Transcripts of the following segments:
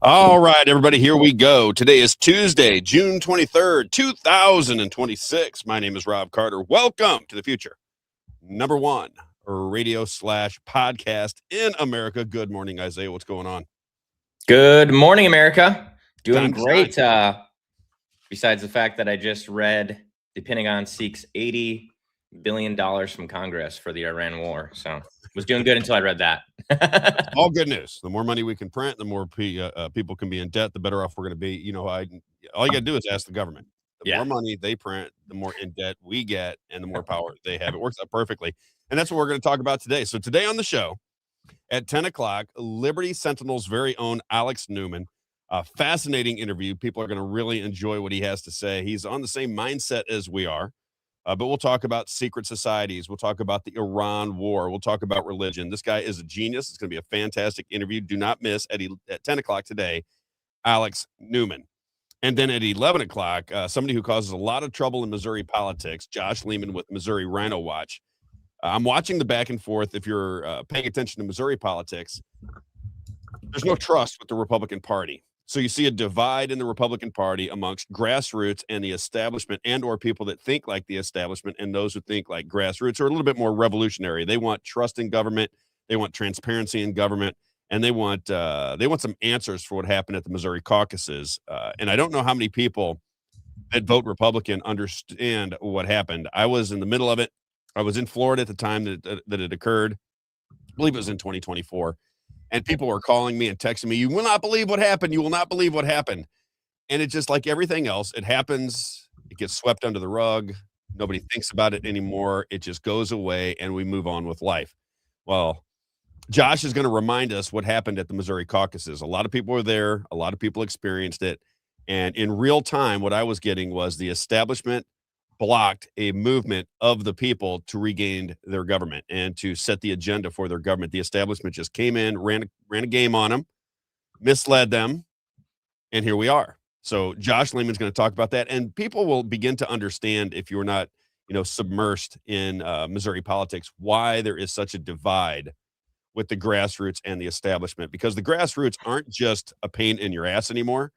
All right, everybody, here we go. Today is Tuesday, June 23rd, 2026. My name is Rob Carter. Welcome to the future. Number one radio / podcast in America. Good morning, Isaiah. What's going on? Good morning, America. Doing Time great. Besides the fact that I just read the Pentagon seeks $80 billion from Congress for the Iran war. So was doing good until I read that. All good news. The more money we can print, the more people can be in debt, the better off we're going to be. You know, all you got to do is ask the government. The more money they print, the more in debt we get, and the more power they have. It works out perfectly. And that's what we're going to talk about today. So today on the show at 10 o'clock, Liberty Sentinel's very own Alex Newman. A fascinating interview. People are going to really enjoy what he has to say. He's on the same mindset as we are. But we'll talk about secret societies. We'll talk about the Iran war. We'll talk about religion. This guy is a genius. It's going to be a fantastic interview. Do not miss at 10 o'clock today, Alex Newman. And then at 11 o'clock, somebody who causes a lot of trouble in Missouri politics, Josh Lehman with Missouri Rhino Watch. I'm watching the back and forth. If you're paying attention to Missouri politics, there's no trust with the Republican Party. So you see a divide in the Republican Party amongst grassroots and the establishment, and or people that think like the establishment and those who think like grassroots are a little bit more revolutionary. They want trust in government, they want transparency in government, and they want some answers for what happened at the Missouri caucuses. And I don't know how many people that vote Republican understand what happened. I was in the middle of it. I was in Florida at the time that it occurred. I believe it was in 2024. And people were calling me and texting me, "You will not believe what happened. You will not believe what happened." And it's just like everything else. It happens. It gets swept under the rug. Nobody thinks about it anymore. It just goes away and we move on with life. Well, Josh is going to remind us what happened at the Missouri caucuses. A lot of people were there. A lot of people experienced it. And in real time, what I was getting was the establishment blocked a movement of the people to regain their government and to set the agenda for their government. The establishment just came in, ran a game on them, misled them, and here we are. So Josh Lehman's going to talk about that, and people will begin to understand, if you're not, submersed in Missouri politics, why there is such a divide with the grassroots and the establishment, because the grassroots aren't just a pain in your ass anymore.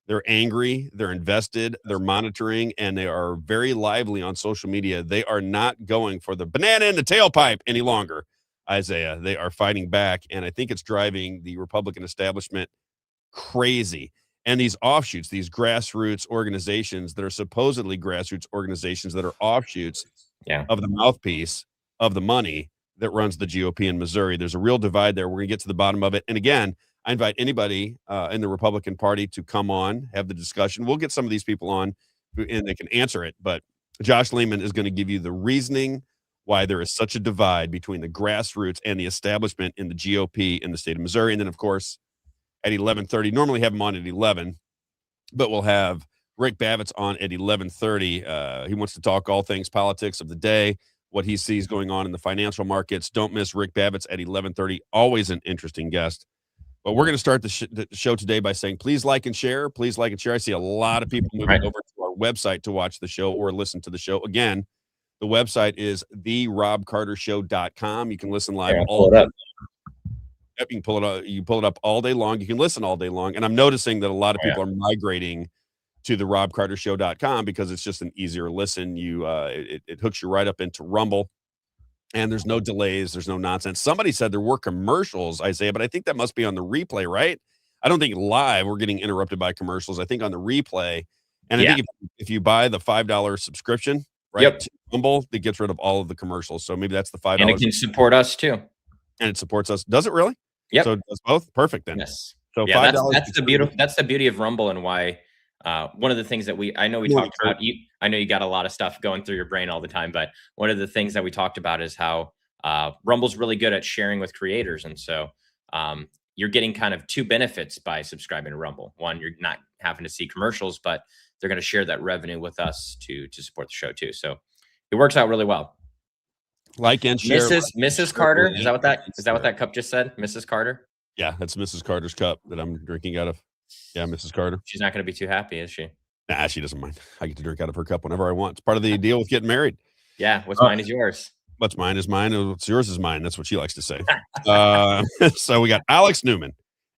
They're angry, they're invested, they're monitoring, and they are very lively on social media. They are not going for the banana in the tailpipe any longer, Isaiah. They are fighting back, and I think it's driving the Republican establishment crazy. And these offshoots, these grassroots organizations that are supposedly grassroots organizations that are offshoots of the mouthpiece of the money that runs the GOP in Missouri. There's a real divide there. We're going to get to the bottom of it. And again, I invite anybody in the Republican Party to come on, have the discussion. We'll get some of these people on and they can answer it. But Josh Lehman is going to give you the reasoning why there is such a divide between the grassroots and the establishment in the GOP in the state of Missouri. And then, of course, at 11:30, normally have him on at 11, but we'll have Rick Babbitt's on at 11:30. He wants to talk all things politics of the day, what he sees going on in the financial markets. Don't miss Rick Babbitt's at 11:30. Always an interesting guest. But we're going to start the show today by saying, please like and share. Please like and share. I see a lot of people moving over to our website to watch the show or listen to the show. Again, the website is therobcartershow.com. You can listen live all day. You can pull it up. You pull it up all day long. You can listen all day long. And I'm noticing that a lot of people are migrating to the robcartershow.com because it's just an easier listen. It hooks you right up into Rumble. And there's no delays. There's no nonsense. Somebody said there were commercials, Isaiah, but I think that must be on the replay, right? I don't think live we're getting interrupted by commercials. I think on the replay. And I think if you buy the $5 subscription, right, to Rumble, it gets rid of all of the commercials. So maybe that's the $5. And it can support us too. And it supports us. Does it really? Yep. So it does both? Perfect then. Yes. So $5. That's the beauty of Rumble, and why one of the things that I know we talked about, I know you got a lot of stuff going through your brain all the time, but one of the things that we talked about is how Rumble's really good at sharing with creators. And so you're getting kind of two benefits by subscribing to Rumble. One, you're not having to see commercials, but they're going to share that revenue with us to support the show too. So it works out really well. Like and share. Mrs. Carter. Is that what that cup just said? Mrs. Carter? Yeah, that's Mrs. Carter's cup that I'm drinking out of. Yeah, Mrs. Carter. She's not going to be too happy, is she? Nah, she doesn't mind. I get to drink out of her cup whenever I want. It's part of the deal with getting married. Yeah, what's mine is yours. What's mine is mine. What's yours is mine. That's what she likes to say. So we got Alex Newman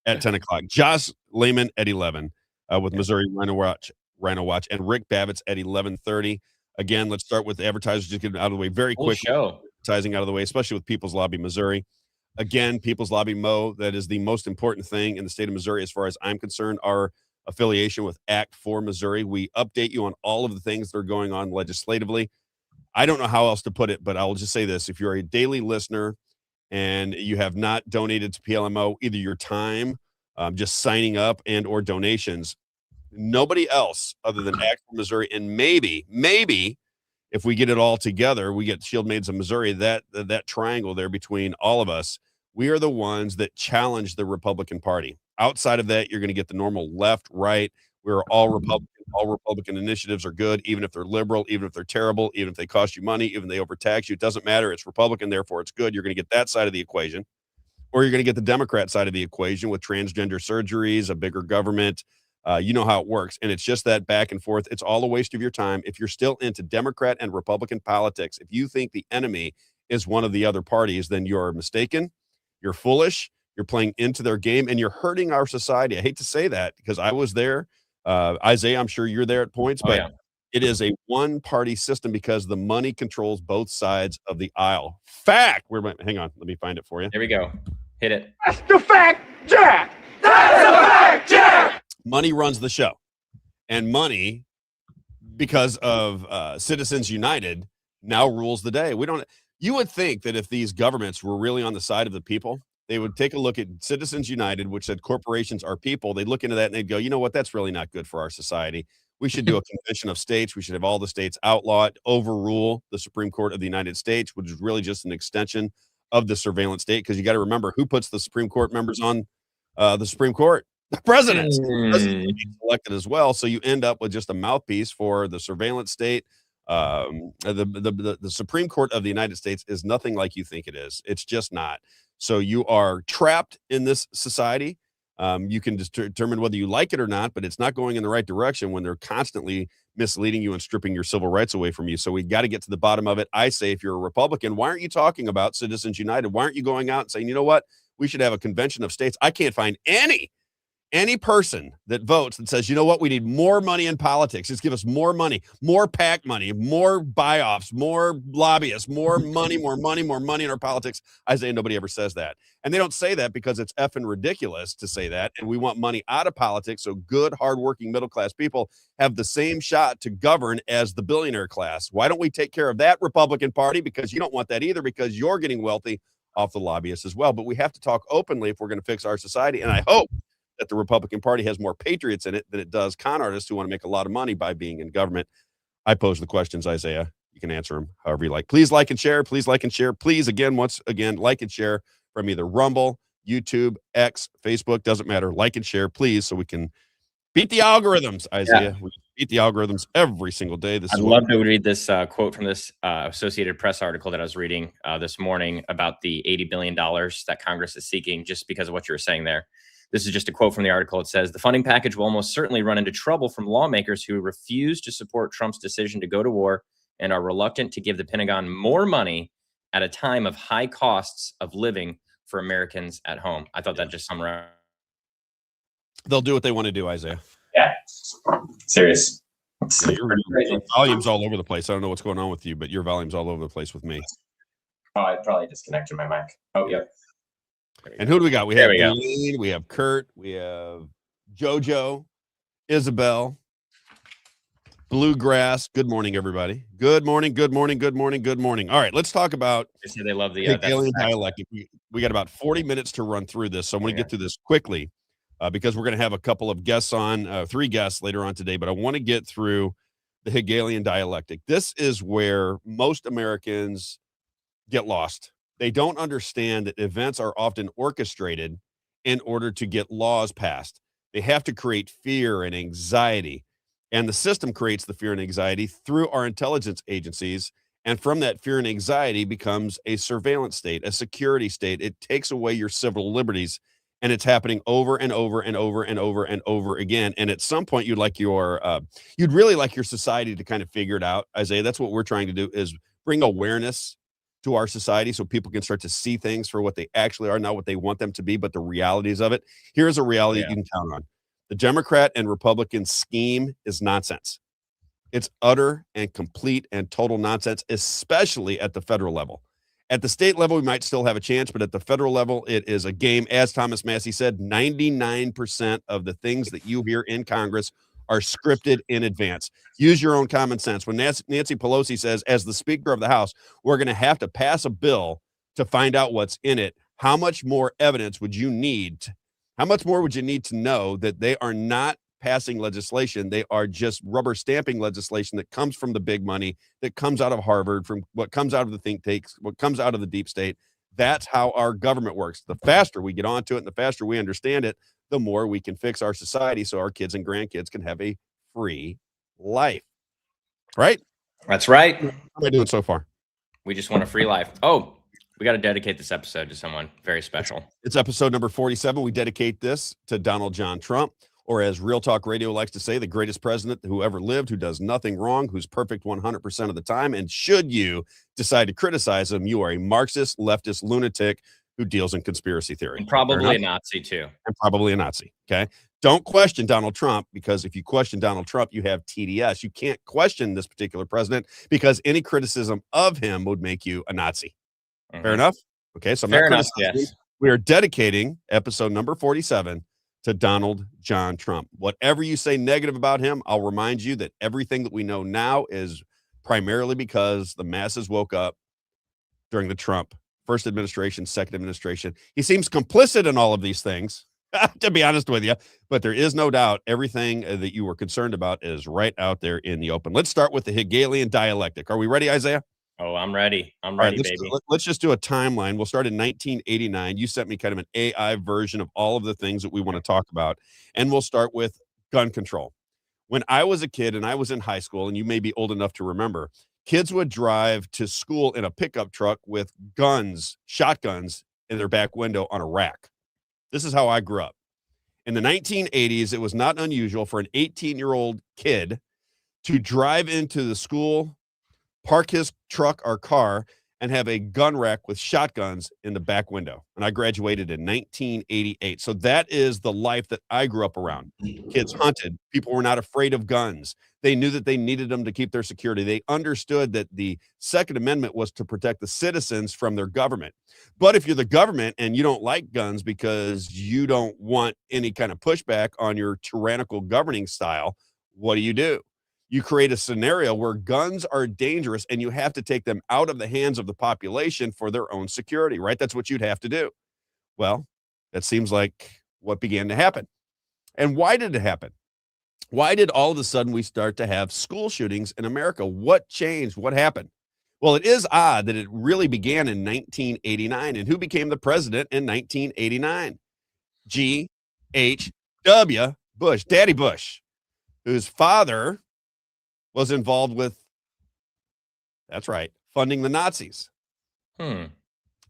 at 10 o'clock. Josh Lehman at 11 with Missouri Rhino Watch, and Rick Babbitt's at 11:30. Again, let's start with the advertisers. Just get it out of the way very quickly. Show. Advertising out of the way, especially with People's Lobby Missouri. Again, People's Lobby Mo, that is the most important thing in the state of Missouri as far as I'm concerned. Our affiliation with Act for Missouri. We update you on all of the things that are going on legislatively. I don't know how else to put it, but I'll just say this. If you're a daily listener and you have not donated to PLMO, either your time, just signing up and or donations, nobody else other than Act for Missouri, and maybe if we get it all together, we get Shield Maids of Missouri, that triangle there between all of us, we are the ones that challenge the Republican Party. Outside of that, you're going to get the normal left, right. We're all Republican. All Republican initiatives are good, even if they're liberal, even if they're terrible, even if they cost you money, even if they overtax you. It doesn't matter. It's Republican, therefore it's good. You're going to get that side of the equation. Or you're going to get the Democrat side of the equation with transgender surgeries, a bigger government. You know how it works. And it's just that back and forth. It's all a waste of your time. If you're still into Democrat and Republican politics, if you think the enemy is one of the other parties, then you're mistaken. You're foolish. You're playing into their game, and you're hurting our society. I hate to say that because I was there. Isaiah, I'm sure you're there at points, but it is a one-party system because the money controls both sides of the aisle. Fact. Hang on. Let me find it for you. Here we go. Hit it. That's the fact, Jack. That's the fact, Jack. Money runs the show, and money, because of Citizens United, now rules the day. You would think that if these governments were really on the side of the people, they would take a look at Citizens United, which said corporations are people. They'd look into that and they'd go, you know what? That's really not good for our society. We should do a convention of states. We should have all the states outlaw it, overrule the Supreme Court of the United States, which is really just an extension of the surveillance state. Because you got to remember, who puts the Supreme Court members on the Supreme Court? The president. The president gets elected as well. So you end up with just a mouthpiece for the surveillance state. The Supreme Court of the United States is nothing like you think it is. It's just not. So you are trapped in this society. You can determine whether you like it or not, but it's not going in the right direction when they're constantly misleading you and stripping your civil rights away from you. So we got to get to the bottom of it. I say, if you're a Republican, why aren't you talking about Citizens United? Why aren't you going out and saying, you know what? We should have a convention of states. I can't find any person that votes that says, you know what, we need more money in politics. Just give us more money, more PAC money, more buy-offs, more lobbyists, more money in our politics. Isaiah, nobody ever says that. And they don't say that because it's effing ridiculous to say that. And we want money out of politics so good, hardworking, middle-class people have the same shot to govern as the billionaire class. Why don't we take care of that, Republican Party? Because you don't want that either, because you're getting wealthy off the lobbyists as well. But we have to talk openly if we're going to fix our society. And I hope that the Republican Party has more patriots in it than it does con artists who want to make a lot of money by being in government. I pose the questions, Isaiah. You can answer them however you like. Please like and share. Please like and share. Please, once again, like and share from either Rumble, YouTube, X, Facebook. Doesn't matter. Like and share, please, so we can beat the algorithms, Isaiah. Yeah. We beat the algorithms every single day. I'd love to read this quote from this Associated Press article that I was reading this morning about the $80 billion that Congress is seeking, just because of what you were saying there. This is just a quote from the article. It says, the funding package will almost certainly run into trouble from lawmakers who refuse to support Trump's decision to go to war and are reluctant to give the Pentagon more money at a time of high costs of living for Americans at home. I thought that just summarized. They'll do what they want to do, Isaiah. Yeah. Serious. Your volume's all over the place. I don't know what's going on with you, but your volume's all over the place with me. Oh, I probably disconnected my mic. Oh, yep. And who do we got? We have Dean, we have Kurt, we have JoJo, Isabel, Bluegrass. Good morning, everybody. Good morning. All right, let's talk about they love the Hegelian Dialectic. We got about 40 minutes to run through this, so I'm going to get through this quickly because we're going to have a couple of guests on, 3 guests later on today, but I want to get through the Hegelian Dialectic. This is where most Americans get lost. They don't understand that events are often orchestrated in order to get laws passed. They have to create fear and anxiety. And the system creates the fear and anxiety through our intelligence agencies. And from that fear and anxiety becomes a surveillance state, a security state. It takes away your civil liberties. And it's happening over and over and over and over and over again. And at some point, you'd really like your society to kind of figure it out. Isaiah, that's what we're trying to do, is bring awareness to our society so people can start to see things for what they actually are, not what they want them to be, but the realities of it. Here's a reality you can count on. The Democrat and Republican scheme is nonsense. It's utter and complete and total nonsense, especially at the federal level. At the state level, we might still have a chance, but at the federal level, it is a game. As Thomas Massey said, 99% of the things that you hear in Congress are scripted in advance. Use your own common sense. When Nancy Pelosi says, as the Speaker of the House, we're going to have to pass a bill to find out what's in it, how much more evidence would you need? How much more would you need to know that they are not passing legislation? They are just rubber stamping legislation that comes from the big money, that comes out of Harvard, from what comes out of the think tanks, what comes out of the deep state. That's how our government works. The faster we get onto it and the faster we understand it, the more we can fix our society so our kids and grandkids can have a free life. Right? That's right. How am I doing so far? We just want a free life. Oh, we got to dedicate this episode to someone very special. It's episode number 47. We dedicate this to Donald John Trump, or as Real Talk Radio likes to say, the greatest president who ever lived, who does nothing wrong, who's perfect 100% of the time. And should you decide to criticize him, you are a Marxist, leftist lunatic who deals in conspiracy theory. And probably a Nazi too. And probably a Nazi. Okay. Don't question Donald Trump, because if you question Donald Trump, you have TDS. You can't question this particular president because any criticism of him would make you a Nazi. Mm-hmm. Fair enough? Okay. So I'm Fair not enough, yes. We are dedicating episode number 47 to Donald John Trump. Whatever you say negative about him, I'll remind you that everything that we know now is primarily because the masses woke up during the Trump first administration, second administration. He seems complicit in all of these things, to be honest with you, but there is no doubt everything that you were concerned about is right out there in the open. Let's start with the Hegelian Dialectic. Are we ready, Isaiah? Oh, I'm ready. I'm ready, baby. Let's just do a timeline. We'll start in 1989. You sent me kind of an AI version of all of the things that we want to talk about, and we'll start with gun control. When I was a kid and I was in high school, and you may be old enough to remember, kids would drive to school in a pickup truck with guns, shotguns in their back window on a rack. This is how I grew up. In the 1980s, it was not unusual for an 18-year-old kid to drive into the school, park his truck or car, and have a gun rack with shotguns in the back window. And I graduated in 1988. So that is the life that I grew up around. Kids hunted. People were not afraid of guns. They knew that they needed them to keep their security. They understood that the Second Amendment was to protect the citizens from their government. But if you're the government and you don't like guns because you don't want any kind of pushback on your tyrannical governing style, what do? You create a scenario where guns are dangerous and you have to take them out of the hands of the population for their own security, right? That's what you'd have to do. Well, that seems like what began to happen. And why did it happen? Why did all of a sudden we start to have school shootings in America? What changed? What happened? Well, it is odd that it really began in 1989. And who became the president in 1989? G.H.W. Bush, Daddy Bush, whose father was involved with, that's right, funding the Nazis. Did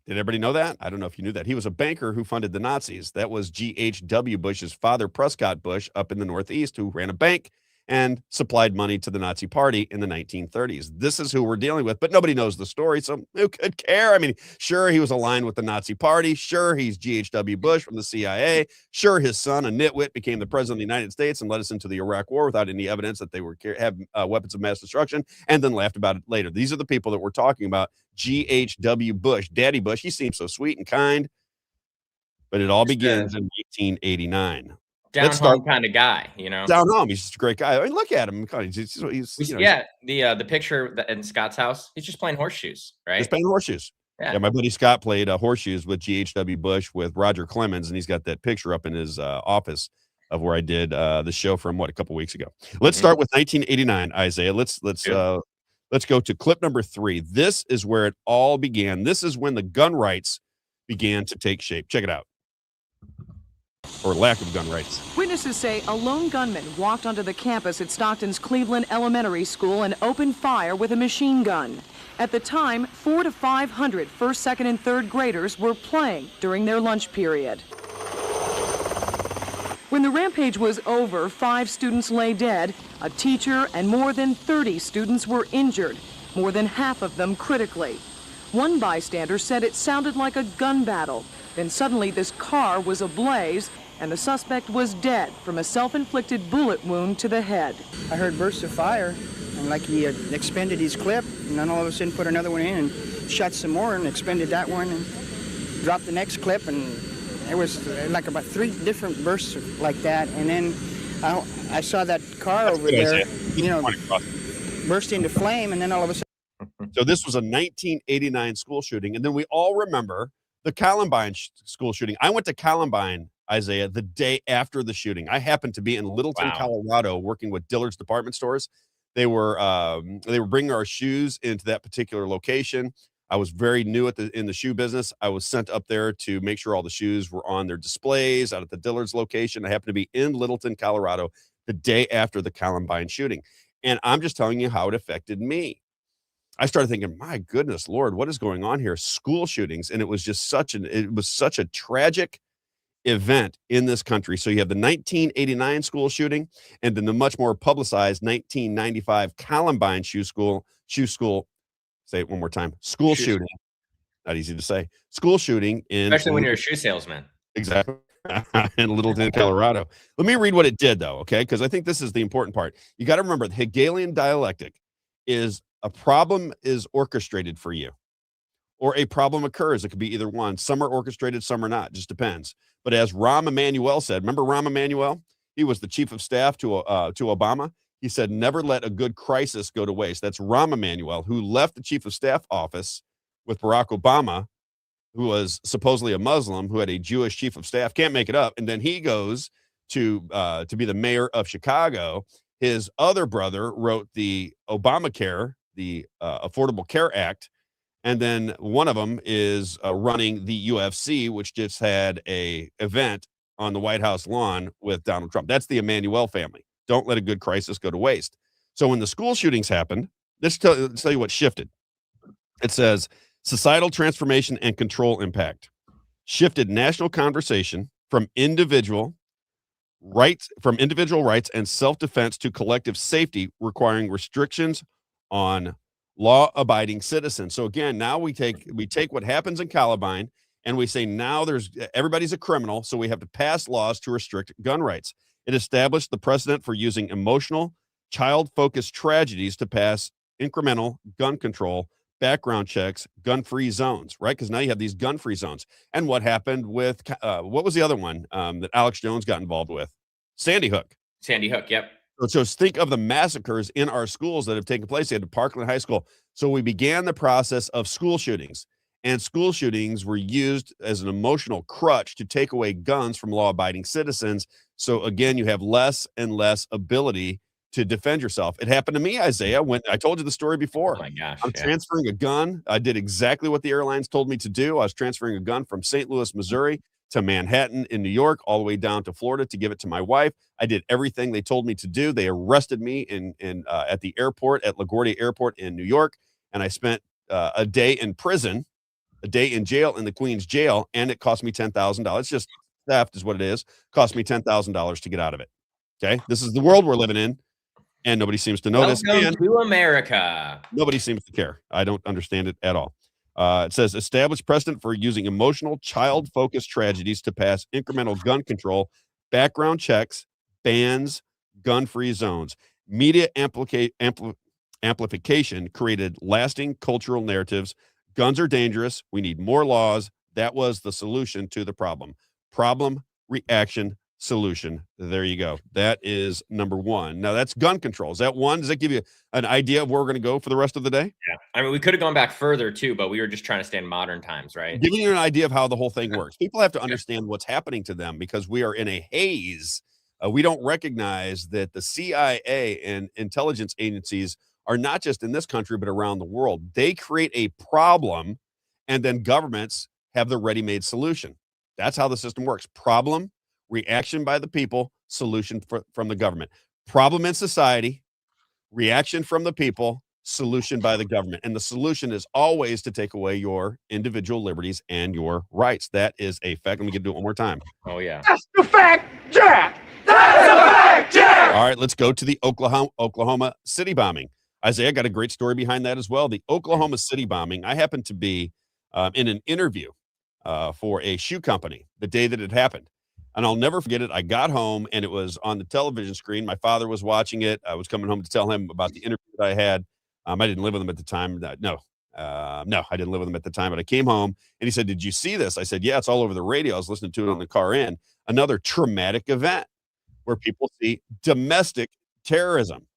everybody know that? I don't know if you knew that. He was a banker who funded the Nazis. That was G.H.W. Bush's father, Prescott Bush, up in the Northeast, who ran a bank and supplied money to the Nazi Party in the 1930s. This is who we're dealing with, but nobody knows the story, so who could care? I mean, sure, he was aligned with the Nazi Party. Sure, he's G.H.W. Bush from the CIA. Sure, his son, a nitwit, became the president of the United States and led us into the Iraq War without any evidence that they were have weapons of mass destruction, and then laughed about it later. These are the people that we're talking about. G.H.W. Bush, Daddy Bush. He seems so sweet and kind, but it all begins in 1989. Down home kind of guy, you know. Down home, he's just a great guy. I mean, look at him. He's you know, the picture in Scott's house. He's just playing horseshoes, right? He's playing horseshoes. Yeah, my buddy Scott played horseshoes with G.H.W. Bush with Roger Clemens, and he's got that picture up in his office of where I did the show from a couple weeks ago. Let's start with 1989, Isaiah. Let's go to clip number 3. This is where it all began. This is when the gun rights began to take shape. Check it out. Or lack of gun rights. Witnesses say a lone gunman walked onto the campus at Stockton's Cleveland Elementary School and opened fire with a machine gun. At the time, 400 to 500 first, second, and third graders were playing during their lunch period. When the rampage was over, 5 students lay dead, a teacher, and more than 30 students were injured, more than half of them critically. One bystander said it sounded like a gun battle. Then suddenly this car was ablaze and the suspect was dead from a self-inflicted bullet wound to the head. I heard bursts of fire, and like he had expended his clip, and then all of a sudden put another one in and shot some more and expended that one and dropped the next clip, and it was like about 3 different bursts like that. And then I saw that car over there, burst into flame, and then all of a sudden. So this was a 1989 school shooting, and then we all remember the Columbine school shooting. I went to Columbine, Isaiah, the day after the shooting. I happened to be in Littleton, Colorado, working with Dillard's department stores. They were bringing our shoes into that particular location. I was very new in the shoe business. I was sent up there to make sure all the shoes were on their displays out at the Dillard's location. I happened to be in Littleton, Colorado, the day after the Columbine shooting. And I'm just telling you how it affected me. I started thinking, my goodness, Lord, what is going on here? School shootings. And it was just such a tragic event in this country. So you have the 1989 school shooting, and then the much more publicized 1995 Columbine shoe school. Say it one more time. School shooting. Not easy to say. School shooting especially when you're a shoe salesman. Exactly. In Littleton, Colorado. Let me read what it did, though, okay? Because I think this is the important part. You got to remember the Hegelian dialectic is a problem is orchestrated for you, or a problem occurs. It could be either one. Some are orchestrated, some are not. Just depends. But as Rahm Emanuel said, remember Rahm Emanuel? He was the chief of staff to Obama. He said, never let a good crisis go to waste. That's Rahm Emanuel, who left the chief of staff office with Barack Obama, who was supposedly a Muslim, who had a Jewish chief of staff. Can't make it up. And then he goes to be the mayor of Chicago. His other brother wrote the Obamacare, the Affordable Care Act. And then one of them is running the UFC, which just had a event on the White House lawn with Donald Trump. That's the Emanuel family. Don't let a good crisis go to waste. So when the school shootings happened, let's tell you what shifted. It says societal transformation and control impact shifted national conversation from individual rights and self-defense to collective safety, requiring restrictions on law-abiding citizens. So again, now we take what happens in Columbine and we say now everybody's a criminal, so we have to pass laws to restrict gun rights. It established the precedent for using emotional, child-focused tragedies to pass incremental gun control, background checks, gun-free zones, right? Because now you have these gun-free zones. And what happened with, what was the other one that Alex Jones got involved with? Sandy Hook. Sandy Hook, yep. So think of the massacres in our schools that have taken place. They had Parkland High School. So we began the process of school shootings. And school shootings were used as an emotional crutch to take away guns from law-abiding citizens. So again, you have less and less ability to defend yourself. It happened to me, Isaiah, when I told you the story before. Oh my gosh. I'm transferring a gun. I did exactly what the airlines told me to do. I was transferring a gun from St. Louis, Missouri to Manhattan in New York, all the way down to Florida to give it to my wife. I did everything they told me to do. They arrested me at the airport, at LaGuardia Airport in New York. And I spent a day in prison, a day in jail in the Queens jail. And it cost me $10,000. It's just theft is what it is. Cost me $10,000 to get out of it. Okay. This is the world we're living in. And nobody seems to notice. Welcome to America. Nobody seems to care. I don't understand it at all. It says establish precedent for using emotional, child-focused tragedies to pass incremental gun control, background checks, bans, gun-free zones. Media amplification created lasting cultural narratives. Guns are dangerous. We need more laws. That was the solution to the problem. Problem, reaction, solution. There you go. That is number one. Now that's gun control. Is that one? Does that give you an idea of where we're going to go for the rest of the day? Yeah. I mean, we could have gone back further too, but we were just trying to stay in modern times, right? Giving you an idea of how the whole thing works. People have to understand what's happening to them because we are in a haze. We don't recognize that the CIA and intelligence agencies are not just in this country, but around the world. They create a problem and then governments have the ready-made solution. That's how the system works. Problem, reaction by the people, solution from the government. Problem in society, reaction from the people, solution by the government. And the solution is always to take away your individual liberties and your rights. That is a fact. Let me do it one more time. Oh, yeah. That's the fact, Jack! That's a fact, Jack! All right, let's go to the Oklahoma City bombing. Isaiah, got a great story behind that as well. The Oklahoma City bombing. I happened to be in an interview for a shoe company the day that it happened. And I'll never forget it. I got home and it was on the television screen. My father was watching it. I was coming home to tell him about the interview that I had. I didn't live with him at the time. No, I didn't live with him at the time, but I came home and he said, "Did you see this?" I said, "Yeah, it's all over the radio. I was listening to it on the car in." Another traumatic event where people see domestic terrorism.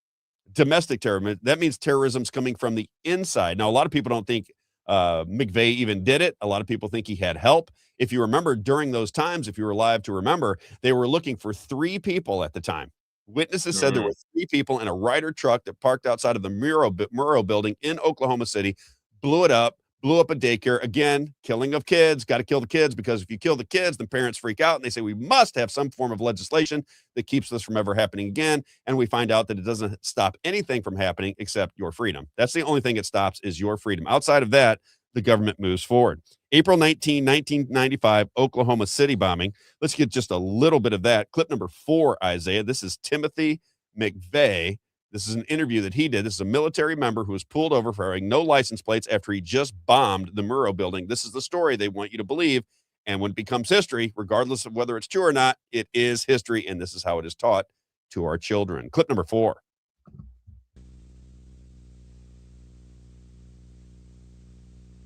Domestic terrorism. That means terrorism's coming from the inside. Now, a lot of people don't think McVeigh even did it. A lot of people think he had help. If you remember during those times, if you were alive to remember, they were looking for 3 people at the time. Witnesses said there were 3 people in a Ryder truck that parked outside of the Murrow building in Oklahoma City, blew it up, blew up a daycare. Again, killing of kids. Got to kill the kids, because if you kill the kids, then parents freak out and they say we must have some form of legislation that keeps this from ever happening again. And we find out that it doesn't stop anything from happening except your freedom. That's the only thing it stops, is your freedom. Outside of that, the government moves forward. April 19, 1995, Oklahoma City bombing. Let's get just a little bit of that. Clip number 4, Isaiah. This is Timothy McVeigh. This is an interview that he did. This is a military member who was pulled over for having no license plates after he just bombed the Murrow building. This is the story they want you to believe. And when it becomes history, regardless of whether it's true or not, it is history. And this is how it is taught to our children. Clip number 4.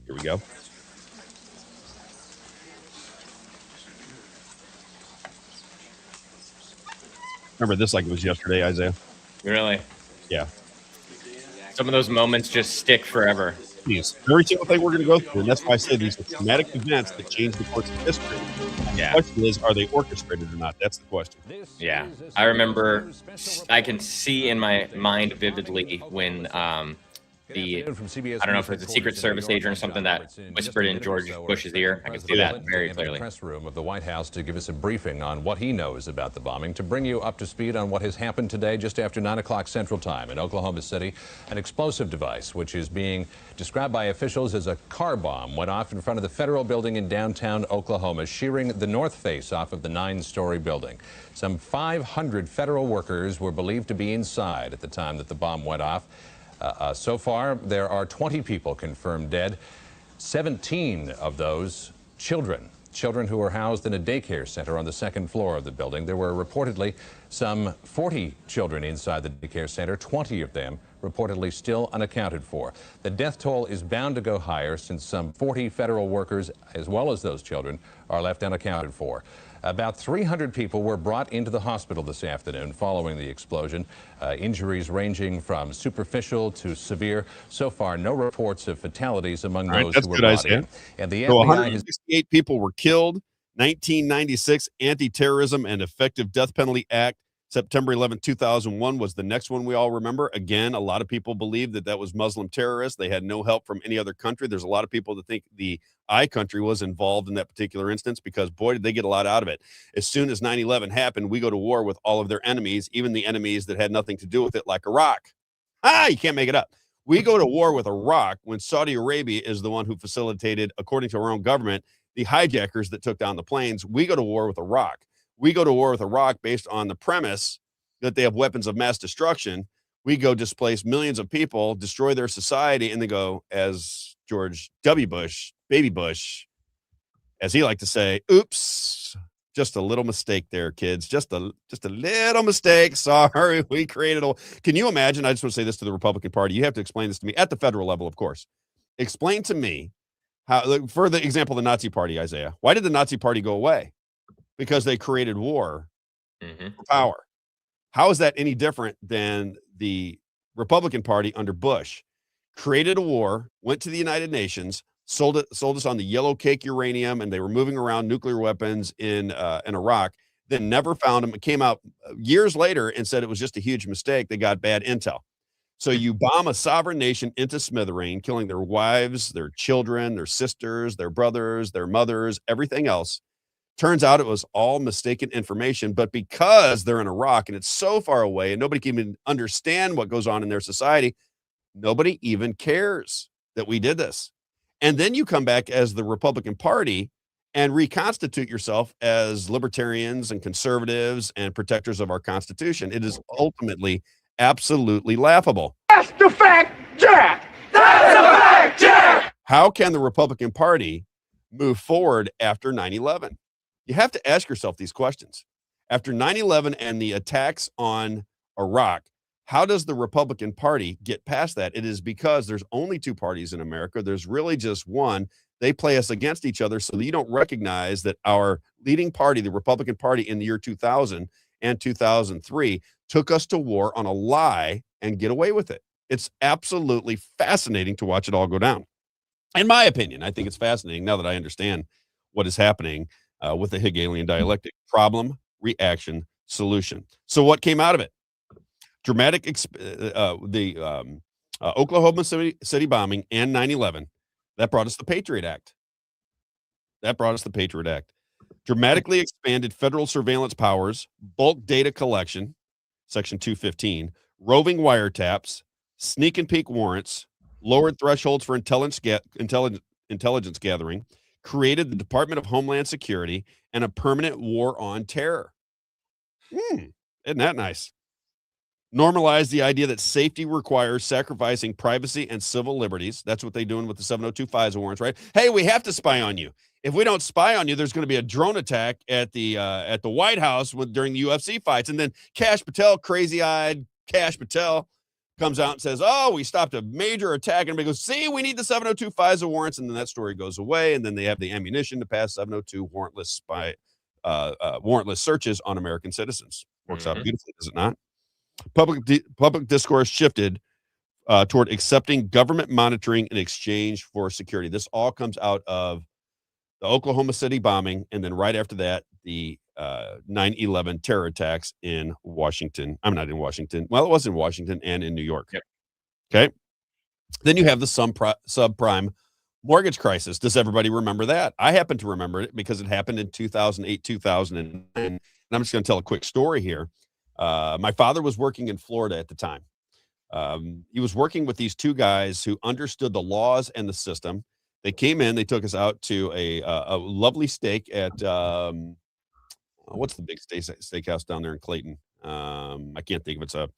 Here we go. Remember this like it was yesterday, Isaiah? Really? Yeah. Some of those moments just stick forever. Please. Every single thing we're going to go through, and that's why I say these are traumatic events that change the course of history. Yeah. The question is, are they orchestrated or not? That's the question. Yeah. I remember, I can see in my mind vividly when I don't know if it's a Secret Service agent or something that whispered in George Bush's ear. I can see that very clearly. In the press room of the White House to give us a briefing on what he knows about the bombing. To bring you up to speed on what has happened today, just after 9 o'clock Central Time in Oklahoma City, an explosive device, which is being described by officials as a car bomb, went off in front of the federal building in downtown Oklahoma, shearing the north face off of the 9-story building. Some 500 federal workers were believed to be inside at the time that the bomb went off. So far, there are 20 people confirmed dead, 17 of those children who were housed in a daycare center on the 2nd floor of the building. There were reportedly some 40 children inside the daycare center, 20 of them reportedly still unaccounted for. The death toll is bound to go higher since some 40 federal workers, as well as those children, are left unaccounted for. About 300 people were brought into the hospital this afternoon following the explosion. Injuries ranging from superficial to severe. So far, no reports of fatalities among those who were brought in. And the So FBI 168 people were killed. 1996 Anti-Terrorism and Effective Death Penalty Act, September 11, 2001 was the next one we all remember. Again, a lot of people believe that that was Muslim terrorists. They had no help from any other country. There's a lot of people that think the I country was involved in that particular instance, because boy, did they get a lot out of it. As soon as 9/11 happened, we go to war with all of their enemies, even the enemies that had nothing to do with it, like Iraq. You can't make it up. We go to war with Iraq when Saudi Arabia is the one who facilitated, according to our own government, the hijackers that took down the planes. We go to war with Iraq. We go to war with Iraq based on the premise that they have weapons of mass destruction. We go displace millions of people, destroy their society, and they go, as George W. Bush, baby Bush, as he liked to say, oops, just a little mistake there, kids. Just a little mistake. Sorry, we created a... Can you imagine? I just want to say this to the Republican Party. You have to explain this to me at the federal level, of course. Explain to me how, for the example, the Nazi Party, Isaiah. Why did the Nazi Party go away? Because they created war for power. How is that any different than the Republican Party under Bush? Created a war, went to the United Nations, sold us on the yellow cake uranium, and they were moving around nuclear weapons in Iraq. Then never found them. It came out years later and said it was just a huge mistake. They got bad intel. So you bomb a sovereign nation into smithereen, killing their wives, their children, their sisters, their brothers, their mothers, everything else. Turns out it was all mistaken information, but because they're in Iraq and it's so far away and nobody can even understand what goes on in their society, nobody even cares that we did this. And then you come back as the Republican Party and reconstitute yourself as libertarians and conservatives and protectors of our Constitution. It is ultimately absolutely laughable. That's the fact, Jack! That's the fact, Jack! How can the Republican Party move forward after 9/11? You have to ask yourself these questions. After 9/11 and the attacks on Iraq, how does the Republican Party get past that? It is because there's only two parties in America. There's really just one. They play us against each other so that you don't recognize that our leading party, the Republican Party in the year 2000 and 2003, took us to war on a lie and get away with it. It's absolutely fascinating to watch it all go down. In my opinion, I think it's fascinating now that I understand what is happening with the Hegelian dialectic: problem, reaction, solution. So what came out of it? Dramatic, Oklahoma City bombing and 9/11. That brought us the Patriot Act. Dramatically expanded federal surveillance powers, bulk data collection, Section 215, roving wiretaps, sneak and peek warrants, lowered thresholds for intelligence gathering, created the Department of Homeland Security, and a permanent war on terror. Isn't that nice? Normalize the idea that safety requires sacrificing privacy and civil liberties. That's what they're doing with the 702 FISA warrants, right? Hey, we have to spy on you. If we don't spy on you, there's going to be a drone attack at the White House during the UFC fights. And then crazy-eyed Cash Patel comes out and says, oh, we stopped a major attack. And everybody goes, see, we need the 702 FISA warrants. And then that story goes away. And then they have the ammunition to pass 702 warrantless searches on American citizens. Works out beautifully, does it not? Public discourse shifted toward accepting government monitoring in exchange for security. This all comes out of the Oklahoma City bombing, and then right after that, the 9/11 terror attacks in Washington. I'm not in Washington. Well, it was in Washington and in New York. Yep. Okay. Then you have the subprime mortgage crisis. Does everybody remember that? I happen to remember it because it happened in 2008, 2009. And I'm just going to tell a quick story here. My father was working in Florida at the time. He was working with these two guys who understood the laws and the system. They came in, they took us out to a lovely steak at, what's the big steakhouse down there in Clayton? I can't think of it.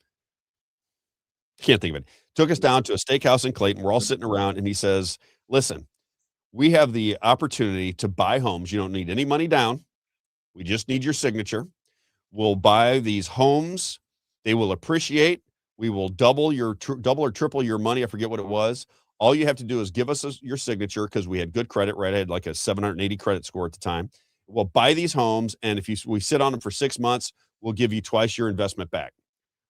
Can't think of it. Took us down to a steakhouse in Clayton. We're all sitting around and he says, listen, we have the opportunity to buy homes. You don't need any money down. We just need your signature. We'll buy these homes. They will appreciate. We will double or triple your money. I forget what it was. All you have to do is give us your signature because we had good credit, right? I had like a 780 credit score at the time. We'll buy these homes, and if we sit on them for 6 months, we'll give you twice your investment back.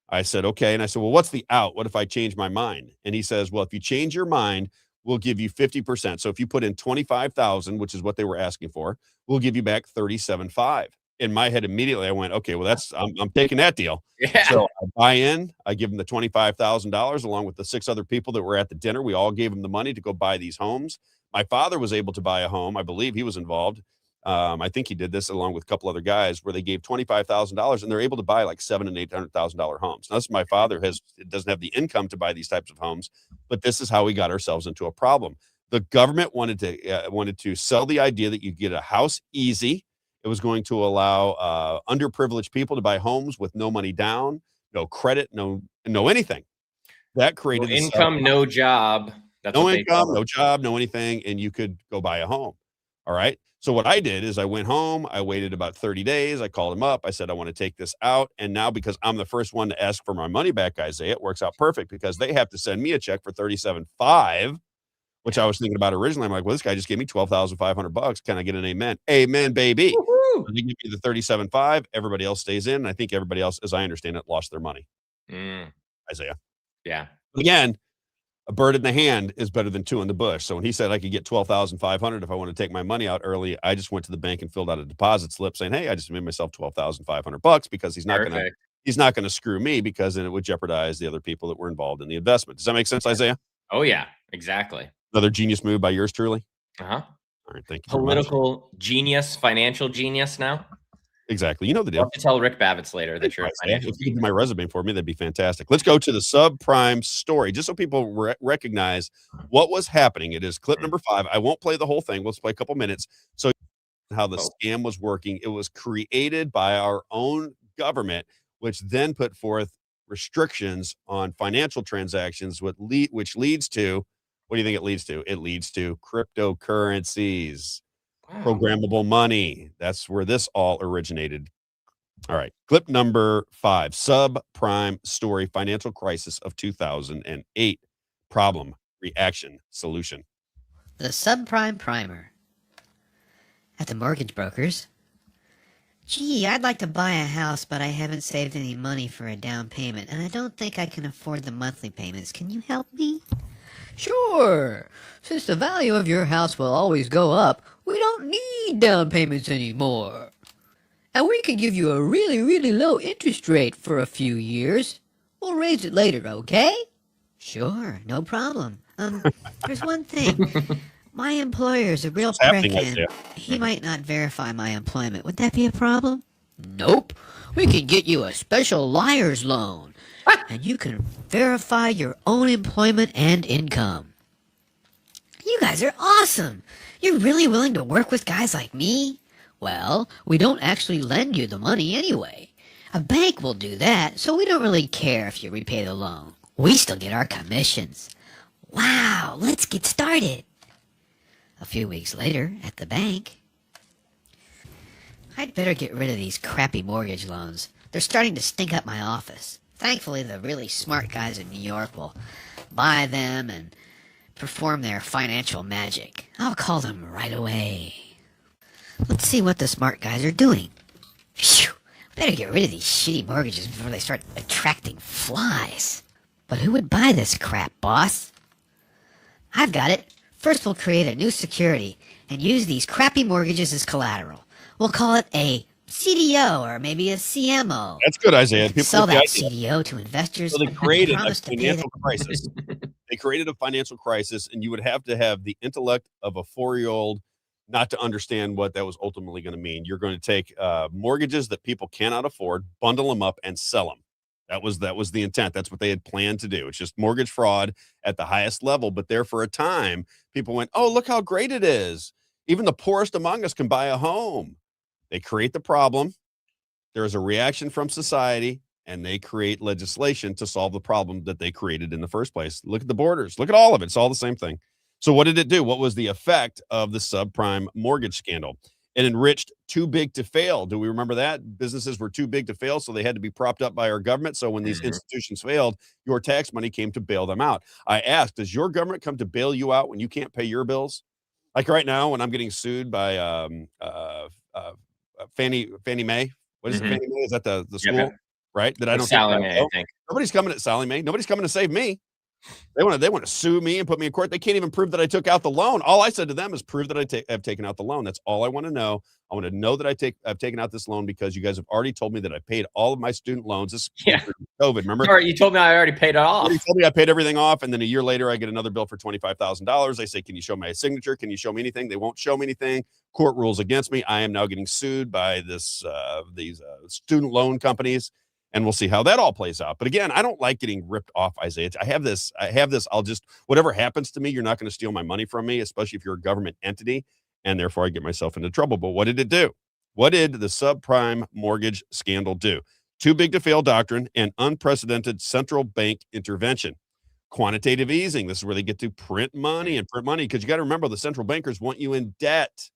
I said, okay. And I said, well, what's the out? What if I change my mind? And he says, well, if you change your mind, we'll give you 50%. So if you put in 25,000, which is what they were asking for, we'll give you back 37.5. In my head, immediately I went, okay, well, I'm taking that deal. Yeah. So I buy in, I give them the $25,000 along with the 6 other people that were at the dinner. We all gave them the money to go buy these homes. My father was able to buy a home. I believe he was involved. I think he did this along with a couple other guys where they gave $25,000 and they're able to buy like $700,000 and $800,000 homes. Now, my father doesn't have the income to buy these types of homes, but this is how we got ourselves into a problem. The government wanted to sell the idea that you get a house easy. It was going to allow underprivileged people to buy homes with no money down, no credit, no anything. That created no income, no job. That's no income, no job, no anything, and you could go buy a home. All right. So what I did is I went home. I waited about 30 days. I called him up. I said, I want to take this out. And now because I'm the first one to ask for my money back, Isaiah, it works out perfect because they have to send me a check for $37.5, which I was thinking about originally. I'm like, well, this guy just gave me $12,500. Can I get an amen? Amen, baby. So they give me the $37.5. Everybody else stays in. And I think everybody else, as I understand it, lost their money. Isaiah. Yeah. But again, a bird in the hand is better than 2 in the bush. So when he said I could get $12,500 if I want to take my money out early, I just went to the bank and filled out a deposit slip saying, hey, I just made myself $12,500 because he's not going to screw me because then it would jeopardize the other people that were involved in the investment. Does that make sense, Isaiah? Oh yeah, exactly. Another genius move by yours truly. All right, thank you. Political genius, financial genius now. Exactly. You know the deal. I'll have to tell Rick Babitz later that you're a financial If you could do my resume for me, that'd be fantastic. Let's go to the subprime story, just so people recognize what was happening. It is clip number 5. I won't play the whole thing. Let's play a couple minutes. So how the scam was working. It was created by our own government, which then put forth restrictions on financial transactions, which leads to, what do you think it leads to? It leads to cryptocurrencies, programmable money. That's where this all originated. All right. Clip number 5, subprime story, financial crisis of 2008. Problem, reaction, solution. The subprime primer. At the mortgage brokers. Gee, I'd like to buy a house, but I haven't saved any money for a down payment, and I don't think I can afford the monthly payments. Can you help me? Sure. Since the value of your house will always go up, we don't need down payments anymore. And we can give you a really, really low interest rate for a few years. We'll raise it later, okay? Sure, no problem. There's one thing. My employer's a real prick, and he might not verify my employment. Would that be a problem? Nope. We can get you a special liar's loan, and you can verify your own employment and income. You guys are awesome. You're really willing to work with guys like me? Well, we don't actually lend you the money anyway. A bank will do that, so we don't really care if you repay the loan. We still get our commissions. Wow, let's get started. A few weeks later, at the bank. I'd better get rid of these crappy mortgage loans. They're starting to stink up my office. Thankfully, the really smart guys in New York will buy them and perform their financial magic. I'll call them right away. Let's see what the smart guys are doing. Phew, better get rid of these shitty mortgages before they start attracting flies. But who would buy this crap, boss? I've got it. First, we'll create a new security and use these crappy mortgages as collateral. We'll call it a CDO or maybe a CMO. That's good, Isaiah. People sell that CDO to investors. So they created a financial crisis. They created a financial crisis, and you would have to have the intellect of a 4-year-old not to understand what that was ultimately going to mean. You're going to take mortgages that people cannot afford, bundle them up, and sell them. That was the intent. That's what they had planned to do. It's just mortgage fraud at the highest level. But there for a time, people went, oh, look how great it is. Even the poorest among us can buy a home. They create the problem. There is a reaction from society, and they create legislation to solve the problem that they created in the first place. Look at the borders. Look at all of it. It's all the same thing. So what did it do? What was the effect of the subprime mortgage scandal? It enriched too big to fail. Do we remember that? Businesses were too big to fail, so they had to be propped up by our government. So when these institutions failed, your tax money came to bail them out. I asked, does your government come to bail you out when you can't pay your bills? Like right now, when I'm getting sued by Fannie Mae. What is it, Fannie Mae? Is that the school? Yep. Right? That I don't Sally Mae, I think. Nobody's coming at Sally Mae. Nobody's coming to save me. They want to sue me and put me in court. They can't even prove that I took out the loan. All I said to them is prove that I have taken out the loan. That's all I want to know. I want to know that I've taken out this loan because you guys have already told me that I paid all of my student loans. This is COVID, remember? Sorry, you told me I already paid it off. You told me I paid everything off, and then a year later I get another bill for $25,000. They say, can you show my signature? Can you show me anything? They won't show me anything. Court rules against me. I am now getting sued by these student loan companies. And we'll see how that all plays out. But again, I don't like getting ripped off, Isaiah. I have this. I'll just, whatever happens to me, you're not going to steal my money from me, especially if you're a government entity. And therefore I get myself into trouble. But what did it do? What did the subprime mortgage scandal do? Too big to fail doctrine and unprecedented central bank intervention. Quantitative easing. This is where they get to print money because you got to remember the central bankers want you in debt.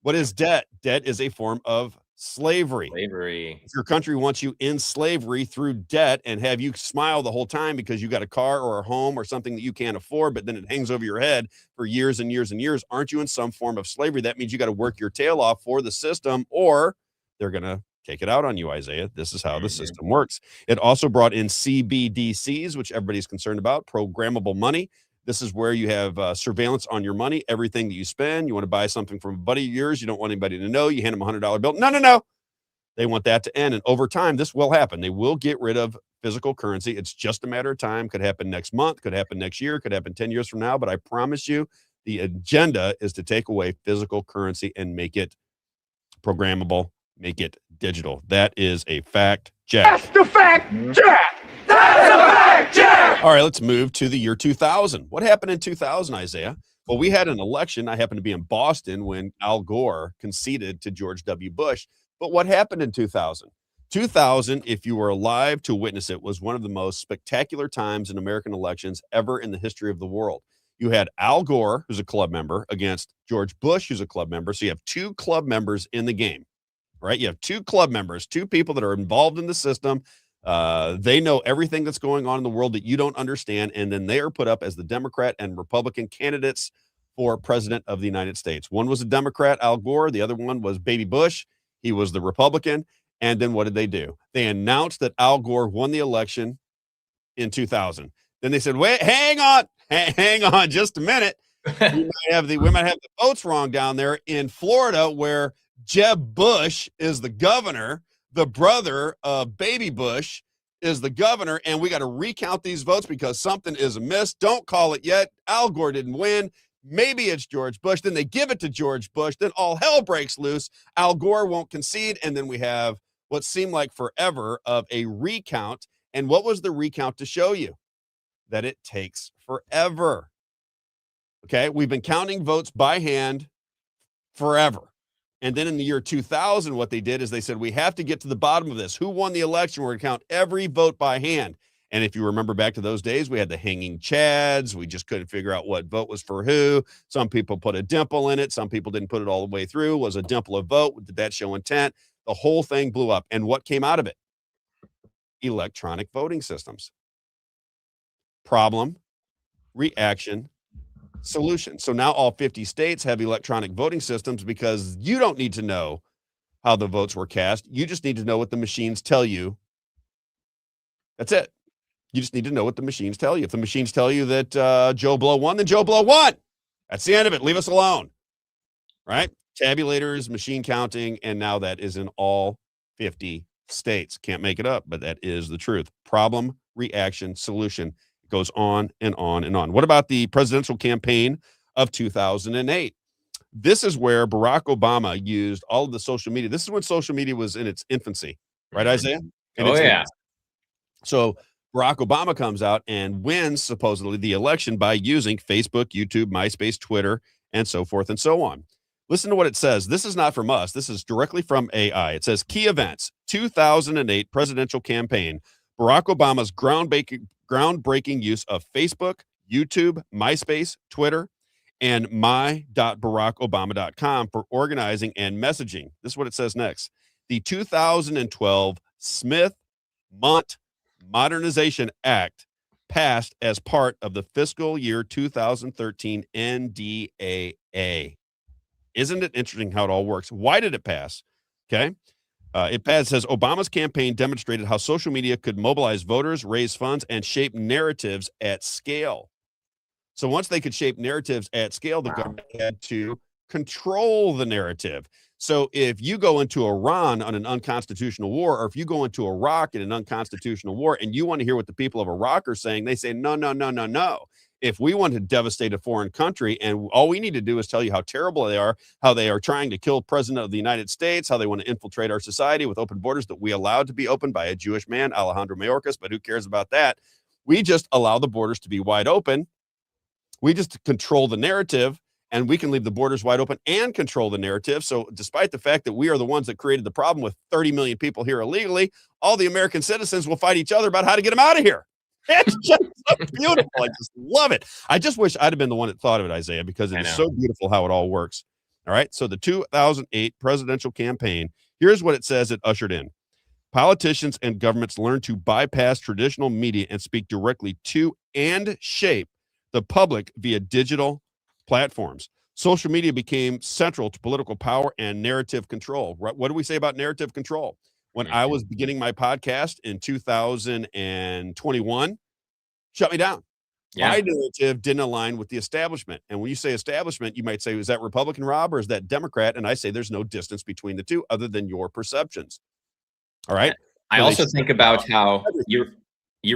What is debt? Debt is a form of slavery. If your country wants you in slavery through debt and have you smile the whole time because you got a car or a home or something that you can't afford, but then it hangs over your head for years and years and years, aren't you in some form of slavery? That means you got to work your tail off for the system, or they're going to take it out on you, Isaiah. This is how the system works. It also brought in CBDCs, which everybody's concerned about, programmable money. This is where you have surveillance on your money, everything that you spend. You want to buy something from a buddy of yours. You don't want anybody to know. You hand them a $100 bill. No. They want that to end. And over time, this will happen. They will get rid of physical currency. It's just a matter of time. Could happen next month. Could happen next year. Could happen 10 years from now. But I promise you, the agenda is to take away physical currency and make it programmable, make it digital. That is a fact, Jack. That's the fact, Jack. That's a fact, Jack. All right, let's move to the year 2000. What happened in 2000, Isaiah? Well, we had an election. I happened to be in Boston when Al Gore conceded to George W. Bush. But what happened in 2000? 2000, if you were alive to witness it, was one of the most spectacular times in American elections ever in the history of the world. You had Al Gore, who's a club member, against George Bush, who's a club member. So you have two club members in the game, right? You have two club members, two people that are involved in the system. They know everything that's going on in the world that you don't understand. And then they are put up as the Democrat and Republican candidates for president of the United States. One was a Democrat, Al Gore. The other one was Baby Bush. He was the Republican. And then what did they do? They announced that Al Gore won the election in 2000. Then they said, wait, hang on just a minute. We might have the votes wrong down there in Florida, where Jeb Bush is the governor. The brother of Baby Bush is the governor, and we got to recount these votes because something is amiss. Don't call it yet. Al Gore didn't win. Maybe it's George Bush. Then they give it to George Bush. Then all hell breaks loose. Al Gore won't concede, and then we have what seemed like forever of a recount. And what was the recount to show you? That it takes forever. Okay, we've been counting votes by hand forever. And then in the year 2000, what they did is they said, we have to get to the bottom of this. Who won the election? We're going to count every vote by hand. And if you remember back to those days, we had the hanging chads. We just couldn't figure out what vote was for who. Some people put a dimple in it. Some people didn't put it all the way through. Was a dimple a vote? Did that show intent? The whole thing blew up. And what came out of it? Electronic voting systems. Problem, reaction, solution. So now all 50 states have electronic voting systems because you don't need to know how the votes were cast. You just need to know what the machines tell you. That's it. You just need to know what the machines tell you. If the machines tell you that Joe Blow won, then Joe Blow won. That's the end of it. Leave us alone. Right? Tabulators, machine counting, and now that is in all 50 states. Can't make it up, but that is the truth. Problem, reaction, solution. It goes on and on and on. What about the presidential campaign of 2008? This is where Barack Obama used all of the social media. This is when social media was in its infancy, right, Isaiah? So Barack Obama comes out and wins supposedly the election by using Facebook, YouTube, MySpace, Twitter, and so forth and so on. Listen to what it says. This is not from us. This is directly from AI. It says, key events, 2008 presidential campaign. Barack Obama's groundbreaking use of Facebook, YouTube, MySpace, Twitter, and my.barackobama.com for organizing and messaging. This is what it says next. The 2012 Smith-Mundt Modernization Act passed as part of the fiscal year 2013 NDAA. Isn't it interesting how it all works? Why did it pass? Okay. It says Obama's campaign demonstrated how social media could mobilize voters, raise funds, and shape narratives at scale. So once they could shape narratives at scale, the government had to control the narrative. So if you go into Iran on an unconstitutional war, or if you go into Iraq in an unconstitutional war, and you want to hear what the people of Iraq are saying, they say, no, no, no, no, no. If we want to devastate a foreign country, and all we need to do is tell you how terrible they are, how they are trying to kill President of the United States, how they want to infiltrate our society with open borders that we allowed to be opened by a Jewish man, Alejandro Mayorkas, but who cares about that? We just allow the borders to be wide open. We just control the narrative, and we can leave the borders wide open and control the narrative. So despite the fact that we are the ones that created the problem with 30 million people here illegally, all the American citizens will fight each other about how to get them out of here. It's just so beautiful. I just love it. I just wish I'd have been the one that thought of it, Isaiah, because it is so beautiful how it all works. All right. So the 2008 presidential campaign, here's what it says it ushered in. Politicians and governments learned to bypass traditional media and speak directly to and shape the public via digital platforms. Social media became central to political power and narrative control. What do we say about narrative control? When I was beginning my podcast in 2021, shut me down. Yeah. My narrative didn't align with the establishment. And when you say establishment, you might say, is that Republican, Rob, or is that Democrat? And I say there's no distance between the two other than your perceptions. All right. I also think about how you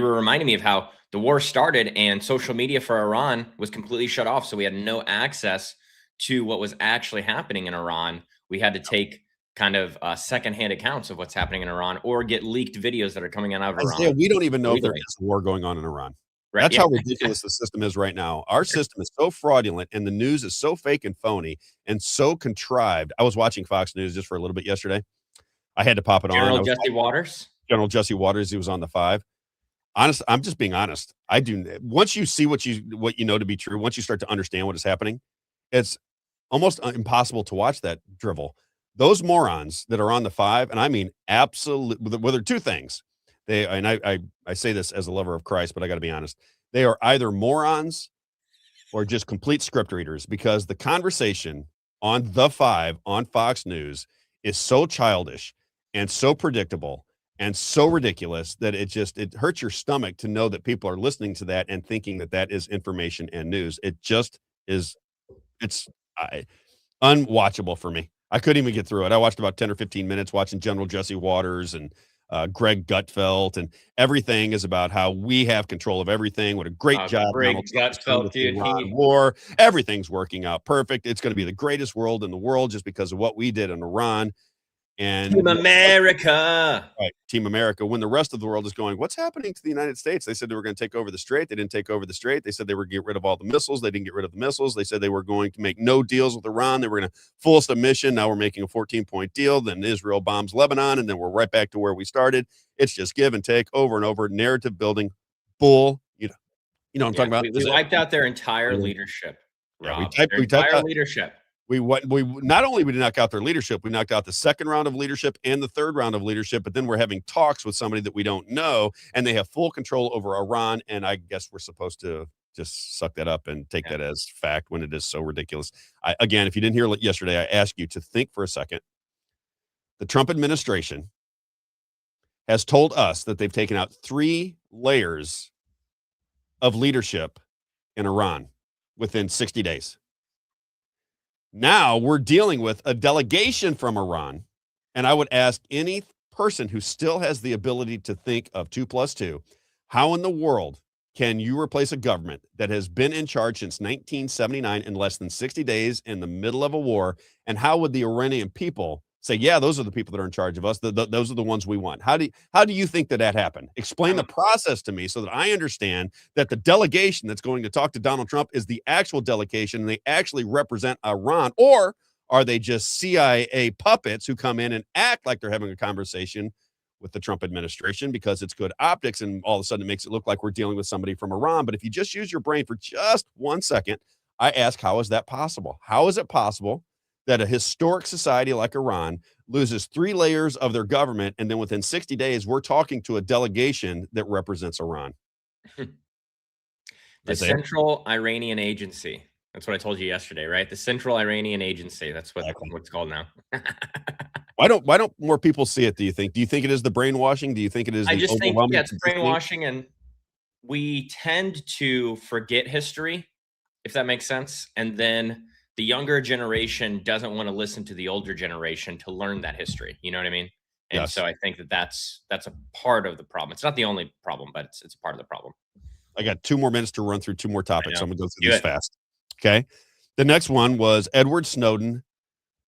were reminding me of how the war started and social media for Iran was completely shut off. So we had no access to what was actually happening in Iran. We had to take kind of secondhand accounts of what's happening in Iran or get leaked videos that are coming out of Iran. We don't even know if there is a war going on in Iran. Right. That's how ridiculous the system is right now. Our system is so fraudulent and the news is so fake and phony and so contrived. I was watching Fox News just for a little bit yesterday. I had to pop it on. General Jesse Waters. General Jesse Waters. He was on the 5. Honest, I'm just being honest. I do. Once you see what you know to be true, once you start to understand what is happening, it's almost impossible to watch that drivel. Those morons that are on the 5, and I mean absolutely. Well, there are two things. I say this as a lover of Christ, but I got to be honest. They are either morons or just complete script readers, because the conversation on the 5 on Fox News is so childish and so predictable and so ridiculous that it hurts your stomach to know that people are listening to that and thinking that that is information and news. It just is. It's unwatchable for me. I couldn't even get through it. I watched about 10 or 15 minutes watching General Jesse Waters and Greg Gutfeld, and everything is about how we have control of everything. What a great job. Greg Gutfeld, dude. War. Everything's working out perfect. It's going to be the greatest world in the world just because of what we did in Iran. And Team America. Right, Team America. When the rest of the world is going, what's happening to the United States? They said they were going to take over the strait. They didn't take over the strait. They said they were going to get rid of all the missiles. They didn't get rid of the missiles. They said they were going to make no deals with Iran. They were going to full submission. Now we're making a 14-point deal. Then Israel bombs Lebanon, and then we're right back to where we started. It's just give and take over and over. Narrative building. Bull. You know what I'm talking about? We wiped out their entire leadership. Yeah, we typed out leadership. We not only we did knock out their leadership, we knocked out the second round of leadership and the third round of leadership, but then we're having talks with somebody that we don't know, and they have full control over Iran, and I guess we're supposed to just suck that up and take that as fact when it is so ridiculous. Again, if you didn't hear yesterday, I asked you to think for a second. The Trump administration has told us that they've taken out 3 layers of leadership in Iran within 60 days. Now we're dealing with a delegation from Iran, and I would ask any person who still has the ability to think of 2 + 2, how in the world can you replace a government that has been in charge since 1979 in less than 60 days in the middle of a war? And how would the Iranian people say, yeah, those are the people that are in charge of us. Those are the ones we want. How do you think that happened? Explain the process to me so that I understand that the delegation that's going to talk to Donald Trump is the actual delegation and they actually represent Iran, or are they just CIA puppets who come in and act like they're having a conversation with the Trump administration because it's good optics, and all of a sudden it makes it look like we're dealing with somebody from Iran. But if you just use your brain for just 1 second, I ask, how is that possible? How is it possible that a historic society like Iran loses 3 layers of their government, and then within 60 days, we're talking to a delegation that represents Iran? The Central Iranian Agency. That's what I told you yesterday, right? The Central Iranian Agency. That's what it's called now. Why don't more people see it, do you think? Do you think it is the brainwashing? Do you think it is I just think, it's brainwashing, and we tend to forget history, if that makes sense. And then the younger generation doesn't want to listen to the older generation to learn that history. You know what I mean? And so I think that's a part of the problem. It's not the only problem, but it's a part of the problem. I got 2 more minutes to run through 2 more topics. So I'm going to go through this fast. Okay. The next one was Edward Snowden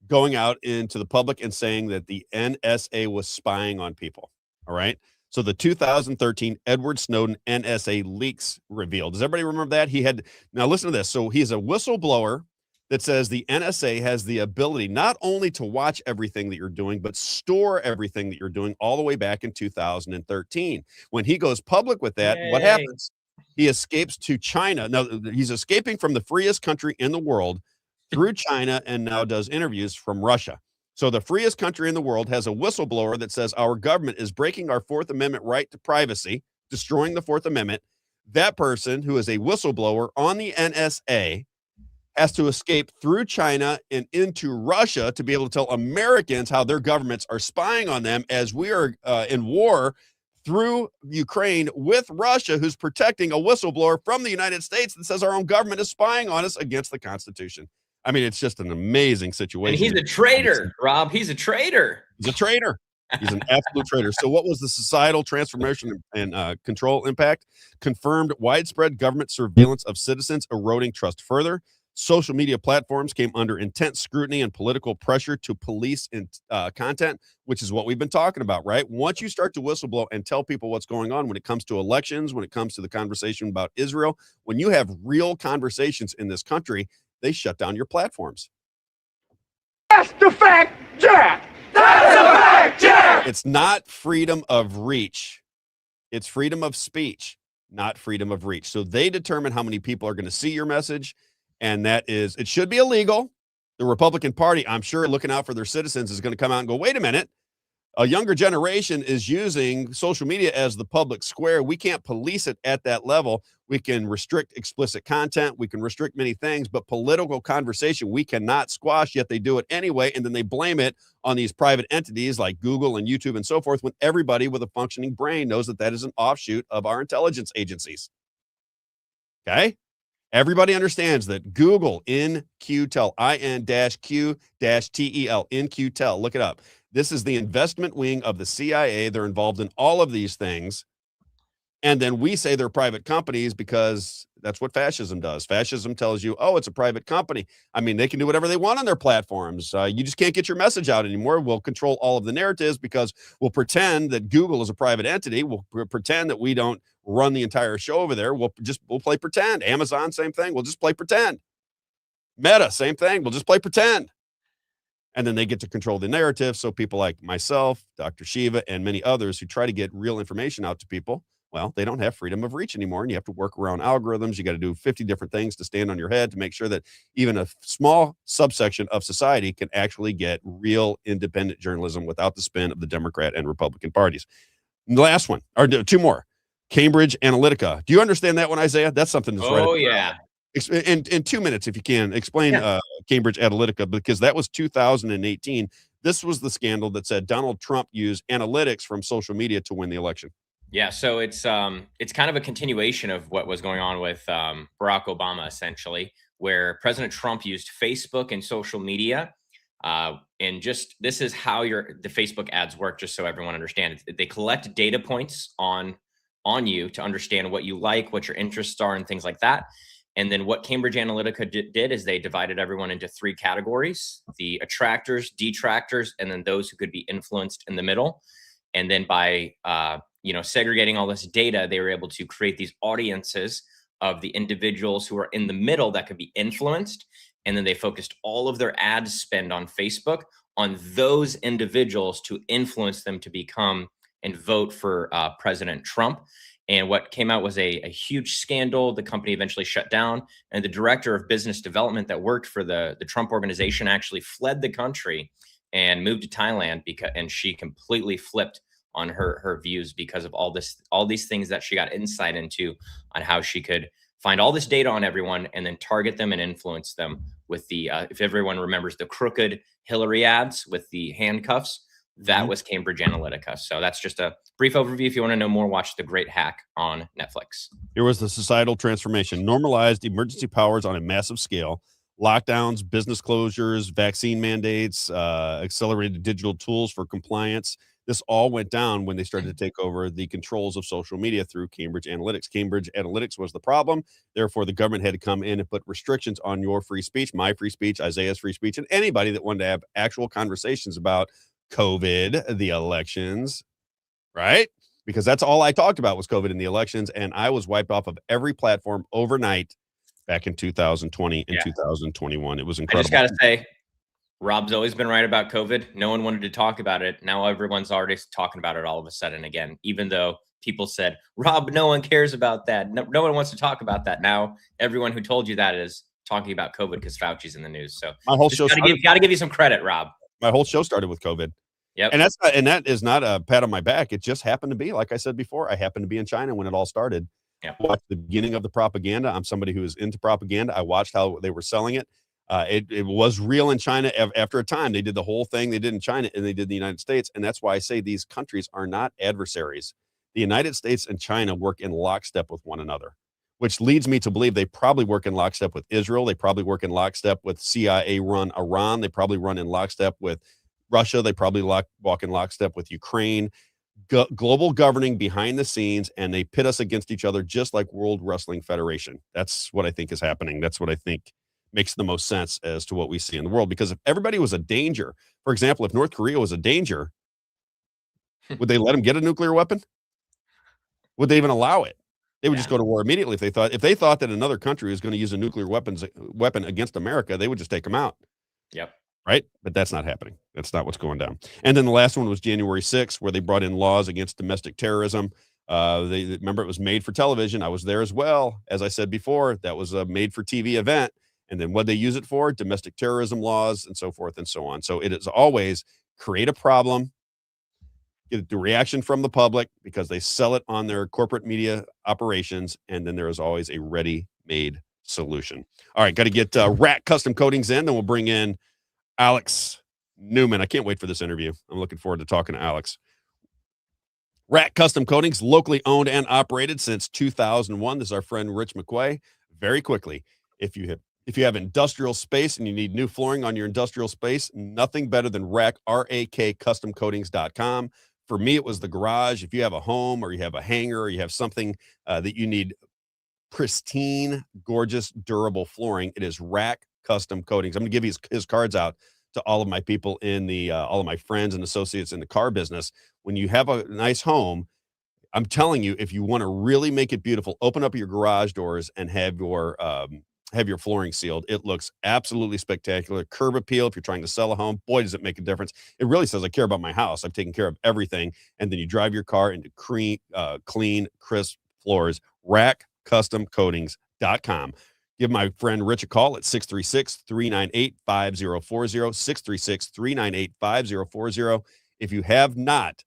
going out into the public and saying that the NSA was spying on people. All right. So the 2013 Edward Snowden NSA leaks revealed. Does everybody remember that? Now listen to this. So he's a whistleblower that says the NSA has the ability not only to watch everything that you're doing, but store everything that you're doing all the way back in 2013. When he goes public with that, what happens? He escapes to China. Now, he's escaping from the freest country in the world through China and now does interviews from Russia. So the freest country in the world has a whistleblower that says our government is breaking our 4th Amendment right to privacy, destroying the 4th Amendment. That person, who is a whistleblower on the NSA, has to escape through China and into Russia to be able to tell Americans how their governments are spying on them as we are in war through Ukraine with Russia, who's protecting a whistleblower from the United States that says our own government is spying on us against the Constitution. I mean, it's just an amazing situation. And he's a traitor, Rob. He's a traitor. He's a traitor. He's an absolute traitor. So what was the societal transformation and control impact? Confirmed widespread government surveillance of citizens, eroding trust further. Social media platforms came under intense scrutiny and political pressure to police content, which is what we've been talking about, right? Once you start to whistleblow and tell people what's going on when it comes to elections, when it comes to the conversation about Israel, when you have real conversations in this country, they shut down your platforms. That's the fact, Jack. That's a fact check! It's not freedom of reach. It's freedom of speech, not freedom of reach. So they determine how many people are going to see your message. And that is, it should be illegal. The Republican Party, I'm sure, looking out for their citizens, is going to come out and go, wait a minute. A younger generation is using social media as the public square. We can't police it at that level. We can restrict explicit content. We can restrict many things, but political conversation, we cannot squash, yet they do it anyway. And then they blame it on these private entities like Google and YouTube and so forth, when everybody with a functioning brain knows that that is an offshoot of our intelligence agencies. Okay? Everybody understands that Google, InQtel, IN-Q-Tel, InQtel, look it up. This is the investment wing of the CIA. They're involved in all of these things. And then we say they're private companies because that's what fascism does. Fascism tells you, oh, it's a private company. I mean, they can do whatever they want on their platforms. You just can't get your message out anymore. We'll control all of the narratives because we'll pretend that Google is a private entity. We'll pretend that we don't run the entire show over there. We'll play pretend. Amazon, same thing. We'll just play pretend. Meta, same thing. We'll just play pretend. And then they get to control the narrative. So people like myself, Dr. Shiva, and many others who try to get real information out to people, well, they don't have freedom of reach anymore. And you have to work around algorithms. You got to do 50 different things to stand on your head to make sure that even a small subsection of society can actually get real independent journalism without the spin of the Democrat and Republican parties. And the last one, or two more. Cambridge Analytica. Do you understand that one, Isaiah? That's something that's right. Oh, yeah. In 2 minutes, if you can, explain Cambridge Analytica, because that was 2018. This was the scandal that said Donald Trump used analytics from social media to win the election. Yeah, so it's kind of a continuation of what was going on with Barack Obama, essentially, where President Trump used Facebook and social media. And just this is how the Facebook ads work, just so everyone understands. They collect data points on you to understand what you like, what your interests are, and things like that. And then what Cambridge Analytica did is they divided everyone into three categories: the attractors, detractors, and then those who could be influenced in the middle. And then by segregating all this data, they were able to create these audiences of the individuals who are in the middle that could be influenced. And then they focused all of their ad spend on Facebook on those individuals to influence them to become and vote for President Trump. And what came out was a huge scandal. The company eventually shut down, and the director of business development that worked for the Trump organization actually fled the country and moved to Thailand and she completely flipped on her views because of all these things that she got insight into on how she could find all this data on everyone and then target them and influence them with the if everyone remembers the crooked Hillary ads with the handcuffs. That was Cambridge Analytica. So that's just a brief overview. If you want to know more, watch The Great Hack on Netflix. Here was the societal transformation: normalized emergency powers on a massive scale, lockdowns, business closures, vaccine mandates, accelerated digital tools for compliance. This all went down when they started to take over the controls of social media through Cambridge Analytics. Cambridge Analytics was the problem. Therefore, the government had to come in and put restrictions on your free speech, my free speech, Isaiah's free speech, and anybody that wanted to have actual conversations about COVID, the elections, right? Because that's all I talked about was COVID and the elections, and I was wiped off of every platform overnight back in 2020 and 2021. It was incredible. I just got to say, Robb's always been right about COVID. No one wanted to talk about it. Now everyone's already talking about it all of a sudden again, even though people said, Robb, no one cares about that. No one wants to talk about that. Now everyone who told you that is talking about COVID because Fauci's in the news. So my whole show got to give you some credit, Robb. My whole show started with COVID. Yep. And that is not a pat on my back. It just happened to be, like I said before, I happened to be in China when it all started. Yep. I watched the beginning of the propaganda. I'm somebody who is into propaganda. I watched how they were selling it. It was real in China. After a time, they did the whole thing they did in China and they did in the United States. And that's why I say these countries are not adversaries. The United States and China work in lockstep with one another, which leads me to believe they probably work in lockstep with Israel. They probably work in lockstep with CIA-run Iran. They probably run in lockstep with Russia. They probably walk in lockstep with Ukraine. Global governing behind the scenes, and they pit us against each other just like World Wrestling Federation. That's what I think is happening. That's what I think makes the most sense as to what we see in the world. Because if everybody was a danger, for example, if North Korea was a danger, would they let them get a nuclear weapon? Would they even allow it? They would just go to war immediately if they thought that another country was going to use a nuclear weapon against America. They would just take them out. Yep. right? But that's not happening. That's not what's going down. And then the last one was January 6th, where they brought in laws against domestic terrorism. They remember, it was made for television. I was there as well. As I said before, that was a made for TV event. And then what they use it for? Domestic terrorism laws and so forth and so on. So it is always create a problem, get the reaction from the public because they sell it on their corporate media operations. And then there is always a ready-made solution. All right, got to get Rack Custom Coatings in. Then we'll bring in Alex Newman. I can't wait for this interview. I'm looking forward to talking to Alex. Rack Custom Coatings, locally owned and operated since 2001. This is our friend Rich McQuay. Very quickly, if you have industrial space and you need new flooring on your industrial space, nothing better than Rack, RAKCustomcoatings.com. For me, it was the garage. If you have a home or you have a hangar or you have something that you need pristine, gorgeous, durable flooring, it is Rack Custom Coatings. I'm going to give his cards out to all of my people in the all of my friends and associates in the car business. When you have a nice home, I'm telling you, if you want to really make it beautiful, open up your garage doors and have your flooring sealed. It looks absolutely spectacular. Curb appeal. If you're trying to sell a home, boy, does it make a difference. It really says I care about my house. I've taken care of everything. And then you drive your car into clean, crisp floors. RackCustomCoatings.com. Give my friend Rich a call at 636-398-5040, 636-398-5040. If you have not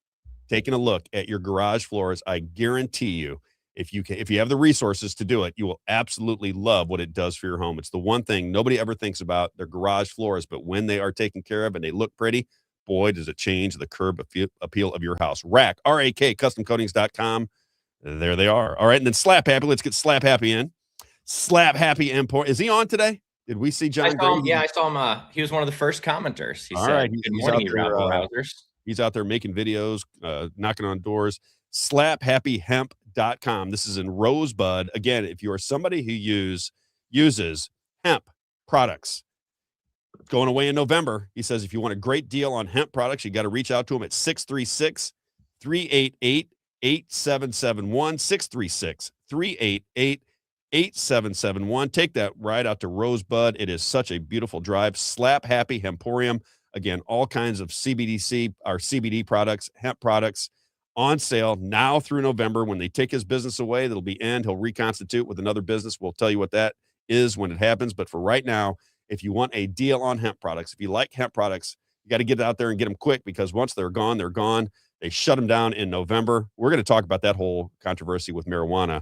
taken a look at your garage floors, I guarantee you, if you have the resources to do it, you will absolutely love what it does for your home. It's the one thing nobody ever thinks about, their garage floors, but when they are taken care of and they look pretty, boy, does it change the curb appeal of your house. Rack, RAKCustomCoatings.com. There they are. All right, and then Slap Happy. Let's get Slap Happy in. Slap Happy Import. Is he on today? Did we see John? I saw him. He was one of the first commenters. He said, "Good morning, you rabble rousers." He's out there making videos, knocking on doors. SlapHappyHemp.com. This is in Rosebud. Again, if you are somebody who uses hemp products, going away in November, he says if you want a great deal on hemp products, you got to reach out to him at 636-388-8771, 636-388-8771. Take that ride out to Rosebud. It is such a beautiful drive. Slap Happy Hemporium. Again, all kinds of CBD products, hemp products on sale now through November. When they take his business away, that'll be end. He'll reconstitute with another business. We'll tell you what that is when it happens. But for right now, if you want a deal on hemp products, if you like hemp products, you got to get out there and get them quick because once they're gone, they're gone. They shut them down in November. We're going to talk about that whole controversy with marijuana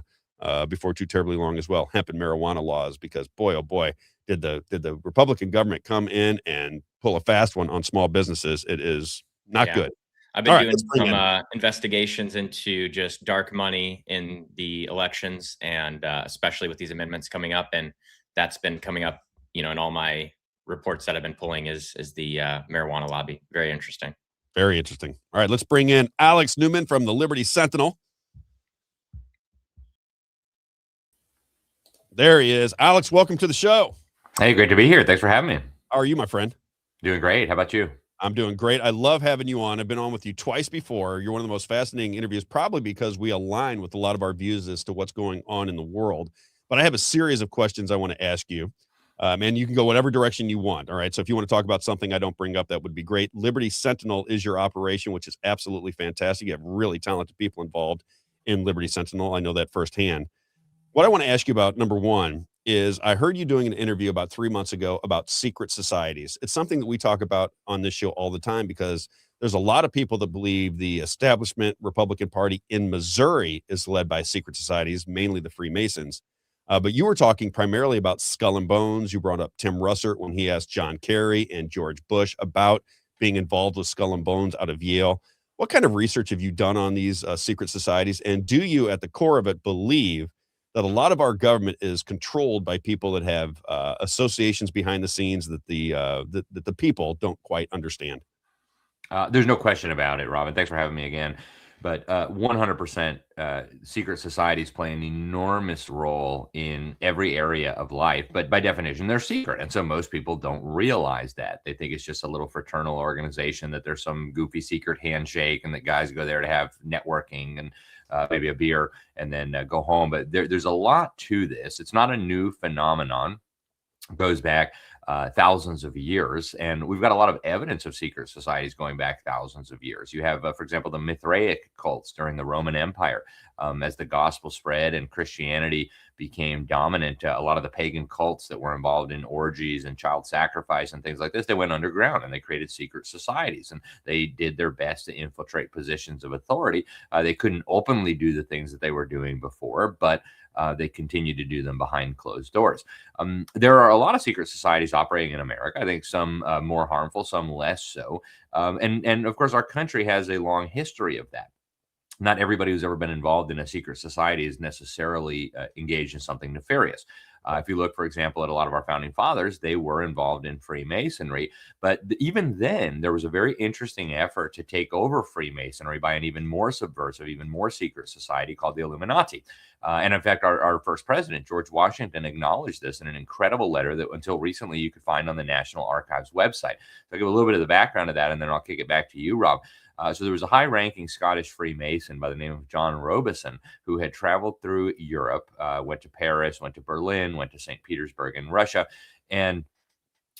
before too terribly long as well, hemp and marijuana laws, because boy, oh boy, did the Republican government come in and pull a fast one on small businesses. It is not good. I've been doing some investigations into just dark money in the elections, and especially with these amendments coming up, and that's been coming up, in all my reports that I've been pulling is the marijuana lobby. Very interesting. Very interesting. All right, let's bring in Alex Newman from the Liberty Sentinel. There he is. Alex, welcome to the show. Hey, great to be here. Thanks for having me. How are you, my friend? Doing great. How about you? I'm doing great. I love having you on. I've been on with you twice before. You're one of the most fascinating interviews, probably because we align with a lot of our views as to what's going on in the world. But I have a series of questions I want to ask you. And you can go whatever direction you want. All right. So if you want to talk about something I don't bring up, that would be great. Liberty Sentinel is your operation, which is absolutely fantastic. You have really talented people involved in Liberty Sentinel. I know that firsthand. What I want to ask you about, number one, is I heard you doing an interview about 3 months ago about secret societies. It's something that we talk about on this show all the time because there's a lot of people that believe the establishment Republican Party in Missouri is led by secret societies, mainly the Freemasons. But you were talking primarily about Skull and Bones. You brought up Tim Russert when he asked John Kerry and George Bush about being involved with Skull and Bones out of Yale. What kind of research have you done on these secret societies? And do you, at the core of it, believe that a lot of our government is controlled by people that have associations behind the scenes that the people don't quite understand? There's no question about it, Robin. Thanks for having me again. But 100% secret societies play an enormous role in every area of life. But by definition, they're secret. And so most people don't realize that. They think it's just a little fraternal organization, that there's some goofy secret handshake and that guys go there to have networking and maybe a beer and then go home. But there's a lot to this. It's not a new phenomenon. goes back thousands of years, and we've got a lot of evidence of secret societies going back thousands of years. You have, for example, the Mithraic cults during the Roman Empire. As the gospel spread and Christianity became dominant, a lot of the pagan cults that were involved in orgies and child sacrifice and things like this, they went underground and they created secret societies, and they did their best to infiltrate positions of authority. They couldn't openly do the things that they were doing before, but they continue to do them behind closed doors. There are a lot of secret societies operating in America. I think some more harmful, some less so. And of course, our country has a long history of that. Not everybody who's ever been involved in a secret society is necessarily engaged in something nefarious. If you look, for example, at a lot of our founding fathers, they were involved in Freemasonry. But even then, there was a very interesting effort to take over Freemasonry by an even more subversive, even more secret society called the Illuminati. And in fact, our first president, George Washington, acknowledged this in an incredible letter that until recently you could find on the National Archives website. So I'll give a little bit of the background of that, and then I'll kick it back to you, Rob. So there was a high-ranking Scottish Freemason by the name of John Robison who had traveled through Europe, went to Paris, went to Berlin, went to St. Petersburg in Russia, and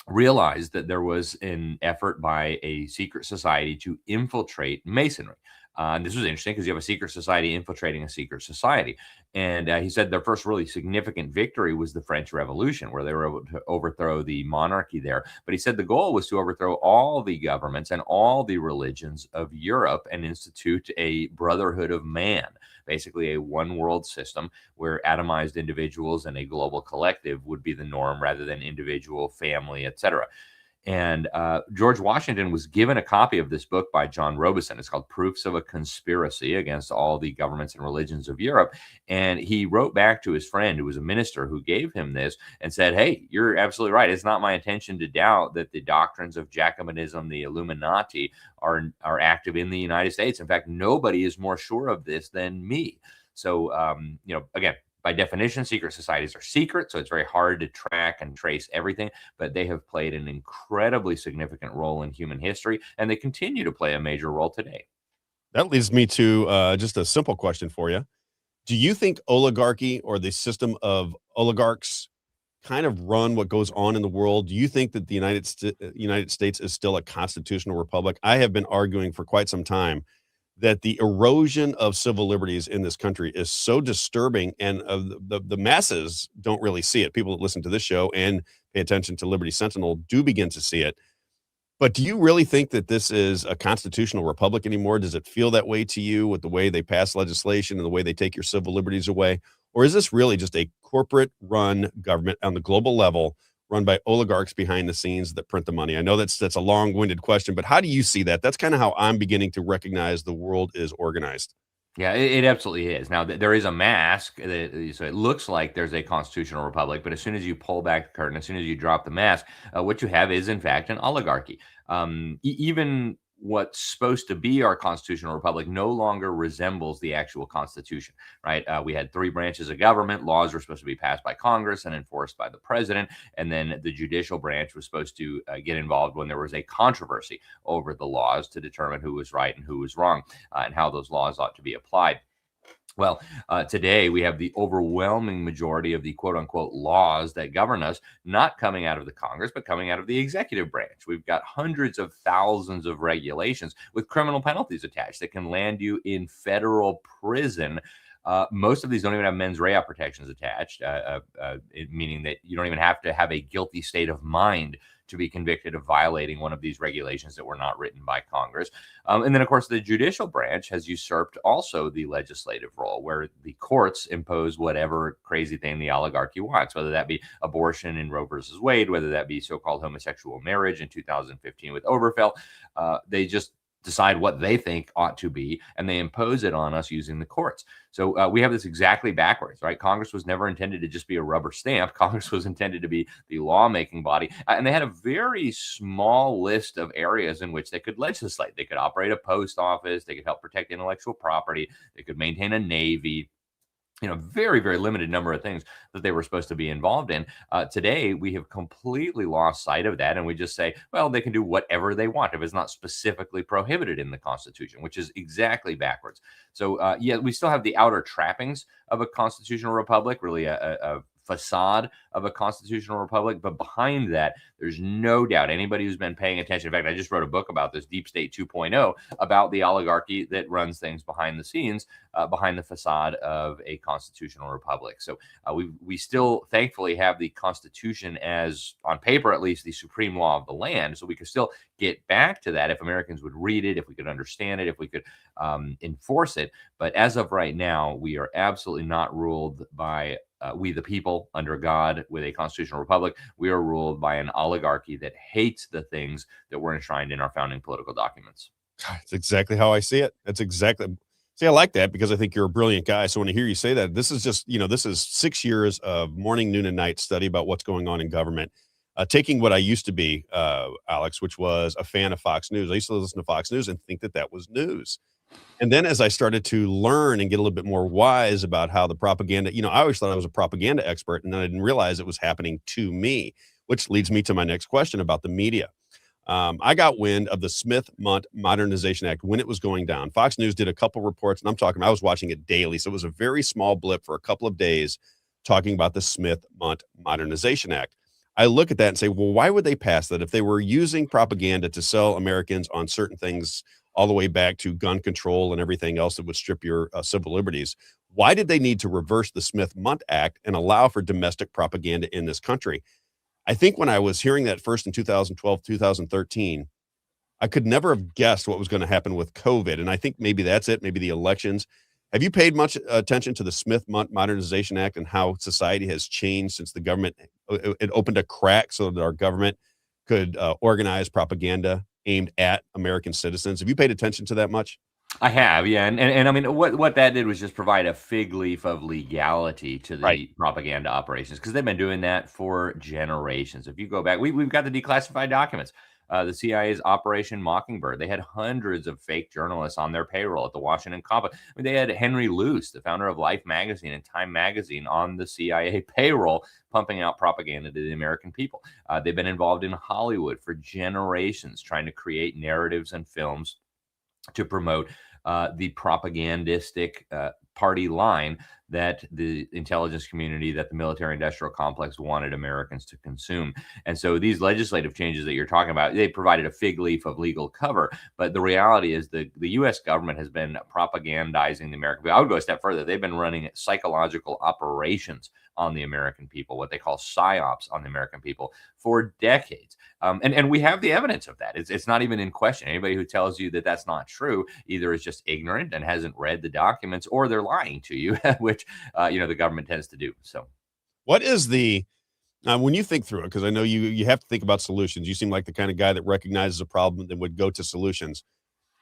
realized that there was an effort by a secret society to infiltrate Masonry. And this was interesting because you have a secret society infiltrating a secret society. And he said their first really significant victory was the French Revolution, where they were able to overthrow the monarchy there. But he said the goal was to overthrow all the governments and all the religions of Europe and institute a brotherhood of man, basically a one world system where atomized individuals and a global collective would be the norm rather than individual, family, etc. And George Washington was given a copy of this book by John Robison. It's called Proofs of a Conspiracy Against All the Governments and Religions of Europe. And he wrote back to his friend, who was a minister, who gave him this and said, hey, you're absolutely right. It's not my intention to doubt that the doctrines of Jacobinism, the Illuminati, are active in the United States. In fact, nobody is more sure of this than me. So, again, by definition, secret societies are secret, so it's very hard to track and trace everything, but they have played an incredibly significant role in human history, and they continue to play a major role today. That leads me to just a simple question for you. Do you think oligarchy or the system of oligarchs kind of run what goes on in the world? Do you think that the United States is still a constitutional republic? I have been arguing for quite some time that the erosion of civil liberties in this country is so disturbing, and the masses don't really see it. People that listen to this show and pay attention to Liberty Sentinel do begin to see it. But do you really think that this is a constitutional republic anymore? Does it feel that way to you with the way they pass legislation and the way they take your civil liberties away? Or is this really just a corporate-run government on the global level, run by oligarchs behind the scenes that print the money? I know that's a long-winded question, but how do you see that? That's kind of how I'm beginning to recognize the world is organized. Yeah, it absolutely is. Now, there is a mask, so it looks like there's a constitutional republic, but as soon as you pull back the curtain, as soon as you drop the mask, what you have is, in fact, an oligarchy. Even what's supposed to be our constitutional republic no longer resembles the actual Constitution, right? We had 3 branches of government. Laws were supposed to be passed by Congress and enforced by the president. And then the judicial branch was supposed to get involved when there was a controversy over the laws to determine who was right and who was wrong, and how those laws ought to be applied. Well, today we have the overwhelming majority of the quote unquote laws that govern us not coming out of the Congress, but coming out of the executive branch. We've got hundreds of thousands of regulations with criminal penalties attached that can land you in federal prison. Most of these don't even have mens rea protections attached, meaning that you don't even have to have a guilty state of mind to be convicted of violating one of these regulations that were not written by Congress. And then, of course, the judicial branch has usurped also the legislative role, where the courts impose whatever crazy thing the oligarchy wants, whether that be abortion in Roe versus Wade, whether that be so-called homosexual marriage in 2015 with Overthrow. They just decide what they think ought to be, and they impose it on us using the courts. So we have this exactly backwards, right? Congress was never intended to just be a rubber stamp. Congress was intended to be the lawmaking body. And they had a very small list of areas in which they could legislate. They could operate a post office. They could help protect intellectual property. They could maintain a navy. Very, very limited number of things that they were supposed to be involved in. Today, we have completely lost sight of that. And we just say, well, they can do whatever they want if it's not specifically prohibited in the Constitution, which is exactly backwards. So, we still have the outer trappings of a constitutional republic, really a facade of a constitutional republic. But behind that, there's no doubt anybody who's been paying attention. In fact, I just wrote a book about this, Deep State 2.0, about the oligarchy that runs things behind the scenes, behind the facade of a constitutional republic. So we still thankfully have the Constitution as, on paper at least, the supreme law of the land. So we could still get back to that if Americans would read it, if we could understand it, if we could enforce it. But as of right now, we are absolutely not ruled by we the people under God with a constitutional republic. We are ruled by an oligarchy that hates the things that were enshrined in our founding political documents. That's exactly how I see it. That's exactly. See, I like that because I think you're a brilliant guy. So when I hear you say that, this is just, this is 6 years of morning, noon, and night study about what's going on in government. Taking what I used to be, Alex, which was a fan of Fox News. I used to listen to Fox News and think that that was news. And then as I started to learn and get a little bit more wise about how the propaganda, I always thought I was a propaganda expert, and then I didn't realize it was happening to me, which leads me to my next question about the media. I got wind of the Smith-Mundt Modernization Act when it was going down. Fox News did a couple reports, and I was watching it daily. So it was a very small blip for a couple of days talking about the Smith-Mundt Modernization Act. I look at that and say, well, why would they pass that if they were using propaganda to sell Americans on certain things all the way back to gun control and everything else that would strip your civil liberties? Why did they need to reverse the Smith-Mundt Act and allow for domestic propaganda in this country? I think when I was hearing that first in 2012, 2013, I could never have guessed what was going to happen with COVID. And I think maybe that's it, maybe the elections. Have you paid much attention to the Smith-Mundt Modernization Act and how society has changed since the government, it opened a crack so that our government could organize propaganda aimed at American citizens? Have you paid attention to that much? I have, yeah. And I mean, what that did was just provide a fig leaf of legality to the propaganda operations, because they've been doing that for generations. If you go back, we've got the declassified documents. The CIA's Operation Mockingbird. They had hundreds of fake journalists on their payroll at the Washington Compass. I mean, they had Henry Luce, the founder of Life magazine and Time magazine, on the CIA payroll, pumping out propaganda to the American people. They've been involved in Hollywood for generations, trying to create narratives and films to promote the propagandistic party line that the intelligence community, that the military industrial complex wanted Americans to consume. And so these legislative changes that you're talking about, they provided a fig leaf of legal cover. But the reality is the U.S. government has been propagandizing the American people. I would go a step further. They've been running psychological operations on the American people, what they call psyops on the American people, for decades. And we have the evidence of that. It's not even in question. Anybody who tells you that that's not true either is just ignorant and hasn't read the documents, or they're lying to you, which the government tends to do. So, what is the when you think through it? Because I know you have to think about solutions. You seem like the kind of guy that recognizes a problem and would go to solutions.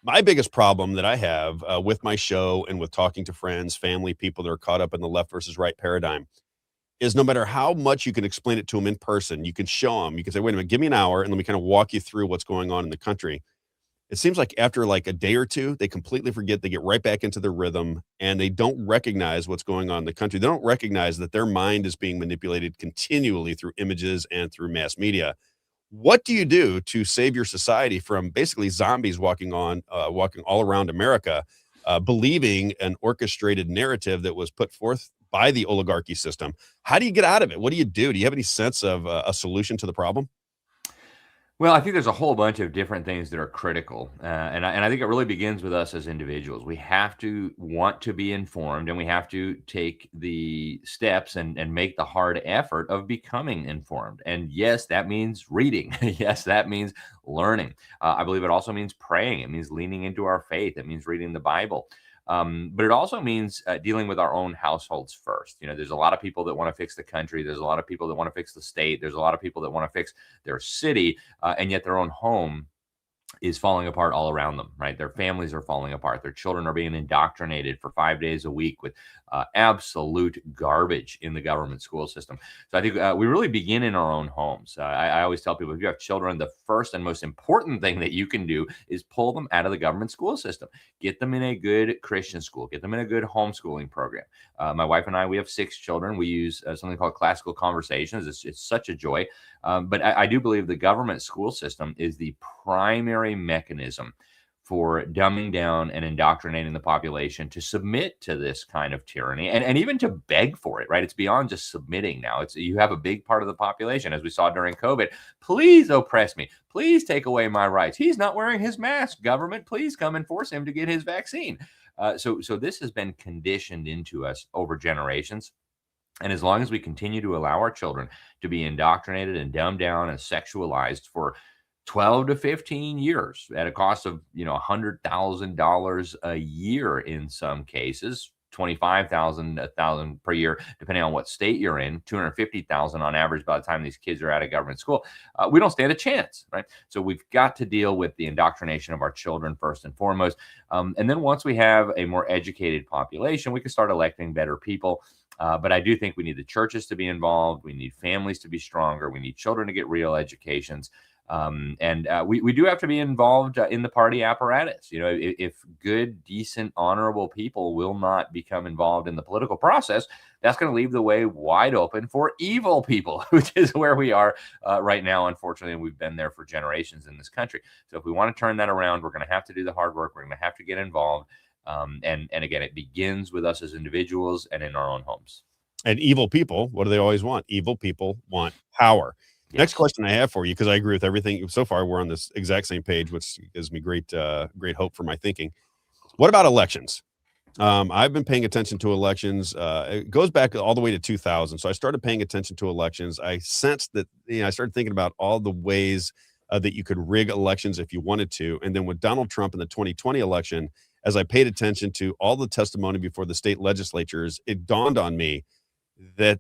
My biggest problem that I have with my show and with talking to friends, family, people that are caught up in the left versus right paradigm is no matter how much you can explain it to them in person, you can show them, you can say, wait a minute, give me an hour and let me kind of walk you through what's going on in the country. It seems like after like a day or two, they completely forget, they get right back into their rhythm, and they don't recognize what's going on in the country. They don't recognize that their mind is being manipulated continually through images and through mass media. What do you do to save your society from basically zombies walking all around America, believing an orchestrated narrative that was put forth by the oligarchy system? How do you get out of it? What do you do? Do you have any sense of a solution to the problem? Well, I think there's a whole bunch of different things that are critical. And I think it really begins with us as individuals. We have to want to be informed, and we have to take the steps and make the hard effort of becoming informed. And yes, that means reading. Yes, that means learning. I believe it also means praying. It means leaning into our faith. It means reading the Bible. But it also means dealing with our own households first. There's a lot of people that want to fix the country. There's a lot of people that want to fix the state. There's a lot of people that want to fix their city, and yet their own home is falling apart all around them, right? Their families are falling apart. Their children are being indoctrinated for 5 days a week with absolute garbage in the government school system. So I think we really begin in our own homes. I always tell people, if you have children, the first and most important thing that you can do is pull them out of the government school system. Get them in a good Christian school. Get them in a good homeschooling program. My wife and I, we have 6 children. We use something called Classical Conversations. It's such a joy. But I do believe the government school system is the primary mechanism for dumbing down and indoctrinating the population to submit to this kind of tyranny and even to beg for it, right? It's beyond just submitting now. It's you have a big part of the population, as we saw during COVID. Please oppress me. Please take away my rights. He's not wearing his mask. Government, please come and force him to get his vaccine. So this has been conditioned into us over generations. And as long as we continue to allow our children to be indoctrinated and dumbed down and sexualized for 12 to 15 years at a cost of, $100,000 a year in some cases, 25,000, 1,000 per year, depending on what state you're in, 250,000 on average by the time these kids are out of government school, we don't stand a chance, right? So we've got to deal with the indoctrination of our children first and foremost. And then once we have a more educated population, we can start electing better people. But I do think we need the churches to be involved. We need families to be stronger. We need children to get real educations. And we do have to be involved in the party apparatus. If good, decent, honorable people will not become involved in the political process, that's going to leave the way wide open for evil people, which is where we are right now, unfortunately. And we've been there for generations in this country. So if we want to turn that around, we're going to have to do the hard work. We're going to have to get involved. And again, it begins with us as individuals and in our own homes. And evil people, what do they always want? Evil people want power. Yes. Next question I have for you, because I agree with everything so far. We're on this exact same page, which gives me great hope for my thinking. What about elections? I've been paying attention to elections. It goes back all the way to 2000. So I started paying attention to elections. I sensed that, I started thinking about all the ways that you could rig elections if you wanted to. And then with Donald Trump in the 2020 election, as I paid attention to all the testimony before the state legislatures, it dawned on me that,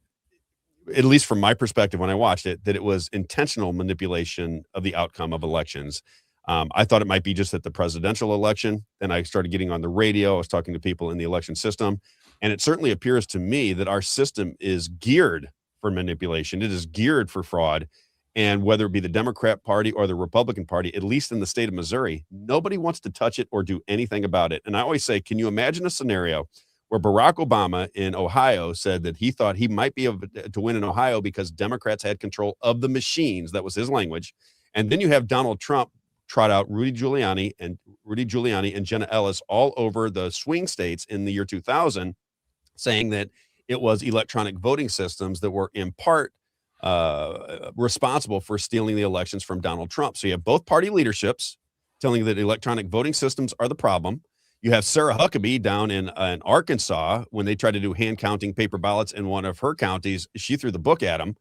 at least from my perspective when I watched it, that it was intentional manipulation of the outcome of elections. I thought it might be just at the presidential election. Then I started getting on the radio. I was talking to people in the election system. And it certainly appears to me that our system is geared for manipulation. It is geared for fraud. And whether it be the Democrat Party or the Republican Party, at least in the state of Missouri, nobody wants to touch it or do anything about it. And I always say, can you imagine a scenario where Barack Obama in Ohio said that he thought he might be able to win in Ohio because Democrats had control of the machines? That was his language. And then you have Donald Trump trot out Rudy Giuliani and Jenna Ellis all over the swing states in the year 2000, saying that it was electronic voting systems that were in part responsible for stealing the elections from Donald Trump. So you have both party leaderships telling you that electronic voting systems are the problem. You have Sarah Huckabee down in Arkansas when they tried to do hand counting paper ballots in one of her counties. She threw the book at them.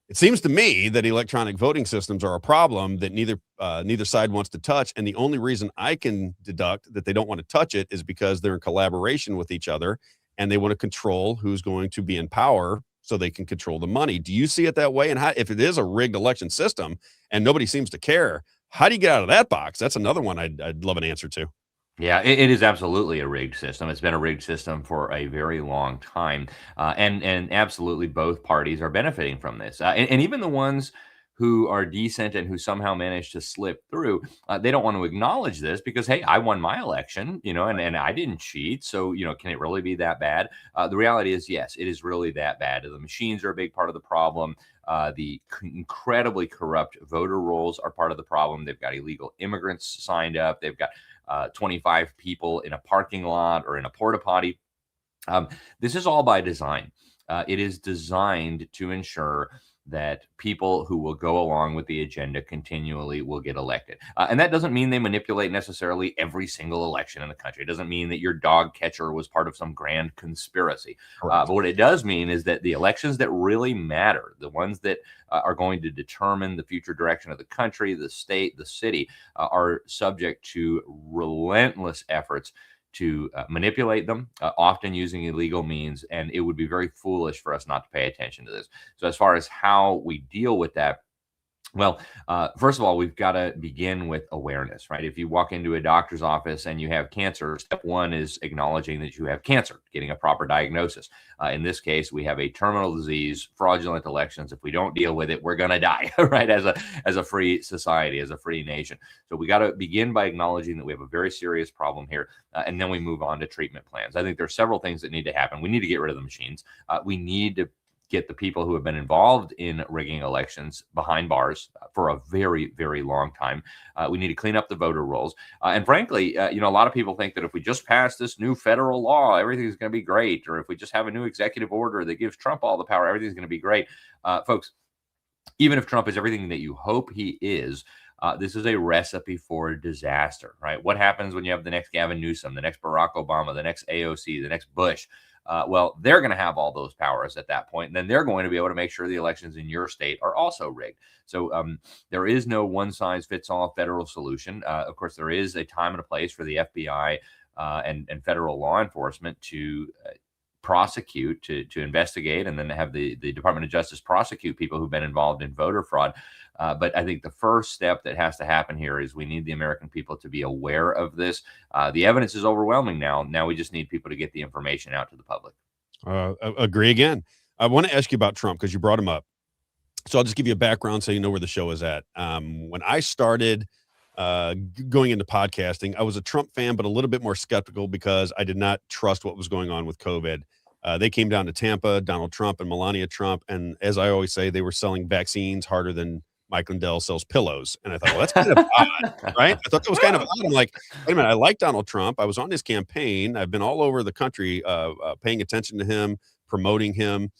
It seems to me that electronic voting systems are a problem that neither side wants to touch. And the only reason I can deduct that they don't want to touch it is because they're in collaboration with each other and they want to control who's going to be in power so they can control the money. Do you see it that way? And if it is a rigged election system and nobody seems to care, how do you get out of that box? That's another one I'd love an answer to. Yeah, it is absolutely a rigged system. It's been a rigged system for a very long time. And absolutely both parties are benefiting from this. And even the ones who are decent and who somehow managed to slip through, they don't want to acknowledge this because, hey, I won my election, and I didn't cheat. So, can it really be that bad? The reality is, yes, it is really that bad. The machines are a big part of the problem. The incredibly corrupt voter rolls are part of the problem. They've got illegal immigrants signed up. They've got 25 people in a parking lot or in a porta potty. This is all by design. It is designed to ensure that people who will go along with the agenda continually will get elected. And that doesn't mean they manipulate necessarily every single election in the country. It doesn't mean that your dog catcher was part of some grand conspiracy. But what it does mean is that the elections that really matter, the ones that are going to determine the future direction of the country, the state, the city, are subject to relentless efforts to manipulate them, often using illegal means. And it would be very foolish for us not to pay attention to this. So as far as how we deal with that, well, first of all, we've got to begin with awareness, right? If you walk into a doctor's office and you have cancer, step one is acknowledging that you have cancer, getting a proper diagnosis. In this case, we have a terminal disease, fraudulent elections. If we don't deal with it, we're going to die, right? As a free society, as a free nation. So we got to begin by acknowledging that we have a very serious problem here. And then we move on to treatment plans. I think there are several things that need to happen. We need to get rid of the machines. We need to get the people who have been involved in rigging elections behind bars for a very, very long time. We need to clean up the voter rolls. And frankly, a lot of people think that if we just pass this new federal law, everything's going to be great. Or if we just have a new executive order that gives Trump all the power, everything's going to be great. Folks, even if Trump is everything that you hope he is, this is a recipe for disaster, right? What happens when you have the next Gavin Newsom, the next Barack Obama, the next AOC, the next Bush? Well, they're going to have all those powers at that point, and then they're going to be able to make sure the elections in your state are also rigged. So there is no one-size-fits-all federal solution. Of course, there is a time and a place for the FBI and federal law enforcement to prosecute, to investigate, and then have the Department of Justice prosecute people who've been involved in voter fraud. But I think the first step that has to happen here is we need the American people to be aware of this. The evidence is overwhelming now. Now we just need people to get the information out to the public. Agree again. I want to ask you about Trump because you brought him up. So I'll just give you a background so you know where the show is at. When I started going into podcasting, I was a Trump fan, but a little bit more skeptical because I did not trust what was going on with COVID. They came down to Tampa, Donald Trump and Melania Trump. And as I always say, they were selling vaccines harder than Mike Lindell sells pillows. And I thought, well, that's kind of odd, right? I thought that was kind of odd. I'm like, wait a minute, I like Donald Trump. I was on his campaign. I've been all over the country paying attention to him, promoting him.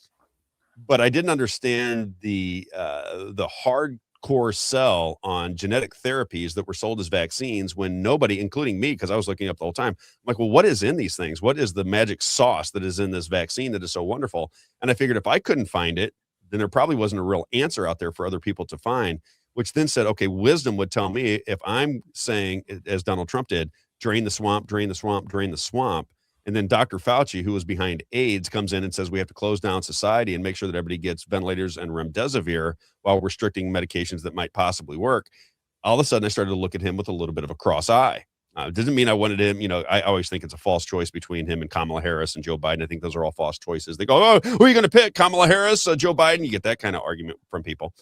But I didn't understand the hardcore sell on genetic therapies that were sold as vaccines when nobody, including me, because I was looking up the whole time, I'm like, well, what is in these things? What is the magic sauce that is in this vaccine that is so wonderful? And I figured if I couldn't find it, then there probably wasn't a real answer out there for other people to find, which then said, okay, wisdom would tell me if I'm saying, as Donald Trump did, drain the swamp, drain the swamp, drain the swamp. And then Dr. Fauci, who was behind AIDS, comes in and says we have to close down society and make sure that everybody gets ventilators and remdesivir while restricting medications that might possibly work. All of a sudden, I started to look at him with a little bit of a cross eye. Doesn't mean I wanted him. I always think it's a false choice between him and Kamala Harris and Joe Biden. I think those are all false choices. They go, oh, who are you going to pick? Kamala Harris, Joe Biden? You get that kind of argument from people.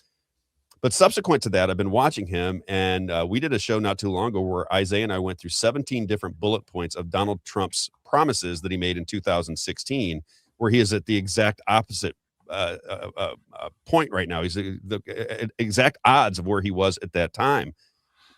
But subsequent to that, I've been watching him, and we did a show not too long ago where Isaiah and I went through 17 different bullet points of Donald Trump's promises that he made in 2016, where he is at the exact opposite point right now. He's the exact odds of where he was at that time.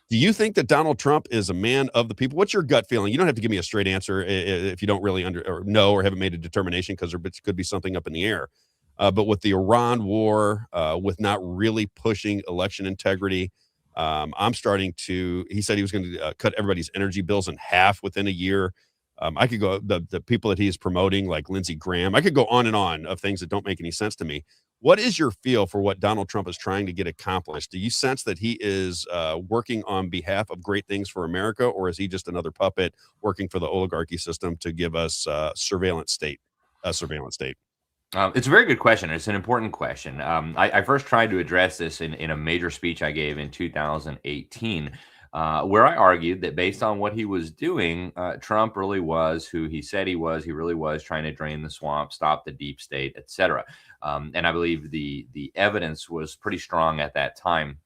Do you think that Donald Trump is a man of the people? What's your gut feeling? You don't have to give me a straight answer if you don't really know or haven't made a determination, because there could be something up in the air. But with the Iran war, with not really pushing election integrity, I'm starting to, he said he was going to cut everybody's energy bills in half within a year. I could go, the people that he is promoting, like Lindsey Graham, I could go on and on of things that don't make any sense to me. What is your feel for what Donald Trump is trying to get accomplished? Do you sense that he is working on behalf of great things for America, or is he just another puppet working for the oligarchy system to give us a surveillance state? It's a very good question. It's an important question. I first tried to address this in a major speech I gave in 2018, where I argued that based on what he was doing, Trump really was who he said he was. He really was trying to drain the swamp, stop the deep state, etc. And I believe the evidence was pretty strong at that time.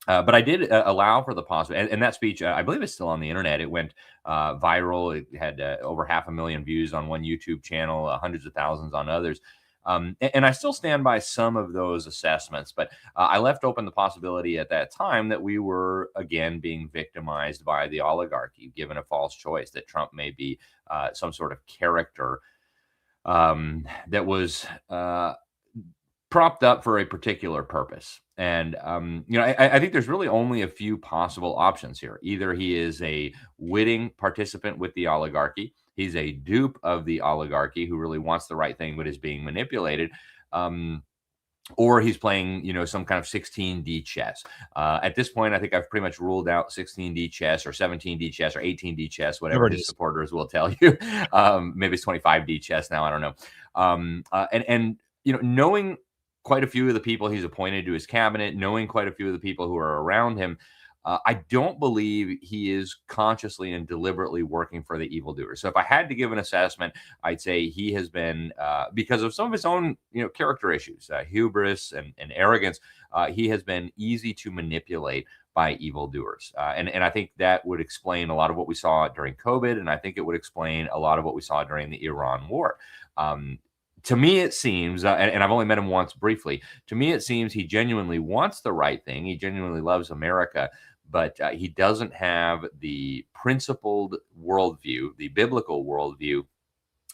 But I did allow for the possibility, and that speech, I believe it's still on the internet. It went viral. It had over 500,000 views on one YouTube channel, hundreds of thousands on others. And I still stand by some of those assessments, but I left open the possibility at that time that we were, again, being victimized by the oligarchy, given a false choice, that Trump may be some sort of character that was propped up for a particular purpose. And, I think there's really only a few possible options here. Either he is a witting participant with the oligarchy, he's a dupe of the oligarchy who really wants the right thing but is being manipulated, or he's playing, some kind of 16D chess. At this point, I think I've pretty much ruled out 16D chess or 17D chess or 18D chess, whatever his supporters will tell you. Maybe it's 25D chess now. I don't know. Knowing quite a few of the people he's appointed to his cabinet, knowing quite a few of the people who are around him, I don't believe he is consciously and deliberately working for the evildoers. So if I had to give an assessment, I'd say he has been, because of some of his own, character issues, hubris and arrogance, he has been easy to manipulate by evildoers. And I think that would explain a lot of what we saw during COVID, and I think it would explain a lot of what we saw during the Iran war. to me, it seems, and I've only met him once briefly, to me, it seems he genuinely wants the right thing. He genuinely loves America, but he doesn't have the principled worldview, the biblical worldview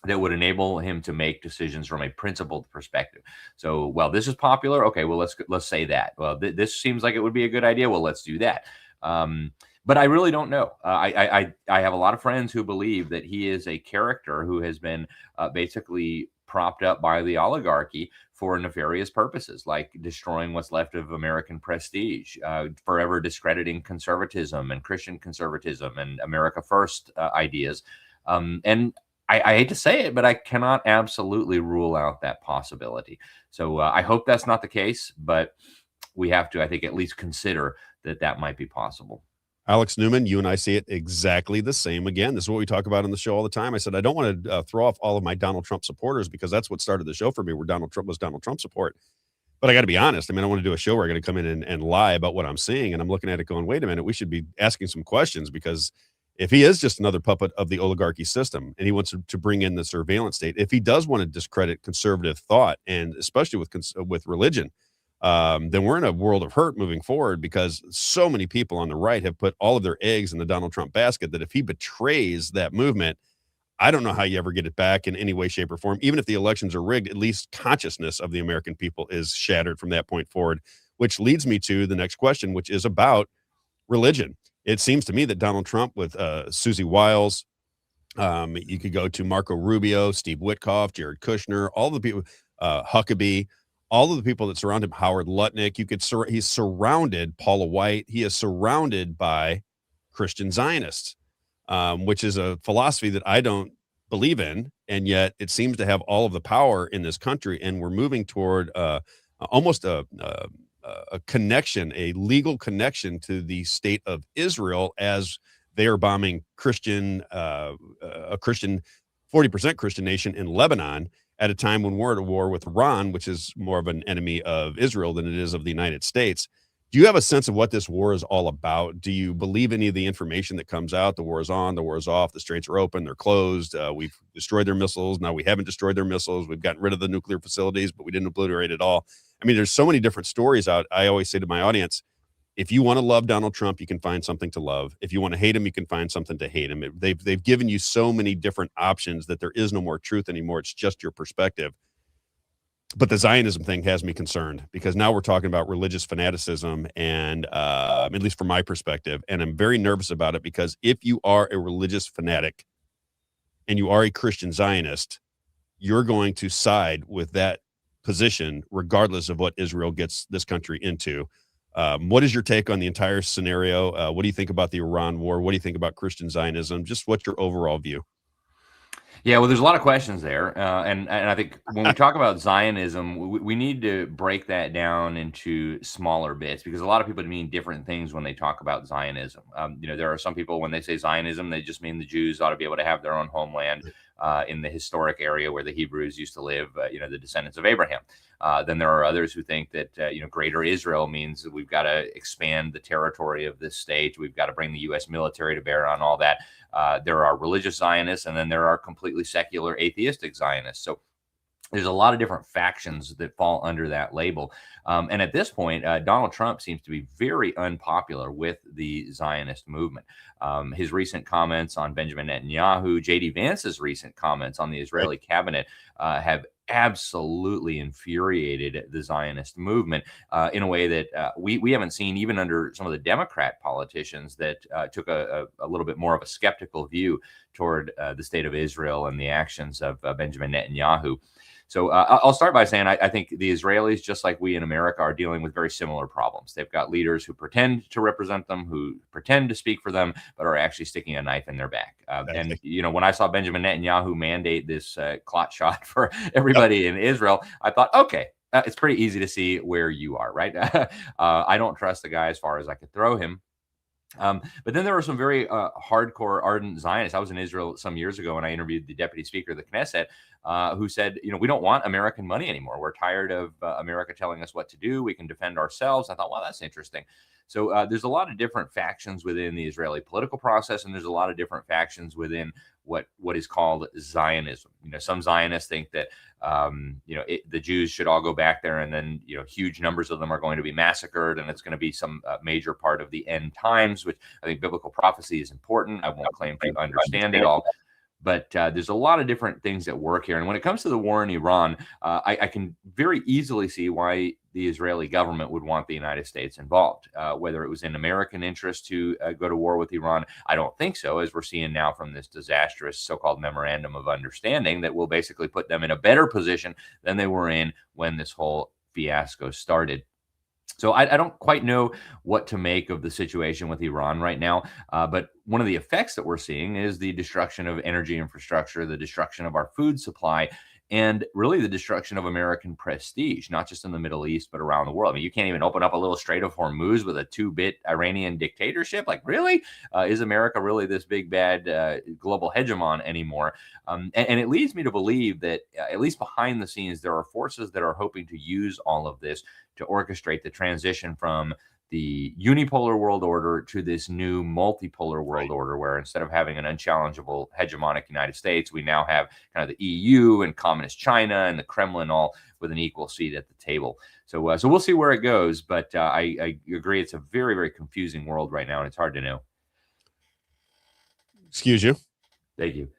that would enable him to make decisions from a principled perspective. So, well, this is popular. Okay, well, let's say that. Well, this seems like it would be a good idea. Well, let's do that. But I really don't know. I have a lot of friends who believe that he is a character who has been basically propped up by the oligarchy for nefarious purposes, like destroying what's left of American prestige, forever discrediting conservatism and Christian conservatism and America First ideas. And I hate to say it, but I cannot absolutely rule out that possibility. So I hope that's not the case, but we have to, I think, at least consider that might be possible. Alex Newman, you and I see it exactly the same. Again, this is what we talk about on the show all the time. I said, I don't want to throw off all of my Donald Trump supporters because that's what started the show for me, where Donald Trump support. But I got to be honest. I mean, I want to do a show where I'm going to come in and lie about what I'm seeing. And I'm looking at it going, wait a minute, we should be asking some questions, because if he is just another puppet of the oligarchy system and he wants to bring in the surveillance state, if he does want to discredit conservative thought, and especially with religion, then we're in a world of hurt moving forward, because so many people on the right have put all of their eggs in the Donald Trump basket that if he betrays that movement, I don't know how you ever get it back in any way, shape, or form. Even if the elections are rigged, at least consciousness of the American people is shattered from that point forward, which leads me to the next question, which is about religion. It seems to me that Donald Trump with Susie Wiles, you could go to Marco Rubio, Steve Witkoff, Jared Kushner, all the people, Huckabee, all of the people that surround him, Howard Lutnick. He's surrounded, Paula White. He is surrounded by Christian Zionists, which is a philosophy that I don't believe in, and yet it seems to have all of the power in this country. And we're moving toward almost a connection, a legal connection to the state of Israel, as they are bombing a 40% Christian nation in Lebanon at a time when we're at a war with Iran, which is more of an enemy of Israel than it is of the United States. Do you have a sense of what this war is all about? Do you believe any of the information that comes out? The war is on, the war is off, the straits are open, they're closed. We've destroyed their missiles. Now we haven't destroyed their missiles. We've gotten rid of the nuclear facilities, but we didn't obliterate it all. I mean, there's so many different stories out. I always say to my audience, if you want to love Donald Trump, you can find something to love. If you want to hate him, you can find something to hate him. They've given you so many different options that there is no more truth anymore. It's just your perspective. But the Zionism thing has me concerned, because now we're talking about religious fanaticism, and at least from my perspective, and I'm very nervous about it, because if you are a religious fanatic and you are a Christian Zionist, you're going to side with that position regardless of what Israel gets this country into. What is your take on the entire scenario? What do you think about the Iran war? What do you think about Christian Zionism? Just what's your overall view? Yeah, well, there's a lot of questions there. And I think when we talk about Zionism, we need to break that down into smaller bits, because a lot of people mean different things when they talk about Zionism. There are some people, when they say Zionism, they just mean the Jews ought to be able to have their own homeland in the historic area where the Hebrews used to live, the descendants of Abraham. Then there are others who think that, greater Israel means that we've got to expand the territory of this state. We've got to bring the U.S. military to bear on all that. There are religious Zionists, and then there are completely secular atheistic Zionists. So there's a lot of different factions that fall under that label. And at this point, Donald Trump seems to be very unpopular with the Zionist movement. His recent comments on Benjamin Netanyahu, J.D. Vance's recent comments on the Israeli cabinet have absolutely infuriated the Zionist movement in a way that we haven't seen even under some of the Democrat politicians that took a little bit more of a skeptical view toward the state of Israel and the actions of Benjamin Netanyahu. So I'll start by saying I think the Israelis, just like we in America, are dealing with very similar problems. They've got leaders who pretend to represent them, who pretend to speak for them, but are actually sticking a knife in their back. And when I saw Benjamin Netanyahu mandate this clot shot for everybody in Israel, I thought, okay, it's pretty easy to see where you are, right? I don't trust the guy as far as I could throw him. But then there were some very hardcore, ardent Zionists. I was in Israel some years ago, and I interviewed the deputy speaker of the Knesset, who said, we don't want American money anymore. We're tired of America telling us what to do. We can defend ourselves. I thought, well, that's interesting. So there's a lot of different factions within the Israeli political process, and there's a lot of different factions within what is called Zionism. Some Zionists think that the Jews should all go back there, and then huge numbers of them are going to be massacred, and it's going to be some major part of the end times, which I think biblical prophecy is important. I won't claim to understand it all, but there's a lot of different things at work here. And when it comes to the war in Iran, I can very easily see why the Israeli government would want the United States involved. Whether it was in American interest to go to war with Iran, I don't think so, as we're seeing now from this disastrous so-called memorandum of understanding that will basically put them in a better position than they were in when this whole fiasco started. So I don't quite know what to make of the situation with Iran right now. But one of the effects that we're seeing is the destruction of energy infrastructure, the destruction of our food supply, and really the destruction of American prestige, not just in the Middle East, but around the world. I mean, you can't even open up a little Strait of Hormuz with a 2-bit Iranian dictatorship. Like, really? Is America really this big, bad global hegemon anymore? And it leads me to believe that, at least behind the scenes, there are forces that are hoping to use all of this to orchestrate the transition from the unipolar world order to this new multipolar world order, where instead of having an unchallengeable hegemonic United States, we now have kind of the EU and communist China and the Kremlin all with an equal seat at the table. So we'll see where it goes. But I agree, it's a very, very confusing world right now, and it's hard to know. Excuse you. Thank you.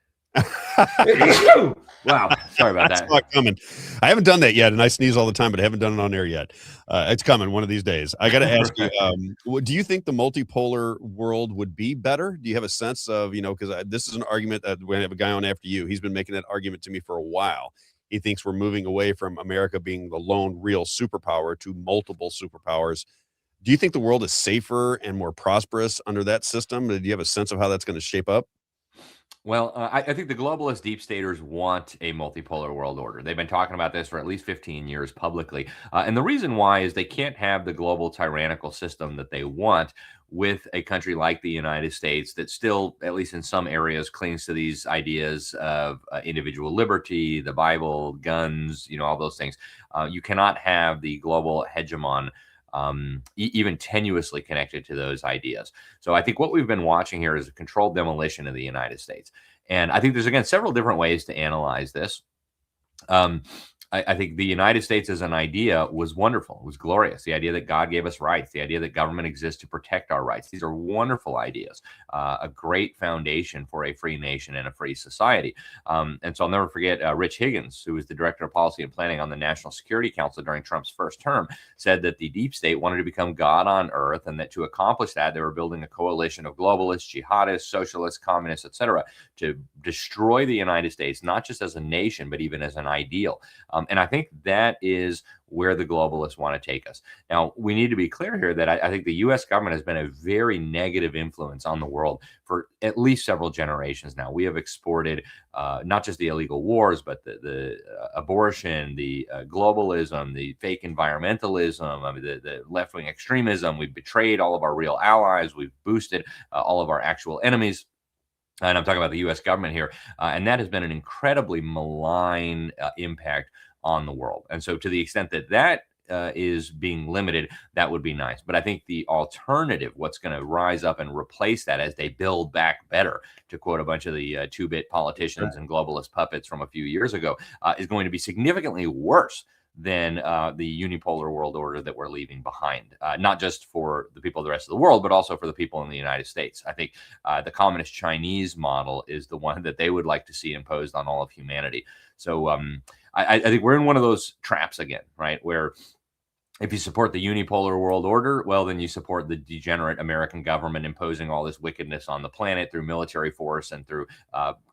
Wow, sorry about that. It's not coming. I haven't done that yet, and I sneeze all the time, but I haven't done it on air yet. It's coming one of these days. I got to ask you, do you think the multipolar world would be better? Do you have a sense of, because this is an argument that we're going to have a guy on after you. He's been making that argument to me for a while. He thinks we're moving away from America being the lone real superpower to multiple superpowers. Do you think the world is safer and more prosperous under that system? Do you have a sense of how that's going to shape up? Well, I think the globalist deep staters want a multipolar world order. They've been talking about this for at least 15 years publicly. And the reason why is they can't have the global tyrannical system that they want with a country like the United States that still, at least in some areas, clings to these ideas of individual liberty, the Bible, guns, all those things. You cannot have the global hegemon even tenuously connected to those ideas. So I think what we've been watching here is a controlled demolition of the United States. And I think there's, again, several different ways to analyze this. I think the United States as an idea was wonderful. It was glorious. The idea that God gave us rights, the idea that government exists to protect our rights. These are wonderful ideas, a great foundation for a free nation and a free society. And so I'll never forget Rich Higgins, who was the director of policy and planning on the National Security Council during Trump's first term, said that the deep state wanted to become God on earth, and that to accomplish that, they were building a coalition of globalists, jihadists, socialists, communists, etc., to destroy the United States, not just as a nation, but even as an ideal. And I think that is where the globalists want to take us. Now, we need to be clear here that I think the U.S. government has been a very negative influence on the world for at least several generations now. We have exported not just the illegal wars, but the abortion, the globalism, the fake environmentalism, the left-wing extremism. We've betrayed all of our real allies. We've boosted all of our actual enemies. And I'm talking about the U.S. government here. And that has been an incredibly malign impact on the world. And so to the extent that that is being limited, that would be nice. But I think the alternative, what's going to rise up and replace that as they build back better, to quote a bunch of the 2-bit politicians and globalist puppets from a few years ago, is going to be significantly worse than the unipolar world order that we're leaving behind, not just for the people of the rest of the world, but also for the people in the United States. I think the communist Chinese model is the one that they would like to see imposed on all of humanity. So I think we're in one of those traps again, right, where if you support the unipolar world order, well, then you support the degenerate American government imposing all this wickedness on the planet through military force and through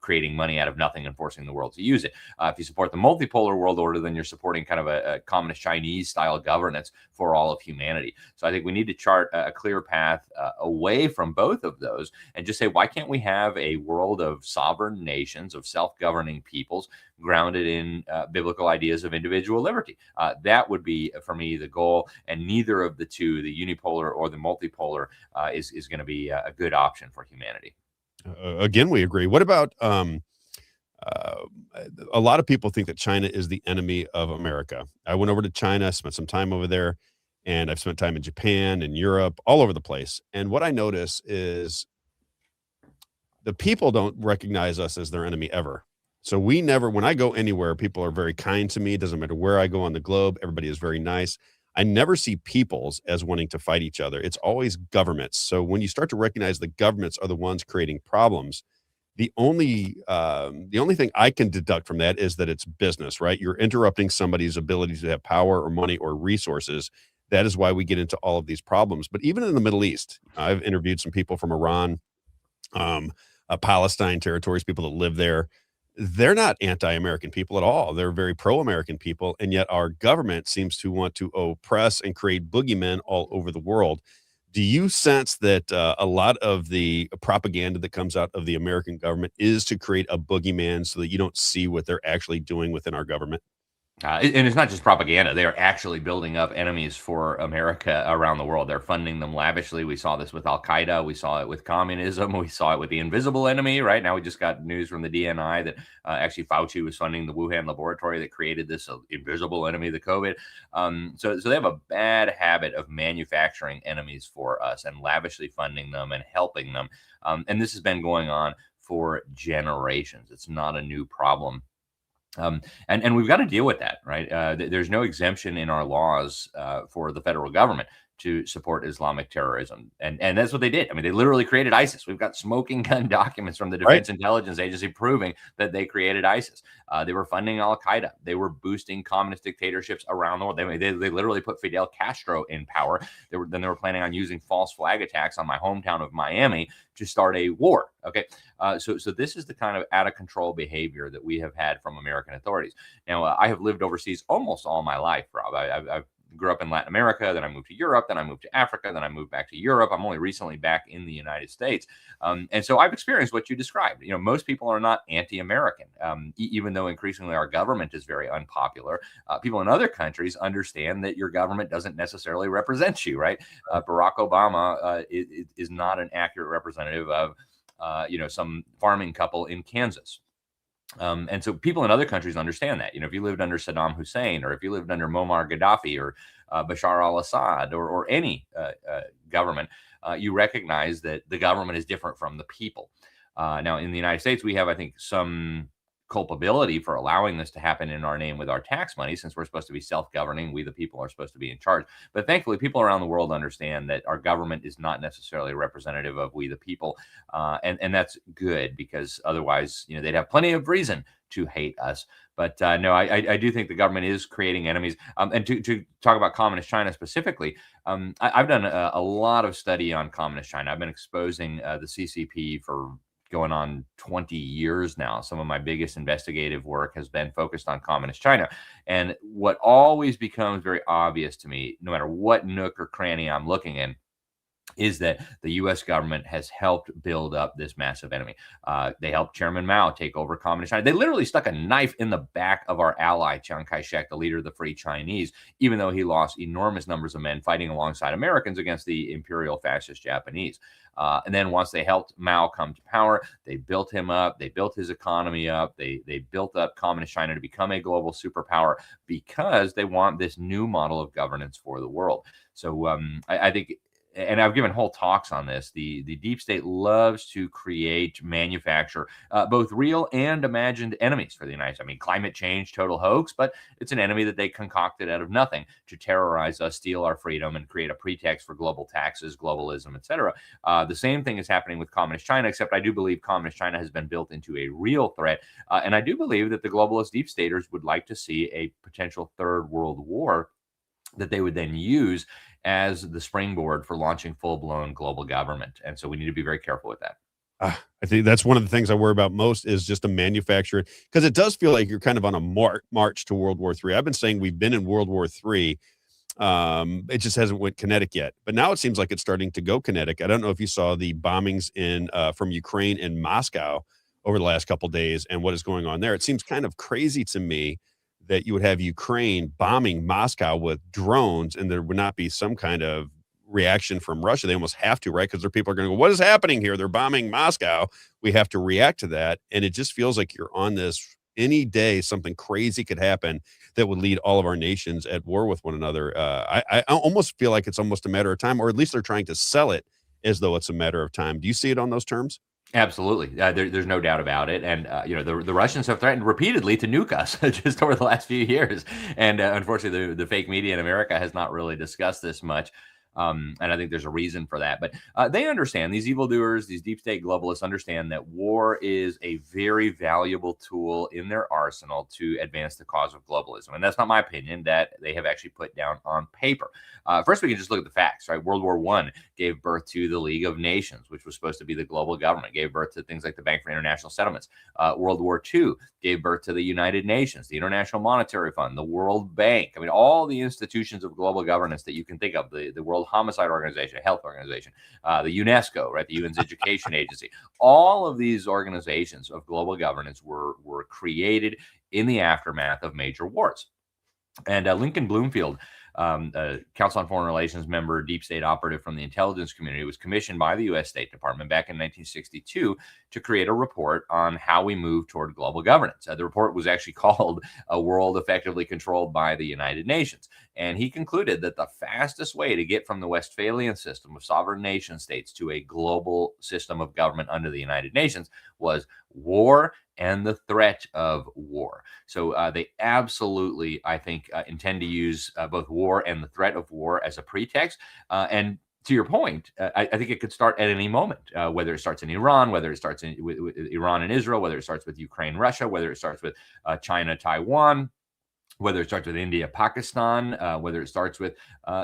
creating money out of nothing and forcing the world to use it. If you support the multipolar world order, then you're supporting kind of a communist Chinese style governance for all of humanity. So I think we need to chart a clear path away from both of those and just say, why can't we have a world of sovereign nations, of self-governing peoples grounded in biblical ideas of individual liberty? That would be, for me, the goal, and neither of the two, the unipolar or the multipolar, is going to be a good option for humanity. Again, we agree. What about a lot of people think that China is the enemy of America. I went over to China, spent some time over there, and I've spent time in Japan and Europe, all over the place. And what I notice is the people don't recognize us as their enemy ever. So we never, when I go anywhere, people are very kind to me. It doesn't matter where I go on the globe. Everybody is very nice. I never see peoples as wanting to fight each other. It's always governments. So when you start to recognize the governments are the ones creating problems, the only thing I can deduct from that is that it's business, right? You're interrupting somebody's ability to have power or money or resources. That is why we get into all of these problems. But even in the Middle East, I've interviewed some people from Iran, Palestine territories, people that live there. They're not anti-American people at all. They're very pro-American people. And yet our government seems to want to oppress and create boogeymen all over the world. Do you sense that a lot of the propaganda that comes out of the American government is to create a boogeyman so that you don't see what they're actually doing within our government? And it's not just propaganda. They are actually building up enemies for America around the world. They're funding them lavishly. We saw this with Al-Qaeda. We saw it with communism. We saw it with the invisible enemy. Right now, we just got news from the DNI that actually Fauci was funding the Wuhan laboratory that created this invisible enemy, the COVID. So they have a bad habit of manufacturing enemies for us and lavishly funding them and helping them. And this has been going on for generations. It's not a new problem. And we've got to deal with that, right? There's no exemption in our laws for the federal government to support Islamic terrorism. And that's what they did. I mean, they literally created ISIS. We've got smoking gun documents from the Defense Intelligence Agency proving that they created ISIS. They were funding Al-Qaeda. They were boosting communist dictatorships around the world. They literally put Fidel Castro in power. They were planning on using false flag attacks on my hometown of Miami to start a war. Okay. So this is the kind of out of control behavior that we have had from American authorities. Now, I have lived overseas almost all my life, Rob. I've grew up in Latin America, then I moved to Europe, then I moved to Africa, then I moved back to Europe. I'm only recently back in the United States. And so I've experienced what you described. You know, most people are not anti-American, even though increasingly our government is very unpopular. People in other countries understand that your government doesn't necessarily represent you, right? Barack Obama is not an accurate representative of, some farming couple in Kansas. And so people in other countries understand that. You know, if you lived under Saddam Hussein, or if you lived under Muammar Gaddafi, or Bashar al-Assad, or any government, you recognize that the government is different from the people. Now, in the United States, we have, I think, some culpability for allowing this to happen in our name with our tax money, since we're supposed to be self-governing. We, the people, are supposed to be in charge. But thankfully, people around the world understand that our government is not necessarily representative of we, the people. And that's good, because otherwise, they'd have plenty of reason to hate us. But no, I do think the government is creating enemies. And to talk about communist China specifically, I've done a lot of study on communist China. I've been exposing the CCP for going on 20 years now. Some of my biggest investigative work has been focused on communist China. And what always becomes very obvious to me, no matter what nook or cranny I'm looking in, is that the U.S. government has helped build up this massive enemy. They helped Chairman Mao take over communist China. They literally stuck a knife in the back of our ally, Chiang Kai-shek, the leader of the Free Chinese, even though he lost enormous numbers of men fighting alongside Americans against the imperial fascist Japanese. And then once they helped Mao come to power, they built him up. They built his economy up. They built up communist China to become a global superpower, because they want this new model of governance for the world. So I think, and I've given whole talks on this, the deep state loves to create, manufacture both real and imagined enemies for the United States. I mean, climate change, total hoax, but it's an enemy that they concocted out of nothing to terrorize us, steal our freedom, and create a pretext for global taxes, globalism, etc. The same thing is happening with communist China, except I do believe communist China has been built into a real threat. And I do believe that the globalist deep staters would like to see a potential third world war that they would then use as the springboard for launching full-blown global government. And so we need to be very careful with that. I think that's one of the things I worry about most, is just to manufacture it, because it does feel like you're kind of on a march to World War III. I've been saying we've been in World War III. It just hasn't went kinetic yet, but now it seems like it's starting to go kinetic. I don't know if you saw the bombings from Ukraine in Moscow over the last couple of days and what is going on there. It seems kind of crazy to me that you would have Ukraine bombing Moscow with drones and there would not be some kind of reaction from Russia. They almost have to, right? Because their people are going to go, what is happening here? They're bombing Moscow. We have to react to that. And it just feels like you're on this, any day something crazy could happen that would lead all of our nations at war with one another. I almost feel like it's almost a matter of time, or at least they're trying to sell it as though it's a matter of time. Do you see it on those terms? Absolutely. There's no doubt about it. And, the Russians have threatened repeatedly to nuke us just over the last few years. And unfortunately, the fake media in America has not really discussed this much. And I think there's a reason for that. But they understand, these evildoers, these deep state globalists understand that war is a very valuable tool in their arsenal to advance the cause of globalism. And that's not my opinion. That they have actually put down on paper. First, we can just look at the facts, right? World War I gave birth to the League of Nations, which was supposed to be the global government, gave birth to things like the Bank for International Settlements. World War II gave birth to the United Nations, the International Monetary Fund, the World Bank. I mean, all the institutions of global governance that you can think of, the World Homicide Organization, Health Organization, the UNESCO, right, the UN's Education Agency. All of these organizations of global governance were created in the aftermath of major wars. And Lincoln Bloomfield, Council on Foreign Relations member, deep state operative from the intelligence community, was commissioned by the U.S. State Department back in 1962 to create a report on how we move toward global governance. The report was actually called A World Effectively Controlled by the United Nations. And he concluded that the fastest way to get from the Westphalian system of sovereign nation states to a global system of government under the United Nations was war and the threat of war. So they absolutely, I think, intend to use both war and the threat of war as a pretext. And to your point, I think it could start at any moment, whether it starts in Iran, whether it starts with Iran and Israel, whether it starts with Ukraine, Russia, whether it starts with China, Taiwan, whether it starts with India, Pakistan, whether it starts with,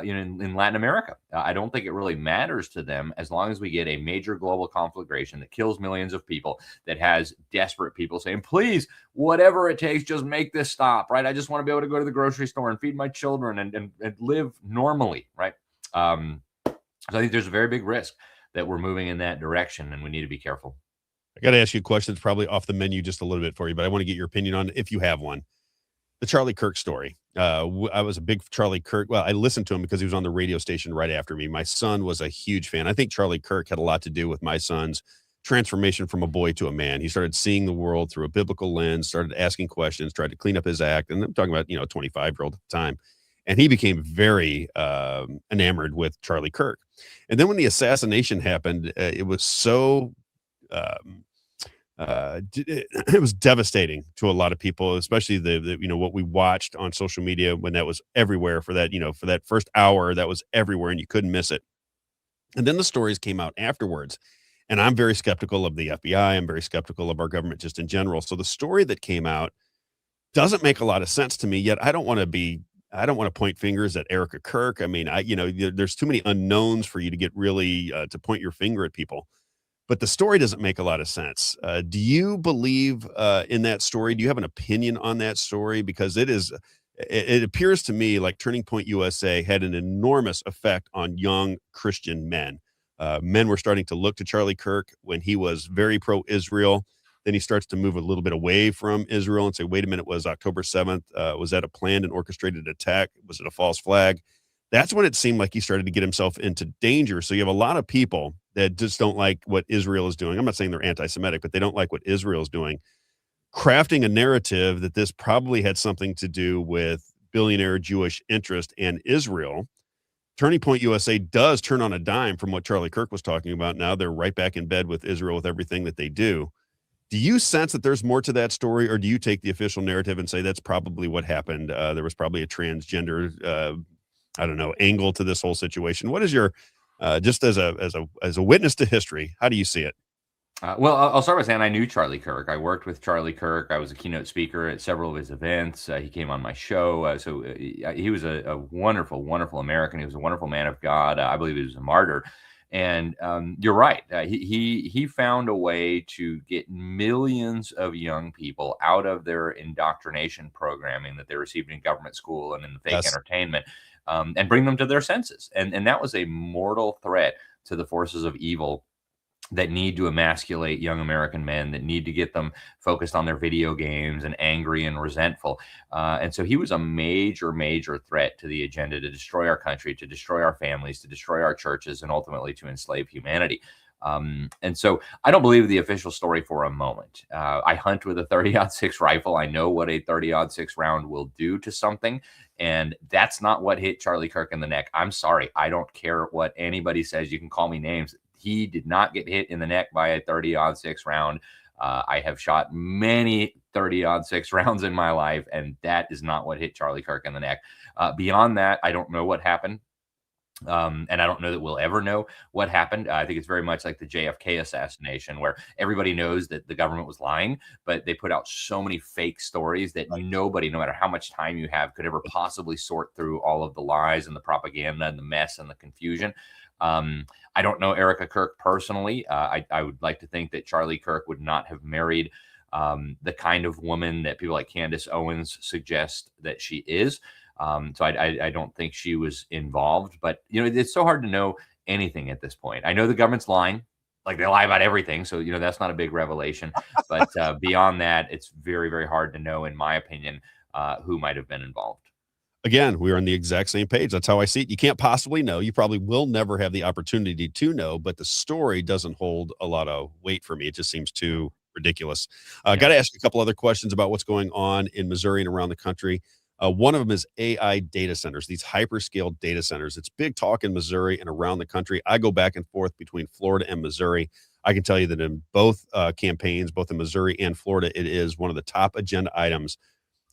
in Latin America. I don't think it really matters to them as long as we get a major global conflagration that kills millions of people, that has desperate people saying, please, whatever it takes, just make this stop, right? I just want to be able to go to the grocery store and feed my children and live normally, right? So I think there's a very big risk that we're moving in that direction, and we need to be careful. I got to ask you a question that's probably off the menu just a little bit for you, but I want to get your opinion on it if you have one. The Charlie Kirk story. I was a big Charlie Kirk. Well, I listened to him because he was on the radio station right after me. My son was a huge fan. I think Charlie Kirk had a lot to do with my son's transformation from a boy to a man. He started seeing the world through a biblical lens, started asking questions, tried to clean up his act. And I'm talking about, 25-year-old at the time. And he became very enamored with Charlie Kirk. And then when the assassination happened, it was so... it was devastating to a lot of people, especially the what we watched on social media when that was everywhere for that first hour. That was everywhere and you couldn't miss it. And then the stories came out afterwards, and I'm very skeptical of the FBI. I'm very skeptical of our government just in general. So the story that came out doesn't make a lot of sense to me. Yet I don't want to point fingers at Erica Kirk. I mean, there's too many unknowns for you to get really to point your finger at people. But the story doesn't make a lot of sense. Do you believe in that story? Do you have an opinion on that story? Because it appears to me like Turning Point USA had an enormous effect on young Christian men. Men were starting to look to Charlie Kirk when he was very pro-Israel. Then he starts to move a little bit away from Israel and say, wait a minute, was October 7th? Was that a planned and orchestrated attack? Was it a false flag? That's when it seemed like he started to get himself into danger. So you have a lot of people that just don't like what Israel is doing. I'm not saying they're anti-Semitic, but they don't like what Israel is doing, crafting a narrative that this probably had something to do with billionaire Jewish interest and Israel. Turning Point USA does turn on a dime from what Charlie Kirk was talking about. Now they're right back in bed with Israel with everything that they do. Do you sense that there's more to that story, or do you take the official narrative and say that's probably what happened? There was probably a transgender angle to this whole situation. What is your just as a witness to history, how do you see it? Well, I'll start by saying I knew Charlie Kirk. I worked with Charlie Kirk. I was a keynote speaker at several of his events. He came on my show. So he was a wonderful, wonderful American. He was a wonderful man of God. I believe he was a martyr. And you're right. He found a way to get millions of young people out of their indoctrination programming that they received in government school and in the fake entertainment, and bring them to their senses. And that was a mortal threat to the forces of evil that need to emasculate young American men, that need to get them focused on their video games and angry and resentful. And so he was a major, major threat to the agenda to destroy our country, to destroy our families, to destroy our churches, and ultimately to enslave humanity. And so I don't believe the official story for a moment. I hunt with a 30-06 rifle. I know what a 30-06 round will do to something. And that's not what hit Charlie Kirk in the neck. I'm sorry. I don't care what anybody says. You can call me names. He did not get hit in the neck by a 30-06 round. I have shot many 30-06 rounds in my life, and that is not what hit Charlie Kirk in the neck. Beyond that, I don't know what happened. And I don't know that we'll ever know what happened. I think it's very much like the JFK assassination, where everybody knows that the government was lying, but they put out so many fake stories that nobody, no matter how much time you have, could ever possibly sort through all of the lies and the propaganda and the mess and the confusion. I don't know Erica Kirk personally. I would like to think that Charlie Kirk would not have married the kind of woman that people like Candace Owens suggest that she is. So I don't think she was involved, but it's so hard to know anything at this point. I know the government's lying, like they lie about everything. So, that's not a big revelation, but beyond that, it's very, very hard to know, in my opinion, who might have been involved. Again, we're on the exact same page. That's how I see it. You can't possibly know. You probably will never have the opportunity to know, but the story doesn't hold a lot of weight for me. It just seems too ridiculous. Got to ask you a couple other questions about what's going on in Missouri and around the country. One of them is AI data centers, these hyperscale data centers. It's big talk in Missouri and around the country. I go back and forth between Florida and Missouri. I can tell you that in both campaigns, both in Missouri and Florida, it is one of the top agenda items.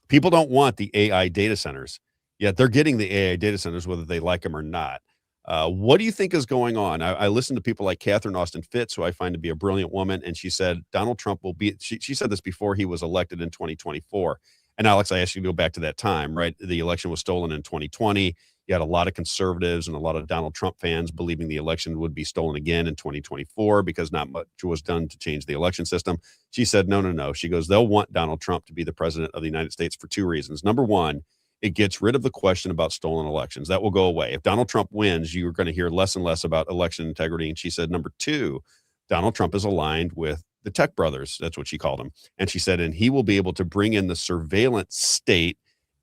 People don't want the AI data centers, yet they're getting the AI data centers, whether they like them or not. What do you think is going on? I listen to people like Catherine Austin Fitts, who I find to be a brilliant woman, and she said Donald Trump will be, she said this before he was elected in 2024. And Alex, I asked you to go back to that time, right? The election was stolen in 2020. You had a lot of conservatives and a lot of Donald Trump fans believing the election would be stolen again in 2024 because not much was done to change the election system. She said, no. She goes, they'll want Donald Trump to be the president of the United States for two reasons. Number one, it gets rid of the question about stolen elections. That will go away. If Donald Trump wins, you're going to hear less and less about election integrity. And she said, number two, Donald Trump is aligned with the Tech brothers. That's what she called them. And she said, and he will be able to bring in the surveillance state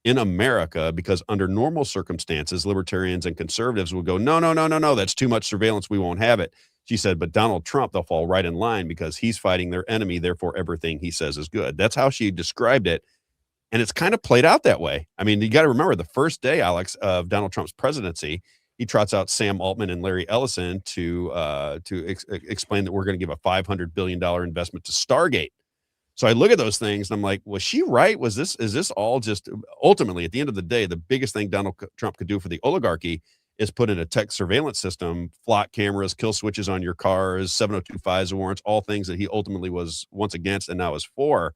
in America, because under normal circumstances, libertarians and conservatives would go, no, that's too much surveillance. We won't have it. She said, but Donald Trump, they'll fall right in line because he's fighting their enemy. Therefore, everything he says is good. That's how she described it. And it's kind of played out that way. I mean, you got to remember the first day, Alex, of Donald Trump's presidency, he trots out Sam Altman and Larry Ellison to explain that we're going to give a $500 billion investment to Stargate. So I look at those things and I'm like, was she right? Is this all just ultimately at the end of the day, the biggest thing Donald Trump could do for the oligarchy is put in a tech surveillance system, flock cameras, kill switches on your cars, 702 FISA warrants, all things that he ultimately was once against and now is for.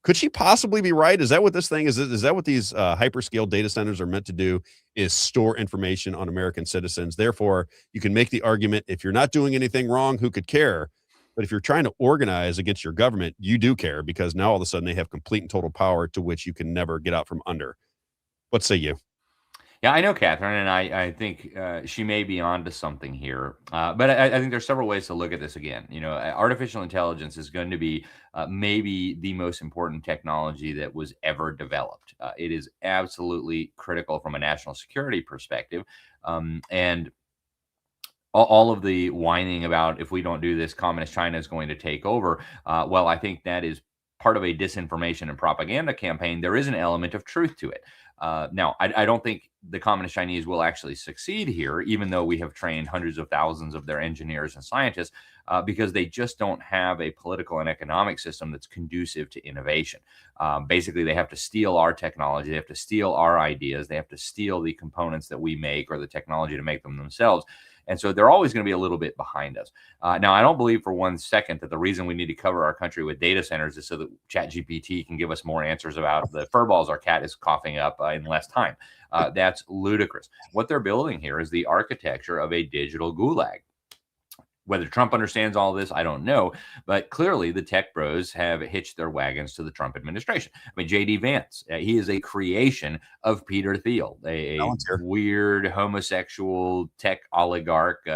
Could she possibly be right? Is that what this thing is? Is that what these hyperscale data centers are meant to do, is store information on American citizens? Therefore, you can make the argument, if you're not doing anything wrong, who could care? But if you're trying to organize against your government, you do care, because now all of a sudden they have complete and total power to which you can never get out from under. What say you? Yeah, I know Catherine, and I think she may be onto something here. But I think there's several ways to look at this again. Artificial intelligence is going to be maybe the most important technology that was ever developed. It is absolutely critical from a national security perspective. And all of the whining about, if we don't do this, communist China is going to take over. Well, I think that is part of a disinformation and propaganda campaign. There is an element of truth to it. Now, I don't think the communist Chinese will actually succeed here, even though we have trained hundreds of thousands of their engineers and scientists, because they just don't have a political and economic system that's conducive to innovation. Basically, they have to steal our technology. They have to steal our ideas. They have to steal the components that we make or the technology to make them themselves. And so they're always going to be a little bit behind us. Now, I don't believe for 1 second that the reason we need to cover our country with data centers is so that ChatGPT can give us more answers about the fur balls our cat is coughing up in less time. That's ludicrous. What they're building here is the architecture of a digital gulag. Whether Trump understands all this, I don't know. But clearly, the tech bros have hitched their wagons to the Trump administration. I mean, J.D. Vance, he is a creation of Peter Thiel, a weird homosexual tech oligarch,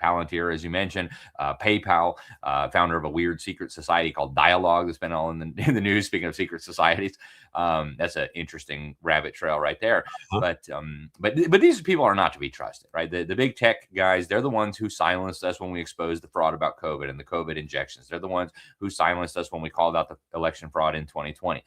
Palantir, as you mentioned, PayPal, founder of a weird secret society called Dialogue that's been all in the news. Speaking of secret societies, that's an interesting rabbit trail right there. But these people are not to be trusted, right? The big tech guys, they're the ones who silenced us when we exposed the fraud about COVID and the COVID injections. They're the ones who silenced us when we called out the election fraud in 2020.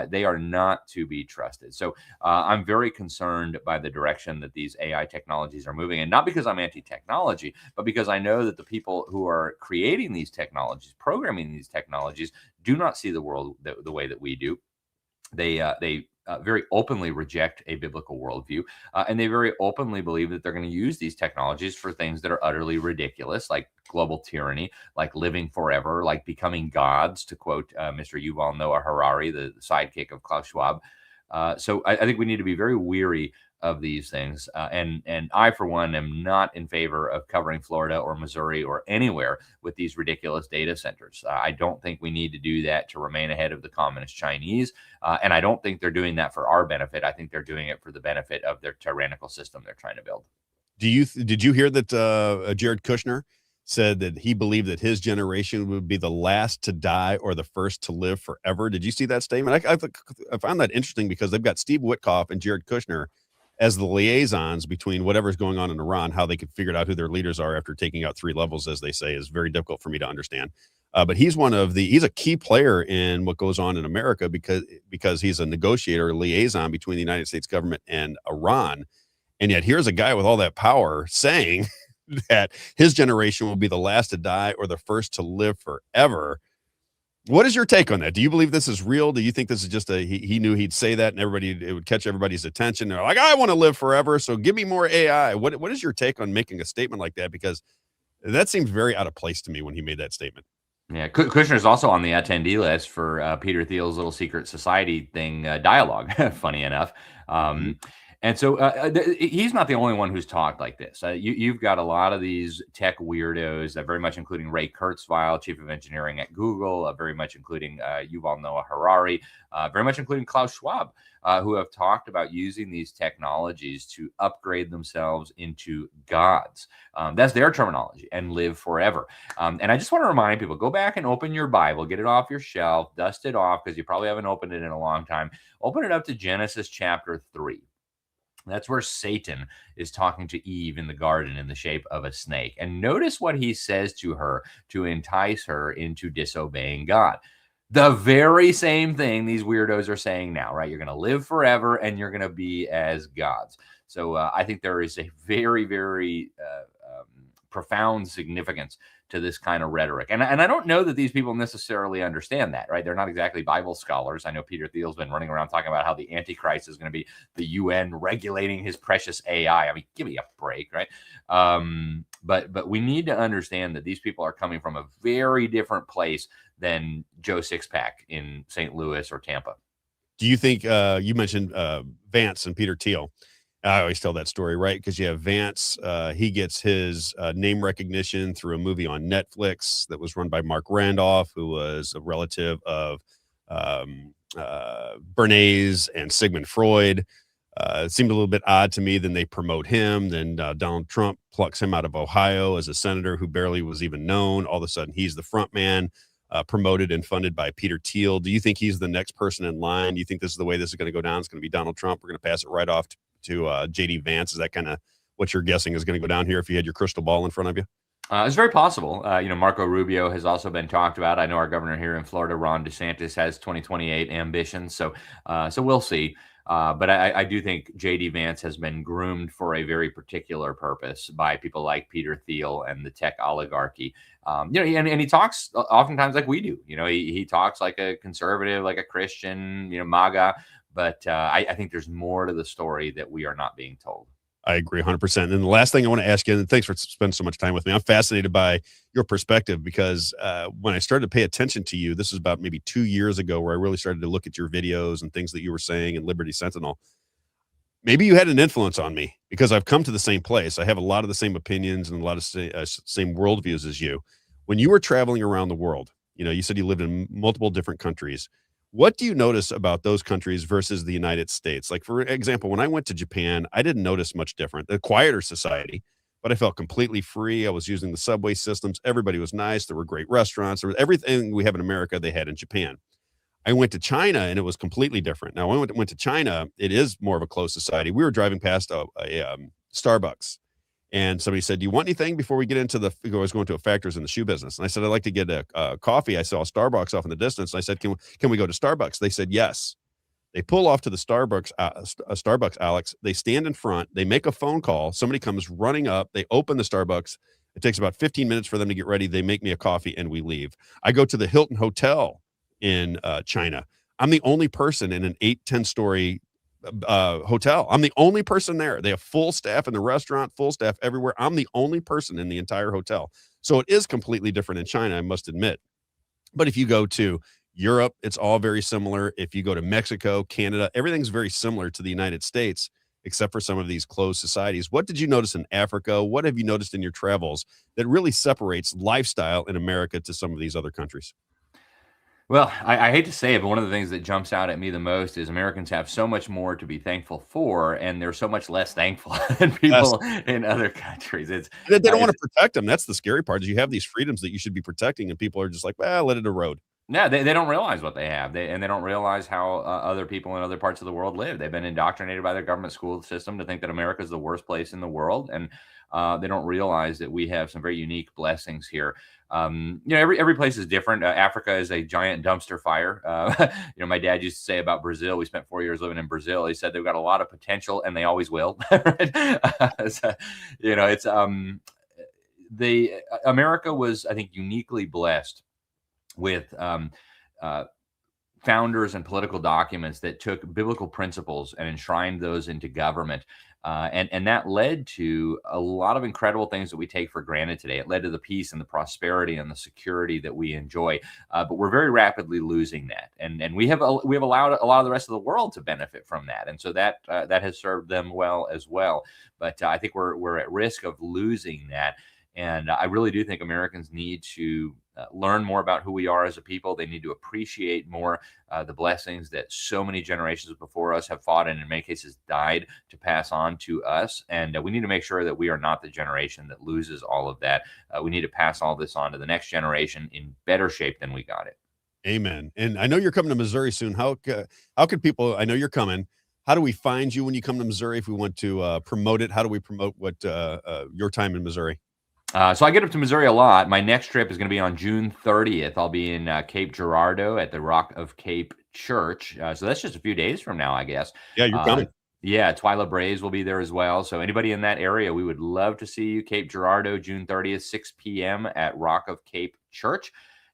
They are not to be trusted. So I'm very concerned by the direction that these AI technologies are moving, and not because I'm anti-technology, but because I know that the people who are creating these technologies, programming these technologies, do not see the world the way that we do. They very openly reject a biblical worldview, and they very openly believe that they're going to use these technologies for things that are utterly ridiculous, like global tyranny, like living forever, like becoming gods, to quote Mr. Yuval Noah Harari, the sidekick of Klaus Schwab. So I think we need to be very weary of these things. And I, for one, am not in favor of covering Florida or Missouri or anywhere with these ridiculous data centers. I don't think we need to do that to remain ahead of the communist Chinese. And I don't think they're doing that for our benefit. I think they're doing it for the benefit of their tyrannical system they're trying to build. Did you hear that Jared Kushner said that he believed that his generation would be the last to die or the first to live forever? Did you see that statement? I found that interesting because they've got Steve Witkoff and Jared Kushner as the liaisons between whatever's going on in Iran. How they could figure out who their leaders are after taking out 3 levels, as they say, is very difficult for me to understand. But he's a key player in what goes on in America because he's a negotiator, a liaison between the United States government and Iran. And yet here's a guy with all that power saying that his generation will be the last to die or the first to live forever. What is your take on that? Do you believe this is real? Do you think this is just he knew he'd say that and it would catch everybody's attention? They're like, I want to live forever, so give me more AI. What is your take on making a statement like that? Because that seems very out of place to me when he made that statement. Yeah, Kushner's also on the attendee list for Peter Thiel's little secret society thing, Dialogue, funny enough. And so he's not the only one who's talked like this. You've got a lot of these tech weirdos, very much including Ray Kurzweil, chief of engineering at Google, very much including Yuval Noah Harari, very much including Klaus Schwab, who have talked about using these technologies to upgrade themselves into gods. That's their terminology, and live forever. And I just want to remind people, go back and open your Bible, get it off your shelf, dust it off, because you probably haven't opened it in a long time. Open it up to Genesis chapter 3. That's where Satan is talking to Eve in the garden in the shape of a snake. And notice what he says to her to entice her into disobeying God. The very same thing these weirdos are saying now, right? You're going to live forever and you're going to be as gods. So I think there is a very, very profound significance to this kind of rhetoric. And I don't know that these people necessarily understand that, right? They're not exactly Bible scholars. I know Peter Thiel's been running around talking about how the Antichrist is going to be the UN regulating his precious AI. I mean, give me a break, right? But we need to understand that these people are coming from a very different place than Joe Sixpack in St. Louis or Tampa. Do you think, you mentioned Vance and Peter Thiel. I always tell that story, right? Because you have Vance, he gets his name recognition through a movie on Netflix that was run by Mark Randolph, who was a relative of Bernays and Sigmund Freud. It seemed a little bit odd to me. Then they promote him. Then Donald Trump plucks him out of Ohio as a senator who barely was even known. All of a sudden, he's the front man, promoted and funded by Peter Thiel. Do you think he's the next person in line? Do you think this is the way this is going to go down? It's going to be Donald Trump. We're going to pass it right off to J.D. Vance. Is that kind of what you're guessing is going to go down here if you had your crystal ball in front of you? It's very possible. Marco Rubio has also been talked about. I know our governor here in Florida, Ron DeSantis, has 2028 ambitions. So we'll see. But I do think J.D. Vance has been groomed for a very particular purpose by people like Peter Thiel and the tech oligarchy. And he talks oftentimes like we do. He talks like a conservative, like a Christian, MAGA. But I think there's more to the story that we are not being told. I agree 100%. And the last thing I want to ask you, and thanks for spending so much time with me. I'm fascinated by your perspective because when I started to pay attention to you, this was about maybe 2 years ago where I really started to look at your videos and things that you were saying in Liberty Sentinel. Maybe you had an influence on me because I've come to the same place. I have a lot of the same opinions and a lot of same worldviews as you. When you were traveling around the world, you said you lived in multiple different countries. What do you notice about those countries versus the United States? Like, for example, when I went to Japan, I didn't notice much different. A quieter society, but I felt completely free. I was using the subway systems. Everybody was nice. There were great restaurants. There was everything we have in America, they had in Japan. I went to China and it was completely different. Now, when I went to China, it is more of a closed society. We were driving past a Starbucks, and somebody said, "Do you want anything before we get into the?" I was going to a factories in the shoe business, and I said, "I'd like to get a coffee." I saw a Starbucks off in the distance, and I said, "Can we go to Starbucks?" They said yes. They pull off to the Starbucks, Alex. They stand in front. They make a phone call. Somebody comes running up. They open the Starbucks. It takes about 15 minutes for them to get ready. They make me a coffee, and we leave. I go to the Hilton Hotel in China. I'm the only person in an 8-10 story hotel. I'm the only person there. They have full staff in the restaurant, full staff everywhere. I'm the only person in the entire hotel. So it is completely different in China, I must admit. But if you go to Europe, it's all very similar. If you go to Mexico, Canada, everything's very similar to the United States, except for some of these closed societies. What did you notice in Africa? What have you noticed in your travels that really separates lifestyle in America to some of these other countries? Well, I hate to say it, but one of the things that jumps out at me the most is Americans have so much more to be thankful for, and they're so much less thankful than people in other countries. They don't want to protect them. That's the scary part. Is you have these freedoms that you should be protecting, and people are just like, well, let it erode. No, they don't realize what they have. They don't realize how other people in other parts of the world live. They've been indoctrinated by their government school system to think that America is the worst place in the world, and they don't realize that we have some very unique blessings here. Every place is different. Africa is a giant dumpster fire. My dad used to say about Brazil. We spent 4 years living in Brazil. He said they've got a lot of potential, and they always will. America was, I think, uniquely blessed with founders and political documents that took biblical principles and enshrined those into government. And that led to a lot of incredible things that we take for granted today. It led to the peace and the prosperity and the security that we enjoy. But we're very rapidly losing that. And we have allowed a lot of the rest of the world to benefit from that. And so that has served them well as well. But I think we're at risk of losing that. And I really do think Americans need to learn more about who we are as a people. They need to appreciate more the blessings that so many generations before us have fought and in many cases died to pass on to us. And we need to make sure that we are not the generation that loses all of that. We need to pass all this on to the next generation in better shape than we got it. Amen. And I know you're coming to Missouri soon. How could people, I know you're coming. How do we find you when you come to Missouri? If we want to promote it, how do we promote what your time in Missouri? So I get up to Missouri a lot. My next trip is going to be on June 30th. I'll be in Cape Girardeau at the Rock of Cape Church. So that's just a few days from now, I guess. Yeah, you're coming. Yeah, Twyla Braves will be there as well. So anybody in that area, we would love to see you. Cape Girardeau, June 30th, 6 p.m. at Rock of Cape Church.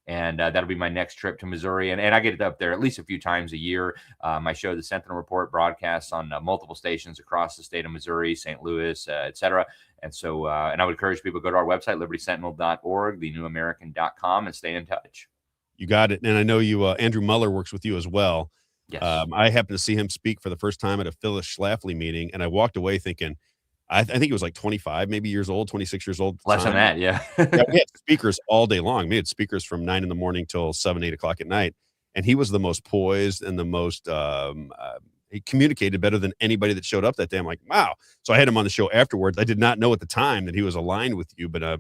And that'll be my next trip to Missouri. And I get up there at least a few times a year. My show, The Sentinel Report, broadcasts on multiple stations across the state of Missouri, St. Louis, et cetera. And so, and I would encourage people to go to our website, libertysentinel.org, thenewamerican.com, and stay in touch. You got it. And I know you, Andrew Muller works with you as well. Yes. I happened to see him speak for the first time at a Phyllis Schlafly meeting, and I walked away thinking, I think he was like 25, maybe years old, 26 years old. Less than that, yeah. Yeah. We had speakers all day long. We had speakers from 9 a.m. till 7, 8 o'clock at night. And he was the most poised and the most, he communicated better than anybody that showed up that day. I'm like, wow. So I had him on the show afterwards. I did not know at the time that he was aligned with you, but I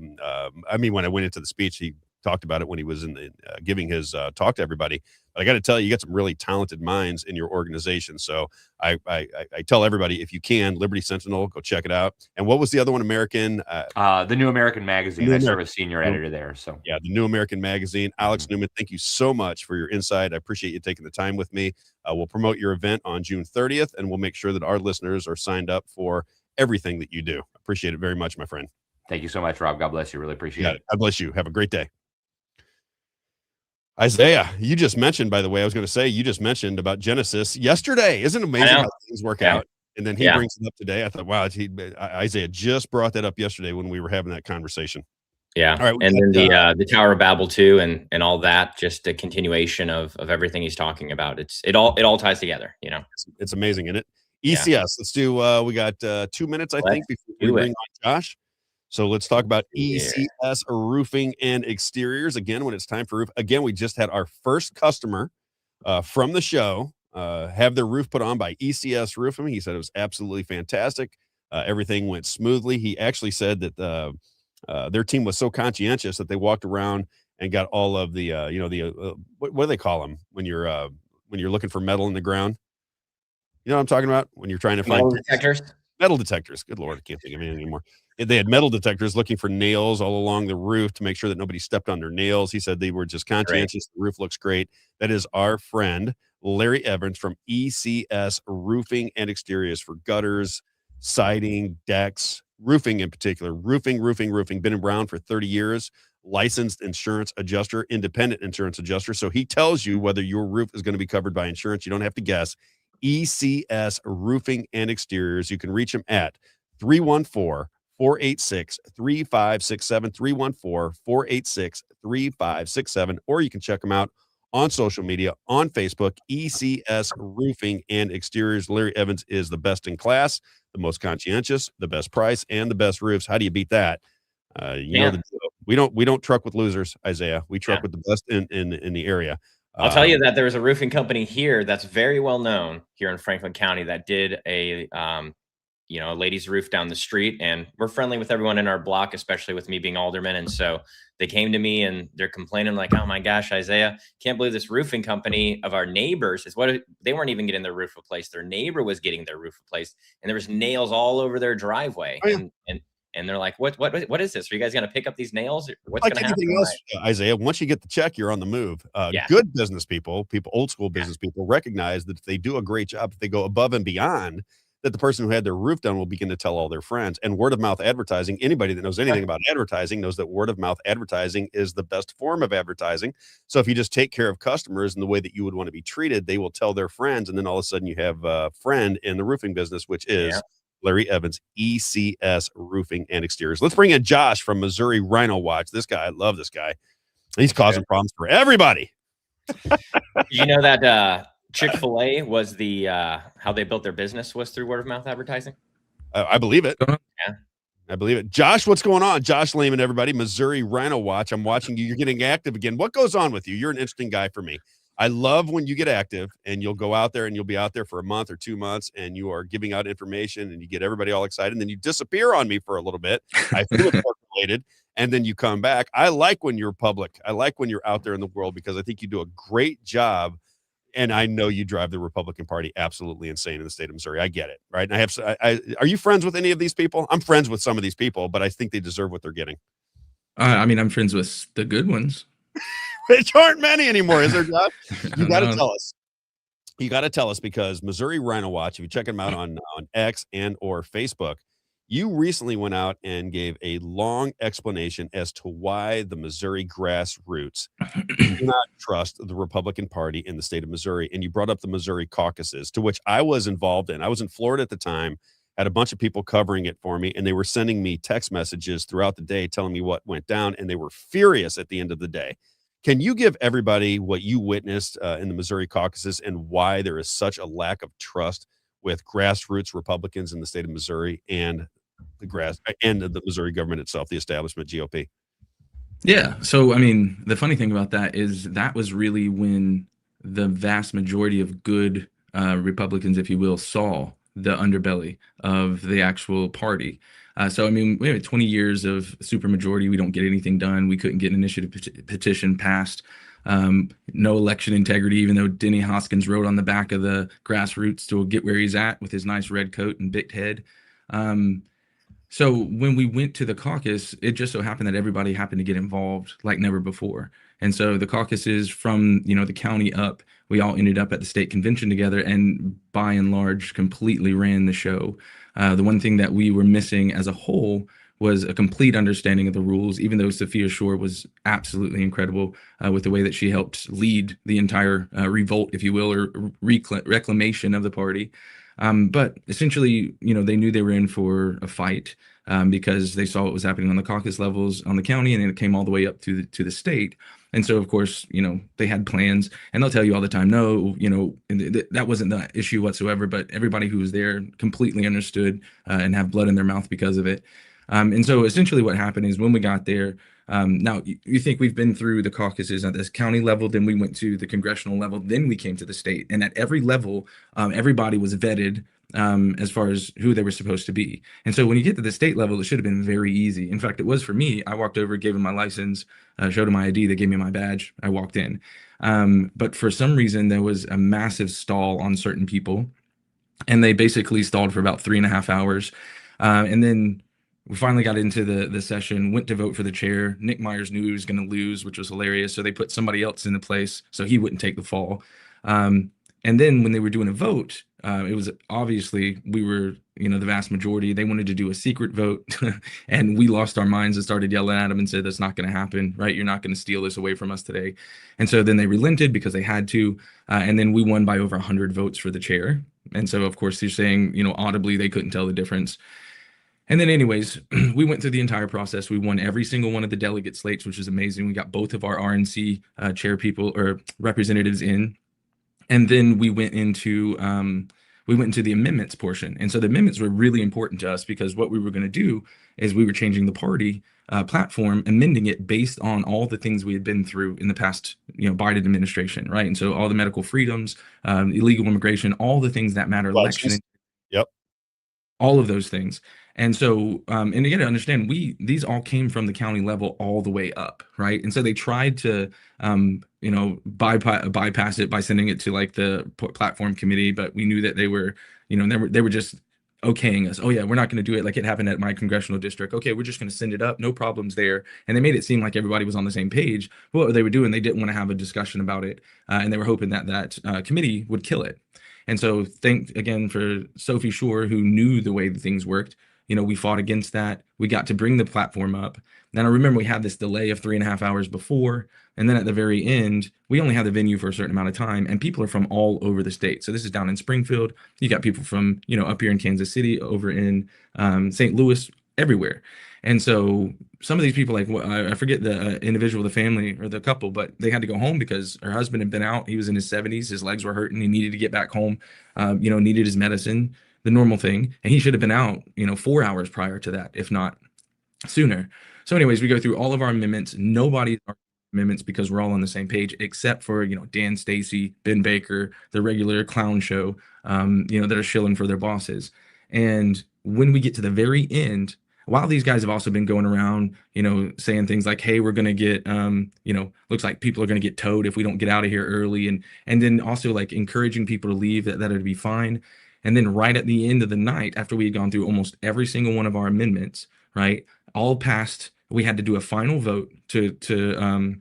mean, when I went into the speech, he talked about it when he was in giving his talk to everybody. But I got to tell you, you got some really talented minds in your organization. So I tell everybody, if you can, Liberty Sentinel, go check it out. And what was the other one? American? The New American Magazine. I serve as senior editor there. So yeah, the New American Magazine. Alex Newman, thank you so much for your insight. I appreciate you taking the time with me. We'll promote your event on June 30th, and we'll make sure that our listeners are signed up for everything that you do. Appreciate it very much, my friend. Thank you so much, Rob. God bless you. Really appreciate it. God bless you. Have a great day. Isaiah, you just mentioned, by the way, I was going to say, you just mentioned about Genesis yesterday. Isn't it amazing how things work out? And then he brings it up today. I thought, wow, Isaiah just brought that up yesterday when we were having that conversation. Yeah. All right, and then the Tower of Babel too, and all that, just a continuation of everything he's talking about. It all ties together, you know. It's amazing, isn't it? ECS. Yeah. Let's do we got 2 minutes, I think, before we bring on Josh. So let's talk about ECS roofing and exteriors. Again, when it's time for roof. Again, we just had our first customer from the show have their roof put on by ECS Roofing. He said it was absolutely fantastic. Everything went smoothly. He actually said that their team was so conscientious that they walked around and got all of the what do they call them when you're looking for metal in the ground? You know what I'm talking about? When you're trying to find Metal detectors. Metal detectors. Good Lord, I can't think of anything anymore. They had metal detectors looking for nails all along the roof to make sure that nobody stepped on their nails. He said they were just conscientious. The roof looks great. That is our friend Larry Evans from ECS Roofing and Exteriors for gutters, siding, decks, roofing in particular. Roofing. Been around for 30 years. Licensed insurance adjuster, independent insurance adjuster. So he tells you whether your roof is going to be covered by insurance. You don't have to guess. ECS Roofing and Exteriors. You can reach him at 314-486-3567, 314-486-3567, or you can check them out on social media, on Facebook, ECS Roofing and Exteriors. Larry Evans is the best in class, the most conscientious, the best price, and the best roofs. How do you beat that? You know the deal. We don't truck with losers, Isaiah. We truck with the best in the area. I'll tell you that there's a roofing company here that's very well known here in Franklin County that did a lady's roof down the street, and we're friendly with everyone in our block, especially with me being alderman. And so they came to me and they're complaining like, "Oh my gosh, Isaiah, can't believe this roofing company of our neighbors is what they weren't even getting their roof replaced. Their neighbor was getting their roof replaced, and there was nails all over their driveway." And they're like, what is this? Are you guys going to pick up these nails? What's like going to happen? Anything else, Isaiah, once you get the check, you're on the move. Good business people, old school business people recognize that if they do a great job, if they go above and beyond, that the person who had their roof done will begin to tell all their friends. And word of mouth advertising, anybody that knows anything about advertising knows that word of mouth advertising is the best form of advertising. So if you just take care of customers in the way that you would want to be treated, they will tell their friends. And then all of a sudden you have a friend in the roofing business, which is Larry Evans, ECS Roofing and Exteriors. Let's bring in Josh from Missouri Rhino Watch. This guy, I love this guy. He's causing problems for everybody. Did you know that Chick-fil-A was the how they built their business was through word of mouth advertising? I believe it. Yeah, I believe it. Josh, what's going on? Josh Lehman, everybody. Missouri Rhino Watch. I'm watching you. You're getting active again. What goes on with you? You're an interesting guy for me. I love when you get active and you'll go out there and you'll be out there for a month or 2 months and you are giving out information and you get everybody all excited and then you disappear on me for a little bit. I feel it's related and then you come back. I like when you're public. I like when you're out there in the world because I think you do a great job. And I know you drive the Republican Party absolutely insane in the state of Missouri. I get it, right? And are you friends with any of these people? I'm friends with some of these people, but I think they deserve what they're getting. I mean, I'm friends with the good ones. Which aren't many anymore, is there, Josh? You got to tell us. You got to tell us because Missouri Rhino Watch, if you check them out on X and or Facebook, you recently went out and gave a long explanation as to why the Missouri Grassroots do not trust the Republican Party in the state of Missouri. And you brought up the Missouri caucuses, to which I was involved in. I was in Florida at the time, had a bunch of people covering it for me, and they were sending me text messages throughout the day telling me what went down, and they were furious at the end of the day. Can you give everybody what you witnessed in the Missouri caucuses and why there is such a lack of trust with grassroots Republicans in the state of Missouri and the Missouri government itself, the establishment GOP? Yeah. So, I mean, the funny thing about that is that was really when the vast majority of good Republicans, if you will, saw the underbelly of the actual party. So, I mean, we have 20 years of supermajority. We don't get anything done. We couldn't get an initiative petition passed. No election integrity, even though Denny Hoskins rode on the back of the Grassroots to get where he's at with his nice red coat and big head. So when we went to the caucus, it just so happened that everybody happened to get involved like never before. And so the caucuses from, the county up, we all ended up at the state convention together and by and large completely ran the show. The one thing that we were missing as a whole was a complete understanding of the rules, even though Sophia Shore was absolutely incredible with the way that she helped lead the entire revolt, if you will, or reclamation of the party. But essentially, they knew they were in for a fight because they saw what was happening on the caucus levels on the county, and then it came all the way up to the state. And so, of course, they had plans, and they'll tell you all the time, no, that wasn't the issue whatsoever. But everybody who was there completely understood and have blood in their mouth because of it. And so essentially what happened is when we got there, now you think we've been through the caucuses at this county level, then we went to the congressional level, then we came to the state. And at every level, everybody was vetted as far as who they were supposed to be. And so when you get to the state level, it should have been very easy. In fact, it was for me. I walked over, gave them my license, showed them my ID. They gave me my badge. I walked in. But for some reason, there was a massive stall on certain people, and they basically stalled for about 3.5 hours. And then we finally got into the session, went to vote for the chair. Nick Myers knew he was going to lose, which was hilarious. So they put somebody else in the place so he wouldn't take the fall. And then when they were doing a vote, it was obviously we were, the vast majority. They wanted to do a secret vote, and we lost our minds and started yelling at them and said, "That's not going to happen, right? You're not going to steal this away from us today." And so then they relented because they had to, and then we won by over 100 votes for the chair. And so, of course, they're saying, audibly they couldn't tell the difference. And then anyways, we went through the entire process. We won every single one of the delegate slates, which is amazing. We got both of our RNC chair people or representatives in. And then we went into the amendments portion. And so the amendments were really important to us because what we were going to do is we were changing the party platform, amending it based on all the things we had been through in the past, Biden administration, right? And so all the medical freedoms, illegal immigration, all the things that matter, election, yep, all of those things. And so, and you got to understand, these all came from the county level all the way up, right? And so they tried to, bypass it by sending it to like the platform committee, but we knew that they were, they were just okaying us. Oh yeah, we're not going to do it like it happened at my congressional district. Okay, we're just going to send it up, no problems there. And they made it seem like everybody was on the same page. But what they were doing, they didn't want to have a discussion about it, and they were hoping that committee would kill it. And so, thank again for Sophie Shore, who knew the way the things worked. We fought against that. We got to bring the platform up. Then I remember we had this delay of 3.5 hours before. And then at the very end, we only had the venue for a certain amount of time. And people are from all over the state. So this is down in Springfield. You got people from, up here in Kansas City, over in St. Louis, everywhere. And so some of these people, like I forget the individual, the family or the couple, but they had to go home because her husband had been out. He was in his 70s. His legs were hurting. He needed to get back home, needed his medicine, the normal thing. And he should have been out, 4 hours prior to that, if not sooner. So anyways, we go through all of our amendments. Nobody's amendments because we're all on the same page, except for, Dan Stacy, Ben Baker, the regular clown show, that are shilling for their bosses. And when we get to the very end, while these guys have also been going around, saying things like, hey, we're going to get, looks like people are going to get towed if we don't get out of here early. And then also like encouraging people to leave, that would be fine. And then right at the end of the night, after we had gone through almost every single one of our amendments, right, all passed, we had to do a final vote to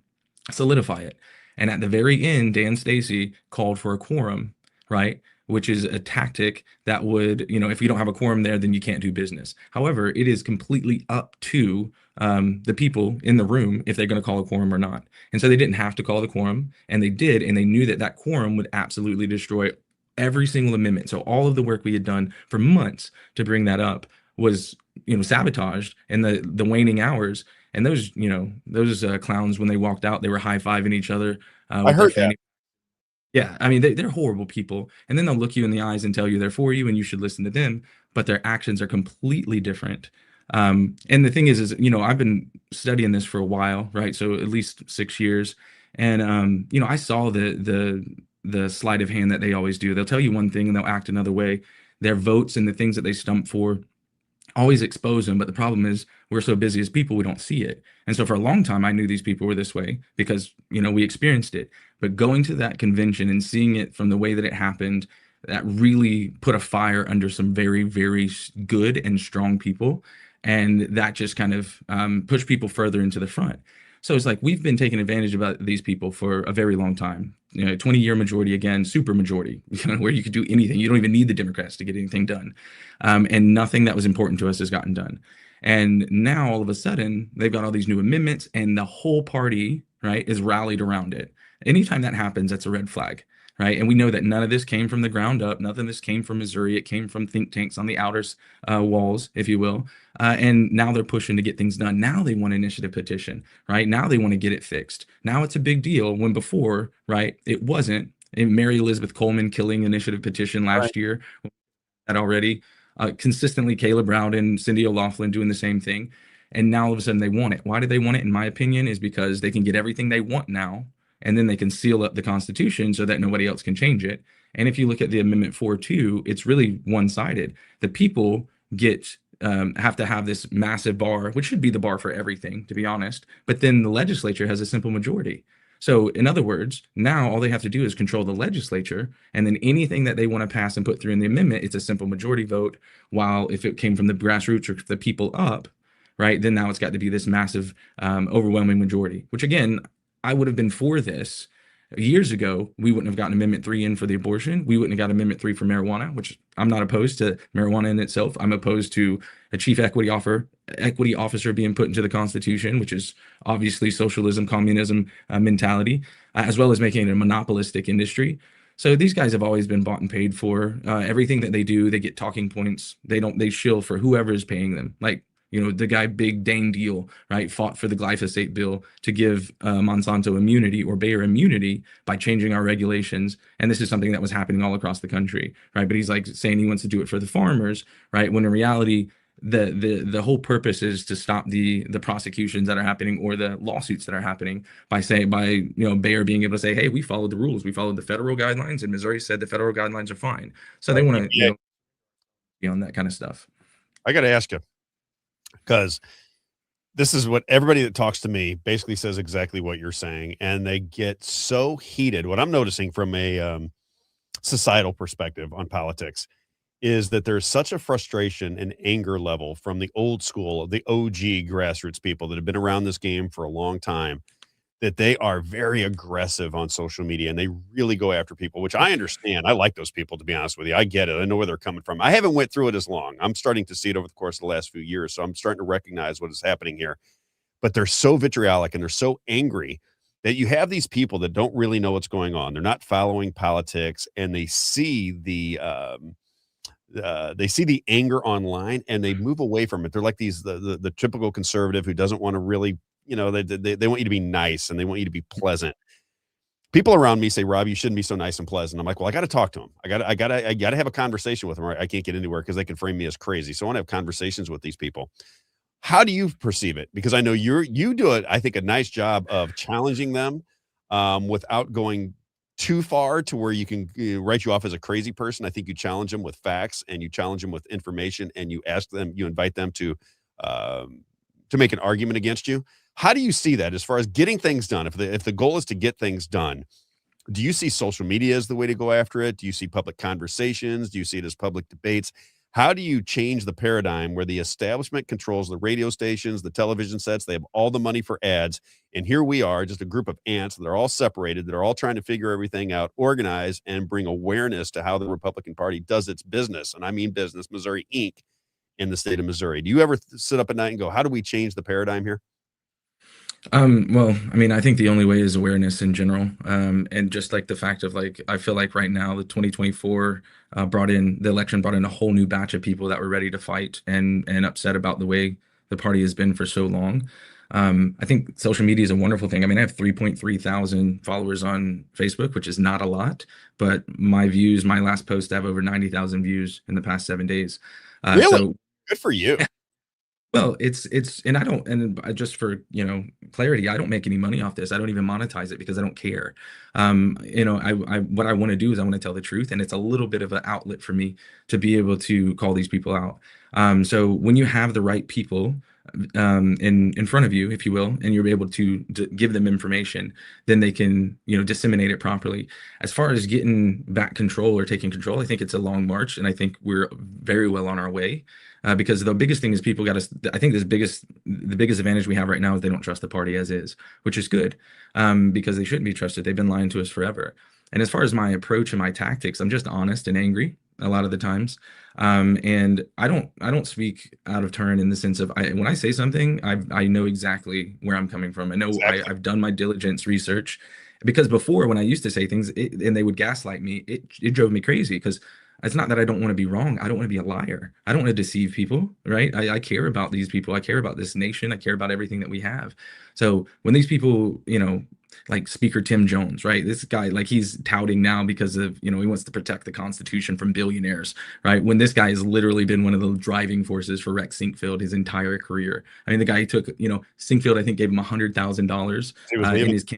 solidify it. And at the very end, Dan Stacy called for a quorum, right, which is a tactic that would, if you don't have a quorum there, then you can't do business. However, it is completely up to the people in the room if they're going to call a quorum or not. And so they didn't have to call the quorum, and they did, and they knew that quorum would absolutely destroy every single amendment. So all of the work we had done for months to bring that up was, sabotaged in the waning hours. And those, those clowns, when they walked out, they were high-fiving each other. I heard that. Yeah, I mean, they're horrible people. And then they'll look you in the eyes and tell you they're for you and you should listen to them, but their actions are completely different. And the thing is, I've been studying this for a while, right? So at least 6 years. And, I saw the sleight of hand that they always do. They'll tell you one thing and they'll act another way. Their votes and the things that they stump for always expose them. But the problem is we're so busy as people, we don't see it. And so for a long time, I knew these people were this way because, we experienced it. But going to that convention and seeing it from the way that it happened, that really put a fire under some very, very good and strong people. And that just kind of pushed people further into the front. So it's like we've been taking advantage of these people for a very long time. 20-year majority, again, super majority, where you could do anything. You don't even need the Democrats to get anything done. And nothing that was important to us has gotten done. And now all of a sudden, they've got all these new amendments and the whole party, right, is rallied around it. Anytime that happens, that's a red flag, right? And we know that none of this came from the ground up. None of this came from Missouri. It came from think tanks on the outer walls, if you will. And now they're pushing to get things done. Now they want an initiative petition, right? Now they want to get it fixed. Now it's a big deal when before, right, it wasn't. And Mary Elizabeth Coleman killing initiative petition last year, that already. Consistently, Caleb Brown and Cindy O'Loughlin doing the same thing. And now all of a sudden they want it. Why do they want it? In my opinion, is because they can get everything they want now. And then they can seal up the Constitution so that nobody else can change it. And if you look at the Amendment 4.2, it's really one-sided. The people get have to have this massive bar, which should be the bar for everything, to be honest. But then the legislature has a simple majority. So in other words, now all they have to do is control the legislature, and then anything that they want to pass and put through in the amendment, it's a simple majority vote. While if it came from the grassroots or the people up, right, then now it's got to be this massive, overwhelming majority, which again, I would have been for this. Years ago, we wouldn't have gotten Amendment 3 in for the abortion. We wouldn't have got Amendment 3 for marijuana, which I'm not opposed to marijuana in itself. I'm opposed to a chief equity officer being put into the Constitution, which is obviously socialism, communism mentality, as well as making it a monopolistic industry. So these guys have always been bought and paid for. Everything that they do, they get talking points. They shill for whoever is paying them. Like, you know, the guy Big Dang Deal, right, fought for the glyphosate bill to give Monsanto immunity or Bayer immunity by changing our regulations. And this is something that was happening all across the country, right? But he's like saying he wants to do it for the farmers, right? When in reality, the whole purpose is to stop the prosecutions that are happening or the lawsuits that are happening by Bayer being able to say, hey, we followed the rules, we followed the federal guidelines, and Missouri said the federal guidelines are fine. So they want to, be on that kind of stuff. I got to ask you, because this is what everybody that talks to me basically says exactly what you're saying, and they get so heated. What I'm noticing from a societal perspective on politics is that there's such a frustration and anger level from the old school, the OG grassroots people that have been around this game for a long time, that they are very aggressive on social media and they really go after people, which I understand. I like those people, to be honest with you. I get it. I know where they're coming from. I haven't went through it as long. I'm starting to see it over the course of the last few years. So I'm starting to recognize what is happening here. But they're so vitriolic and they're so angry that you have these people that don't really know what's going on. They're not following politics, and they see the anger online and they move away from it. They're like the typical conservative who doesn't want to really, they want you to be nice and they want you to be pleasant. People around me say, Rob, you shouldn't be so nice and pleasant. I'm like, well, I got to talk to them. I got to have a conversation with them, or I can't get anywhere because they can frame me as crazy. So I want to have conversations with these people. How do you perceive it? Because I know you do it, I think, a nice job of challenging them without going too far to where you can write you off as a crazy person. I think you challenge them with facts and you challenge them with information, and you invite them to make an argument against you. How do you see that as far as getting things done? If the goal is to get things done, do you see social media as the way to go after it? Do you see public conversations? Do you see it as public debates? How do you change the paradigm where the establishment controls the radio stations, the television sets, they have all the money for ads, and here we are, just a group of ants that are all separated, that are all trying to figure everything out, organize, and bring awareness to how the Republican Party does its business, and I mean business, Missouri Inc., in the state of Missouri. Do you ever sit up at night and go, how do we change the paradigm here? Well, I mean, I think the only way is awareness in general. And just like the fact of I feel like right now, the 2024 the election brought in a whole new batch of people that were ready to fight and upset about the way the party has been for so long. I think social media is a wonderful thing. I mean, I have 3.3 thousand followers on Facebook, which is not a lot, but my last post, I have over 90,000 views in the past 7 days. Really? So, good for you. Well, just for, clarity, I don't make any money off this. I don't even monetize it because I don't care. What I want to do is I want to tell the truth, and it's a little bit of an outlet for me to be able to call these people out. So when you have the right people in front of you, if you will, and you're able to give them information, then they can, disseminate it properly. As far as getting back control or taking control, I think it's a long march, and I think we're very well on our way. Because the biggest thing is people got to, I think the biggest advantage we have right now is they don't trust the party as is, which is good, because they shouldn't be trusted. They've been lying to us forever. And as far as my approach and my tactics, I'm just honest and angry a lot of the times. And I don't speak out of turn in the sense of when I say something, I know exactly where I'm coming from. I know exactly. I've done my diligence research, because before, when I used to say things and they would gaslight me, it drove me crazy, because it's not that I don't want to be wrong. I don't want to be a liar. I don't want to deceive people, right? I care about these people. I care about this nation. I care about everything that we have. So when these people, like Speaker Tim Jones, right? This guy, he's touting now because of, he wants to protect the Constitution from billionaires, right? When this guy has literally been one of the driving forces for Rex Sinkfield his entire career. I mean, the guy took, Sinkfield, I think, gave him $100,000 in his campaign.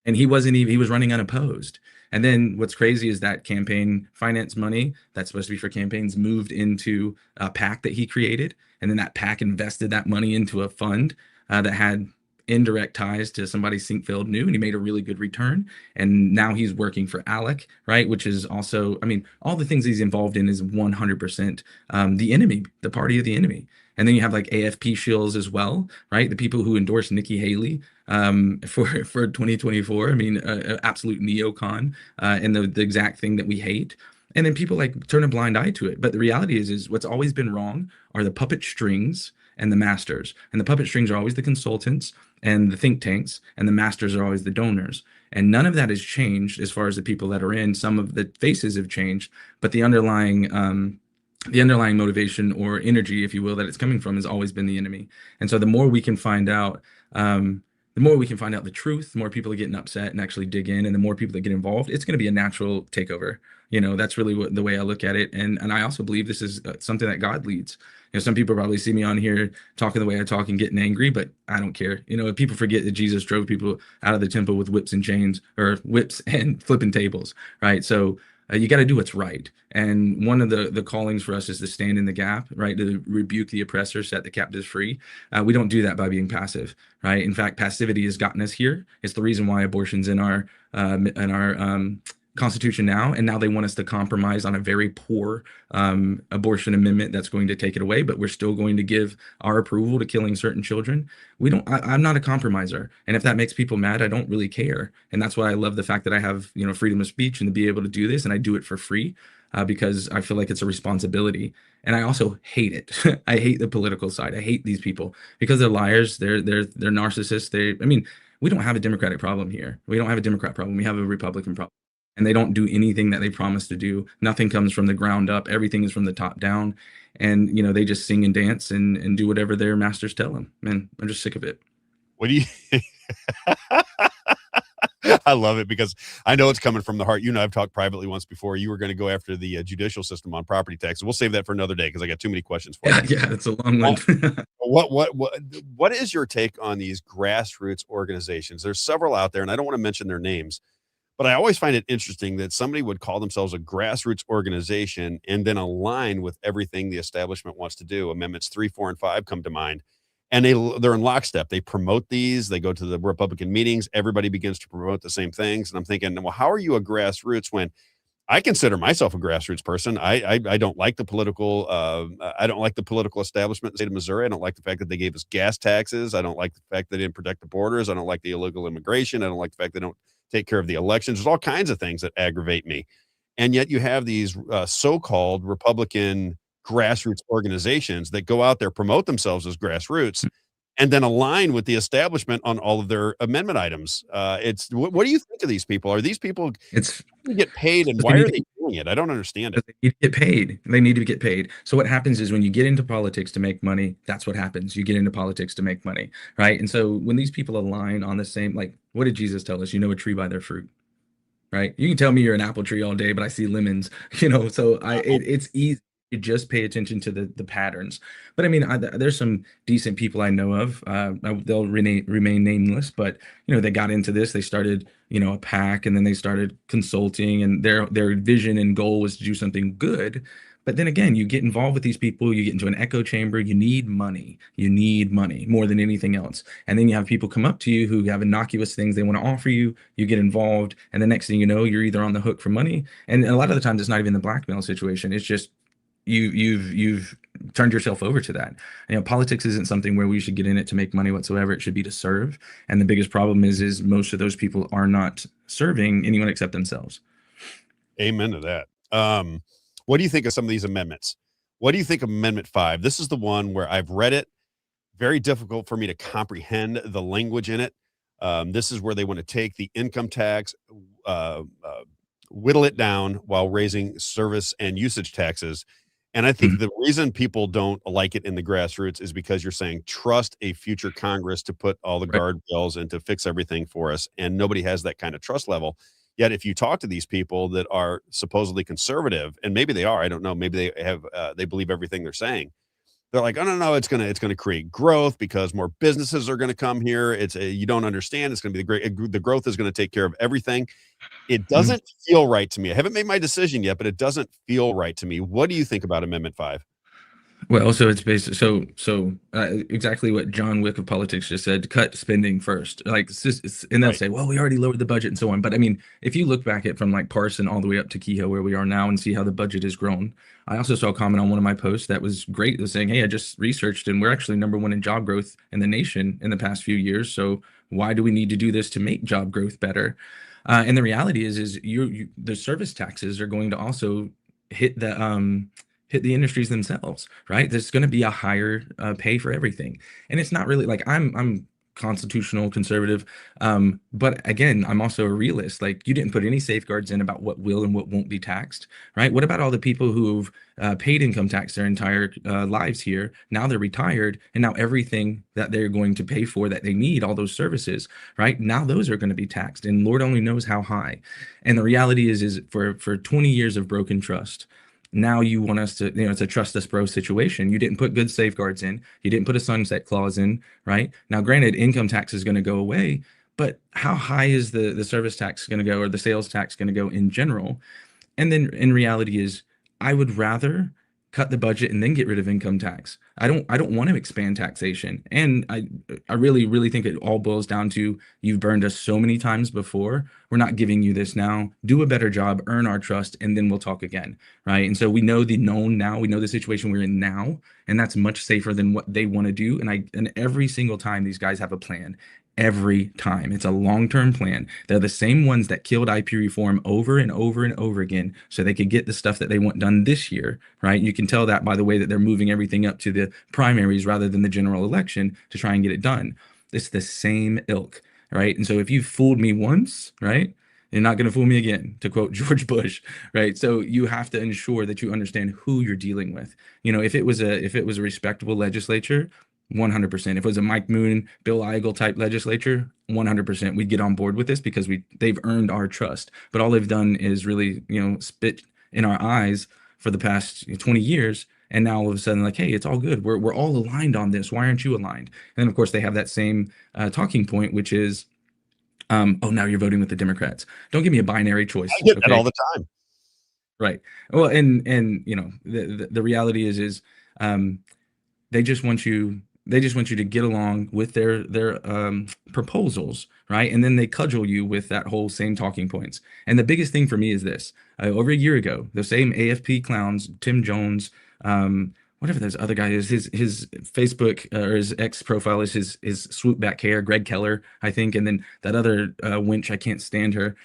And he was running unopposed. And then what's crazy is that campaign finance money that's supposed to be for campaigns moved into a PAC that he created. And then that PAC invested that money into a fund that had indirect ties to somebody Sinkfeld knew, and he made a really good return. And now he's working for ALEC, right? Which is also, I mean, all the things he's involved in is 100% the enemy, the party of the enemy. And then you have like AFP shills as well, right? The people who endorse Nikki Haley for 2024. I mean, absolute neocon and the exact thing that we hate. And then people like turn a blind eye to it. But the reality is what's always been wrong are the puppet strings and the masters. And the puppet strings are always the consultants and the think tanks, and the masters are always the donors. And none of that has changed as far as the people that are in. Some of the faces have changed, but the underlying motivation or energy, if you will, that it's coming from has always been the enemy. And so the more we can find out, the truth, the more people are getting upset and actually dig in, and the more people that get involved, it's going to be a natural takeover. You know, that's really the way I look at it. And I also believe this is something that God leads. You know, some people probably see me on here talking the way I talk and getting angry, but I don't care. You know, people forget that Jesus drove people out of the temple with whips and chains, or whips and flipping tables, right? So you got to do what's right. And one of the callings for us is to stand in the gap, right? To rebuke the oppressor, set the captives free. We don't do that by being passive, right? In fact, passivity has gotten us here. It's the reason why abortion's in our Constitution now, and now they want us to compromise on a very poor abortion amendment that's going to take it away, but we're still going to give our approval to killing certain children. I'm not a compromiser, and if that makes people mad, I don't really care. And that's why I love the fact that I have, you know, freedom of speech and to be able to do this, and I do it for free because I feel like it's a responsibility. And I also hate it. I hate the political side. I hate these people because they're liars. They're narcissists. I mean, we don't have a Democratic problem here. We don't have a Democrat problem. We have a Republican problem. And they don't do anything that they promise to do. Nothing comes from the ground up. Everything is from the top down. And, you know, they just sing and dance and do whatever their masters tell them. Man, I'm just sick of it. What do you... I love it because I know it's coming from the heart. You know, I've talked privately once before. You were going to go after the judicial system on property taxes. We'll save that for another day because I got too many questions for you. Yeah, it's a long one. What is your take on these grassroots organizations? There's several out there, and I don't want to mention their names, but I always find it interesting that somebody would call themselves a grassroots organization and then align with everything the establishment wants to do. Amendments 3, 4, and 5 come to mind. And they're in lockstep. They promote these. They go to the Republican meetings. Everybody begins to promote the same things. And I'm thinking, well, how are you a grassroots when I consider myself a grassroots person? I don't like the political establishment in the state of Missouri. I don't like the fact that they gave us gas taxes. I don't like the fact that they didn't protect the borders. I don't like the illegal immigration. I don't like the fact they don't take care of the elections. There's all kinds of things that aggravate me. And yet you have these so-called Republican grassroots organizations that go out there, promote themselves as grassroots, and then align with the establishment on all of their amendment items. What do you think of these people? Are these people get paid, and why are they doing it? I don't understand it. They need to get paid. They need to get paid. So what happens is when you get into politics to make money, that's what happens. You get into politics to make money, right? And so when these people align on the same, like, what did Jesus tell us? You know a tree by their fruit, right? You can tell me you're an apple tree all day, but I see lemons, you know, so it's easy. You just pay attention to the patterns. But I mean, there's some decent people I know of. They'll remain nameless, but you know, they got into this. They started, you know, a PAC, and then they started consulting, and their vision and goal was to do something good. But then again, you get involved with these people, you get into an echo chamber. You need money. You need money more than anything else. And then you have people come up to you who have innocuous things they want to offer you. You get involved, and the next thing you know, you're either on the hook for money, and a lot of the times it's not even the blackmail situation. It's just you've turned yourself over to that. You know, politics isn't something where we should get in it to make money whatsoever. It should be to serve. And the biggest problem is most of those people are not serving anyone except themselves. Amen to that. What do you think of some of these amendments? What do you think of Amendment 5? This is the one where I've read it. Very difficult for me to comprehend the language in it. This is where they want to take the income tax, whittle it down while raising service and usage taxes. And I think the reason people don't like it in the grassroots is because you're saying trust a future Congress to put all the guardrails and to fix everything for us. And nobody has that kind of trust level. Yet if you talk to these people that are supposedly conservative, and maybe they are, I don't know, maybe they have, they believe everything they're saying. They're like, oh no, it's gonna create growth because more businesses are gonna come here. You don't understand. It's gonna be the growth is gonna take care of everything. It doesn't feel right to me. I haven't made my decision yet, but it doesn't feel right to me. What do you think about Amendment 5? Well, so it's basically exactly what John Wick of politics just said: cut spending first. Like, and they'll say, "Well, we already lowered the budget and so on." But I mean, if you look back at from like Parson all the way up to Kehoe, where we are now, and see how the budget has grown. I also saw a comment on one of my posts that was great. It was saying, "Hey, I just researched, and we're actually #1 in job growth in the nation in the past few years. So why do we need to do this to make job growth better?" And the reality is the service taxes are going to also hit the industries themselves, right? There's going to be a higher pay for everything, and it's not really like I'm constitutional conservative, but again, I'm also a realist. Like, you didn't put any safeguards in about what will and what won't be taxed, right? What about all the people who've paid income tax their entire lives here? Now they're retired, and now everything that they're going to pay for that they need, all those services, right? Now those are going to be taxed, and Lord only knows how high. And the reality is for 20 years of broken trust. Now you want us to, it's a trust us bro situation. You didn't put good safeguards in. You didn't put a sunset clause in, right? Now, granted, income tax is going to go away, but how high is the service tax going to go, or the sales tax going to go in general? And then in reality is, I would rather cut the budget and then get rid of income tax. I don't want to expand taxation. And I really think it all boils down to, you've burned us so many times before. We're not giving you this now. Do a better job, earn our trust, and then we'll talk again, right? And so we know the known now. We know the situation we're in now, and that's much safer than what they want to do. And every single time these guys have a plan. Every time. It's a long-term plan. They're the same ones that killed IP reform over and over and over again so they could get the stuff that they want done this year, right? You can tell that by the way that they're moving everything up to the primaries rather than the general election to try and get it done. It's the same ilk, right? And so if you fooled me once, right, you're not going to fool me again, to quote George Bush, right? So you have to ensure that you understand who you're dealing with. If it was a respectable legislature, 100%. If it was a Mike Moon, Bill Eigel type legislature, 100%, we'd get on board with this because they've earned our trust. But all they've done is really, spit in our eyes for the past 20 years. And now all of a sudden, like, hey, it's all good. We're all aligned on this. Why aren't you aligned? And then, of course, they have that same talking point, which is, oh, now you're voting with the Democrats. Don't give me a binary choice. I get that all the time. Right. Well, and the reality is they just want you to get along with their proposals, right? And then they cudgel you with that whole same talking points. And the biggest thing for me is this: over a year ago, the same AFP clowns, Tim Jones, whatever those other guy is, his Facebook or his X profile is his swoop back hair, Greg Keller, I think, and then that other wench, I can't stand her.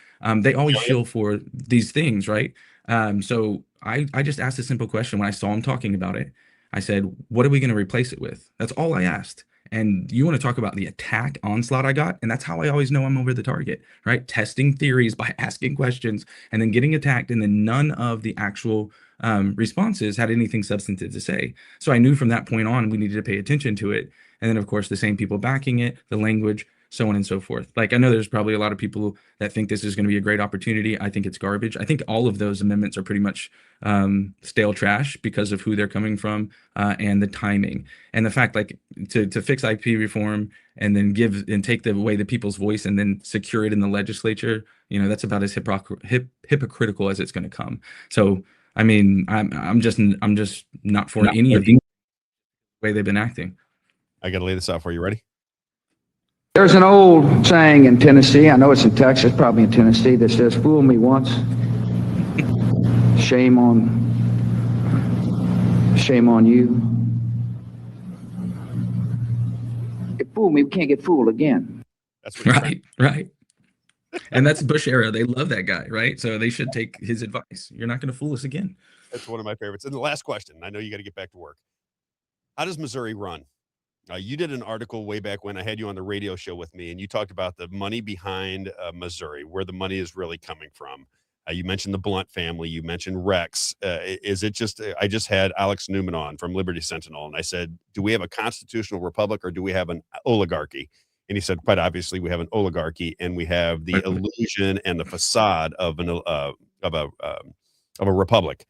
They always shill for these things, right? So I just asked a simple question when I saw him talking about it. I said, what are we going to replace it with? That's all I asked. And you want to talk about the attack onslaught I got? And that's how I always know I'm over the target, right? Testing theories by asking questions and then getting attacked. And then none of the actual responses had anything substantive to say. So I knew from that point on, we needed to pay attention to it. And then, of course, the same people backing it, the language, so on and so forth. Like, I know there's probably a lot of people that think this is going to be a great opportunity. I think it's garbage. I think all of those amendments are pretty much stale trash because of who they're coming from and the timing. And the fact, like, to fix IP reform and then take away the people's voice and then secure it in the legislature, that's about as hypocritical as it's going to come. So, I mean, I'm just not for any of the way they've been acting. I got to lay this out for you. Ready? There's an old saying in Tennessee, I know it's in Texas, probably in Tennessee, that says, fool me once, shame on you. If fool me, we can't get fooled again. That's right. And that's Bush era. They love that guy, right? So they should take his advice. You're not going to fool us again. That's one of my favorites. And the last question, I know you got to get back to work. How does Missouri run? You did an article way back when I had you on the radio show with me, and you talked about the money behind Missouri, where the money is really coming from. You mentioned the Blunt family. You mentioned Rex. Is it just, I just had Alex Newman on from Liberty Sentinel, and I said, do we have a constitutional republic or do we have an oligarchy? And he said, quite obviously, we have an oligarchy, and we have the illusion and the facade of a republic.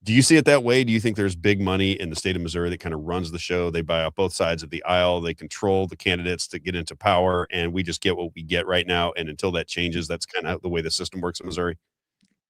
Do you see it that way? Do you think there's big money in the state of Missouri that kind of runs the show? They buy up both sides of the aisle. They control the candidates to get into power, and we just get what we get right now. And until that changes, that's kind of the way the system works in Missouri.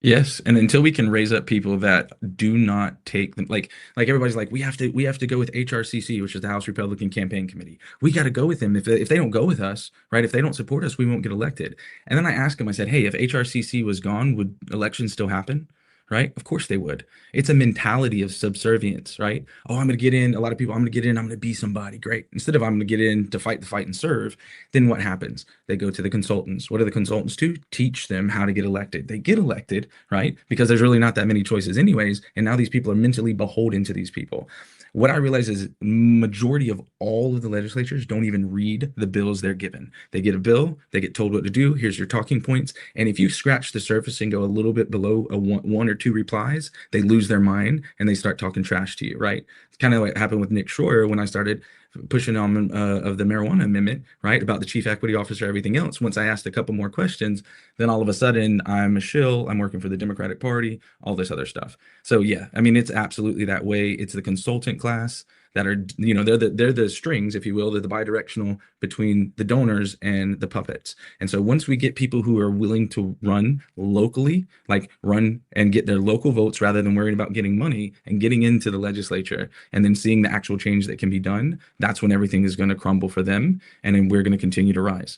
Yes, and until we can raise up people that do not take them, like everybody's like, we have to go with HRCC, which is the House Republican Campaign Committee. We got to go with them. If they don't go with us, right? If they don't support us, we won't get elected. And then I asked him, I said, hey, if HRCC was gone, would elections still happen? Right? Of course they would. It's a mentality of subservience, right? Oh, I'm going to get in. A lot of people, I'm going to get in. I'm going to be somebody. Great. Instead of I'm going to get in to fight the fight and serve, then what happens? They go to the consultants. What do the consultants do? Teach them how to get elected. They get elected, right? Because there's really not that many choices anyways. And now these people are mentally beholden to these people. What I realize is majority of all of the legislatures don't even read the bills they're given. They get a bill, they get told what to do. Here's your talking points. And if you scratch the surface and go a little bit below a one or two replies, they lose their mind and they start talking trash to you, right? It's kind of what happened with Nick Schroyer when I started pushing on of the marijuana amendment, right? About the chief equity officer, everything else. Once I asked a couple more questions, then all of a sudden I'm a shill, I'm working for the Democratic Party, all this other stuff. So yeah, I mean, it's absolutely that way. It's the consultant class that are, you know, they're the strings, if you will, they're the bidirectional between the donors and the puppets. And so once we get people who are willing to run locally, like run and get their local votes rather than worrying about getting money and getting into the legislature and then seeing the actual change that can be done, that's when everything is going to crumble for them. And then we're going to continue to rise.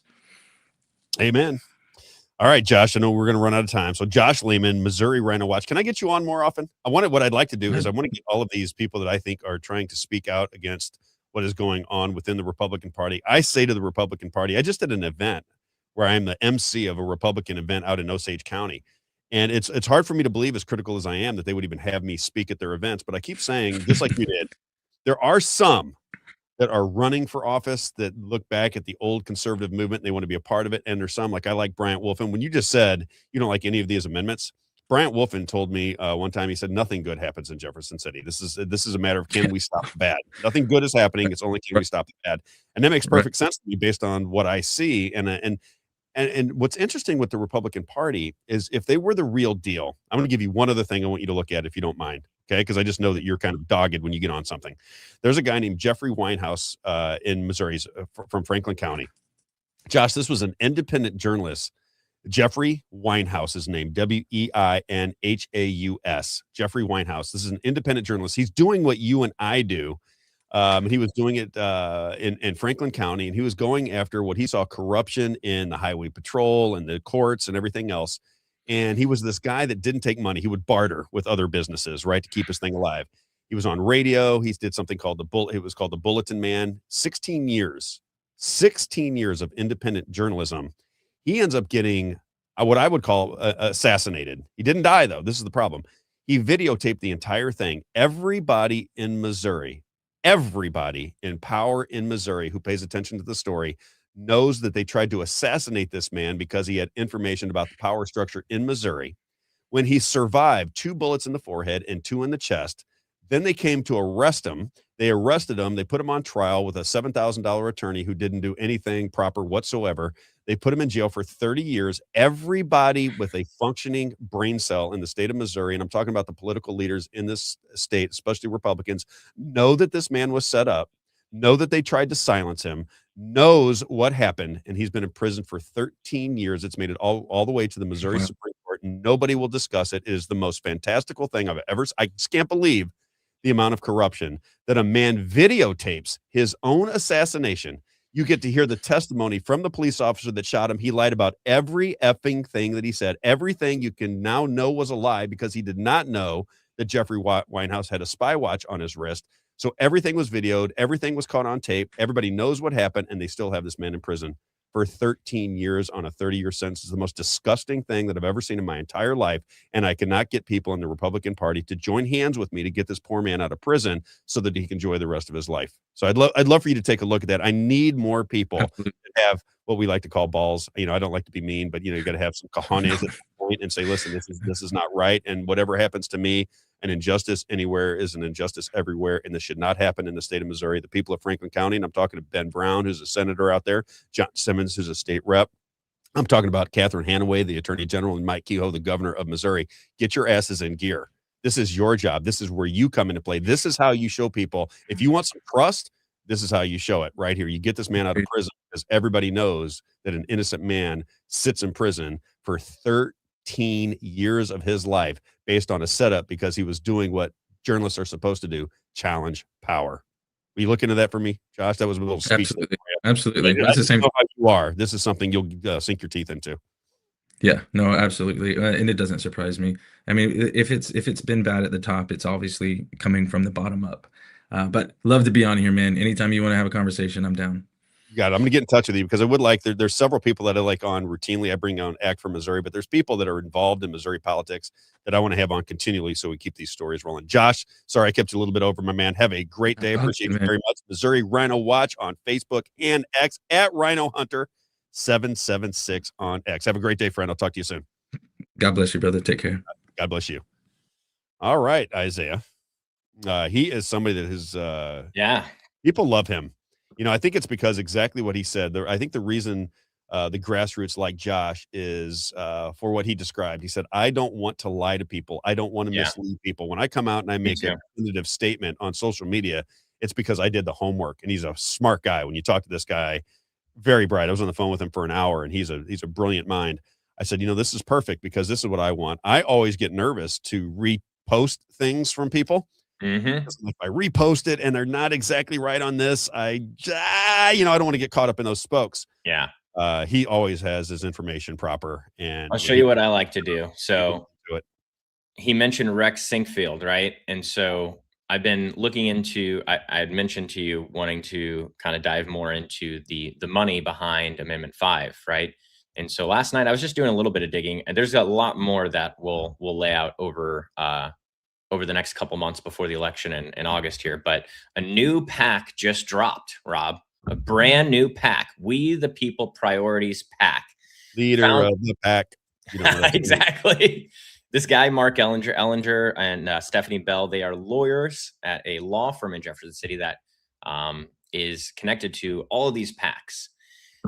Amen. All right, Josh, I know we're going to run out of time. So Josh Lehman, Missouri Rhino Watch. Can I get you on more often? What I'd like to do is I want to get all of these people that I think are trying to speak out against what is going on within the Republican Party. I say to the Republican Party, I just did an event where I'm the MC of a Republican event out in Osage County. And it's hard for me to believe, as critical as I am, that they would even have me speak at their events. But I keep saying, just like you did, there are some that are running for office that look back at the old conservative movement and they want to be a part of it. And there's some, like I like Bryant Wolfen. When you just said you don't like any of these amendments, Bryant Wolfen told me one time, he said, nothing good happens in Jefferson City. This is a matter of, can we stop the bad? Nothing good is happening. It's only, can we stop the bad? And that makes perfect sense to me based on what I see. And what's interesting with the Republican Party is if they were the real deal, I'm going to give you one other thing I want you to look at if you don't mind. Okay, because I just know that you're kind of dogged when you get on something. There's a guy named Jeffrey Winehouse in Missouri, from Franklin County. Josh, this was an independent journalist. Jeffrey Winehouse is named Winhaus. Jeffrey Winehouse. This is an independent journalist. He's doing what you and I do. He was doing it in Franklin County, and he was going after what he saw corruption in the highway patrol and the courts and everything else. And he was this guy that didn't take money. He would barter with other businesses, right, to keep his thing alive. He was on radio. He did something called it was called the Bulletin Man. 16 years of independent journalism. He ends up getting what I would call assassinated. He didn't die, though. This is the problem. He videotaped the entire thing. Everybody in Missouri, everybody in power in Missouri who pays attention to the story knows that they tried to assassinate this man because he had information about the power structure in Missouri. When he survived 2 bullets in the forehead and 2 in the chest, then they came to arrest him. They arrested him. They put him on trial with a $7,000 attorney who didn't do anything proper whatsoever. They put him in jail for 30 years. Everybody with a functioning brain cell in the state of Missouri, and I'm talking about the political leaders in this state, especially Republicans, know that this man was set up, know that they tried to silence him, knows what happened, and he's been in prison for 13 years. It's made it all the way to the Missouri Supreme Court, and nobody will discuss it. It is the most fantastical thing I've ever. I just can't believe the amount of corruption that a man videotapes his own assassination. You get to hear the testimony from the police officer that shot him. He lied about every effing thing that he said. Everything you can now know was a lie because he did not know that Jeffrey Winehouse had a spy watch on his wrist. So everything was videoed. Everything was caught on tape. Everybody knows what happened, and they still have this man in prison for 13 years on a 30-year sentence. It's the most disgusting thing that I've ever seen in my entire life, and I cannot get people in the Republican Party to join hands with me to get this poor man out of prison so that he can enjoy the rest of his life. So I'd love for you to take a look at that. I need more people that have what we like to call balls. You know, I don't like to be mean, but you got to have some cojones at the point and say, listen, this is not right, and whatever happens to me, an injustice anywhere is an injustice everywhere, and this should not happen in the state of Missouri. The people of Franklin County, and I'm talking to Ben Brown, who's a senator out there, John Simmons, who's a state rep. I'm talking about Catherine Hanaway, the attorney general, and Mike Kehoe, the governor of Missouri. Get your asses in gear. This is your job. This is where you come into play. This is how you show people. If you want some trust, this is how you show it right here. You get this man out of prison because everybody knows that an innocent man sits in prison for 13 years of his life based on a setup because he was doing what journalists are supposed to do, challenge power. Will you look into that for me, Josh? That was a little speech. Absolutely. That's the same. How you are. This is something you'll sink your teeth into. Yeah, no, absolutely. And it doesn't surprise me. I mean, if it's been bad at the top, it's obviously coming from the bottom up. But love to be on here, man. Anytime you want to have a conversation, I'm down. You got it. I'm going to get in touch with you because I would like, there's several people that I like on routinely. I bring on Act for Missouri, but there's people that are involved in Missouri politics that I want to have on continually so we keep these stories rolling. Josh, sorry I kept you a little bit over, my man. Have a great day. Appreciate you very much. Missouri Rhino Watch on Facebook and X at Rhino Hunter 776 on X. Have a great day, friend. I'll talk to you soon. God bless you, brother. Take care. God bless you. All right, Isaiah. He is somebody that is, people love him. You know, I think it's because exactly what he said. I think the reason the grassroots like Josh is for what he described. He said, I don't want to lie to people. I don't want to mislead people. When I come out and I make a definitive statement on social media, it's because I did the homework. And he's a smart guy. When you talk to this guy, very bright. I was on the phone with him for an hour, and he's a brilliant mind. I said, you know, this is perfect because this is what I want. I always get nervous to repost things from people. If I repost it and they're not exactly right on this, I don't want to get caught up in those spokes. Yeah. He always has his information proper. And I'll show you what I like to do. So he mentioned Rex Sinkfield, right? And so I've been looking into, I had mentioned to you wanting to kind of dive more into the money behind Amendment 5, right? And so last night I was just doing a little bit of digging, and there's a lot more that we'll lay out over the next couple months before the election in August here. But a new PAC just dropped, Rob. A brand new PAC. We the People Priorities PAC. Leader of the PAC. You know, exactly. This guy, Mark Ellinger and Stephanie Bell, they are lawyers at a law firm in Jefferson City that is connected to all of these PACs.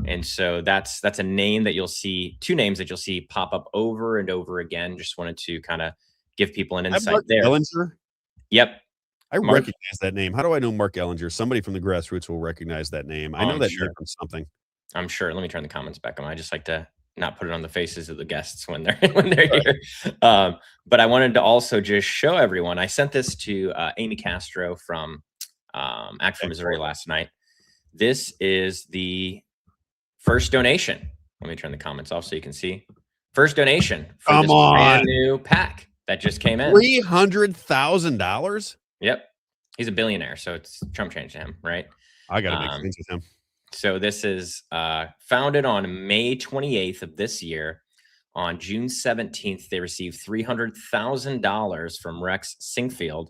And so that's a name that you'll see, two names that you'll see pop up over and over again. Just wanted to kind of give people an insight there. Ellinger? Yep. I recognize that name. How do I know Mark Ellinger? Somebody from the grassroots will recognize that name. I know that name from something. I'm sure. Let me turn the comments back on. I just like to not put it on the faces of the guests when they're here. But I wanted to also just show everyone. I sent this to Amy Castro from Act for Missouri last night. This is the first donation. Let me turn the comments off so you can see. First donation for this brand new PAC that just came in. $300,000. Yep. He's a billionaire, so it's Trump changed him, right? I got to make friends with him. So this is founded on May 28th of this year. On June 17th, they received $300,000 from Rex Sinkfield.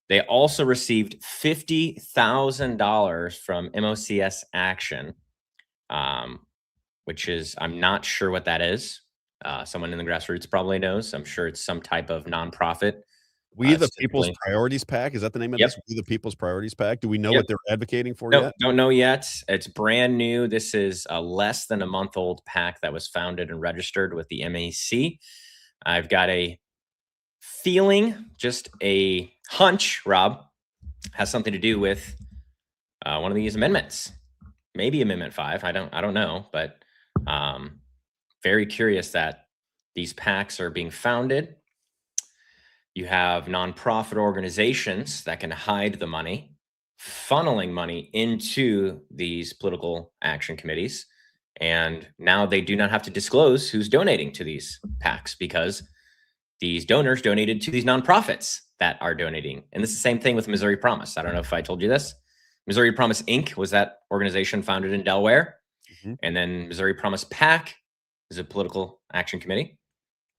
They also received $50,000 from MOCS Action, which is, I'm not sure what that is. Someone in the grassroots probably knows. I'm sure it's some type of nonprofit. We the People's Priorities PAC. Is that the name of this? We the People's Priorities PAC. Do we know what they're advocating for yet? Don't know yet. It's brand new. This is a less than a month old PAC that was founded and registered with the MAC. I've got a feeling, just a hunch, Rob, has something to do with one of these amendments. Maybe Amendment 5. I don't know, but very curious that these PACs are being founded. You have nonprofit organizations that can hide the money, funneling money into these political action committees. And now they do not have to disclose who's donating to these PACs because these donors donated to these nonprofits that are donating. And this is the same thing with Missouri Promise. I don't know if I told you this. Missouri Promise Inc. was that organization founded in Delaware. And then Missouri Promise PAC is a political action committee.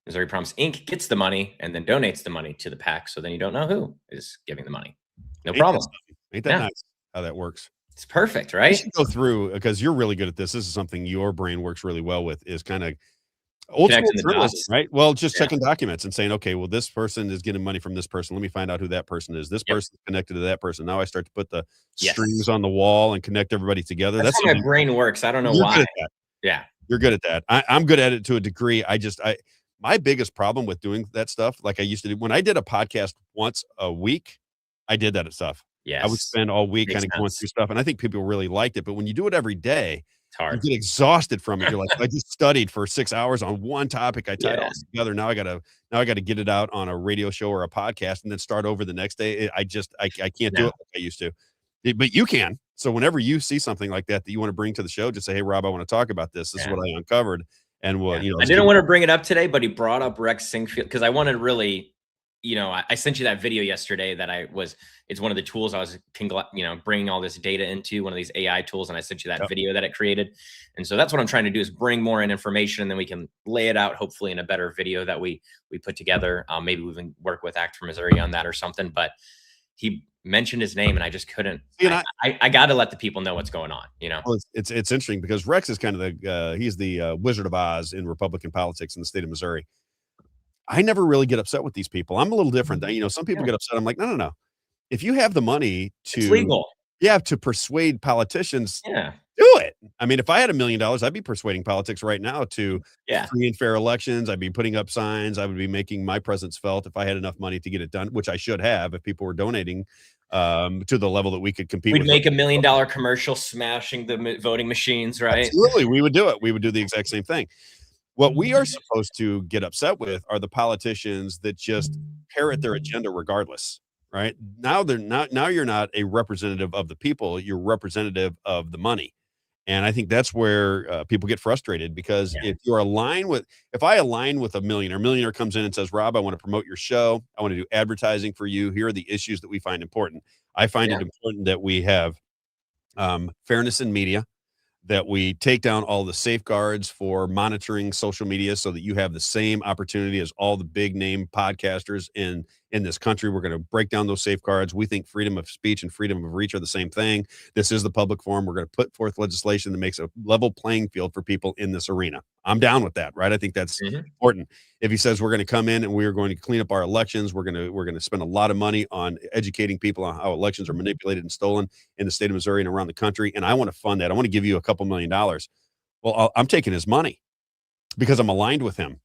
Missouri Promise Inc. gets the money and then donates the money to the PAC. So then you don't know who is giving the money. No problem. Ain't that nice how that works? It's perfect, right? You should go through, because you're really good at this. This is something your brain works really well with, is kind of old school journalism, right? Well, just checking documents and saying, okay, well, this person is getting money from this person. Let me find out who that person is. This person is connected to that person. Now I start to put the strings on the wall and connect everybody together. That's how my brain works. I don't know why. Yeah. You're good at that. I'm good at it to a degree. My biggest problem with doing that stuff, like I used to do when I did a podcast once a week, I did that stuff. I would Yes. spend all week Makes kind of going sense. through stuff, and I think people really liked it. But when you do it every day, It's you hard. get exhausted from it. You're like, I just studied for 6 hours on one topic. I tied all Yeah. this together. Now I gotta get it out on a radio show or a podcast and then start over the next day. I can't do No. it like I used to. But you can. So whenever you see something like that you want to bring to the show, just say, "Hey, Rob, I want to talk about this. This is Yeah. what I uncovered." And we'll, I didn't want to bring it up today, but he brought up Rex Sinkfield because I wanted to really, I sent you that video yesterday that it's one of the tools I was, bringing all this data into, one of these AI tools. And I sent you that video that it created. And so that's what I'm trying to do is bring more in information, and then we can lay it out, hopefully in a better video that we put together. Maybe we can work with Act for Missouri on that or something, but he mentioned his name and I just couldn't. I got to let the people know what's going on. Well, it's interesting because Rex is kind of he's the Wizard of Oz in Republican politics in the state of Missouri. I never really get upset with these people. I'm a little different. Some people get upset. I'm like, no. If you have the money it's legal. to persuade politicians, Yeah. do it. I mean, if I had $1 million, I'd be persuading politics right now to free and fair elections. I'd be putting up signs. I would be making my presence felt if I had enough money to get it done, which I should have if people were donating to the level that we could compete. We'd make $1 million commercial smashing the voting machines, right? Absolutely. We would do it. We would do the exact same thing. What we are supposed to get upset with are the politicians that just parrot their agenda regardless, right? Now you're not a representative of the people, you're representative of the money. And I think that's where people get frustrated because if I align with a millionaire comes in and says, Rob, I want to promote your show. I want to do advertising for you. Here are the issues that we find important. I find it important that we have fairness in media, that we take down all the safeguards for monitoring social media so that you have the same opportunity as all the big name podcasters in this country. We're going to break down those safeguards. We think freedom of speech and freedom of reach are the same thing. This is the public forum. We're going to put forth legislation that makes a level playing field for people in this arena. I'm down with that, right? I think that's important. If he says we're going to come in and we are going to clean up our elections, we're going to spend a lot of money on educating people on how elections are manipulated and stolen in the state of Missouri and around the country, and I want to fund that. I want to give you a couple $1 million. Well, I'm taking his money because I'm aligned with him.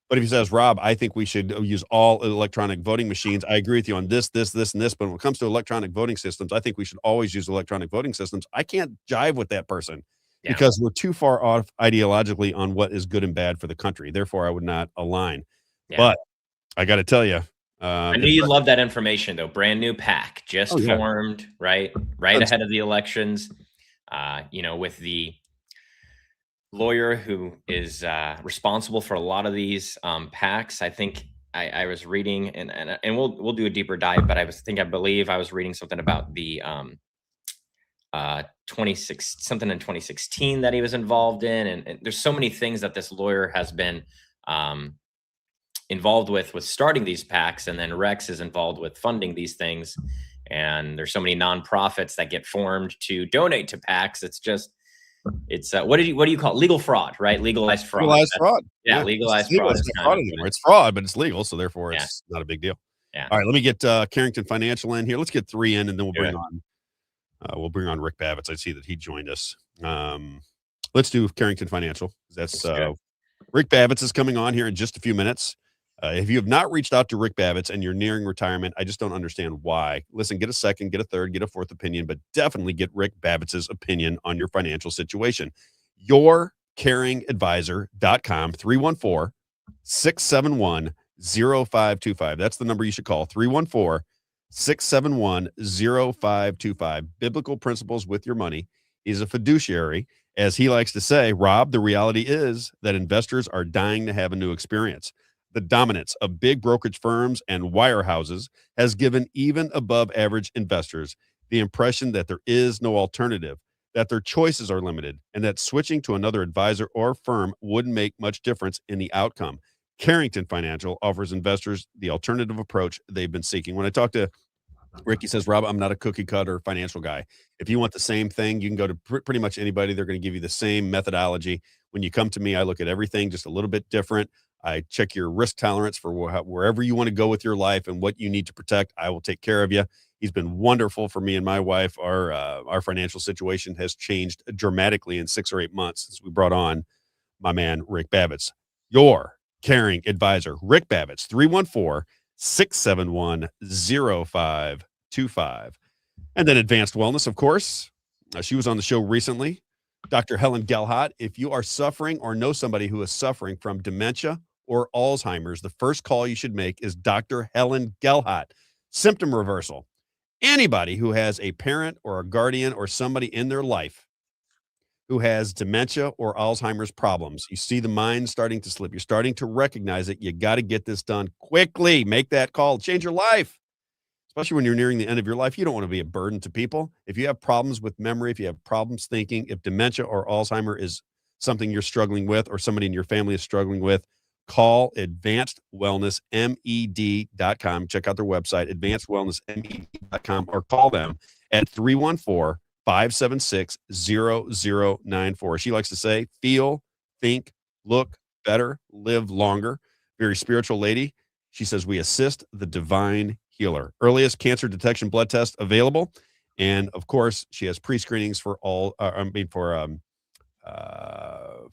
But if he says, Rob, I think we should use all electronic voting machines, I agree with you on this, and this. But when it comes to electronic voting systems, I think we should always use electronic voting systems. I can't jive with that person because we're too far off ideologically on what is good and bad for the country. Therefore, I would not align. But I got to tell you, I knew you'd love that information, though. Brand new PAC, just formed, right ahead of the elections. With the lawyer who is responsible for a lot of these PACs. I think I was reading, and we'll do a deeper dive, but I believe I was reading something about the 2016 that he was involved in, and there's so many things that this lawyer has been involved with starting these PACs, and then Rex is involved with funding these things, and there's so many nonprofits that get formed to donate to PACs. It's what do you call it? Legal fraud, right? Legalized fraud. Legalized fraud. Yeah, legalized fraud. It's not fraud anymore. It's fraud, but it's legal, so therefore it's not a big deal. Yeah. All right, let me get Carrington Financial in here. Let's get 3 in, and then we'll bring on Rick Babitz. I see that he joined us. Let's do Carrington Financial. That's Rick Babitz is coming on here in just a few minutes. If you have not reached out to Rick Babitz and you're nearing retirement, I just don't understand why. Listen, get a second, get a third, get a fourth opinion, but definitely get Rick Babitz's opinion on your financial situation. YourCaringAdvisor.com, 314-671-0525. That's the number you should call, 314-671-0525. Biblical Principles with Your Money. He's a fiduciary. As he likes to say, Rob, the reality is that investors are dying to have a new experience. The dominance of big brokerage firms and wirehouses has given even above average investors the impression that there is no alternative, that their choices are limited, and that switching to another advisor or firm wouldn't make much difference in the outcome. Carrington Financial offers investors the alternative approach they've been seeking. When I talk to Rick, he says, Rob, I'm not a cookie cutter financial guy. If you want the same thing, you can go to pretty much anybody. They're going to give you the same methodology. When you come to me, I look at everything just a little bit different. I check your risk tolerance for wherever you want to go with your life and what you need to protect. I will take care of you. He's been wonderful for me and my wife. Our financial situation has changed dramatically in 6 or 8 months since we brought on my man, Rick Babitz. Your caring advisor. Rick Babbitts, 314-671-0525. And then Advanced Wellness, of course. She was on the show recently. Dr. Helen Gelhart. If you are suffering or know somebody who is suffering from dementia or Alzheimer's, the first call you should make is Dr. Helen Gelhart. Symptom reversal. Anybody who has a parent or a guardian or somebody in their life who has dementia or Alzheimer's problems, you see the mind starting to slip. You're starting to recognize it. You got to get this done quickly. Make that call. Change your life. Especially when you're nearing the end of your life, you don't want to be a burden to people. If you have problems with memory, if you have problems thinking, if dementia or Alzheimer is something you're struggling with or somebody in your family is struggling with, call advancedwellnessmed.com. Check out their website, advancedwellnessmed.com, or call them at 314-576-0094. She likes to say, feel, think, look better, live longer. Very spiritual lady. She says, we assist the divine healer. Earliest cancer detection blood test available. And of course, she has pre-screenings for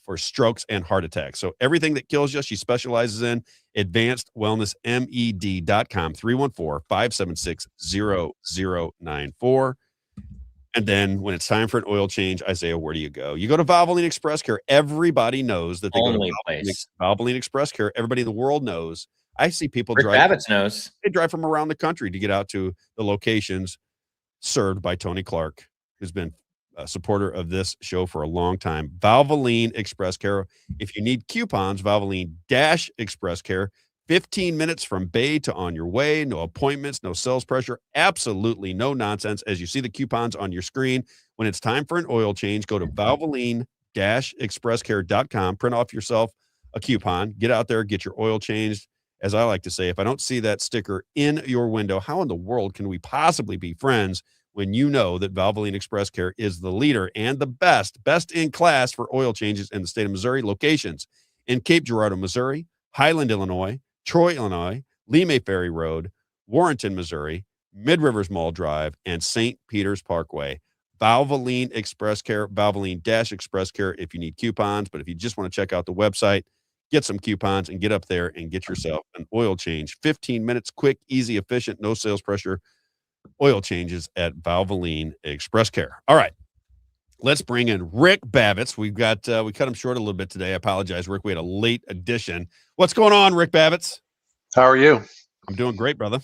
for strokes and heart attacks. So everything that kills you, she specializes in. advancedwellnessmed.com, 314-576-0094. And then when it's time for an oil change, Isaiah, where do you go? You go to Valvoline Express Care. Everybody knows that they go to Valvoline Express Care. Everybody in the world knows. I see people Rick drive. Babbitts knows. They drive from around the country to get out to the locations served by Tony Clark, who's been a supporter of this show for a long time. Valvoline Express Care. If you need coupons, Valvoline-Express Care. 15 minutes from Bay to on your way. No appointments, no sales pressure. Absolutely no nonsense. As you see the coupons on your screen, when it's time for an oil change, go to Valvoline-expresscare.com. Print off yourself a coupon. Get out there, get your oil changed. As I like to say, if I don't see that sticker in your window, how in the world can we possibly be friends when you know that Valvoline Express Care is the leader and the best in class for oil changes in the state of Missouri? Locations in Cape Girardeau, Missouri, Highland, Illinois, Troy, Illinois, Lemay Ferry Road, Warrenton, Missouri, Mid Rivers Mall Drive, and St. Peter's Parkway. Valvoline Express Care, Valvoline-Express Care if you need coupons. But if you just want to check out the website, get some coupons and get up there and get yourself an oil change. 15 minutes, quick, easy, efficient, no sales pressure. Oil changes at Valvoline Express Care. All right. Let's bring in Rick Babbitts. We cut him short a little bit today. I apologize, Rick. We had a late edition. What's going on, Rick Babbitts? How are you? I'm doing great, brother.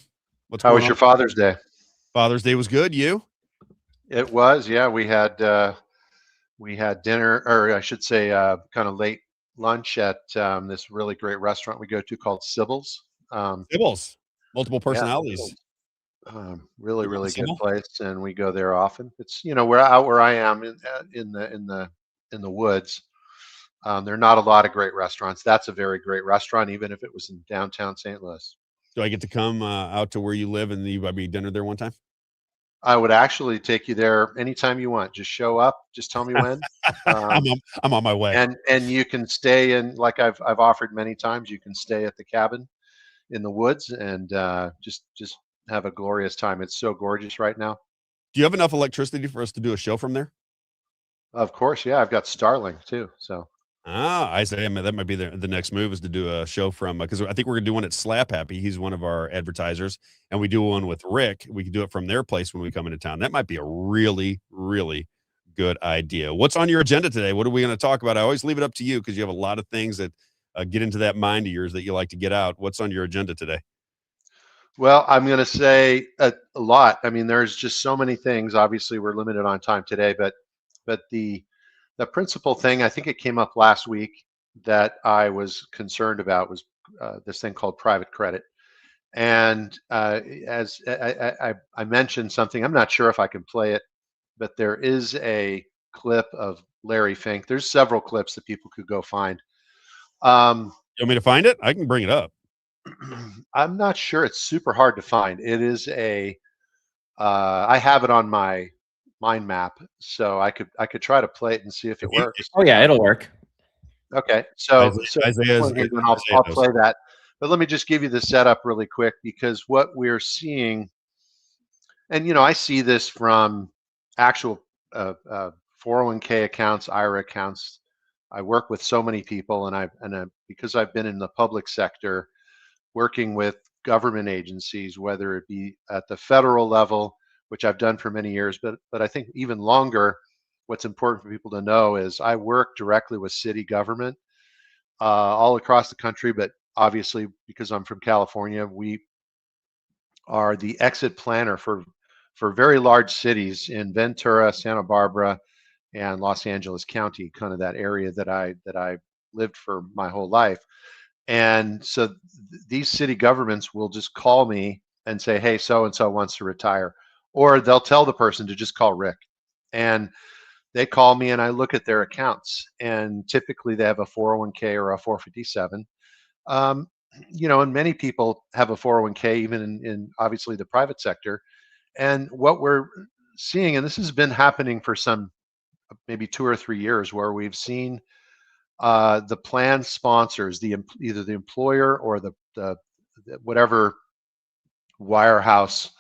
How was your Father's Day? Father's Day was good. You? It was, yeah. We had dinner, or I should say, kind of late lunch at this really great restaurant we go to called Sybil's. Sybil's, multiple personalities. Yeah, really good place, and we go there often. It's where I am in the woods. There are not a lot of great restaurants. That's a very great restaurant, even if it was in downtown St. Louis. Do I get to come out to where you live and you buy me dinner there one time? I would actually take you there anytime you want. Just show up. Just tell me when. I'm on my way. And you can stay in, like I've offered many times. You can stay at the cabin in the woods and just have a glorious time. It's so gorgeous right now. Do you have enough electricity for us to do a show from there? Of course, yeah. I've got Starlink too. So. I say that might be the next move is to do a show from, because I think we're gonna do one at Slap Happy. He's one of our advertisers, and we do one with Rick. We can do it from their place when we come into town. That might be a really, really good idea. What's on your agenda today? What are we going to talk about? I always leave it up to you because you have a lot of things that get into that mind of yours that you like to get out. What's on your agenda today? Well, I'm going to say a lot. I mean, there's just so many things. Obviously, we're limited on time today, but the principal thing, I think it came up last week, that I was concerned about was this thing called private credit. And as I mentioned something, I'm not sure if I can play it, but there is a clip of Larry Fink. There's several clips that people could go find. You want me to find it? I can bring it up. I'm not sure. It's super hard to find. It is I have it on my mind map, so I could try to play it and see if it works. Oh yeah, it'll work. Okay, so I'll play that. But let me just give you the setup really quick, because what we're seeing, and I see this from actual 401k accounts, IRA accounts. I work with so many people, and because I've been in the public sector, working with government agencies, whether it be at the federal level, which I've done for many years, but I think even longer. What's important for people to know is I work directly with city government all across the country, but obviously because I'm from California, we are the exit planner for very large cities in Ventura, Santa Barbara, and Los Angeles County, kind of that area that I lived for my whole life. And so these city governments will just call me and say, hey, so and so wants to retire, or they'll tell the person to just call Rick. And they call me and I look at their accounts, and typically they have a 401k or a 457. And many people have a 401k, even in obviously the private sector. And what we're seeing, and this has been happening for some maybe 2 or 3 years, where we've seen the plan sponsors, either the employer or the whatever wirehouse,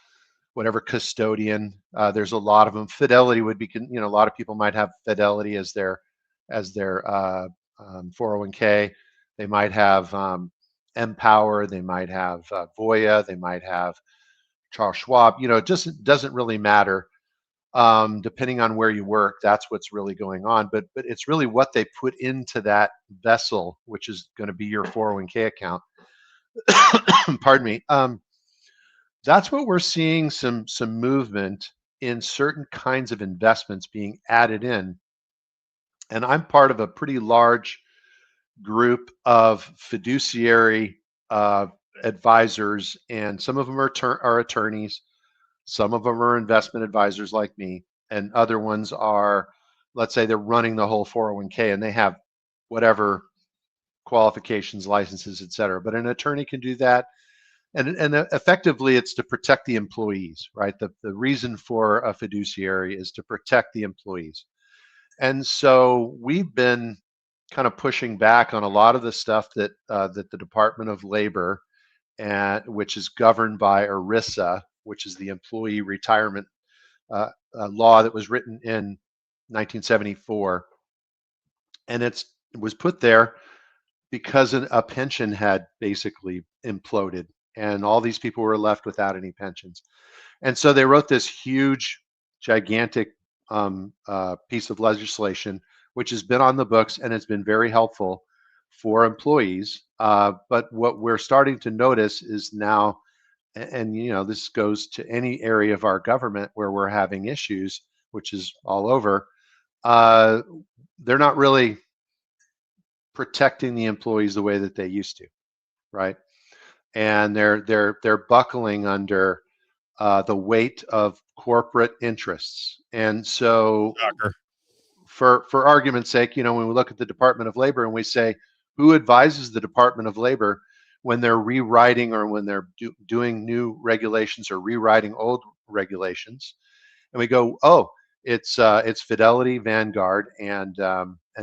whatever custodian. There's a lot of them. Fidelity would be, a lot of people might have Fidelity as their 401k. They might have Empower. They might have Voya. They might have Charles Schwab. It just doesn't really matter. Depending on where you work, that's what's really going on. But it's really what they put into that vessel, which is going to be your 401k account. Pardon me. That's what we're seeing, some movement in certain kinds of investments being added in. And I'm part of a pretty large group of fiduciary advisors, and some of them are attorneys, some of them are investment advisors like me, and other ones are, let's say they're running the whole 401k and they have whatever qualifications, licenses, et cetera. But an attorney can do that. And effectively, it's to protect the employees, right? The reason for a fiduciary is to protect the employees. And so we've been kind of pushing back on a lot of the stuff that the Department of Labor, which is governed by ERISA, which is the employee retirement law that was written in 1974. And it was put there because a pension had basically imploded, and all these people were left without any pensions. And so they wrote this huge, gigantic piece of legislation, which has been on the books, and it's been very helpful for employees. But what we're starting to notice is now, and this goes to any area of our government where we're having issues, which is all over, they're not really protecting the employees the way that they used to, right? And they're buckling under the weight of corporate interests. And so, for argument's sake, when we look at the Department of Labor and we say, who advises the Department of Labor when they're rewriting or when they're doing new regulations or rewriting old regulations? And we go, oh, it's Fidelity, Vanguard, and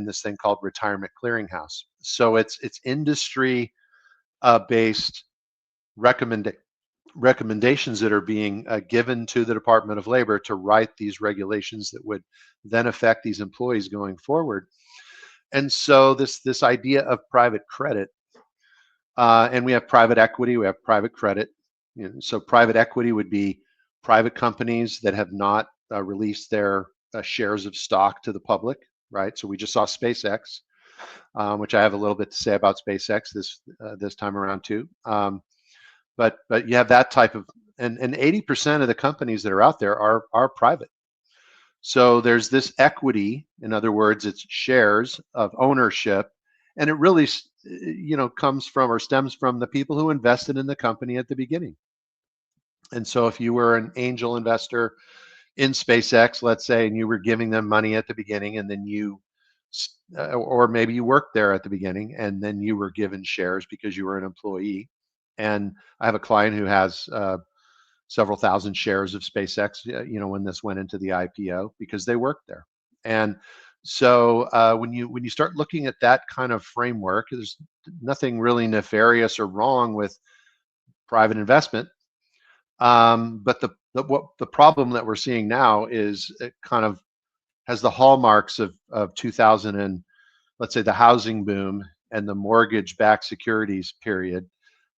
this thing called Retirement Clearinghouse. So it's industry based recommendations that are being given to the Department of Labor to write these regulations that would then affect these employees going forward. And so this idea of private credit, and we have private equity, we have private credit. So private equity would be private companies that have not released their shares of stock to the public, right? So we just saw SpaceX, which I have a little bit to say about SpaceX this time around too. But you have that type of, and 80% of the companies that are out there are private. So there's this equity, in other words, it's shares of ownership, and it really, comes from or stems from the people who invested in the company at the beginning. And so if you were an angel investor in SpaceX, let's say, and you were giving them money at the beginning, and then or maybe you worked there at the beginning, and then you were given shares because you were an employee. And I have a client who has several thousand shares of SpaceX, when this went into the IPO, because they worked there. And so when you start looking at that kind of framework, there's nothing really nefarious or wrong with private investment. But the problem that we're seeing now is it kind of has the hallmarks of 2000 and let's say, the housing boom and the mortgage-backed securities period.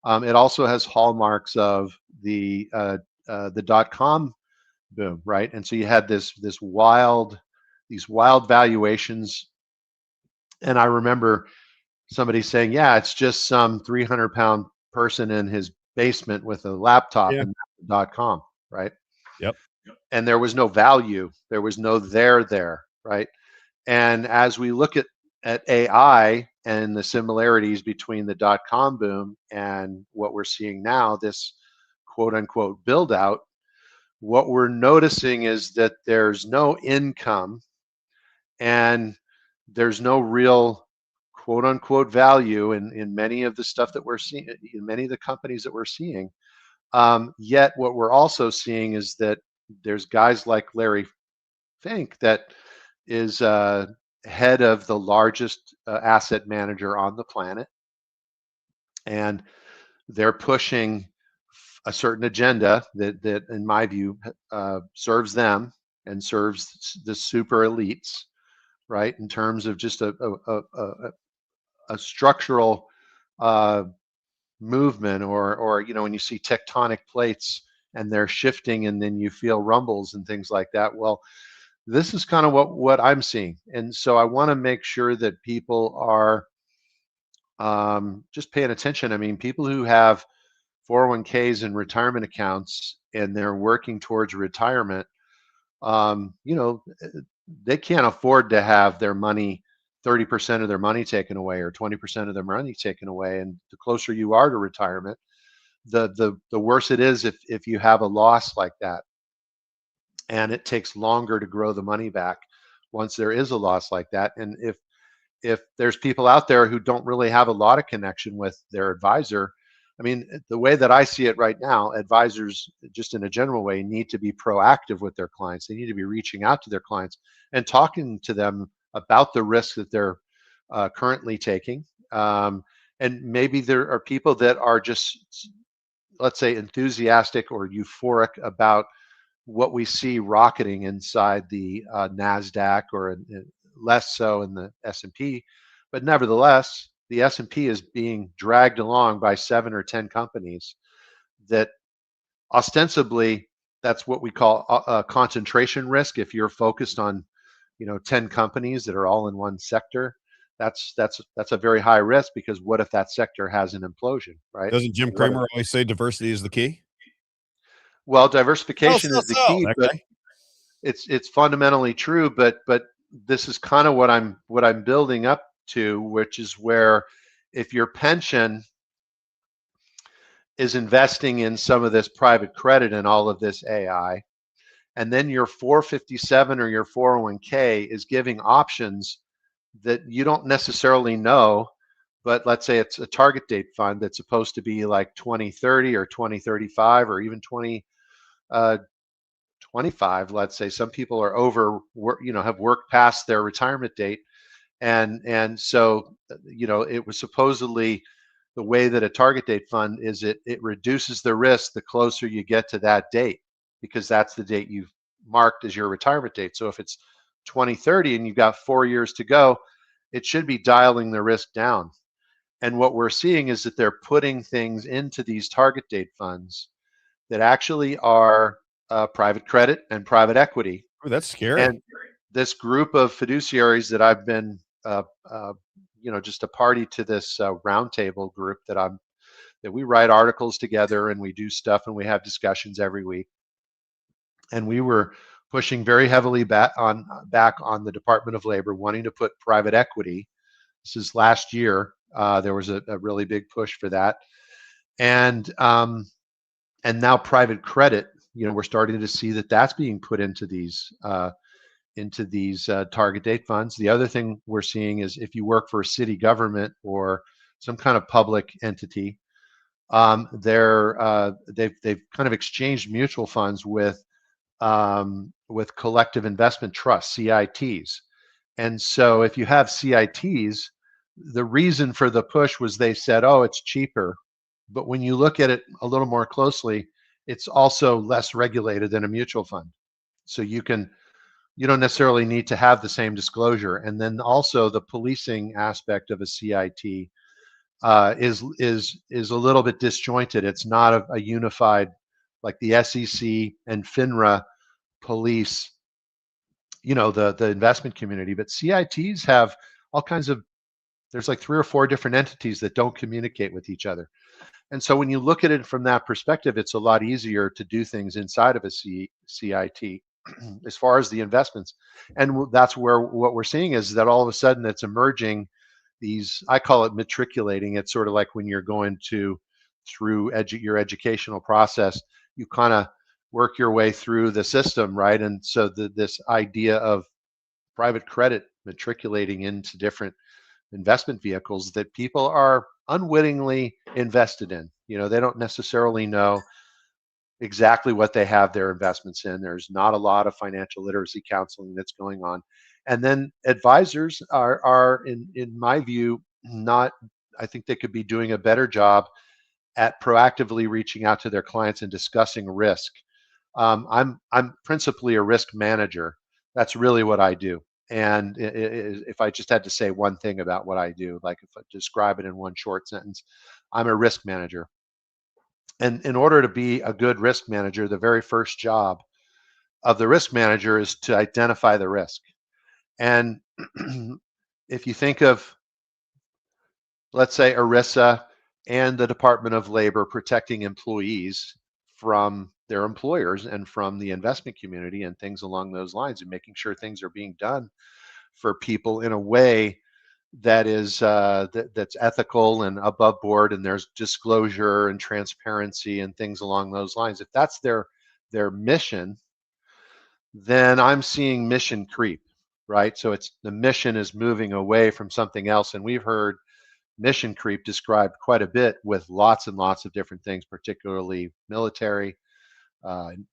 It also has hallmarks of the dot-com boom, right? And so you had these wild valuations. And I remember somebody saying, "Yeah, it's just some 300-pound person in his basement with a laptop and .com," right? Yep. And there was no value. There was no there, right? And as we look at AI and the similarities between the dot-com boom and what we're seeing now, this quote unquote build out, what we're noticing is that there's no income and there's no real quote unquote value in many of the stuff that we're seeing, in many of the companies that we're seeing. Yet what we're also seeing is that there's guys like Larry Fink that is head of the largest asset manager on the planet, and they're pushing a certain agenda that in my view serves them and serves the super elites, right, in terms of just a structural movement, or when you see tectonic plates and they're shifting and then you feel rumbles and things like that. Well, this is kind of what I'm seeing. And so I want to make sure that people are just paying attention. I mean, people who have 401ks and retirement accounts and they're working towards retirement, they can't afford to have their money, 30% of their money taken away or 20% of their money taken away. And the closer you are to retirement, the worse it is if you have a loss like that. And it takes longer to grow the money back once there is a loss like that. And if there's people out there who don't really have a lot of connection with their advisor, I mean, the way that I see it right now, advisors, just in a general way, need to be proactive with their clients. They need to be reaching out to their clients and talking to them about the risk that they're currently taking. And maybe there are people that are just, let's say, enthusiastic or euphoric about what we see rocketing inside the NASDAQ, or less so in the S&P. But nevertheless, the S&P is being dragged along by 7 or 10 companies that ostensibly, that's what we call a concentration risk. If you're focused on 10 companies that are all in one sector, that's a very high risk, because what if that sector has an implosion, right? Doesn't Jim Cramer always say diversity is the key? Well, diversification is the key, but it's fundamentally true. But this is kind of what I'm building up to, which is where if your pension is investing in some of this private credit and all of this AI, and then your 457 or your 401k is giving options that you don't necessarily know, but let's say it's a target date fund that's supposed to be like 2030 or 2035 or even 2025, let's say. Some people are have worked past their retirement date, and so it was supposedly the way that a target date fund is, it reduces the risk the closer you get to that date, because that's the date you've marked as your retirement date. So if it's 2030 and you've got 4 years to go, it should be dialing the risk down. And what we're seeing is that they're putting things into these target date funds that actually are private credit and private equity. Oh, that's scary. And this group of fiduciaries that I've been, just a party to this roundtable group that we write articles together and we do stuff and we have discussions every week. And we were pushing very heavily back on the Department of Labor, wanting to put private equity. This is last year. There was a really big push for that. And now private credit, we're starting to see that that's being put into these target date funds. The other thing we're seeing is if you work for a city government or some kind of public entity, they've kind of exchanged mutual funds with collective investment trusts, CITs. And so if you have CITs, the reason for the push was they said, oh, it's cheaper. But when you look at it a little more closely, it's also less regulated than a mutual fund. So you can you don't necessarily need to have the same disclosure. And then also the policing aspect of a CIT is a little bit disjointed. It's not a unified, like the SEC and FINRA police, the investment community. But CITs have all kinds of, there's like 3 or 4 different entities that don't communicate with each other. And so when you look at it from that perspective, it's a lot easier to do things inside of a CIT as far as the investments. And that's where what we're seeing is that all of a sudden it's emerging these, I call it matriculating. It's sort of like when you're going through your educational process, you kind of work your way through the system, right? And so this idea of private credit matriculating into different investment vehicles that people are unwittingly invested in. They don't necessarily know exactly what they have their investments in. There's not a lot of financial literacy counseling that's going on. And then advisors are in my view, not, I think they could be doing a better job at proactively reaching out to their clients and discussing risk. I'm principally a risk manager. That's really what I do. And if I just had to say one thing about what I do, like if I describe it in one short sentence, I'm a risk manager. And in order to be a good risk manager, the very first job of the risk manager is to identify the risk. And if you think of, let's say, ERISA and the Department of Labor protecting employees from their employers and from the investment community and things along those lines, and making sure things are being done for people in a way that is that's ethical and above board, and there's disclosure and transparency and things along those lines. If that's their mission, then I'm seeing mission creep, right? So it's the mission is moving away from something else, and we've heard mission creep described quite a bit with lots and lots of different things, particularly military,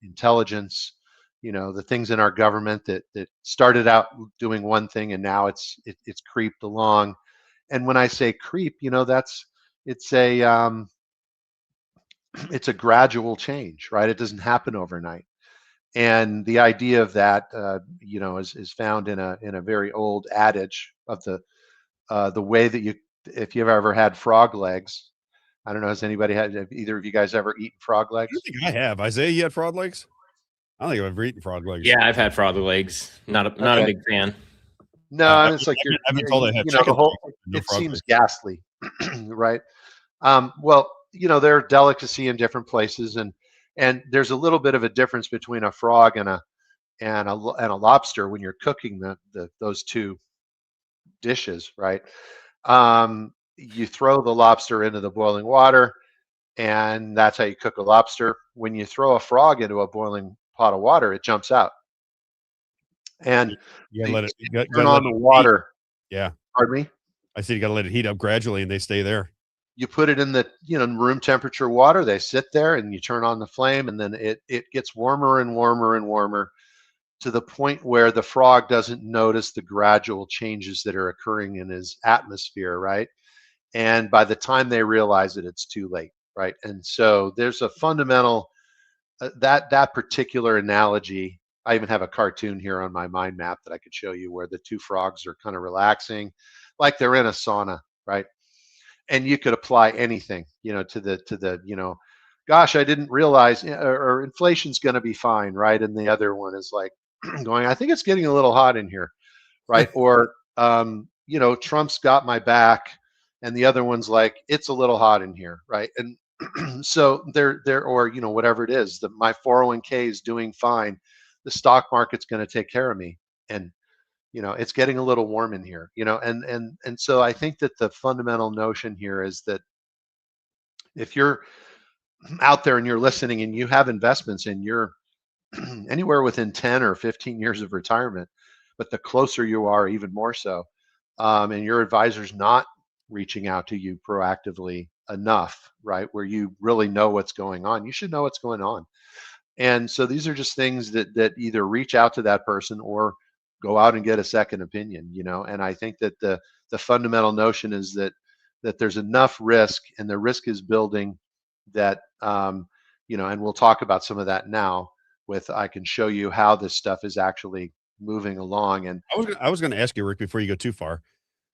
intelligence, the things in our government that started out doing one thing and now it's creeped along. And when I say creep, it's a gradual change, right? It doesn't happen overnight. And the idea of that, is found in a very old adage of the way that if you've ever had frog legs. I don't know, have either of you guys ever eaten frog legs? I think I have. Isaiah, you had frog legs? I don't think I've ever eaten frog legs. Yeah, I've had frog legs. Not a big fan. No, it's like I've been told I had chicken. It seems ghastly, right? Well, they're delicacy in different places, and there's a little bit of a difference between a frog and a lobster when you're cooking those two dishes, right? You throw the lobster into the boiling water, and that's how you cook a lobster. When you throw a frog into a boiling pot of water, it jumps out. And you gotta turn on the water. Yeah. Pardon me? I said you gotta let it heat up gradually and they stay there. You put it in the room temperature water, they sit there, and you turn on the flame, and then it gets warmer and warmer and warmer to the point where the frog doesn't notice the gradual changes that are occurring in his atmosphere, right? And by the time they realize it, it's too late, right? And so there's a fundamental, that particular analogy. I even have a cartoon here on my mind map that I could show you where the two frogs are kind of relaxing, like they're in a sauna, right? And you could apply anything, to the gosh, I didn't realize, or inflation's going to be fine, right? And the other one is like going, I think it's getting a little hot in here, right? Or, Trump's got my back. And the other one's like, it's a little hot in here, right? And so they're or whatever it is, that my 401k is doing fine, the stock market's going to take care of me, and it's getting a little warm in here, and so I think that the fundamental notion here is that if you're out there and you're listening and you have investments and you're anywhere within 10 or 15 years of retirement, but the closer you are, even more so, and your advisor's not reaching out to you proactively enough, right, where you really know what's going on, you should know what's going on. And so these are just things that either reach out to that person or go out and get a second opinion, and I think that the fundamental notion is that there's enough risk, and the risk is building that, and we'll talk about some of that now I can show you how this stuff is actually moving along. And I was going to ask you, Rick, before you go too far.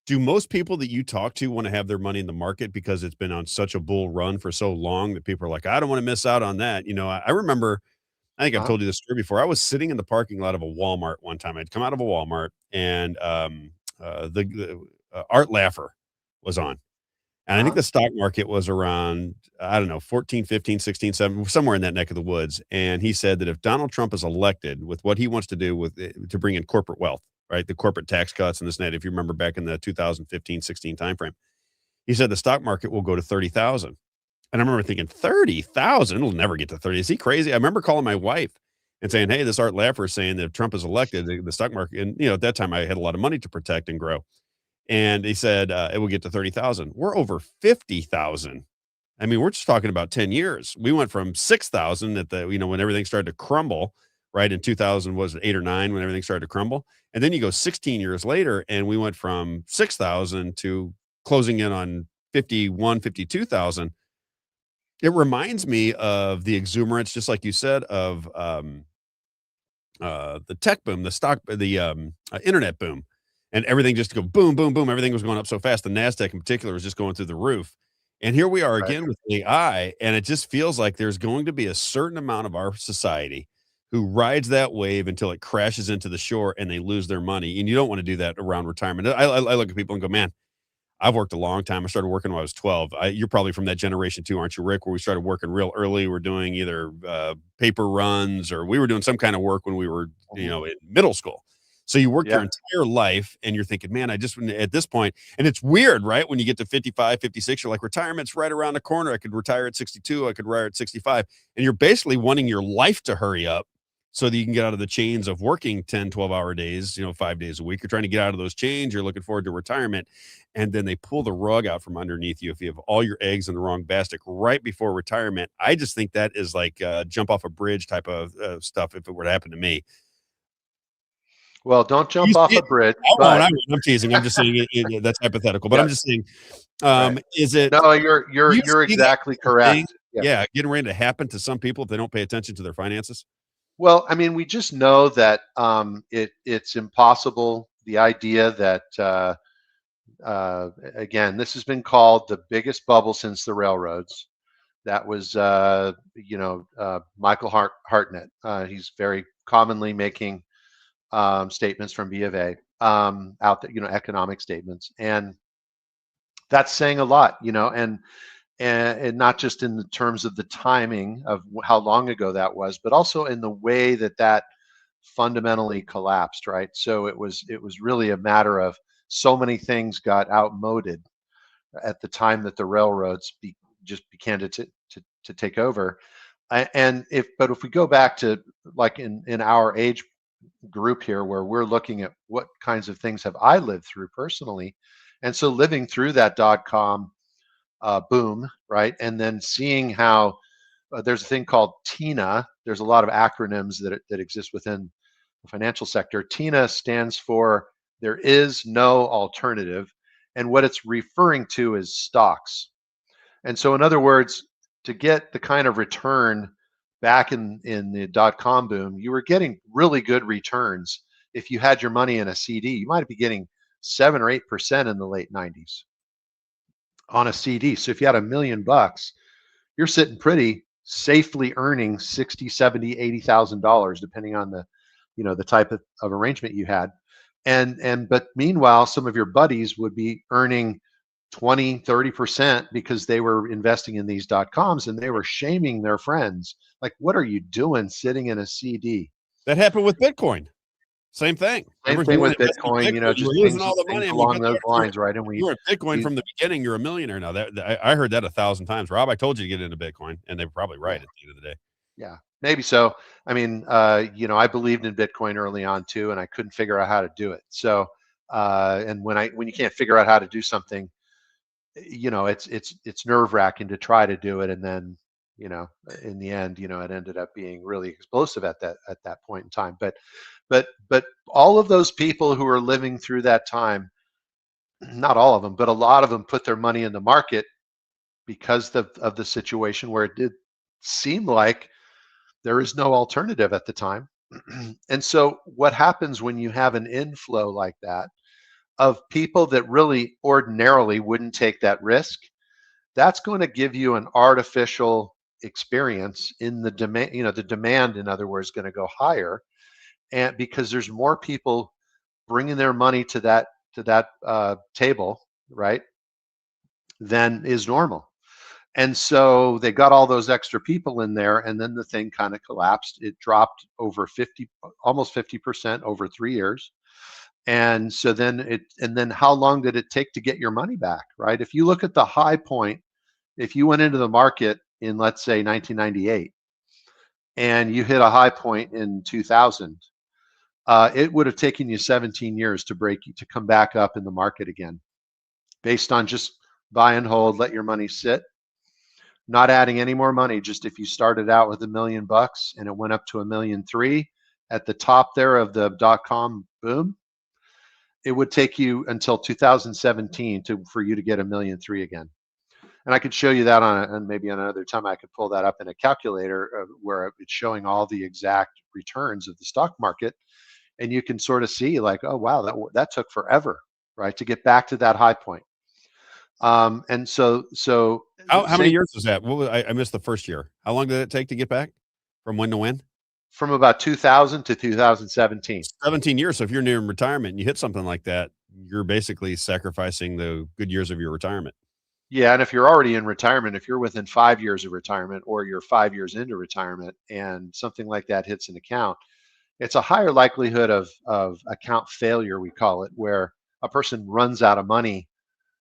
Do most people that you talk to want to have their money in the market because it's been on such a bull run for so long that people are like, I don't want to miss out on that. I remember, I think I've told you this story before. I was sitting in the parking lot of a Walmart one time. I'd come out of a Walmart and the Art Laffer was on. And I think the stock market was around, I don't know, 14, 15, 16, 7, somewhere in that neck of the woods. And he said that if Donald Trump is elected with what he wants to do with to bring in corporate wealth, right, the corporate tax cuts and this and that, if you remember back in the 2015, 16 timeframe, he said the stock market will go to 30,000. And I remember thinking, 30,000? It'll never get to 30. Is he crazy? I remember calling my wife and saying, hey, this Art Laffer is saying that if Trump is elected, the stock market, and at that time I had a lot of money to protect and grow. And he said it will get to 30,000. We're over 50,000. I mean, we're just talking about 10 years. We went from 6,000 at the, when everything started to crumble, right? In 2000, was it 8 or 9 when everything started to crumble? And then you go 16 years later and we went from 6,000 to closing in on 51, 52,000. It reminds me of the exuberance, just like you said, of the tech boom, the internet boom. And everything just go boom, boom, boom. Everything was going up so fast. The NASDAQ in particular was just going through the roof. And here we are again with AI. And it just feels like there's going to be a certain amount of our society who rides that wave until it crashes into the shore and they lose their money. And you don't want to do that around retirement. I look at people and go, man, I've worked a long time. I started working when I was 12. You're probably from that generation too, aren't you, Rick? Where we started working real early. We're doing either paper runs or we were doing some kind of work when we were, in middle school. So you work your entire life and you're thinking, man, at this point, and it's weird, right? When you get to 55, 56, you're like, retirement's right around the corner. I could retire at 62. I could retire at 65. And you're basically wanting your life to hurry up so that you can get out of the chains of working 10, 12-hour days, 5 days a week. You're trying to get out of those chains. You're looking forward to retirement. And then they pull the rug out from underneath you if you have all your eggs in the wrong basket right before retirement. I just think that is like jump off a bridge type of stuff if it were to happen to me. Well, don't jump off a bridge. I'm teasing. I'm just saying that's hypothetical. But I'm just saying, is it? No, you're exactly correct. Getting ready to happen to some people if they don't pay attention to their finances. Well, I mean, we just know that it's impossible. The idea that again, this has been called the biggest bubble since the railroads. That was Michael Hartnett. He's very commonly making statements from B of A out there, economic statements, and that's saying a lot, and not just in the terms of the timing of how long ago that was, but also in the way that fundamentally collapsed, right? So it was really a matter of so many things got outmoded at the time that the railroads just began to take over, and if we go back to like in our age group here where we're looking at what kinds of things have I lived through personally, and so living through that .com boom, right, and then seeing how there's a thing called TINA. There's a lot of acronyms that exist within the financial sector. TINA stands for there is no alternative, and what it's referring to is stocks. And so in other words, to get the kind of return back in the .com boom, you were getting really good returns if you had your money in a CD. You might be getting 7 or 8% in the late 90s on a CD. So if you had $1 million, you're sitting pretty safely earning $60,000, $70,000, $80,000, depending on the type of arrangement you had. But meanwhile, some of your buddies would be earning 20, 30% because they were investing in these .coms, and they were shaming their friends. Like, what are you doing sitting in a CD? That happened with Bitcoin. Same thing. Same thing with Bitcoin, just losing all the money along those lines, right? And you were at Bitcoin from the beginning, you're a millionaire now. I heard that 1,000 times. Rob, I told you to get into Bitcoin, and they were probably right at the end of the day. Yeah, maybe so. I mean, I believed in Bitcoin early on too, and I couldn't figure out how to do it. So, and when you can't figure out how to do something, it's nerve-wracking to try to do it, and then in the end, it ended up being really explosive at that point in time. But all of those people who are living through that time, not all of them, but a lot of them put their money in the market because of the situation where it did seem like there is no alternative at the time. And so what happens when you have an inflow like that of people that really ordinarily wouldn't take that risk? That's going to give you an artificial experience in the demand. The demand, in other words, is going to go higher, and because there's more people bringing their money to that table, right, than is normal. And so they got all those extra people in there, and then the thing kind of collapsed. It dropped over almost 50% over 3 years. And so then how long did it take to get your money back, right? If you look at the high point, if you went into the market in, let's say, 1998, and you hit a high point in 2000, it would have taken you 17 years to come back up in the market again, based on just buy and hold, let your money sit, not adding any more money. Just if you started out with $1 million and it went up to $1.3 million at the top there of the .com boom, it would take you until 2017 for you to get $1.3 million again. And I could show you that and maybe on another time I could pull that up in a calculator where it's showing all the exact returns of the stock market, and you can sort of see like, oh wow, that took forever, right, to get back to that high point. And so how many years was that? I missed the first year. How long did it take to get back from when to when? From about 2000 to 2017. 17 years. So if you're near retirement and you hit something like that, you're basically sacrificing the good years of your retirement. Yeah, and if you're already in retirement, if you're within 5 years of retirement, or you're 5 years into retirement, and something like that hits an account, it's a higher likelihood of account failure, we call it, where a person runs out of money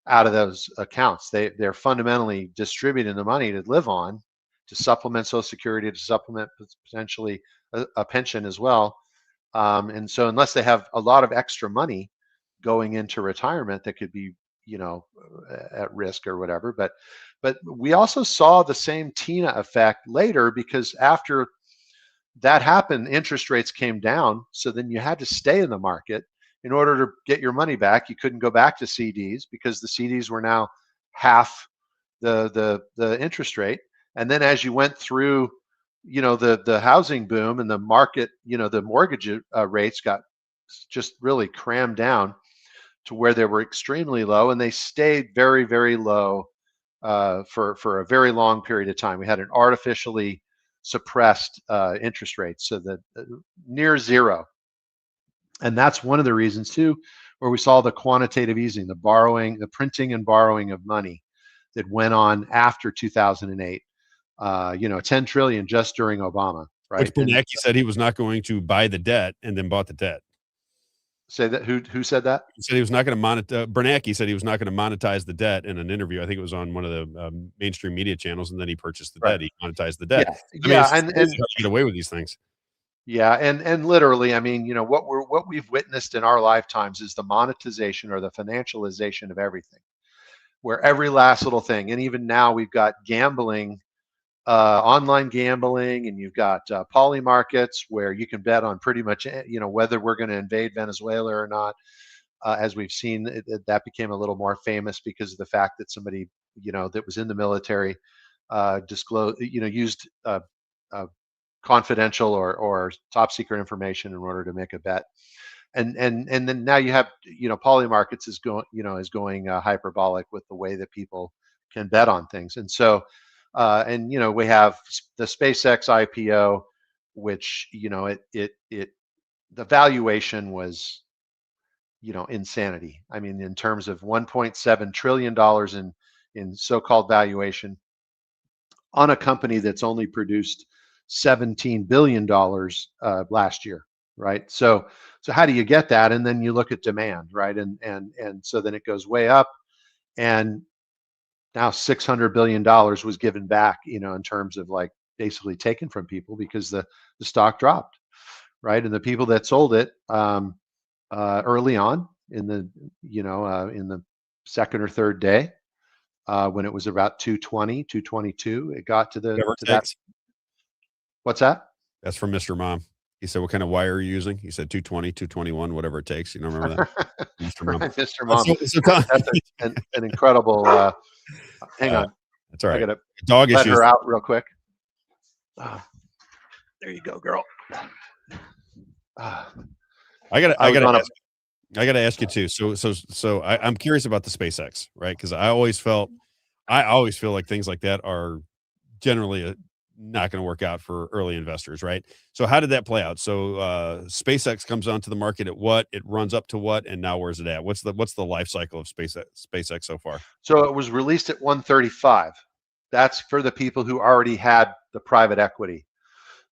out of those accounts. They're fundamentally distributing the money to live on, to supplement Social Security, to supplement potentially a pension as well. And so unless they have a lot of extra money going into retirement that could be, at risk or whatever. But we also saw the same Tina effect later, because after that happened, interest rates came down. So then you had to stay in the market in order to get your money back. You couldn't go back to CDs because the CDs were now half the interest rate. And then as you went through, the housing boom and the market, the mortgage rates got just really crammed down to where they were extremely low, and they stayed very, very low for a very long period of time. We had an artificially suppressed interest rate, so that near zero. And that's one of the reasons too, where we saw the quantitative easing, the printing and borrowing of money that went on after 2008. 10 trillion just during Obama, right? Which Bernanke said he was not going to buy the debt, and then bought the debt. Say that? Who said that? He said he was not going to monetize. Bernanke said he was not going to monetize the debt in an interview. I think it was on one of the mainstream media channels, and then he purchased the debt. He monetized the debt. Yeah, and get away with these things. Yeah, and literally, what we've witnessed in our lifetimes is the monetization or the financialization of everything, where every last little thing, and even now we've got gambling. Online gambling, and you've got poly markets where you can bet on pretty much whether we're going to invade Venezuela or not. As we've seen, that became a little more famous because of the fact that somebody that was in the military used confidential or top secret information in order to make a bet. And then now you have poly markets is going hyperbolic with the way that people can bet on things. And so we have the SpaceX IPO, which the valuation was insanity. I mean, in terms of $1.7 trillion in so-called valuation on a company that's only produced $17 billion last year, right? So how do you get that? And then you look at demand, right? And so then it goes way up, and now $600 billion was given back, in terms of like basically taken from people because the stock dropped, right? And the people that sold it early on in the second or third day, when it was about 220, 222, it got to that. What's that? That's from Mr. Mom. He said, "What kind of wire are you using?" He said 220, 221, whatever it takes. You don't remember that? Mr. Mom. Mr. Mom. That's an incredible. Hang on. That's all right. I gotta dog let issues. her out real quick. There you go, girl. I gotta ask you too. So I'm curious about the SpaceX, right? Because I always feel like things like that are generally not going to work out for early investors, right? So how did that play out? So SpaceX comes onto the market at what? It runs up to what? And now where's it at? What's the life cycle of SpaceX so far? So it was released at 135. That's for the people who already had the private equity.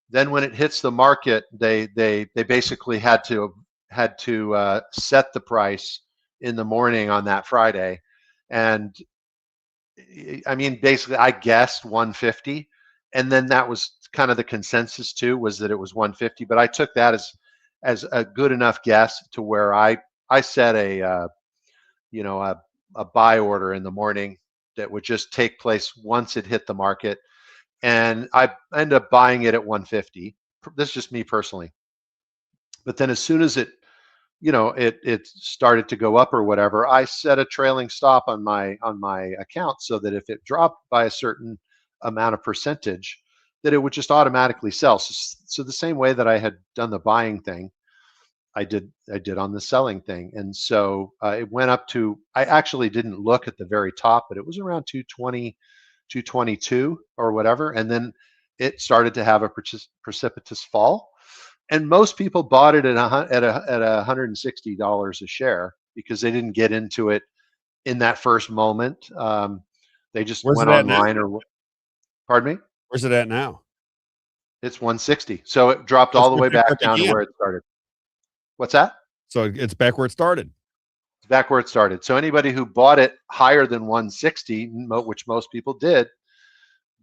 Then when it hits the market, they basically had to set the price in the morning on that Friday, and I mean basically I guessed 150, and then that was kind of the consensus too, was that it was 150. But I took that as a good enough guess to where I set a a buy order in the morning that would just take place once it hit the market, and I ended up buying it at 150. This is just me personally. But then as soon as it started to go up or whatever, I set a trailing stop on my account so that if it dropped by a certain amount of percentage, that it would just automatically sell. So the same way that I had done the buying thing, I did on the selling thing. And so it went up to, I actually didn't look at the very top, but it was around 220, 222 or whatever. And then it started to have a precipitous fall. And most people bought it at $160 a share because they didn't get into it in that first moment. They just went online or, pardon me? Where's it at now? It's 160. So it dropped all the way back down to where it started. What's that? So it's back where it started. It's back where it started. So anybody who bought it higher than 160, which most people did,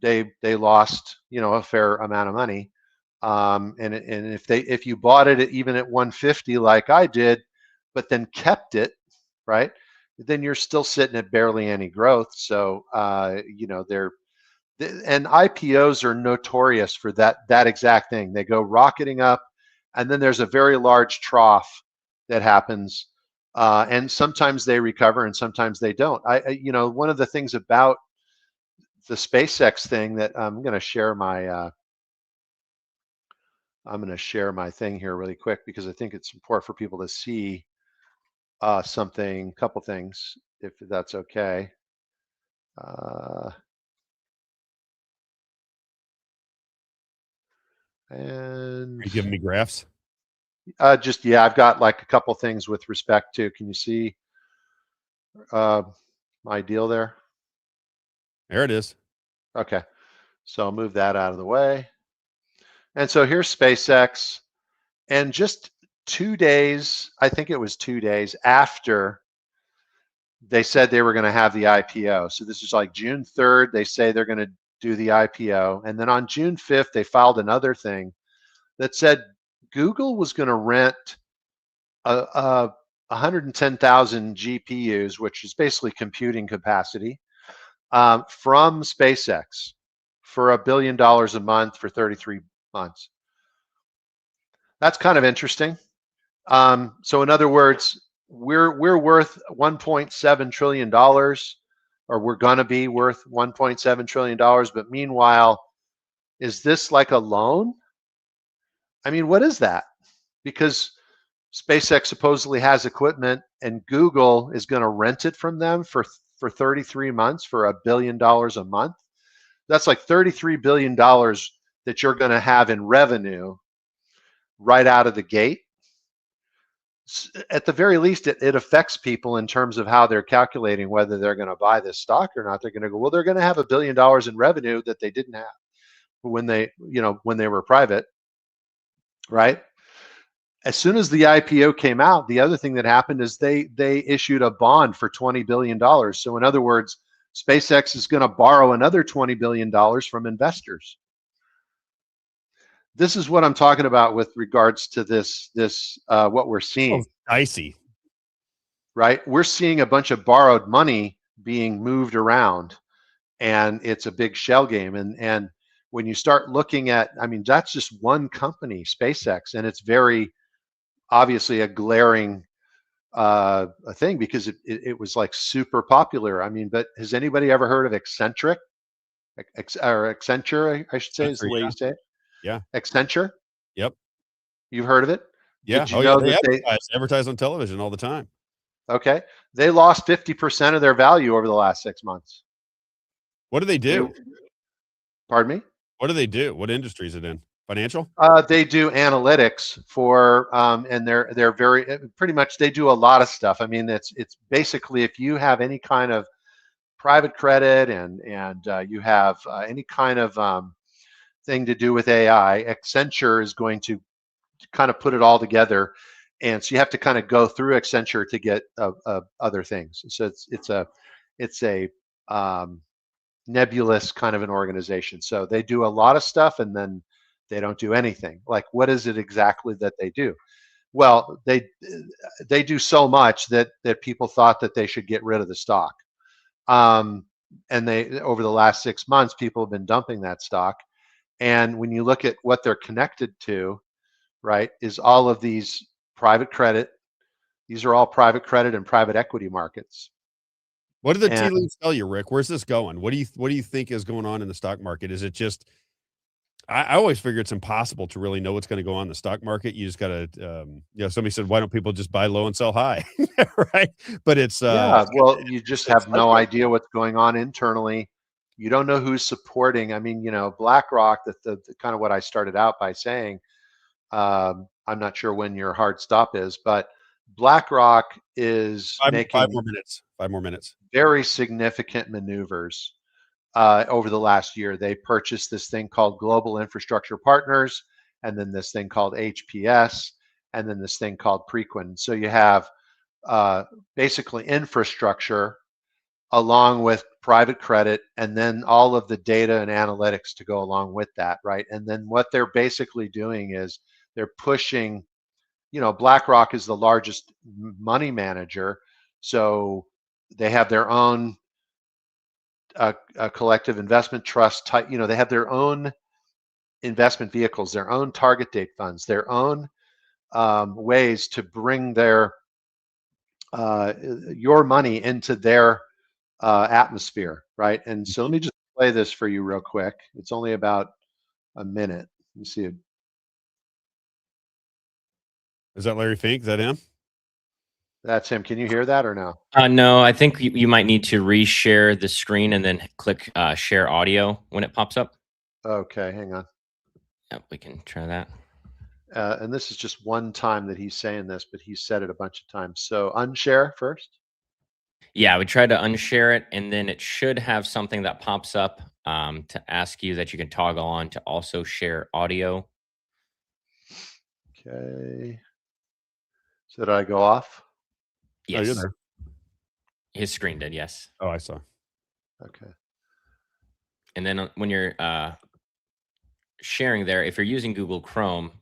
they lost, a fair amount of money. And if you bought it even at 150 like I did, but then kept it, right, then you're still sitting at barely any growth. So and IPOs are notorious for that exact thing. They go rocketing up, and then there's a very large trough that happens, and sometimes they recover and sometimes they don't. One of the things about the SpaceX thing that I'm going to share my thing here really quick because I think it's important for people to see a couple things, if that's okay. And are you giving me graphs? I've got like a couple things with respect to, can you see my deal there? There it is. Okay. So I'll move that out of the way. And so here's SpaceX, and just 2 days, I think it was 2 days after they said they were going to have the IPO. So this is like June 3rd, they say they're going to do the IPO. And then on June 5th, they filed another thing that said Google was going to rent 110,000 GPUs, which is basically computing capacity, from SpaceX for $1 billion a month for 33 months. That's kind of interesting. So in other words, we're worth $1.7 trillion, or we're going to be worth $1.7 trillion. But meanwhile, is this like a loan? I mean, what is that? Because SpaceX supposedly has equipment and Google is going to rent it from them for 33 months for $1 billion a month. That's like $33 billion that you're going to have in revenue right out of the gate. At the very least, it affects people in terms of how they're calculating whether they're going to buy this stock or not. They're going to go, well, they're going to have $1 billion in revenue that they didn't have when they were private, right? As soon as the IPO came out, the other thing that happened is they issued a bond for $20 billion. So in other words, SpaceX is going to borrow another $20 billion from investors. This is what I'm talking about with regards to this what we're seeing. Dicey. Right? We're seeing a bunch of borrowed money being moved around, and it's a big shell game. And when you start looking at, I mean, that's just one company, SpaceX, and it's very obviously a glaring a thing because it was like super popular. I mean, but has anybody ever heard of Accenture, I should say, is the way you say it? Yeah. Accenture? Yep. You've heard of it? Yeah. Did you Oh, know yeah. that They advertise on television all the time. Okay, they lost 50% of their value over the last 6 months. What do they do? Pardon me? What do they do? What industry is it in? Financial? They do analytics for, and they're very pretty much they do a lot of stuff. I mean, it's basically if you have any kind of private credit and you have any kind of thing to do with AI, Accenture is going to kind of put it all together, and so you have to kind of go through Accenture to get other things. So it's a nebulous kind of an organization. So they do a lot of stuff and then they don't do anything. Like, what is it exactly that they do? Well, they do so much that people thought that they should get rid of the stock. And they over the last 6 months, people have been dumping that stock. And when you look at what they're connected to, right, is all of these private credit. These are all private credit and private equity markets. What did the tea leaves tell you, Rick? Where's this going? What do you think is going on in the stock market? Is it just I always figure it's impossible to really know what's going to go on in the stock market. You just got to, somebody said, why don't people just buy low and sell high? Right. But it's, yeah, well, you just have no idea what's going on internally. You don't know who's supporting. I mean, BlackRock, the kind of what I started out by saying, I'm not sure when your hard stop is, but BlackRock is making 5 more minutes, very significant maneuvers over the last year. They purchased this thing called Global Infrastructure Partners, and then this thing called HPS, and then this thing called Preqin. So you have basically infrastructure along with private credit, and then all of the data and analytics to go along with that, right? And then what they're basically doing is they're pushing, BlackRock is the largest money manager, so they have their own a collective investment trust type. They have their own investment vehicles, their own target date funds, their own ways to bring their your money into their atmosphere, right? And so let me just play this for you real quick. It's only about a minute. Let me see it. Is that Larry Fink? Is that him? That's him. Can you hear that or no? No, I think you might need to reshare the screen and then click share audio when it pops up. Okay, hang on. Yep, we can try that. And this is just one time that he's saying this, but he's said it a bunch of times. So unshare first. Yeah, we try to unshare it, and then it should have something that pops up to ask you that you can toggle on to also share audio. Okay. So did I go off? Yes. Oh, you're there. His screen did, yes. Oh, I saw. Okay. And then when you're sharing there, if you're using Google Chrome,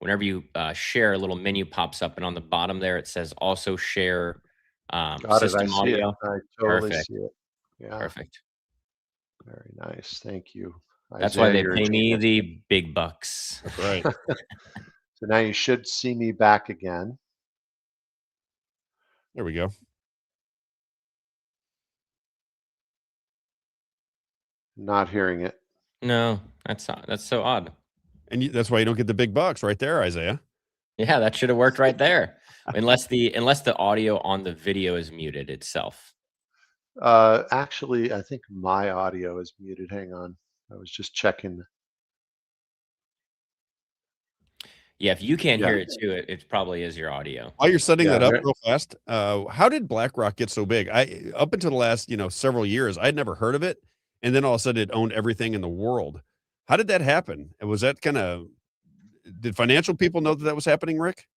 whenever you share, a little menu pops up, and on the bottom there, it says also share system audio. I totally see it. Yeah. Perfect. Very nice. Thank you. That's why they pay me the big bucks. That's right. So now you should see me back again. There we go. Not hearing it. No, that's so odd. And that's why you don't get the big bucks right there, Isaiah. Yeah, that should have worked right there. unless the audio on the video is muted itself. Actually, I think my audio is muted. Hang on. I was just checking. Yeah, if you can't hear it too, it probably is your audio. While you're setting that up real fast, how did BlackRock get so big? Up until the last, several years, I'd never heard of it. And then all of a sudden it owned everything in the world. How did that happen? Was that did financial people know that was happening, Rick?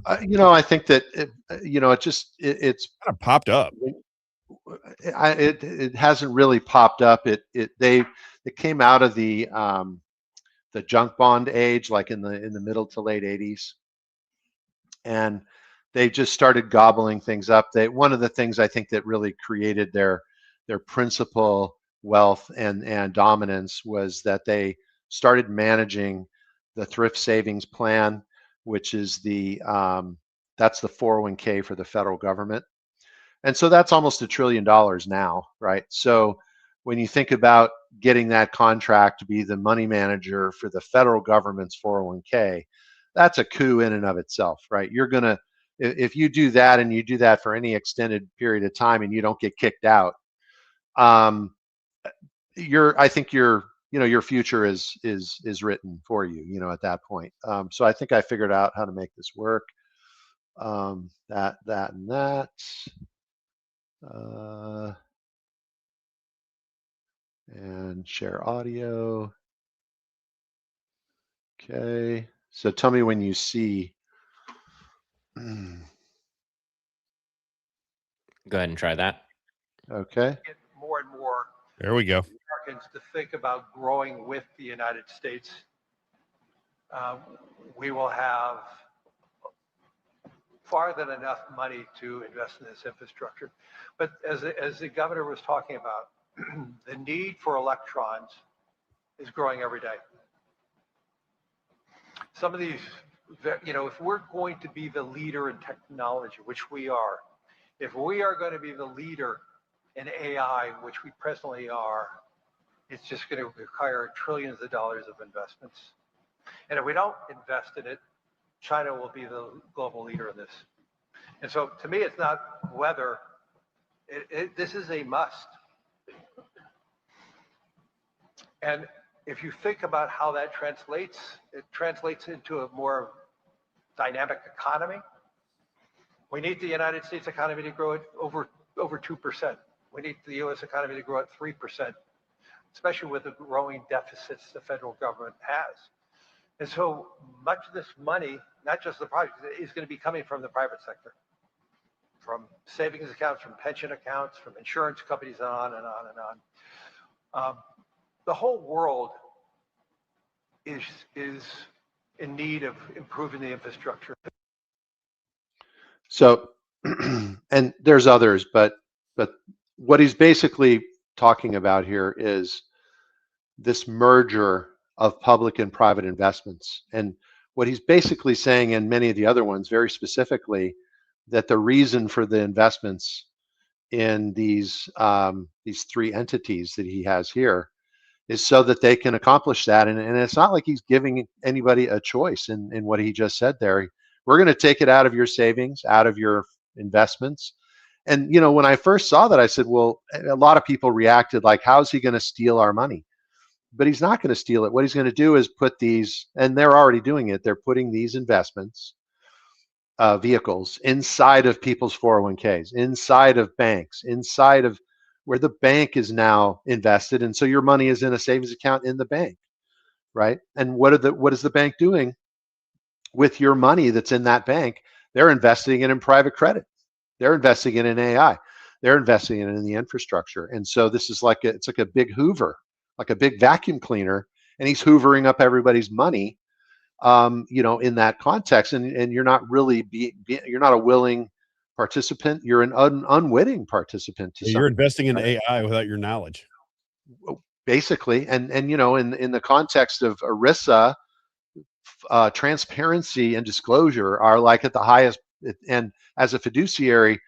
I think that, it's kind of popped up. It hasn't really popped up. It came out of the junk bond age, like in the middle to late 80s, and they just started gobbling things up. One of the things I think that really created their principal wealth and dominance was that they started managing the thrift savings plan, which is that's the 401k for the federal government. And so that's almost $1 trillion now, right? So when you think about getting that contract to be the money manager for the federal government's 401k, that's a coup in and of itself, right? You're gonna, if you do that and you do that for any extended period of time and you don't get kicked out, I think your future is written for you, at that point. So I think I figured out how to make this work. That and that. And share audio. Okay. So tell me when you see. Go ahead and try that. Okay. Get more and more There we go. Americans to think about growing with the United States. We will have far than enough money to invest in this infrastructure. But as the governor was talking about, the need for electrons is growing every day. Some of these, if we're going to be the leader in technology, which we are, if we are going to be the leader in AI, which we presently are, it's just going to require trillions of dollars of investments. And if we don't invest in it, China will be the global leader in this. And so to me, it's not whether, this is a must. And if you think about how that translates, it translates into a more dynamic economy. We need the United States economy to grow at over 2%. We need the US economy to grow at 3%, especially with the growing deficits the federal government has. And so much of this money, not just the project, is going to be coming from the private sector, from savings accounts, from pension accounts, from insurance companies, and on and on and on. The whole world is in need of improving the infrastructure. So, and there's others, but what he's basically talking about here is this merger of public and private investments. And what he's basically saying, and many of the other ones very specifically, that the reason for the investments in these three entities that he has here is so that they can accomplish that. And it's not like he's giving anybody a choice in what he just said there. We're going to take it out of your savings, out of your investments. And, when I first saw that, I said, well, a lot of people reacted like, how's he going to steal our money? But he's not going to steal it. What he's going to do is put these, and they're already doing it, they're putting these investments, vehicles, inside of people's 401ks, inside of banks, inside of where the bank is now invested. And so your money is in a savings account in the bank, right? And what is the bank doing with your money that's in that bank? They're investing it in private credit. They're investing it in AI. They're investing it in the infrastructure. And so this is it's like a big Hoover, like a big vacuum cleaner, and he's hoovering up everybody's money, in that context. And you're not really you're not a willing participant. You're an unwitting participant. You're investing in AI without your knowledge. Basically, and in the context of ERISA, transparency and disclosure are like at the highest. And as a fiduciary,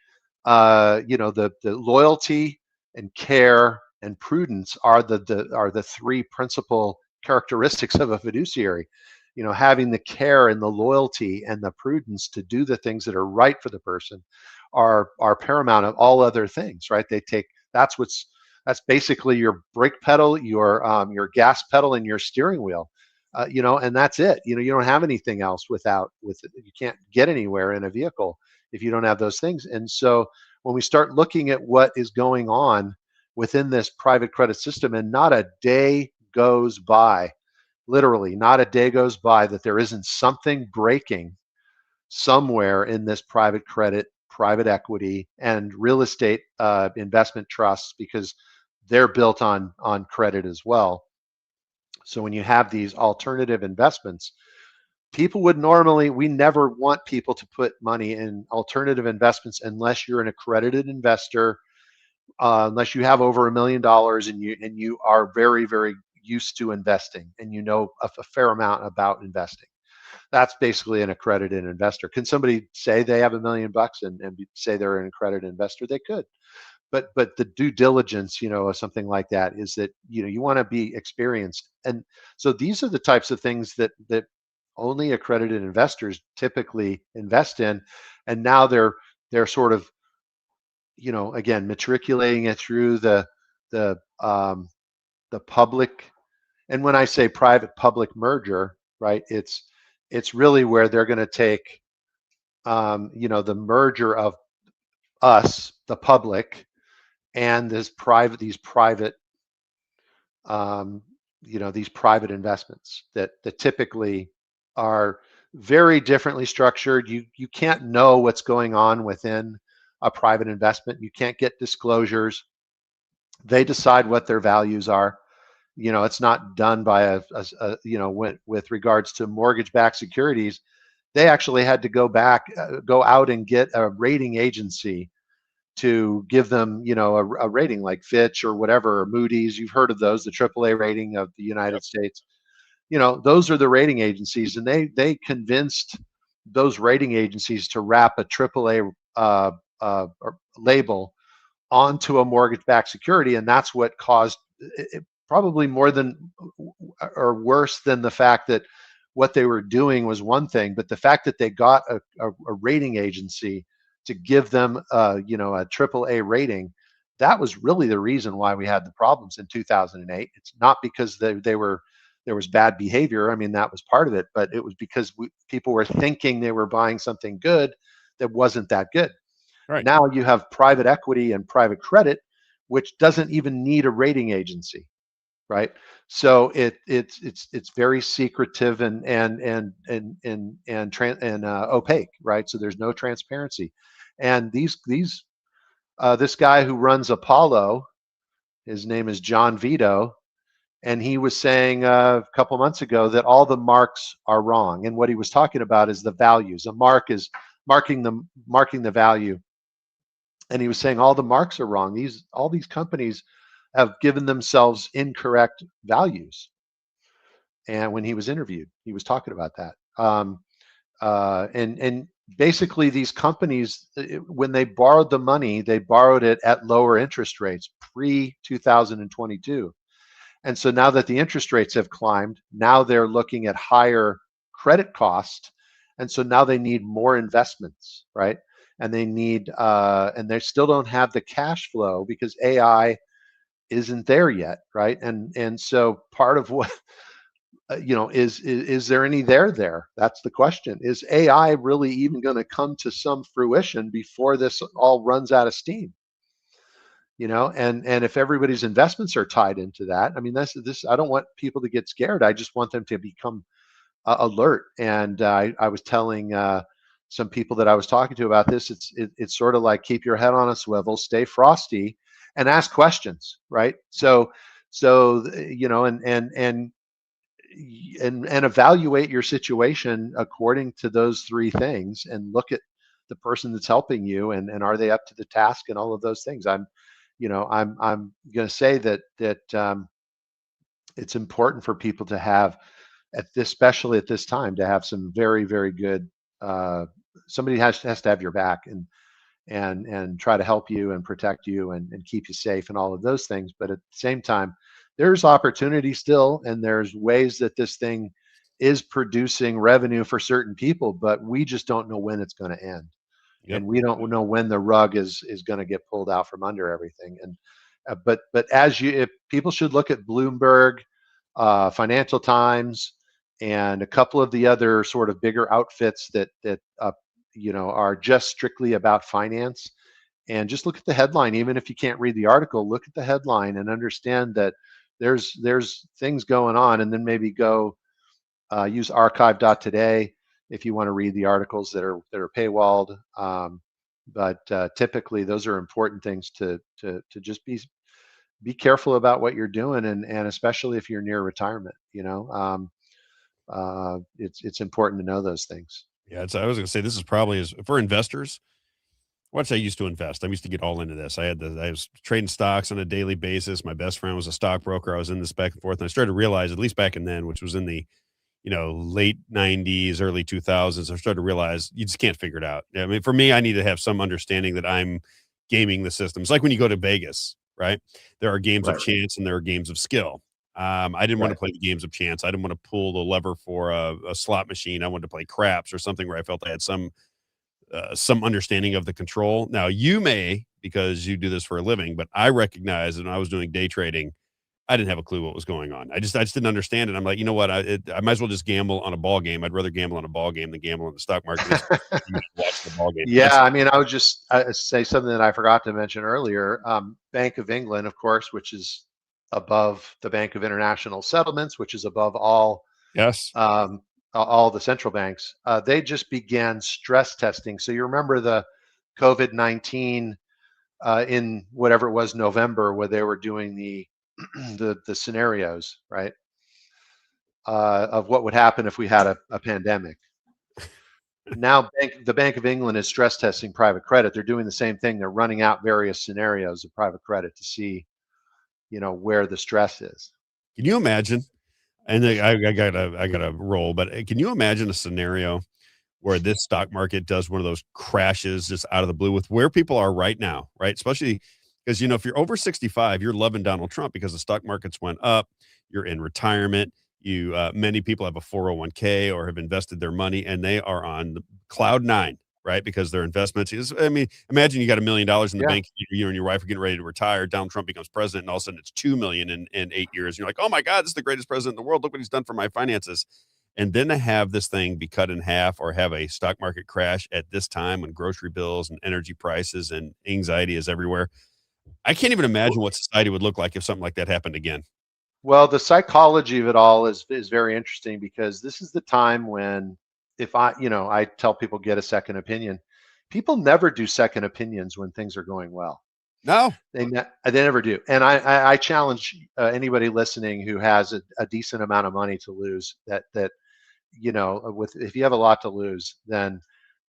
the loyalty and care and prudence are the three principal characteristics of a fiduciary. Having the care and the loyalty and the prudence to do the things that are right for the person are paramount of all other things, right? That's basically your brake pedal, your gas pedal, and your steering wheel. And that's it. You don't have anything else with it. You can't get anywhere in a vehicle if you don't have those things. And so when we start looking at what is going on within this private credit system, and not a day goes by, literally not a day goes by that there isn't something breaking somewhere in this private credit, private equity, and real estate investment trusts, because they're built on credit as well. So when you have these alternative investments, we never want people to put money in alternative investments unless you're an accredited investor, unless you have over $1 million and you are very, very used to investing and a fair amount about investing. That's basically an accredited investor. Can somebody say they have $1 million and say they're an accredited investor? They could. But the due diligence, of something like that is that, you want to be experienced. And so these are the types of things that only accredited investors typically invest in, and now they're sort of, you know, again, matriculating it through the public. And when I say private public merger, right, it's really where they're going to take, you know, the merger of us, the public, and these private, you know, these private investments that typically are very differently structured. You can't know what's going on within a private investment. You can't get disclosures. They decide what their values are. You know, it's not done by a you know, with regards to mortgage-backed securities, they actually had to go out and get a rating agency to give them, you know, a rating like Fitch or whatever, or Moody's. You've heard of those, the AAA rating of the United States. You know, those are the rating agencies, and they convinced those rating agencies to wrap a AAA label onto a mortgage-backed security, and that's what caused it, probably more than or worse than the fact that what they were doing was one thing, but the fact that they got a rating agency to give them, you know, a AAA rating, that was really the reason why we had the problems in 2008. It's not because there was bad behavior. I mean, that was part of it, but it was because people were thinking they were buying something good that wasn't that good. Right. Now you have private equity and private credit, which doesn't even need a rating agency, right? So it's very secretive and opaque, right? So there's no transparency. And this guy who runs Apollo, his name is John Vito, and he was saying a couple months ago that all the marks are wrong. And what he was talking about is the values. A mark is marking the value. And he was saying all the marks are wrong. All these companies have given themselves incorrect values. And when he was interviewed, he was talking about that. And basically these companies, when they borrowed the money, they borrowed it at lower interest rates pre-2022. And so now that the interest rates have climbed, now they're looking at higher credit cost. And so now they need more investments, right? And they need, and they still don't have the cash flow because AI isn't there yet, right? And so part of what, you know, is there any there? That's the question. Is AI really even going to come to some fruition before this all runs out of steam? You know, and if everybody's investments are tied into that, I mean, this I don't want people to get scared. I just want them to become alert. And I was telling some people that I was talking to about this. It's sort of like keep your head on a swivel, stay frosty, and ask questions, right? So you know, and evaluate your situation according to those three things, and look at the person that's helping you, and are they up to the task, and all of those things. I'm going to say that it's important for people to have, especially at this time, to have some very, very good, somebody has to have your back and try to help you and protect you and keep you safe and all of those things. But at the same time, there's opportunity still, and there's ways that this thing is producing revenue for certain people, but we just don't know when it's going to end. Yep. And we don't know when the rug is going to get pulled out from under everything. And but if people should look at Bloomberg, Financial Times, and a couple of the other sort of bigger outfits that you know, are just strictly about finance, and just look at the headline. Even if you can't read the article, look at the headline and understand that there's things going on, and then maybe go use archive.today if you want to read the articles that are paywalled. But typically those are important things to just be careful about what you're doing, and especially if you're near retirement. You know, it's important to know those things. Yeah, I was going to say, this is probably, for investors. Once I used to invest, I used to get all into this. I was trading stocks on a daily basis. My best friend was a stockbroker. I was in this back and forth, and I started to realize, at least back in then, which was in the, you know, late 90s, early 2000s, I started to realize you just can't figure it out. I mean, for me, I need to have some understanding that I'm gaming the system. It's like when you go to Vegas, right? There are games of chance and there are games of skill. I didn't want to play the games of chance. I didn't want to pull the lever for a slot machine. I wanted to play craps or something where I felt I had some understanding of the control. Now you may, because you do this for a living, but I recognize that when I was doing day trading, I didn't have a clue what was going on. I just didn't understand it. I'm like, you know what? I might as well just gamble on a ball game. I'd rather gamble on a ball game than gamble on the stock market. Watch the ball game. Yeah, I mean, I would just say something that I forgot to mention earlier. Bank of England, of course, which is above the Bank of International Settlements, which is above all all the central banks. They just began stress testing. So you remember the COVID-19 in whatever it was, November, where they were doing the the scenarios, right, of what would happen if we had a pandemic. Now, the Bank of England is stress testing private credit. They're doing the same thing. They're running out various scenarios of private credit to see, where the stress is. Can you imagine? And I gotta roll, but can you imagine a scenario where this stock market does one of those crashes just out of the blue with where people are right now, right? Especially because, if you're over 65, you're loving Donald Trump because the stock markets went up. You're in retirement. Many people have a 401k or have invested their money and they are on cloud 9, right? Because their investments imagine you got $1 million in the bank. You and your wife are getting ready to retire. Donald Trump becomes president, and all of a sudden it's 2 million in 8 years. You're like, oh my God, this is the greatest president in the world. Look what he's done for my finances. And then to have this thing be cut in half or have a stock market crash at this time when grocery bills and energy prices and anxiety is everywhere. I can't even imagine what society would look like if something like that happened again. Well, the psychology of it all is very interesting, because this is the time when, if I tell people get a second opinion. People never do second opinions when things are going well. No, they never do. And I challenge anybody listening who has a decent amount of money to lose that if you have a lot to lose, then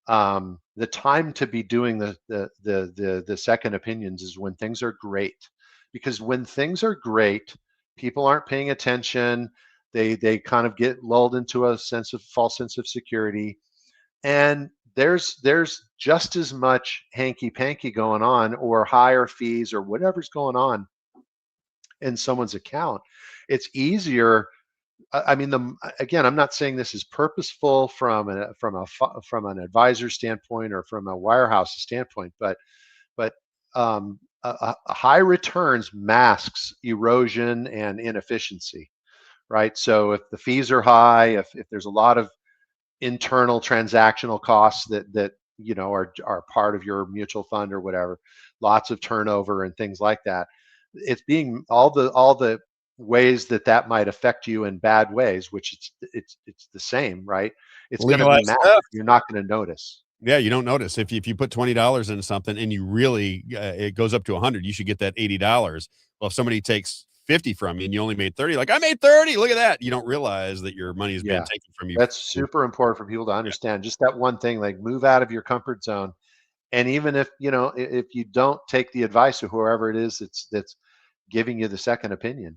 the time to be doing the second opinions is when things are great, because when things are great, people aren't paying attention. They kind of get lulled into a false sense of security, and there's just as much hanky-panky going on, or higher fees, or whatever's going on in someone's account. It's easier. I mean, again, I'm not saying this is purposeful from an advisor standpoint or from a wirehouse standpoint, but high returns masks erosion and inefficiency, right? So if the fees are high, if there's a lot of internal transactional costs that are part of your mutual fund or whatever, lots of turnover and things like that, it's being all the ways that might affect you in bad ways, which it's the same, right? It's going to be massive. You're not going to notice. Yeah, you don't notice. If you put $20 into something and you really it goes up to 100, you should get that $80. Well, if somebody takes 50 from you and you only made 30, like, I made 30, look at that. You don't realize that your money is being taken from you. That's super important for people to understand. Just that one thing, like, move out of your comfort zone. And even if you don't take the advice of whoever it is that's giving you the second opinion,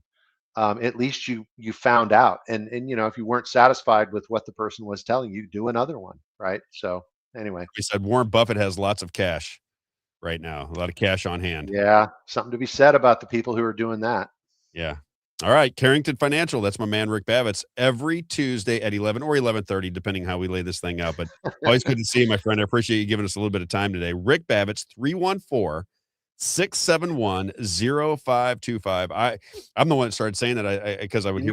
at least you found out. And if you weren't satisfied with what the person was telling you, do another one, right? So anyway, we said Warren Buffett has lots of cash right now, a lot of cash on hand. Yeah, something to be said about the people who are doing that. Yeah. All right, Carrington Financial. That's my man, Rick Babbitt's, every Tuesday at 11 or 11:30, depending how we lay this thing out. But always good to see you, my friend. I appreciate you giving us a little bit of time today. Rick Babbitt's, 314-671-0525. I'm the one that started saying that because I would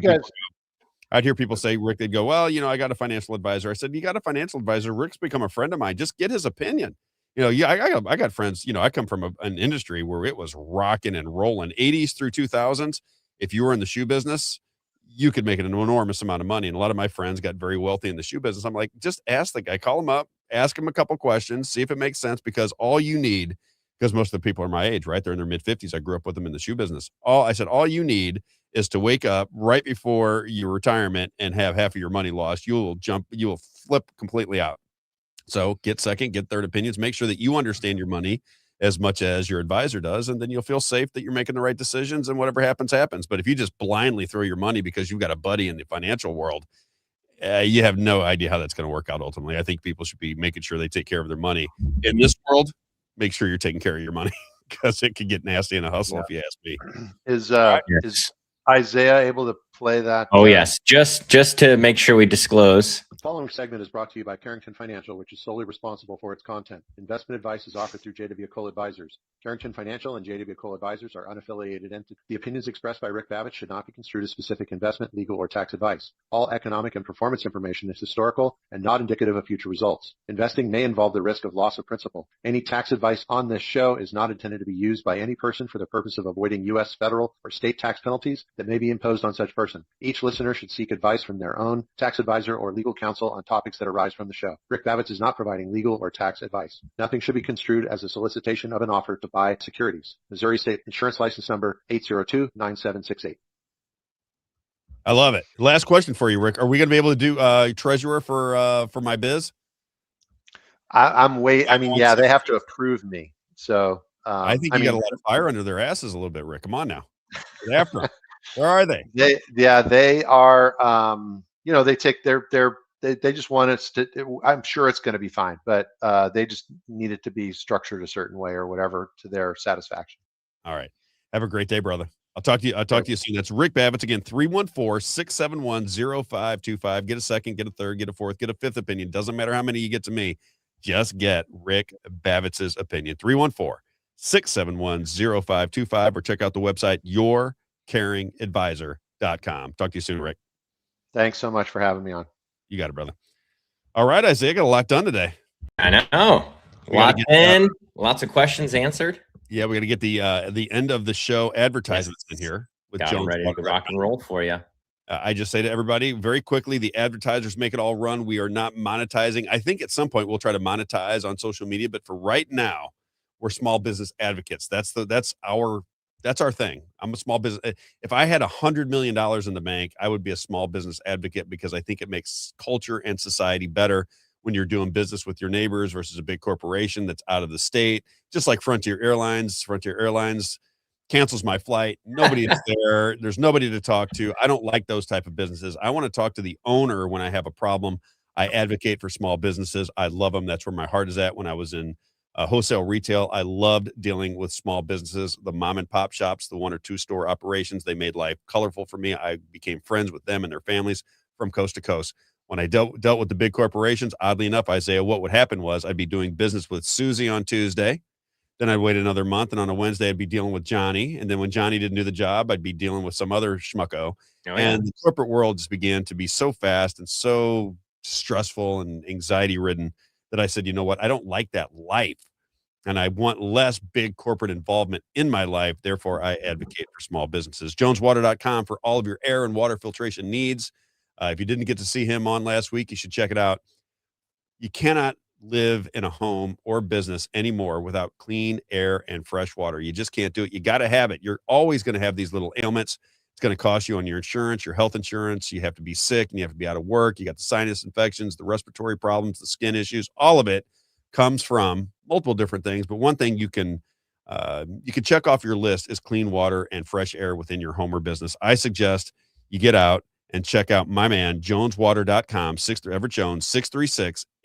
I'd hear people say, Rick, they'd go, well, I got a financial advisor. I said, you got a financial advisor? Rick's become a friend of mine. Just get his opinion. I got friends, I come from an industry where it was rocking and rolling, 80s through 2000s. If you were in the shoe business, you could make an enormous amount of money. And a lot of my friends got very wealthy in the shoe business. I'm like, just ask the guy, call him up, ask him a couple questions, see if it makes sense, because all you need, because most of the people are my age, right? They're in their mid 50s. I grew up with them in the shoe business. All you need is to wake up right before your retirement and have half of your money lost. You will flip completely out. So get second, get third opinions, make sure that you understand your money as much as your advisor does, and then you'll feel safe that you're making the right decisions, and whatever happens, happens. But if you just blindly throw your money because you've got a buddy in the financial world, you have no idea how that's going to work out ultimately. I think people should be making sure they take care of their money. In this world, make sure you're taking care of your money, because it could get nasty in a hustle, if you ask me. Is Isaiah able to play that? Oh yes, just to make sure we disclose. The following segment is brought to you by Carrington Financial, which is solely responsible for its content. Investment advice is offered through J.W. Cole Advisors. Carrington Financial and J.W. Cole Advisors are unaffiliated entities. The opinions expressed by Rick Babbitt should not be construed as specific investment, legal, or tax advice. All economic and performance information is historical and not indicative of future results. Investing may involve the risk of loss of principal. Any tax advice on this show is not intended to be used by any person for the purpose of avoiding U.S. federal or state tax penalties that may be imposed on such person. Each listener should seek advice from their own tax advisor or legal counsel on topics that arise from the show. Rick Babbitt is not providing legal or tax advice. Nothing should be construed as a solicitation of an offer to buy securities. Missouri State Insurance License Number 8029768. I love it. Last question for you, Rick. Are we going to be able to do treasurer for my biz? I'm wait. I mean, yeah, they have to approve me. So I think you got a lot of fire under their asses a little bit, Rick. Come on now. After where are they? They are. You know, they take they just want us to. I'm sure it's going to be fine, but they just need it to be structured a certain way or whatever to their satisfaction. All right. Have a great day, brother. I'll talk to you soon. That's Rick Babbitt again. 314-671-0525. Get a second, get a third, get a fourth, get a fifth opinion. Doesn't matter how many you get to me. Just get Rick Babbitt's opinion. 314-671-0525 or check out the website yourcaringadvisor.com. Talk to you soon, Rick. Thanks so much for having me on. You got it, brother. All right, Isaiah, got a lot done today. I know. Lots of questions answered. Yeah, we got to get the end of the show advertisements in here with Jones. Ready to rock and roll for you. I just say to everybody very quickly, the advertisers make it all run. We are not monetizing. I think at some point we'll try to monetize on social media, but for right now, we're small business advocates. That's our thing. I'm a small business. If I had $100 million in the bank, I would be a small business advocate because I think it makes culture and society better when you're doing business with your neighbors versus a big corporation that's out of the state. Just like Frontier Airlines cancels my flight. Nobody is there. There's nobody to talk to. I don't like those type of businesses. I want to talk to the owner when I have a problem. I advocate for small businesses. I love them. That's where my heart is at. When I was in wholesale retail, I loved dealing with small businesses, the mom and pop shops, the 1 or 2 store operations. They made life colorful for me. I became friends with them and their families from coast to coast. When I dealt with the big corporations, oddly enough, Isaiah, what would happen was I'd be doing business with Susie on Tuesday. Then I'd wait another month, and on a Wednesday, I'd be dealing with Johnny. And then when Johnny didn't do the job, I'd be dealing with some other schmucko. And the corporate world just began to be so fast and so stressful and anxiety-ridden that I said, you know what? I don't like that life. And I want less big corporate involvement in my life. Therefore, I advocate for small businesses. JonesWater.com for all of your air and water filtration needs. If you didn't get to see him on last week, you should check it out. You cannot live in a home or business anymore without clean air and fresh water. You just can't do it. You got to have it. You're always going to have these little ailments. It's going to cost you on your insurance, your health insurance. You have to be sick and you have to be out of work. You got the sinus infections, the respiratory problems, the skin issues. All of it comes from multiple different things. But one thing you can check off your list is clean water and fresh air within your home or business. I suggest you get out and check out my man, JonesWater.com, Everett Jones,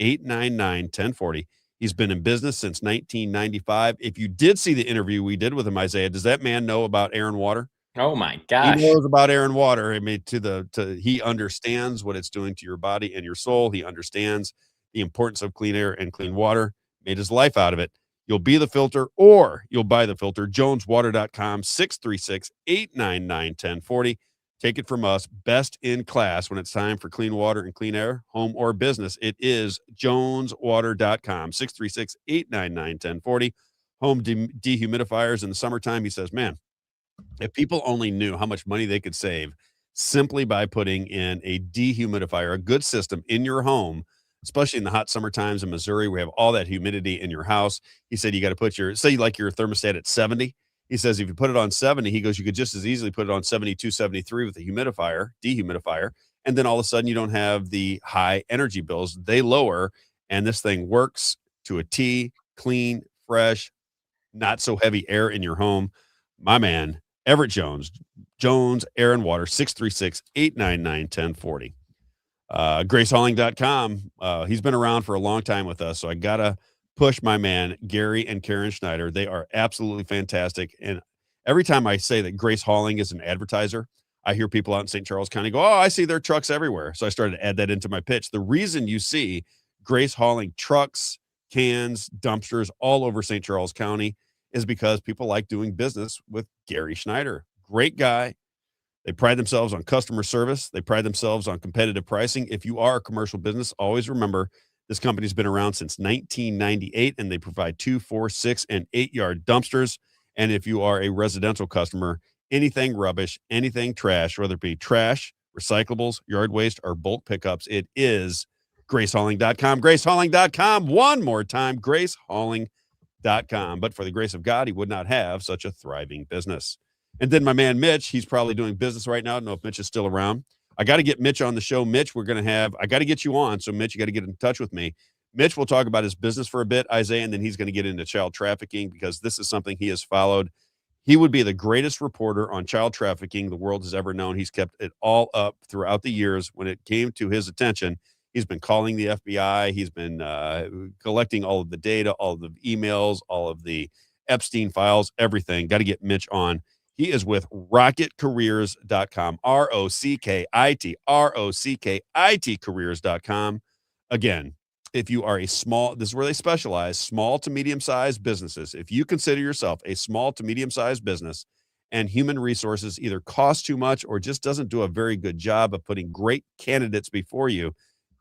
636-899-1040. He's been in business since 1995. If you did see the interview we did with him, Isaiah, does that man know about air and water? Oh my gosh. He knows about air and water. I mean, he understands what it's doing to your body and your soul. He understands the importance of clean air and clean water, made his life out of it. You'll be the filter or you'll buy the filter. JonesWater.com, 636-899-1040. Take it from us, best in class when it's time for clean water and clean air, home or business. It is JonesWater.com, 636-899-1040. Home dehumidifiers in the summertime. He says, man, if people only knew how much money they could save simply by putting in a dehumidifier, a good system in your home, especially in the hot summer times in Missouri, we have all that humidity in your house. He said, you got to put your thermostat at 70. He says, if you put it on 70, he goes, you could just as easily put it on 72, 73 with a dehumidifier. And then all of a sudden you don't have the high energy bills. They lower, and this thing works to a T, clean, fresh, not so heavy air in your home. My man, Everett Jones Air and Water, 636-899-1040. GraceHauling.com. He's been around for a long time with us, so I got to push my man, Gary and Karen Schneider. They are absolutely fantastic. And every time I say that Grace Hauling is an advertiser, I hear people out in St. Charles County go, oh, I see their trucks everywhere. So I started to add that into my pitch. The reason you see Grace hauling trucks, cans, dumpsters all over St. Charles County is because people like doing business with Gary Schneider. Great guy. They pride themselves on customer service. They pride themselves on competitive pricing. If you are a commercial business, always remember this company's been around since 1998, and they provide 2, 4, 6, and 8-yard dumpsters. And if you are a residential customer, anything rubbish, anything trash, whether it be trash, recyclables, yard waste, or bulk pickups, it is gracehauling.com. Gracehauling.com. One more time, gracehauling.com. But for the grace of God, he would not have such a thriving business. And then my man Mitch, he's probably doing business right now. I don't know if Mitch is still around. I got to get Mitch on the show. Mitch, I got to get you on. So Mitch, you got to get in touch with me. Mitch will talk about his business for a bit, Isaiah, and then he's going to get into child trafficking because this is something he has followed. He would be the greatest reporter on child trafficking the world has ever known. He's kept it all up throughout the years. When it came to his attention, he's been calling the FBI. He's been collecting all of the data, all of the emails, all of the Epstein files, everything. Got to get Mitch on. He is with rocketcareers.com, ROCKIT careers.com. Again, if you are this is where they specialize, small to medium-sized businesses. If you consider yourself a small to medium-sized business and human resources either cost too much or just doesn't do a very good job of putting great candidates before you,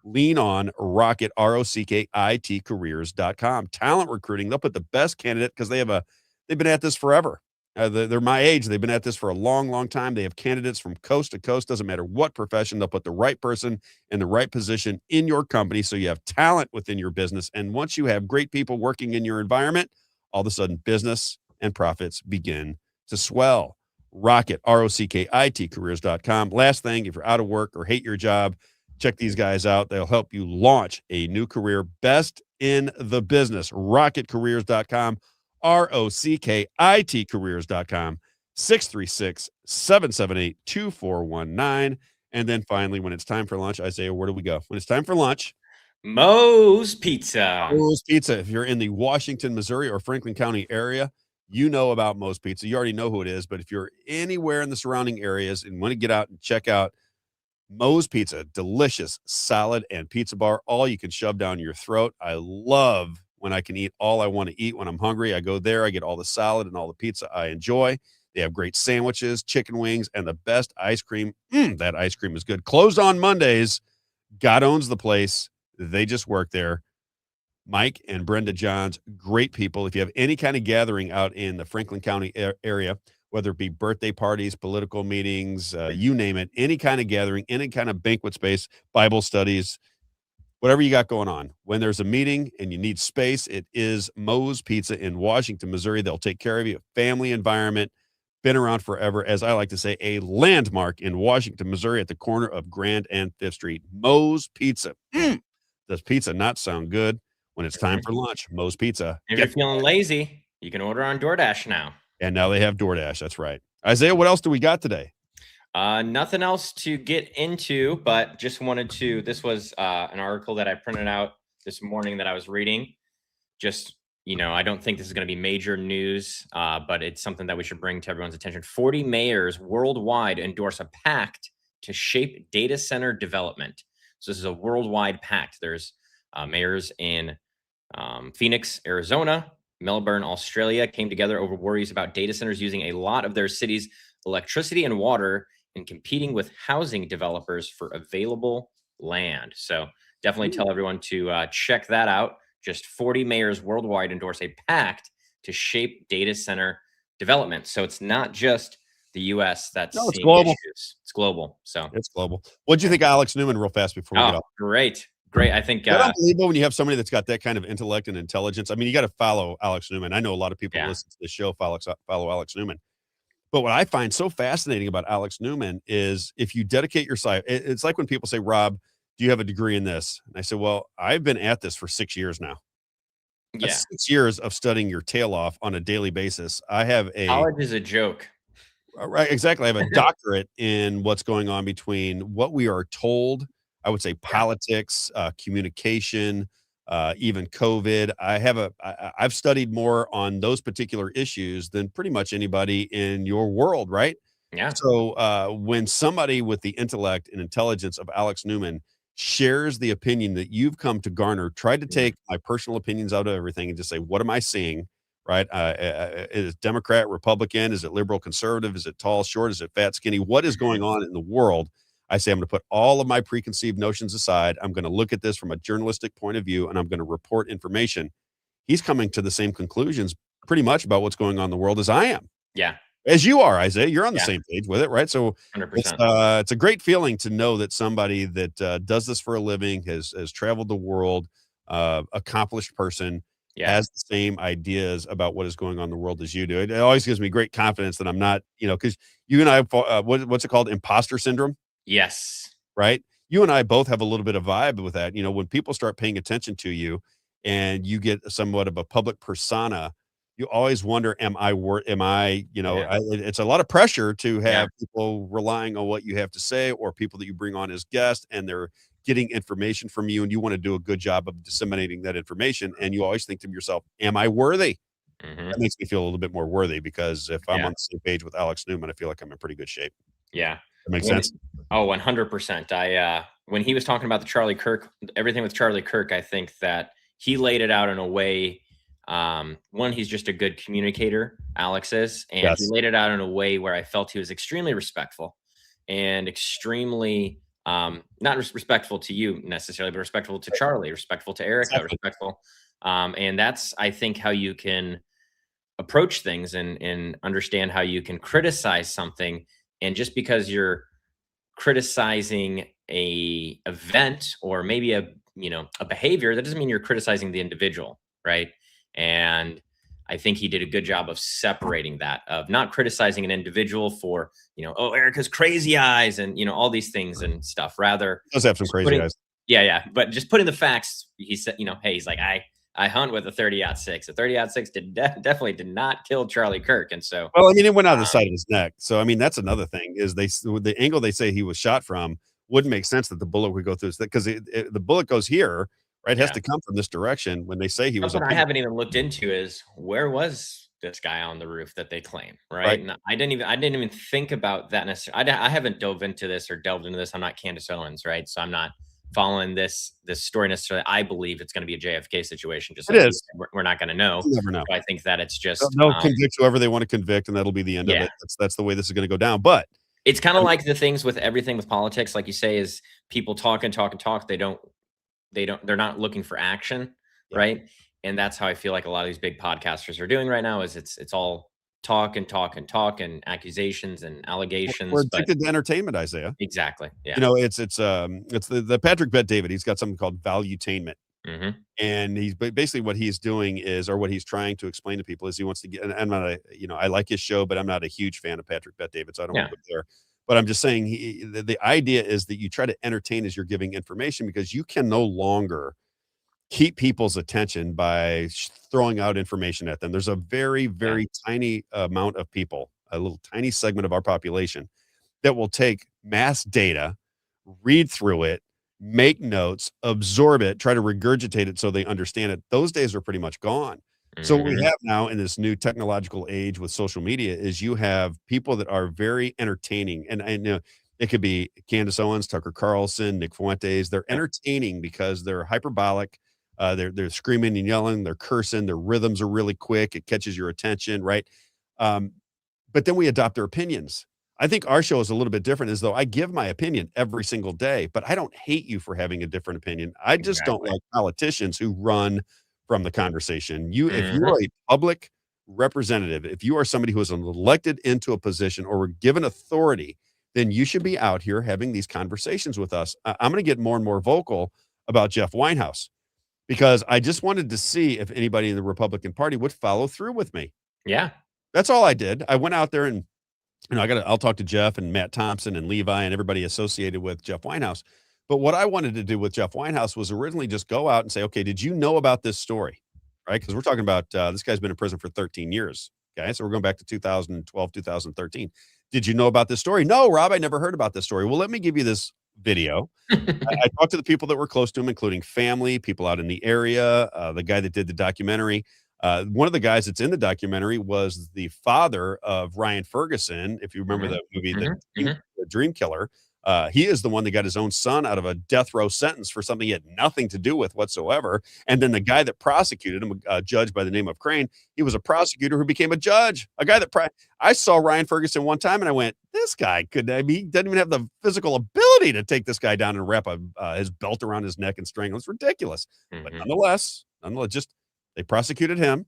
lean on Rocket, ROCKIT careers.com. Talent recruiting, they'll put the best candidate because they've been at this forever. They're my age. They've been at this for a long, long time. They have candidates from coast to coast. Doesn't matter what profession. They'll put the right person in the right position in your company so you have talent within your business. And once you have great people working in your environment, all of a sudden business and profits begin to swell. Rocket, ROCKIT careers.com. Last thing, if you're out of work or hate your job, check these guys out. They'll help you launch a new career. Best in the business. Rocketcareers.com. ROCKIT careers.com, 636-778-2419. And then finally, when it's time for lunch, Isaiah, where do we go? When it's time for lunch, Moe's Pizza. Moe's Pizza. If you're in the Washington, Missouri, or Franklin County area, you know about Moe's Pizza. You already know who it is. But if you're anywhere in the surrounding areas and want to get out and check out Moe's Pizza, delicious salad and pizza bar, all you can shove down your throat. I love when I can eat all I want to eat when I'm hungry. I go there, I get all the salad and all the pizza I enjoy. They have great sandwiches, chicken wings, and the best ice cream. That ice cream is good. Closed on Mondays. God owns the place. They just work there. Mike and Brenda Johns, great people. If you have any kind of gathering out in the Franklin County area, whether it be birthday parties, political meetings, you name it, any kind of gathering, any kind of banquet space, Bible studies, whatever you got going on, when there's a meeting and you need space, it is Moe's Pizza in Washington, Missouri. They'll take care of you. Family environment, been around forever. As I like to say, a landmark in Washington, Missouri at the corner of Grand and 5th Street. Moe's Pizza. Does pizza not sound good when it's time for lunch? Moe's Pizza. If you're feeling lazy, you can order on DoorDash now. And now they have DoorDash. That's right. Isaiah, what else do we got today? Nothing else to get into, but just wanted to, this was an article that I printed out this morning that I was reading. Just, I don't think this is going to be major news, but it's something that we should bring to everyone's attention. 40 mayors worldwide endorse a pact to shape data center development. So this is a worldwide pact. There's mayors in Phoenix, Arizona, Melbourne, Australia came together over worries about data centers using a lot of their city's electricity and water and competing with housing developers for available land. So definitely tell everyone to check that out. Just 40 mayors worldwide endorse a pact to shape data center development. So it's not just the U.S. that's it's seeing global. issues. It's global. So it's global. What do you think of Alex Newman real fast before we get off? Great. I think unbelievable when you have somebody that's got that kind of intellect and intelligence. I mean, you got to follow Alex Newman. I know a lot of people listen to the show, follow Alex Newman. But what I find so fascinating about Alex Newman is if you dedicate your life, it's like when people say, Rob, do you have a degree in this? And I say, well, I've been at this for 6 years now. That's 6 years of studying your tail off on a daily basis. I have college is a joke. Right. Exactly. I have a doctorate in what's going on between what we are told, I would say politics, communication, even COVID. I've studied more on those particular issues than pretty much anybody in your world, right? Yeah. So when somebody with the intellect and intelligence of Alex Newman shares the opinion that you've come to garner, tried to take my personal opinions out of everything and just say, what am I seeing? Right? Is it Democrat, Republican? Is it liberal, conservative? Is it tall, short? Is it fat, skinny? What is going on in the world? I say, I'm going to put all of my preconceived notions aside. I'm going to look at this from a journalistic point of view, and I'm going to report information. He's coming to the same conclusions pretty much about what's going on in the world as I am. Yeah. As you are, Isaiah. You're on the same page with it, right? So 100%. it's a great feeling to know that somebody that does this for a living, has traveled the world, accomplished person, has the same ideas about what is going on in the world as you do. It always gives me great confidence that I'm not, because you and I, what's it called? Imposter syndrome? Yes. Right? You and I both have a little bit of vibe with that. When people start paying attention to you and you get somewhat of a public persona, you always wonder, it's a lot of pressure to have people relying on what you have to say, or people that you bring on as guests, and they're getting information from you, and you want to do a good job of disseminating that information. And you always think to yourself, am I worthy? That makes me feel a little bit more worthy, because if I'm on the same page with Alex Newman, I feel like I'm in pretty good shape. Yeah. That makes sense. Oh, 100%. When he was talking about the Charlie Kirk, everything with Charlie Kirk, I think that he laid it out in a way. One, he's just a good communicator, Alex is, and he laid it out in a way where I felt he was extremely respectful and extremely, not respectful to you necessarily, but respectful to Charlie, respectful to Erica, respectful. And that's, I think, how you can approach things and understand how you can criticize something. And just because you're criticizing a event or maybe a behavior, that doesn't mean you're criticizing the individual, right? And I think he did a good job of separating that, of not criticizing an individual for, oh, Erica's crazy eyes and, all these things and stuff. Rather, he does have some crazy eyes. Yeah. But just putting the facts, he said, hey, he's like, I hunt with a 30-06. A 30-06 definitely did not kill Charlie Kirk. And so, well, I mean, it went out of the side of his neck. So, I mean, that's another thing, is the angle they say he was shot from wouldn't make sense that the bullet would go through, because the bullet goes here, right? It has to come from this direction. When they say he was, what I haven't even looked into is, where was this guy on the roof that they claim, right? And I didn't even think about that necessarily. I haven't delved into this. I'm not Candace Owens, right? So I'm not following this story necessarily. I believe it's going to be a JFK situation. Just it is. We're not going to know. You never know. So I think that it's just they'll convict whoever they want to convict, and that'll be the end of it. That's the way this is going to go down. But it's kind of like the things with everything with politics, like you say, is people talk and talk and talk. They're not looking for action, right? And that's how I feel like a lot of these big podcasters are doing right now. Is it's all talk and talk and talk and accusations and allegations. We're addicted to entertainment, Isaiah. Exactly. Yeah. It's the Patrick Bet-David. He's got something called valuetainment. And he's basically, what he's doing is, or what he's trying to explain to people, is he wants to get, and I'm not I like his show, but I'm not a huge fan of Patrick Bet-David, so I don't want to go there. But I'm just saying, the idea is that you try to entertain as you're giving information, because you can no longer keep people's attention by throwing out information at them. There's a very, very tiny amount of people, a little tiny segment of our population, that will take mass data, read through it, make notes, absorb it, try to regurgitate it so they understand it. Those days are pretty much gone. So what we have now in this new technological age with social media is you have people that are very entertaining, and it could be Candace Owens, Tucker Carlson, Nick Fuentes. They're entertaining because they're hyperbolic. They're screaming and yelling, they're cursing, their rhythms are really quick. It catches your attention, right? But then we adopt their opinions. I think our show is a little bit different, as though I give my opinion every single day, but I don't hate you for having a different opinion. I just don't like politicians who run from the conversation. If you are a public representative, if you are somebody who is elected into a position or were given authority, then you should be out here having these conversations with us. I'm going to get more and more vocal about Jeff Winehouse, because I just wanted to see if anybody in the Republican Party would follow through with me. Yeah. That's all I did. I went out there and, I'll talk to Jeff and Matt Thompson and Levi and everybody associated with Jeff Winehouse. But what I wanted to do with Jeff Winehouse was originally just go out and say, okay, did you know about this story? Right? Because we're talking about, this guy's been in prison for 13 years. Okay. So we're going back to 2012, 2013. Did you know about this story? No, Rob, I never heard about this story. Well, let me give you this video. I talked to the people that were close to him, including family, people out in the area, the guy that did the documentary. One of the guys that's in the documentary was the father of Ryan Ferguson. If you remember that movie, the Dream Killer, he is the one that got his own son out of a death row sentence for something he had nothing to do with whatsoever. And then the guy that prosecuted him, a judge by the name of Crane, he was a prosecutor who became a judge. A guy that I saw Ryan Ferguson one time and I went, this guy could, I mean, he doesn't even have the physical ability to take this guy down and wrap his belt around his neck and strangle. It's ridiculous. But nonetheless, just they prosecuted him,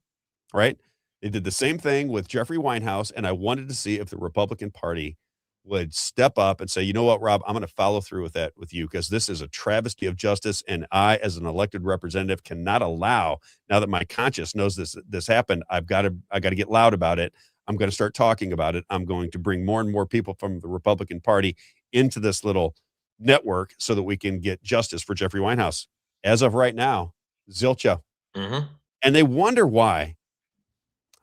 right? They did the same thing with Jeffrey Winehouse, and I wanted to see if the Republican Party would step up and say, you know what, Rob, I'm going to follow through with that with you, because this is a travesty of justice, and I, as an elected representative, cannot allow, now that my conscience knows this happened, I got to get loud about it. I'm going to start talking about it. I'm going to bring more and more people from the Republican Party into this little network so that we can get justice for Jeffrey Winehouse. As of right now, zilcha. And they wonder why.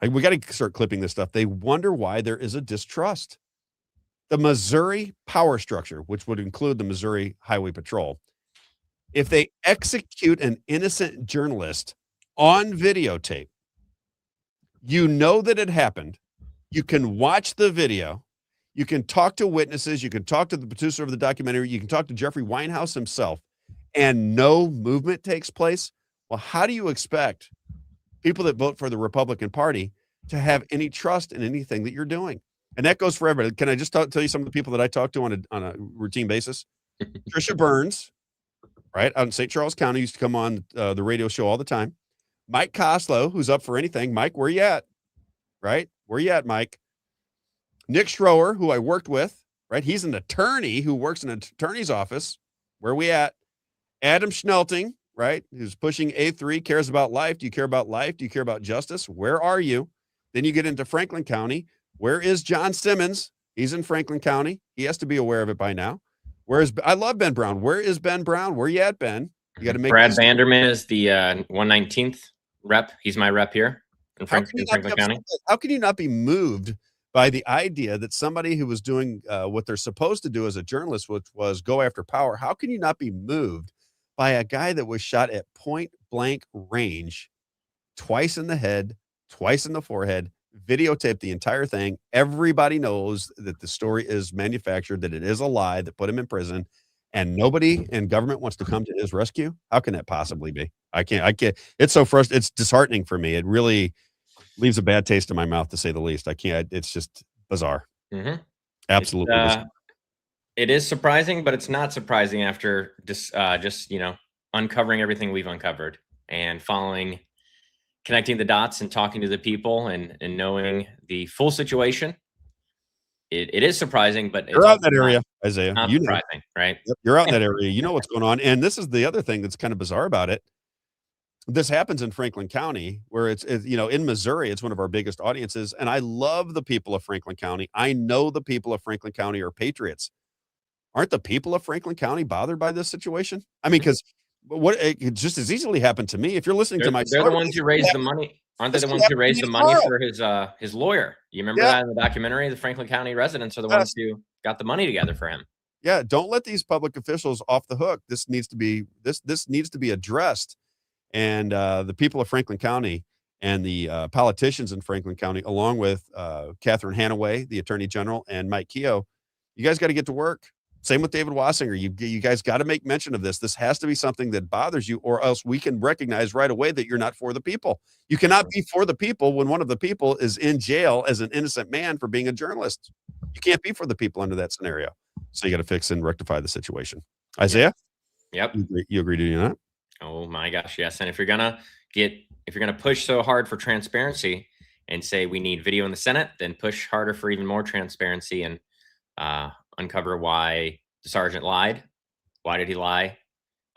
We got to start clipping this stuff. They wonder why there is a distrust. The Missouri power structure, which would include the Missouri Highway Patrol, if they execute an innocent journalist on videotape, you know that it happened. You can watch the video. You can talk to witnesses. You can talk to the producer of the documentary. You can talk to Jeffrey Winehouse himself, and no movement takes place. Well, how do you expect people that vote for the Republican Party to have any trust in anything that you're doing? And that goes for everybody. Can I just tell you some of the people that I talk to on a routine basis? Trisha Burns, right, out in St. Charles County, used to come on the radio show all the time. Mike Koslow, who's up for anything. Mike, where you at? Right? Where you at, Mike? Nick Schroer, who I worked with, right? He's an attorney who works in an attorney's office. Where we at? Adam Schnelting, right, who's pushing A3, cares about life. Do you care about life? Do you care about justice? Where are you? Then you get into Franklin County. Where is John Simmons? He's in Franklin County. He has to be aware of it by now. I love Ben Brown. Where is Ben Brown? Where you at, Ben? You got to make Brad Vanderman is the 119th rep. He's my rep here in Franklin County. How can you not be moved by the idea that somebody who was doing what they're supposed to do as a journalist, which was go after power? How can you not be moved by a guy that was shot at point blank range, twice in the head, twice in the forehead, videotaped the entire thing? Everybody knows that the story is manufactured, that it is a lie that put him in prison, and nobody in government wants to come to his rescue. How can that possibly be? I can't. It's so frustrating. It's disheartening for me. It really leaves a bad taste in my mouth, to say the least. I can't. It's just bizarre. Absolutely. Bizarre. It is surprising, but it's not surprising after just uncovering everything we've uncovered and connecting the dots and talking to the people and knowing the full situation. It is surprising, but you're out in that area, Isaiah. Not you surprising, know. right? Yep, you're out in that area. You know what's going on. And this is the other thing that's kind of bizarre about it. This happens in Franklin County, where it's in Missouri, it's one of our biggest audiences. And I love the people of Franklin County. I know the people of Franklin County are patriots. Aren't the people of Franklin County bothered by this situation? I mean, because it just as easily happened to me. If you're listening to my they're story, the ones who raised the money. Aren't they the ones who raised the money for his lawyer? You remember that in the documentary? The Franklin County residents are the ones who got the money together for him. Yeah, don't let these public officials off the hook. This needs to be addressed. And the people of Franklin County and the politicians in Franklin County, along with Catherine Hanaway, the Attorney General, and Mike Keogh, you guys got to get to work. Same with David Wassinger. You guys got to make mention of this. This has to be something that bothers you, or else we can recognize right away that you're not for the people. You cannot be for the people when one of the people is in jail as an innocent man for being a journalist. You can't be for the people under that scenario. So you got to fix and rectify the situation. Isaiah? Yep. You agree to do that? Oh my gosh, yes. And if you're gonna push so hard for transparency and say we need video in the Senate, then push harder for even more transparency and uncover why the sergeant lied. Why did he lie?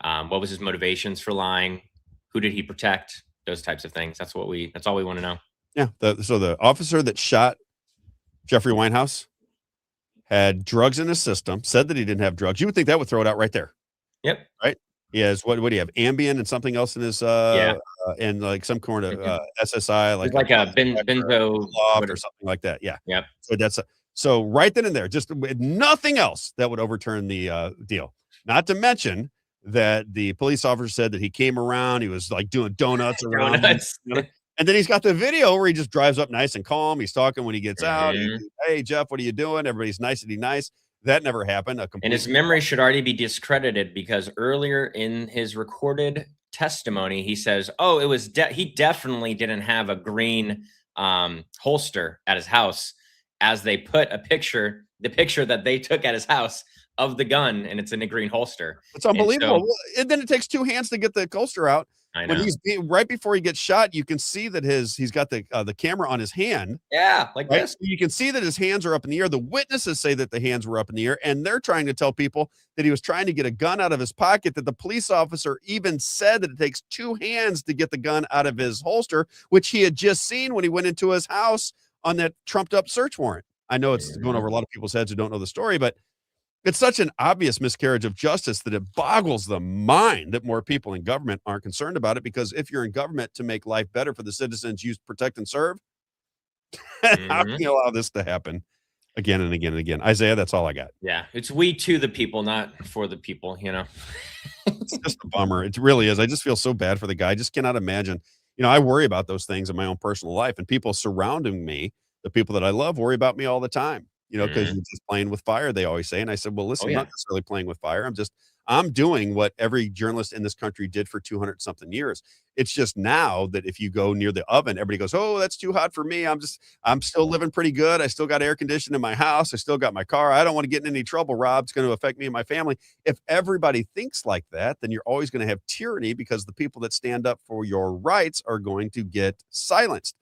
What was his motivations for lying? Who did he protect? Those types of things. That's all we want to know. Yeah. So the officer that shot Jeffrey Winehouse had drugs in his system, said that he didn't have drugs. You would think that would throw it out right there. Yep. Right. He has what do you have? Ambien and something else in his and like some kind of SSI, like a benzo or something like that. Yeah. Yep. So so right then and there, just nothing else that would overturn the deal. Not to mention that the police officer said that he came around, he was like doing donuts around him, And then he's got the video where he just drives up nice and calm. He's talking when he gets out. Mhm. Hey, Jeff, what are you doing? Everybody's nicety nice. That never happened. And his memory should already be discredited because earlier in his recorded testimony, he says, "Oh, it was he definitely didn't have a green holster at his house." As they put the picture that they took at his house of the gun, and it's in a green holster. It's unbelievable. And then it takes two hands to get the holster out. I know. When he's right before he gets shot, you can see that he's got the camera on his hand. Yeah, like right? this. You can see that his hands are up in the air. The witnesses say that the hands were up in the air, and they're trying to tell people that he was trying to get a gun out of his pocket, that the police officer even said that it takes two hands to get the gun out of his holster, which he had just seen when he went into his house on that trumped up search warrant. I know it's going over a lot of people's heads who don't know the story, but it's such an obvious miscarriage of justice that it boggles the mind that more people in government aren't concerned about it, because if you're in government to make life better for the citizens you protect and serve, how can you allow this to happen again and again and again? Isaiah, that's all I got. Yeah, it's we to the people, not for the people, It's just a bummer. It really is. I just feel so bad for the guy. I just cannot imagine. I worry about those things in my own personal life, and people surrounding me, the people that I love, worry about me all the time. Because you're just playing with fire, they always say. And I said, well, listen, I'm not necessarily playing with fire. I'm doing what every journalist in this country did for 200 something years. It's just now that if you go near the oven, everybody goes, oh, that's too hot for me. I'm still living pretty good. I still got air conditioning in my house. I still got my car. I don't want to get in any trouble, Rob. It's going to affect me and my family. If everybody thinks like that, then you're always going to have tyranny, because the people that stand up for your rights are going to get silenced.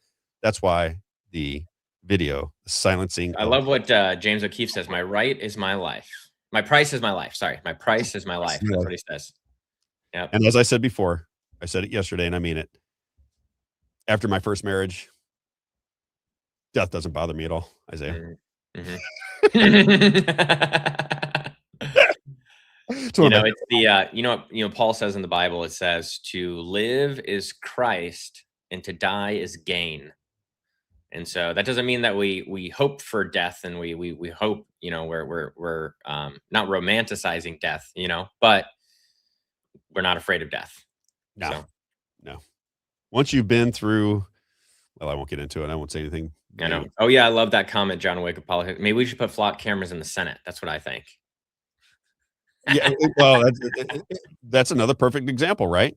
That's why the video silencing. I love what James O'Keefe says. My right is my life. My price is my life. Sorry. My price is my life. That's what he says. Yep. And as I said before, I said it yesterday and I mean it. After my first marriage, death doesn't bother me at all, Isaiah. It's the Paul says in the Bible, it says to live is Christ and to die is gain. And so that doesn't mean that we hope for death, and we hope, we're not romanticizing death, but we're not afraid of death. No. Once you've been through, well, I won't get into it. I won't say anything. I know. Oh yeah, I love that comment, John Wick of Politics. Maybe we should put flock cameras in the Senate. That's what I think. Yeah, well, that's another perfect example, right?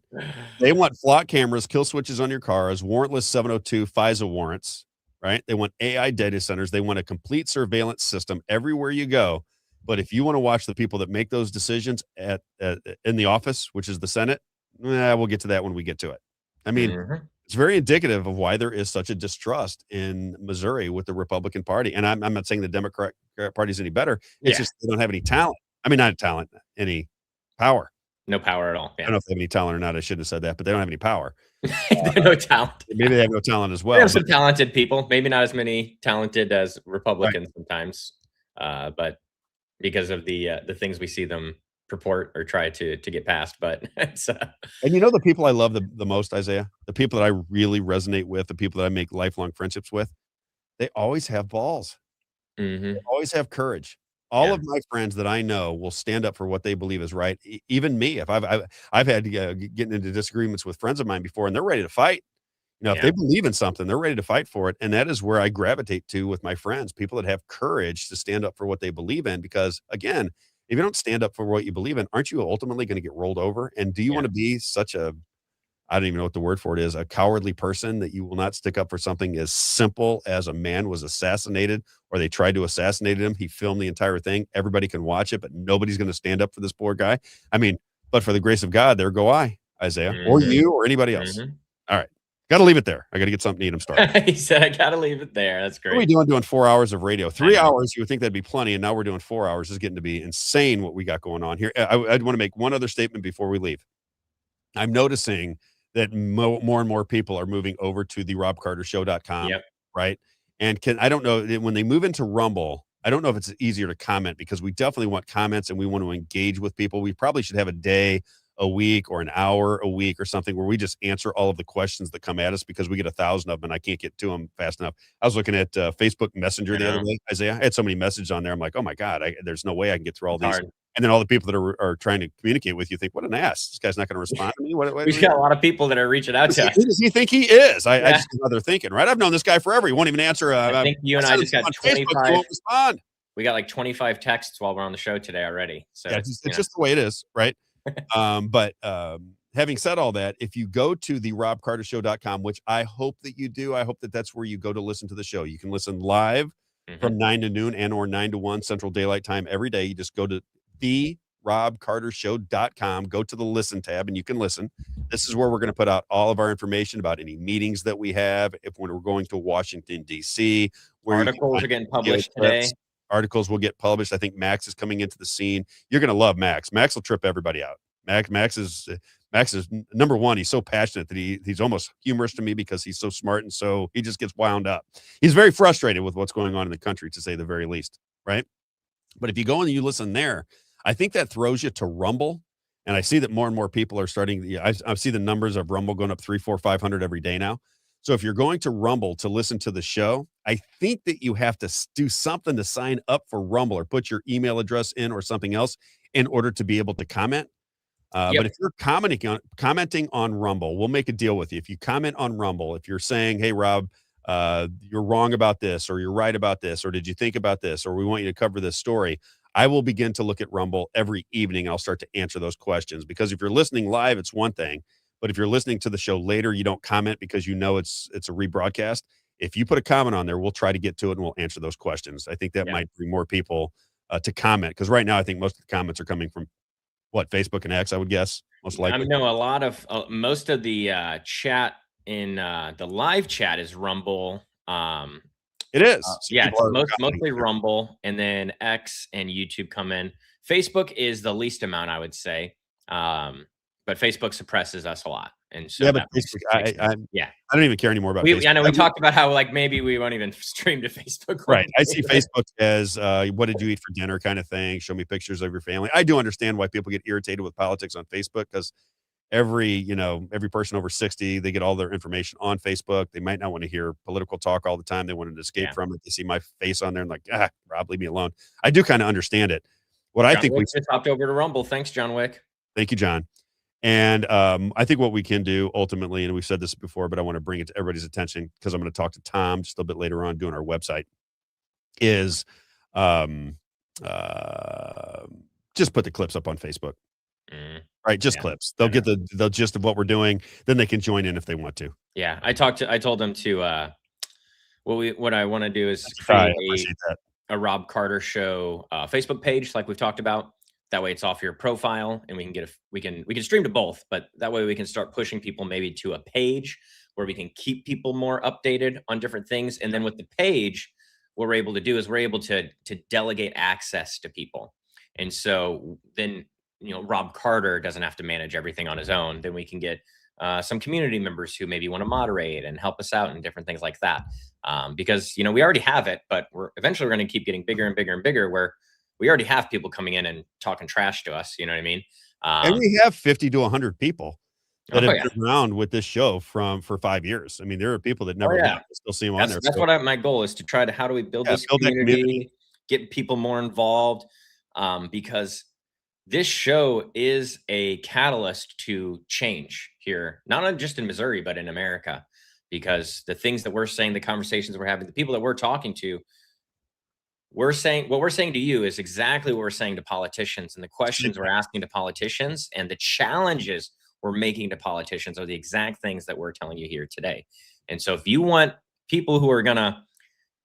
They want flock cameras, kill switches on your cars, warrantless 702 FISA warrants, right? They want AI data centers. They want a complete surveillance system everywhere you go. But if you want to watch the people that make those decisions in the office, which is the Senate, we'll get to that when we get to it. I mean, it's very indicative of why there is such a distrust in Missouri with the Republican Party. And I'm not saying the Democrat Party is any better. It's just they don't have any talent. I mean, not talent, any power. No power at all. Yeah. I don't know if they have any talent or not. I shouldn't have said that, but they don't have any power. No talent. Maybe they have no talent as well. They have some talented people, maybe not as many talented as Republicans sometimes, but because of the things we see them purport or try to get past. But it's and the people I love the most, Isaiah, the people that I really resonate with, the people that I make lifelong friendships with, they always have balls. They always have courage. All of my friends that I know will stand up for what they believe is right. Even me, if I've had getting into disagreements with friends of mine before, and they're ready to fight. If they believe in something, they're ready to fight for it. And that is where I gravitate to with my friends, people that have courage to stand up for what they believe in. Because again, if you don't stand up for what you believe in, aren't you ultimately going to get rolled over? And do you want to be such a, I don't even know what the word for it is, a cowardly person that you will not stick up for something as simple as a man was assassinated, or they tried to assassinate him. He filmed the entire thing. Everybody can watch it, but nobody's going to stand up for this poor guy. I mean, but for the grace of God, there go I, Isaiah, or you, or anybody else. All right. Got to leave it there. I got to get something to eat. I'm starving. He said, I got to leave it there. That's great. What are we doing 4 hours of radio? 3 hours, you would think that'd be plenty. And now we're doing 4 hours. It's getting to be insane what we got going on here. I'd want to make one other statement before we leave. I'm noticing that more and more people are moving over to the robcartershow.com. Right. And I don't know, when they move into Rumble, I don't know if it's easier to comment, because we definitely want comments and we want to engage with people. We probably should have a day a week or an hour a week or something where we just answer all of the questions that come at us, because we get 1,000 of them and I can't get to them fast enough. I was looking at Facebook Messenger the other day, Isaiah. I had so many messages on there. I'm like, oh my God, there's no way I can get through all these. And then all the people that are trying to communicate with you think, what an ass. This guy's not going to respond to me. We've got a lot of people that are reaching out to us. Who does he think he is? I just know they're thinking, right? I've known this guy forever. He won't even answer. I think you and I just got on 25. Facebook, he won't respond. We got like 25 texts while we're on the show today already. So yeah, it's just the way it is, right? But having said all that, if you go to the robcartershow.com, which I hope that you do, I hope that that's where you go to listen to the show. You can listen live from 9 to noon and or 9 to 1 Central Daylight Time every day. You just go to the robcartershow.com, go to the listen tab, and you can listen. This is where we're going to put out all of our information about any meetings that we have, when we're going to Washington, D.C. Articles are getting published today. Articles will get published. I think Max is coming into the scene. You're going to love Max. Max will trip everybody out. Max is number one. He's so passionate that he's almost humorous to me because he's so smart, and so he just gets wound up. He's very frustrated with what's going on in the country, to say the very least, right? But if you go and you listen there, I think that throws you to Rumble. And I see that more and more people are starting. I see the numbers of Rumble going up 300, 400, 500 every day now. So if you're going to Rumble to listen to the show, I think that you have to do something to sign up for Rumble or put your email address in or something else in order to be able to comment. But if you're commenting on Rumble, we'll make a deal with you. If you comment on Rumble, if you're saying, hey, Rob, you're wrong about this, or you're right about this, or did you think about this, or we want you to cover this story, I will begin to look at Rumble every evening. I'll start to answer those questions, because if you're listening live, it's one thing. But if you're listening to the show later, you don't comment because you know it's a rebroadcast. If you put a comment on there, we'll try to get to it and we'll answer those questions. I think that might bring more people to comment, because right now I think most of the comments are coming from Facebook and X, I would guess, most likely. I know a lot of most of the chat in the live chat is Rumble. It is. It's mostly Rumble, and then X and YouTube come in. Facebook is the least amount, I would say. But Facebook suppresses us a lot. And so but Facebook, I don't even care anymore about Facebook. I know we talked about how maybe we won't even stream to Facebook. Right. I see Facebook as what did you eat for dinner kind of thing. Show me pictures of your family. I do understand why people get irritated with politics on Facebook, because every person over 60, they get all their information on Facebook. They might not want to hear political talk all the time. They want to escape from it. They see my face on there and like, Rob, leave me alone. I do kind of understand it. I think we just hopped over to Rumble. Thanks, John Wick. Thank you, John. And I think what we can do ultimately, and we've said this before, but I want to bring it to everybody's attention because I'm going to talk to Tom just a little bit later on doing our website, is just put the clips up on Facebook. Right, just clips. They'll get the gist of what we're doing. Then they can join in if they want to. Yeah, I told them to what I want to do is create a Rob Carter Show Facebook page, like we've talked about. That way, it's off your profile, and we can stream to both. But that way, we can start pushing people maybe to a page where we can keep people more updated on different things. And then with the page, what we're able to do is we're able to delegate access to people. And so then, Rob Carter doesn't have to manage everything on his own. Then we can get some community members who maybe want to moderate and help us out and different things like that. Because, we already have it, but we're eventually going to keep getting bigger and bigger and bigger, where we already have people coming in and talking trash to us. You know what I mean? And we have 50 to 100 people that have been around with this show for 5 years. I mean, there are people that never still see them on there. That's what my goal is, to try to, how do we build this community, get people more involved? Because this show is a catalyst to change here, not just in Missouri, but in America, because the things that we're saying, the conversations we're having, the people that we're talking to, what we're saying to you is exactly what we're saying to politicians, and the questions we're asking to politicians and the challenges we're making to politicians are the exact things that we're telling you here today. And so if you want people who are going to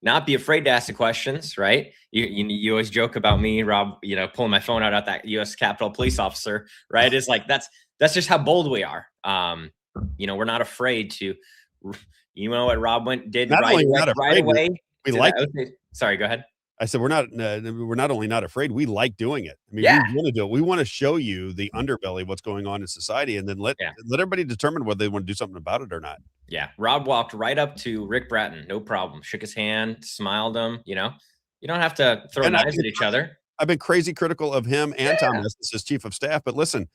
not be afraid to ask the questions, right? You always joke about me, Rob, pulling my phone out at that U.S. Capitol police officer, right? It's like, that's just how bold we are. We're not afraid to, what Rob did right away. Sorry, go ahead. I said, we're not only not afraid, we like doing it. I mean, we want to do it. We want to show you the underbelly of what's going on in society, and then let everybody determine whether they want to do something about it or not. Yeah. Rob walked right up to Rick Bratton. No problem. Shook his hand, smiled him, you don't have to throw knives at each other. I've been crazy critical of him and Tom Estes as chief of staff, but listen,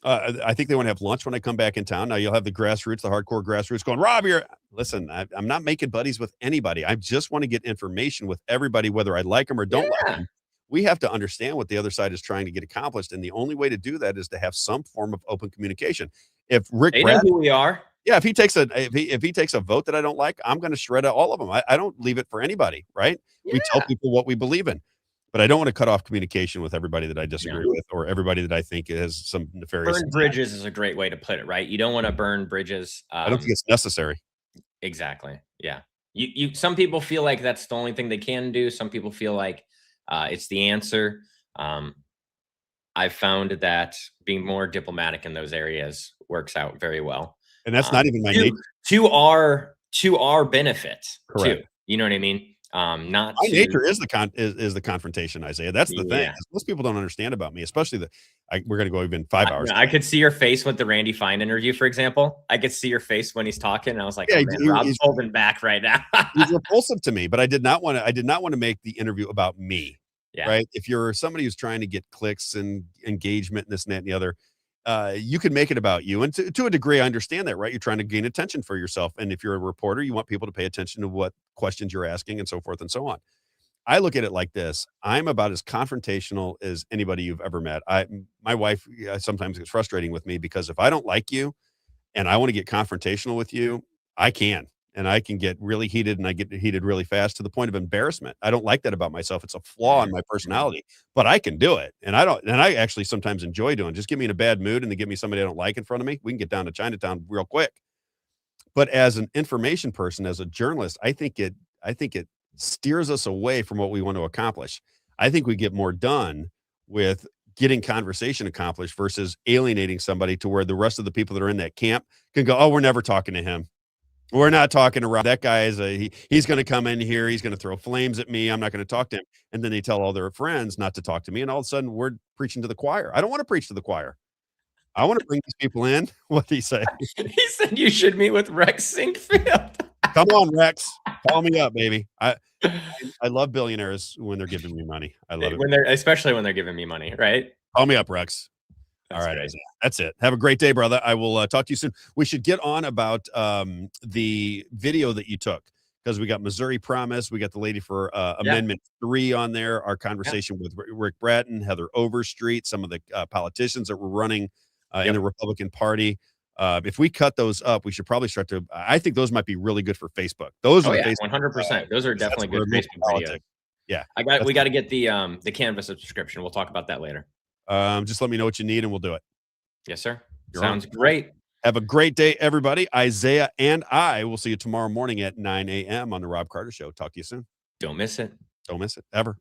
I think they want to have lunch when I come back in town. Now you'll have the grassroots, the hardcore grassroots going, Rob, listen, I'm not making buddies with anybody. I just want to get information with everybody, whether I like them or don't like them. we have to understand what the other side is trying to get accomplished. And the only way to do that is to have some form of open communication. If Rick They Brad, know who we are. yeah, if he takes a vote that I don't like, I'm going to shred out all of them. I don't leave it for anybody, right? Yeah. We tell people what we believe in, but I don't want to cut off communication with everybody that I disagree with or everybody that I think has some nefarious. Burn bridges is a great way to put it, right? You don't want to burn bridges. I don't think it's necessary. Exactly. Yeah. Some people feel like that's the only thing they can do. Some people feel like it's the answer. I've found that being more diplomatic in those areas works out very well. And that's not even my nature. To our benefit, Correct. too. You know what I mean? Not my to, nature is the confrontation, Isaiah. That's the thing. Yeah. Most people don't understand about me, especially we're going to go even 5 hours. I could see your face with the Randy Fine interview, for example. I could see your face when he's talking, and I was like, Yeah, oh, man, Rob's holding back right now. He's repulsive to me, but I did not want to make the interview about me. Yeah. Right. If you're somebody who's trying to get clicks and engagement and this and that and the other, you can make it about you. And to a degree, I understand that, right? You're trying to gain attention for yourself. And if you're a reporter, you want people to pay attention to what questions you're asking and so forth and so on. I look at it like this. I'm about as confrontational as anybody you've ever met. My wife sometimes gets frustrating with me because if I don't like you and I want to get confrontational with you, I can. And I can get really heated, and I get heated really fast to the point of embarrassment. I don't like that about myself. It's a flaw in my personality, but I can do it. And I actually sometimes enjoy doing it. Just get me in a bad mood and then get me somebody I don't like in front of me. We can get down to Chinatown real quick. But as an information person, as a journalist, I think it steers us away from what we want to accomplish. I think we get more done with getting conversation accomplished versus alienating somebody to where the rest of the people that are in that camp can go, oh, we're never talking to him. We're not talking to Rob. That guy is he's going to come in here. He's going to throw flames at me. I'm not going to talk to him. And then they tell all their friends not to talk to me. And all of a sudden we're preaching to the choir. I don't want to preach to the choir. I want to bring these people in. What did he say? He said you should meet with Rex Sinkfield. Come on, Rex. Call me up, baby. I love billionaires when they're giving me money. I love it. Especially when they're giving me money, right? Call me up, Rex. All right, Isaiah. That's it. Have a great day, brother. I will talk to you soon. We should get on about the video that you took, because we got Missouri Promise. We got the lady for Amendment 3 on there. Our conversation with Rick Bratton, Heather Overstreet, some of the politicians that were running in the Republican Party. If we cut those up, we should probably start to. I think those might be really good for Facebook. Those are 100%. Those are definitely good Facebook videos. Yeah, we got to get the Canvas subscription. We'll talk about that later. Just let me know what you need and we'll do it. Yes, sir. Sounds great. Have a great day, everybody. Isaiah and I will see you tomorrow morning at 9 a.m. on the Rob Carter Show. Talk to you soon. Don't miss it. Don't miss it ever.